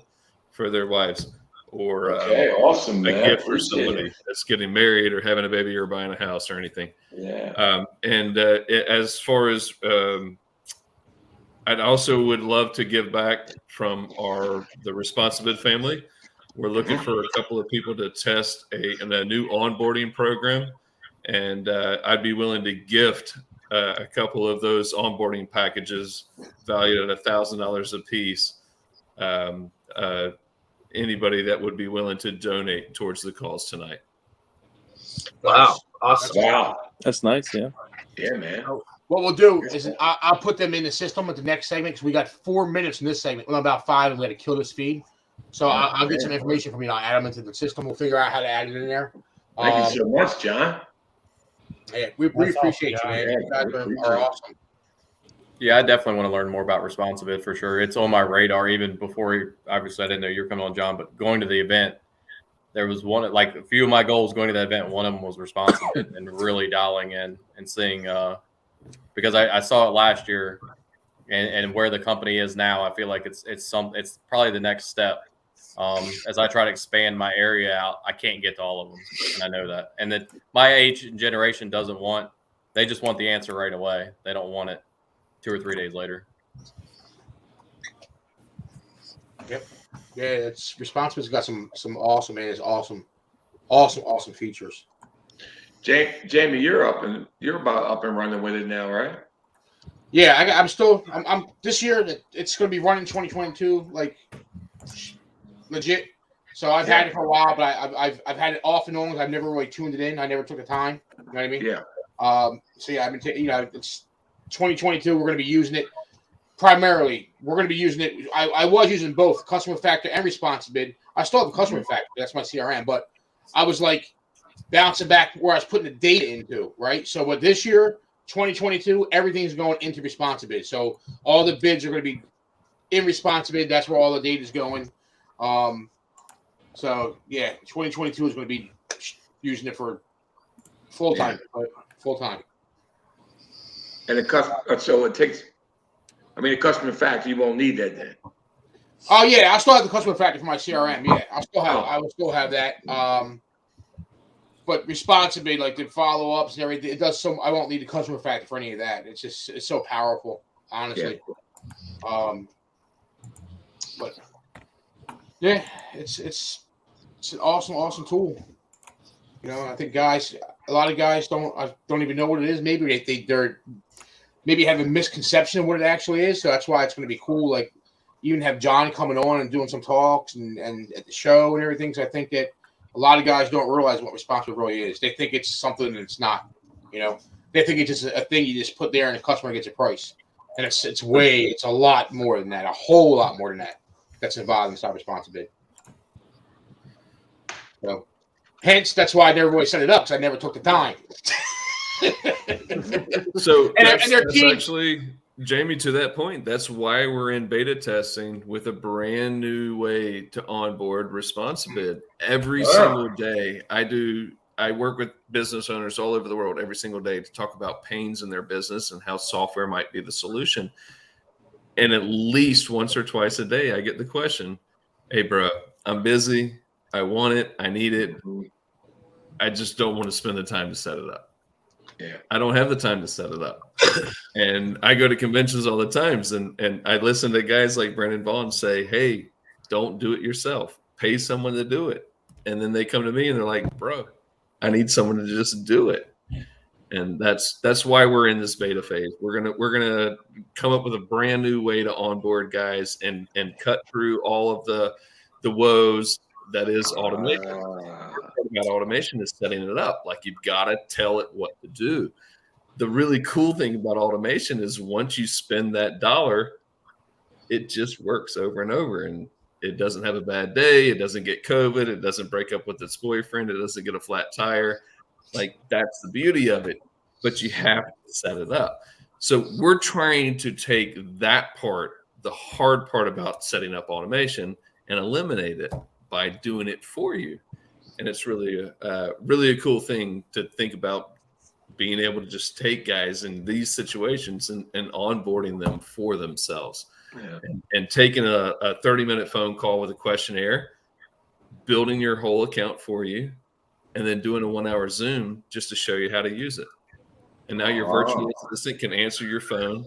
for their wives, or awesome, man. a gift for somebody that's getting married or having a baby or buying a house or anything. Yeah. As far as I'd also would love to give back from the Responsible family. We're looking for a couple of people to test a new onboarding program, and I'd be willing to gift a couple of those onboarding packages valued at $1,000 a piece. Anybody that would be willing to donate towards the cause tonight. Wow. Awesome. Wow. That's nice. Yeah. Yeah, man. What we'll do is I'll put them in the system at the next segment because we got 4 minutes in this segment. Well, about 5, and we got to kill this feed. So I'll get some information from you. I'll add them into the system. We'll figure out how to add it in there. Thank you so much, John. Yeah, we appreciate you, man. You guys are awesome. Yeah, I definitely want to learn more about Responsible for sure. It's on my radar even before obviously I didn't know you were coming on, John, but going to the event, there was one, like a few of my goals going to that event. One of them was Responsible and really dialing in and seeing, because I saw it last year and where the company is now. I feel like it's probably the next step. As I try to expand my area out, I can't get to all of them. And I know that. And that my age and generation they just want the answer right away. They don't want it 2 or 3 days later. Yep. Yeah, it's Responsible's got some awesome, man. It's awesome features. Jamie, you're about up and running with it now, right? Yeah, I'm this year. It's going to be running 2022, like legit. So I've had it for a while, but I've had it off and on. I've never really tuned it in. I never took the time. You know what I mean? Yeah. So yeah, I've been it's 2022. We're going to be using it primarily. We're going to be using it. I was using both Customer Factor and Responsible. I still have a Customer Factor. That's my CRM, but I was like bouncing back where I was putting the data into, right? So with this year, 2022, everything's going into Responsible. So all the bids are going to be in Responsible. That's where all the data is going. So yeah, 2022 is going to be using it for full time. And the Customer Factor, you won't need that then. Oh yeah, I still have the Customer Factor for my CRM. Yeah, I will still have that. But Responsible, like the follow-ups and everything, it does I won't need the Customer Factor for any of that. It's so powerful, honestly. Yeah. But yeah, it's an awesome tool. You know, I think a lot of guys don't even know what it is. Maybe they think they're maybe have a misconception of what it actually is. So that's why it's going to be cool. Like even have John coming on and doing some talks and at the show and everything. So I think that a lot of guys don't realize what Responsible really is. They think it's something that it's not. You know, they think it's just a thing you just put there and the customer gets a price. And it's a lot more than that, a whole lot more than that. That's involved inside Responsible. So, hence, that's why I never really set it up because I never took the time. So that's actually Jamie, to that point, that's why we're in beta testing with a brand new way to onboard ResponsiBid. Every single day, I work with business owners all over the world every single day to talk about pains in their business and how software might be the solution. And at least once or twice a day, I get the question, hey, bro, I'm busy. I want it. I need it. I just don't want to spend the time to set it up. Yeah. I don't have the time to set it up. And I go to conventions all the times, and I listen to guys like Brendan Vaughn say, hey, don't do it yourself. Pay someone to do it. And then they come to me and they're like, bro, I need someone to just do it. And that's why we're in this beta phase. We're gonna come up with a brand new way to onboard guys and cut through all of the woes that is automation. About automation is setting it up. Like, you've got to tell it what to do. The really cool thing about automation is once you spend that dollar, it just works over and over, and it doesn't have a bad day. It doesn't get COVID. It doesn't break up with its boyfriend. It doesn't get a flat tire. Like, that's the beauty of it, but you have to set it up. So we're trying to take that part, the hard part about setting up automation, and eliminate it by doing it for you. And it's really a cool thing to think about, being able to just take guys in these situations and onboarding them for themselves. Yeah. And taking a 30-minute phone call with a questionnaire, building your whole account for you, and then doing a 1-hour Zoom just to show you how to use it. And now your virtual assistant can answer your phone,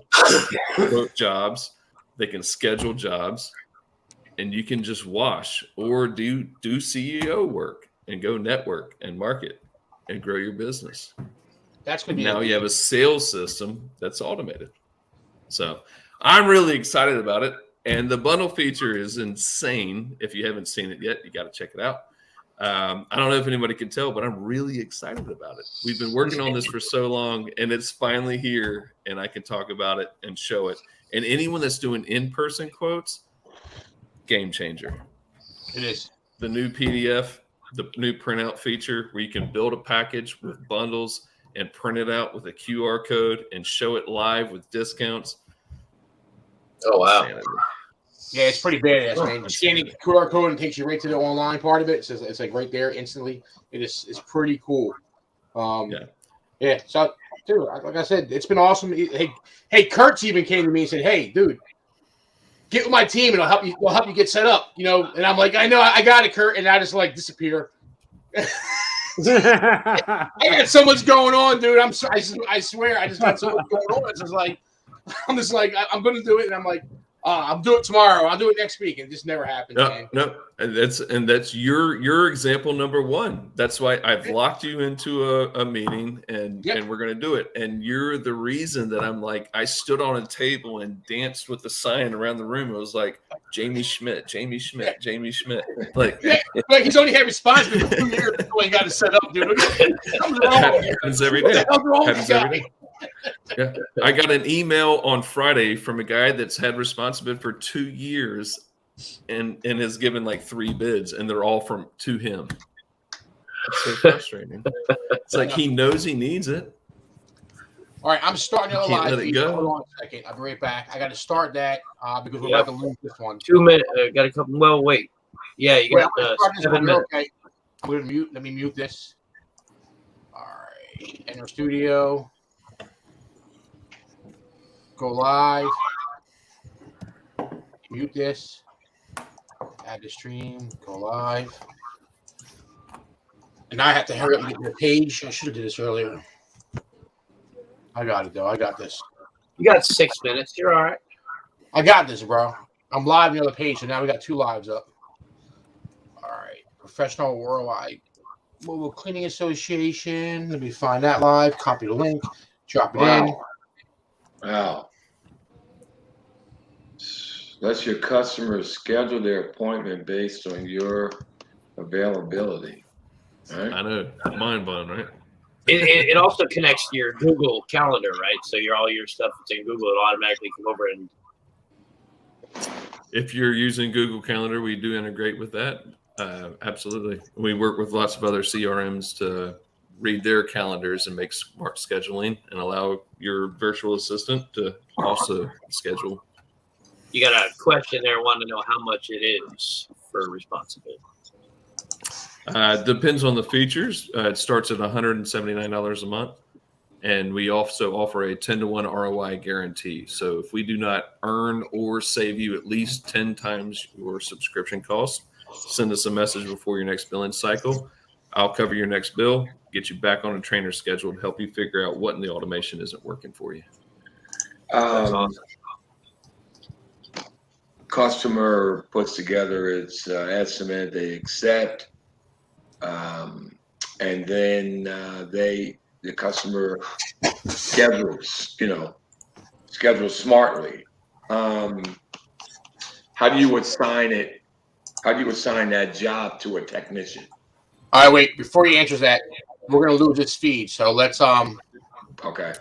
book jobs, they can schedule jobs, and you can just wash or do CEO work and go network and market and grow your business. That's good. Now you have a sales system that's automated. So I'm really excited about it. And the bundle feature is insane. If you haven't seen it yet, you got to check it out. I don't know if anybody can tell, but I'm really excited about it. We've been working on this for so long, and it's finally here, and I can talk about it and show it. And anyone that's doing in-person quotes, game changer. It is. The new PDF, the new printout feature where you can build a package with bundles and print it out with a QR code and show it live with discounts. Oh, wow. Yeah, it's pretty badass, man. Scanning QR code and takes you right to the online part of it. So it's like right there instantly. It's pretty cool. Yeah. So, dude, like I said, it's been awesome. Hey, Kurtz even came to me and said, "Hey, dude, get with my team and I'll help you get set up." You know, and I'm like, "I know, I got it, Kurt," and I just like disappear. I got so much going on, dude. I swear, I just got so much going on. It's just like, I'm going to do it, and I'm like, I'll do it tomorrow. I'll do it next week, and it just never happens. Man. No, and that's your example number one. That's why I've locked you into a meeting, and we're going to do it. And you're the reason that I'm like, I stood on a table and danced with the sign around the room. It was like, Jamie Schmidt, Jamie Schmidt, Jamie Schmidt. Like he's only had response for 2 years before he got it set up, dude. Happens every day. Happens every day. Yeah. I got an email on Friday from a guy that's had ResponsiBid for 2 years and has given like 3 bids, and they're all to him. It's so frustrating. It's like he knows he needs it. All right, I'm starting another live. Let it go. Hold on a second. I'll be right back. I got to start that because we're about to lose this one. 2 minutes. Got a couple. Well, wait. Yeah, you got 7 minutes. Okay. We're mute. Let me mute this. All right. Enter studio. Go live. Mute this. Add the stream. Go live. And now I have to hurry up and get to the page. I should have did this earlier. I got it, though. I got this. You got 6 minutes. You're all right. I got this, bro. I'm live on the other page, so now we got 2 lives up. All right. Professional Worldwide Mobile Cleaning Association. Let me find that live. Copy the link. Drop it in. Wow. Let your customers schedule their appointment based on your availability. Right? I know. Mind blowing, right? It also connects to your Google Calendar, right? So all your stuff that's in Google, it'll automatically come over and. If you're using Google Calendar, we do integrate with that. Absolutely. We work with lots of other CRMs to read their calendars and make smart scheduling and allow your virtual assistant to also schedule. You got a question there, wanting to know how much it is for responsible. Depends on the features. It starts at $179 a month. And we also offer a 10-to-1 ROI guarantee. So if we do not earn or save you at least 10 times your subscription cost, send us a message before your next billing cycle. I'll cover your next bill, get you back on a trainer schedule to help you figure out what in the automation isn't working for you. Customer puts together its estimate, they accept, and then the customer schedules smartly. How do you assign it? How do you assign that job to a technician? All right, wait. Before he answers that, we're gonna lose this feed. So let's Okay.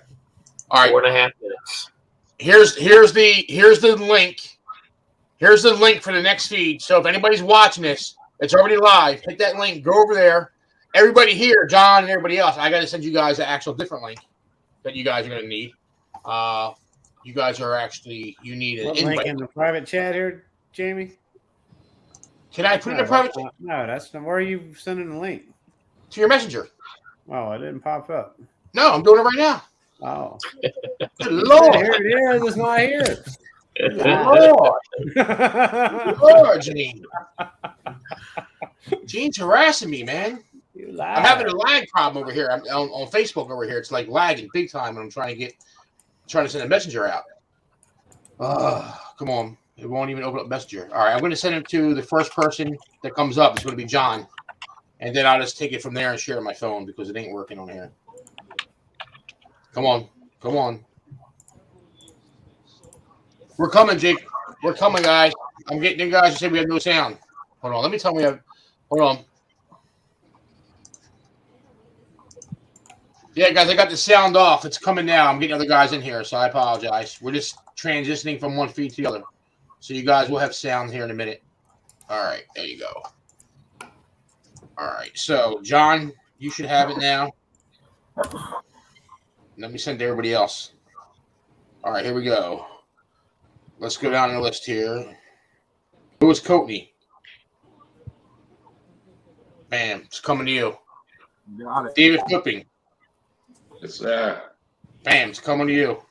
All right. 4.5 minutes. Here's the link. Here's the link for the next feed. So if anybody's watching this, it's already live. Hit that link. Go over there. Everybody here, John and everybody else, I got to send you guys an actual different link that you guys are going to need. You guys are actually, you need an invite. Link in the private chat here, Jamie? Can I put it in the private chat? No, that's not. Where are you sending the link? To your messenger. Oh, it didn't pop up. No, I'm doing it right now. Oh. Good Lord. Here it is. It's not here. Lord. Lord, Janine. Gene's harassing me, man. I'm having a lag problem over here. I'm on Facebook over here. It's like lagging big time when I'm trying to send a messenger out. Come on. It won't even open up Messenger. All right, I'm going to send it to the first person that comes up. It's going to be John. And then I'll just take it from there and share it on my phone because it ain't working on here. Come on. Come on. We're coming, Jake. We're coming, guys. I'm getting you guys to say we have no sound. Hold on. Let me tell me. Hold on. Yeah, guys, I got the sound off. It's coming now. I'm getting other guys in here, so I apologize. We're just transitioning from one feed to the other. So you guys will have sound here in a minute. All right, there you go. All right, so John, you should have it now. Let me send to everybody else. All right, here we go. Let's go down the list here. Who is Courtney? Bam, it's coming to you. Got it. David Flipping. It's there. Bam, it's coming to you.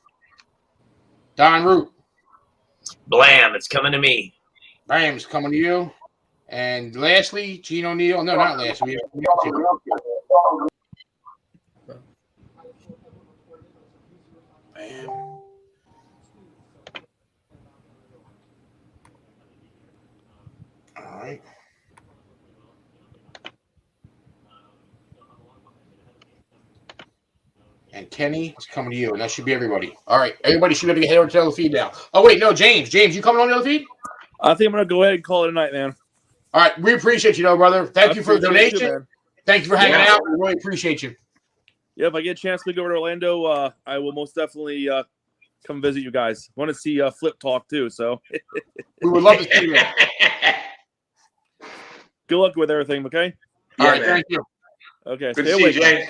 Don Root. Blam, it's coming to me. Bam, it's coming to you. And lastly, Gene O'Neill. No, not lastly. We have two. Bam. All right. And Kenny is coming to you, and that should be everybody. All right, everybody should be able to head over to the other feed now. Oh wait, no, James, you coming on the other feed? I think I'm gonna go ahead and call it a night, man. All right, we appreciate you, though, brother. Thank you for the donation. Thank you for hanging out. We really appreciate you. Yeah, if I get a chance to go over to Orlando, I will most definitely come visit you guys. Want to see Flip talk too, so we would love to see you. Good luck with everything, okay? All right, thank you. Okay, Good stay to see awake. you, James.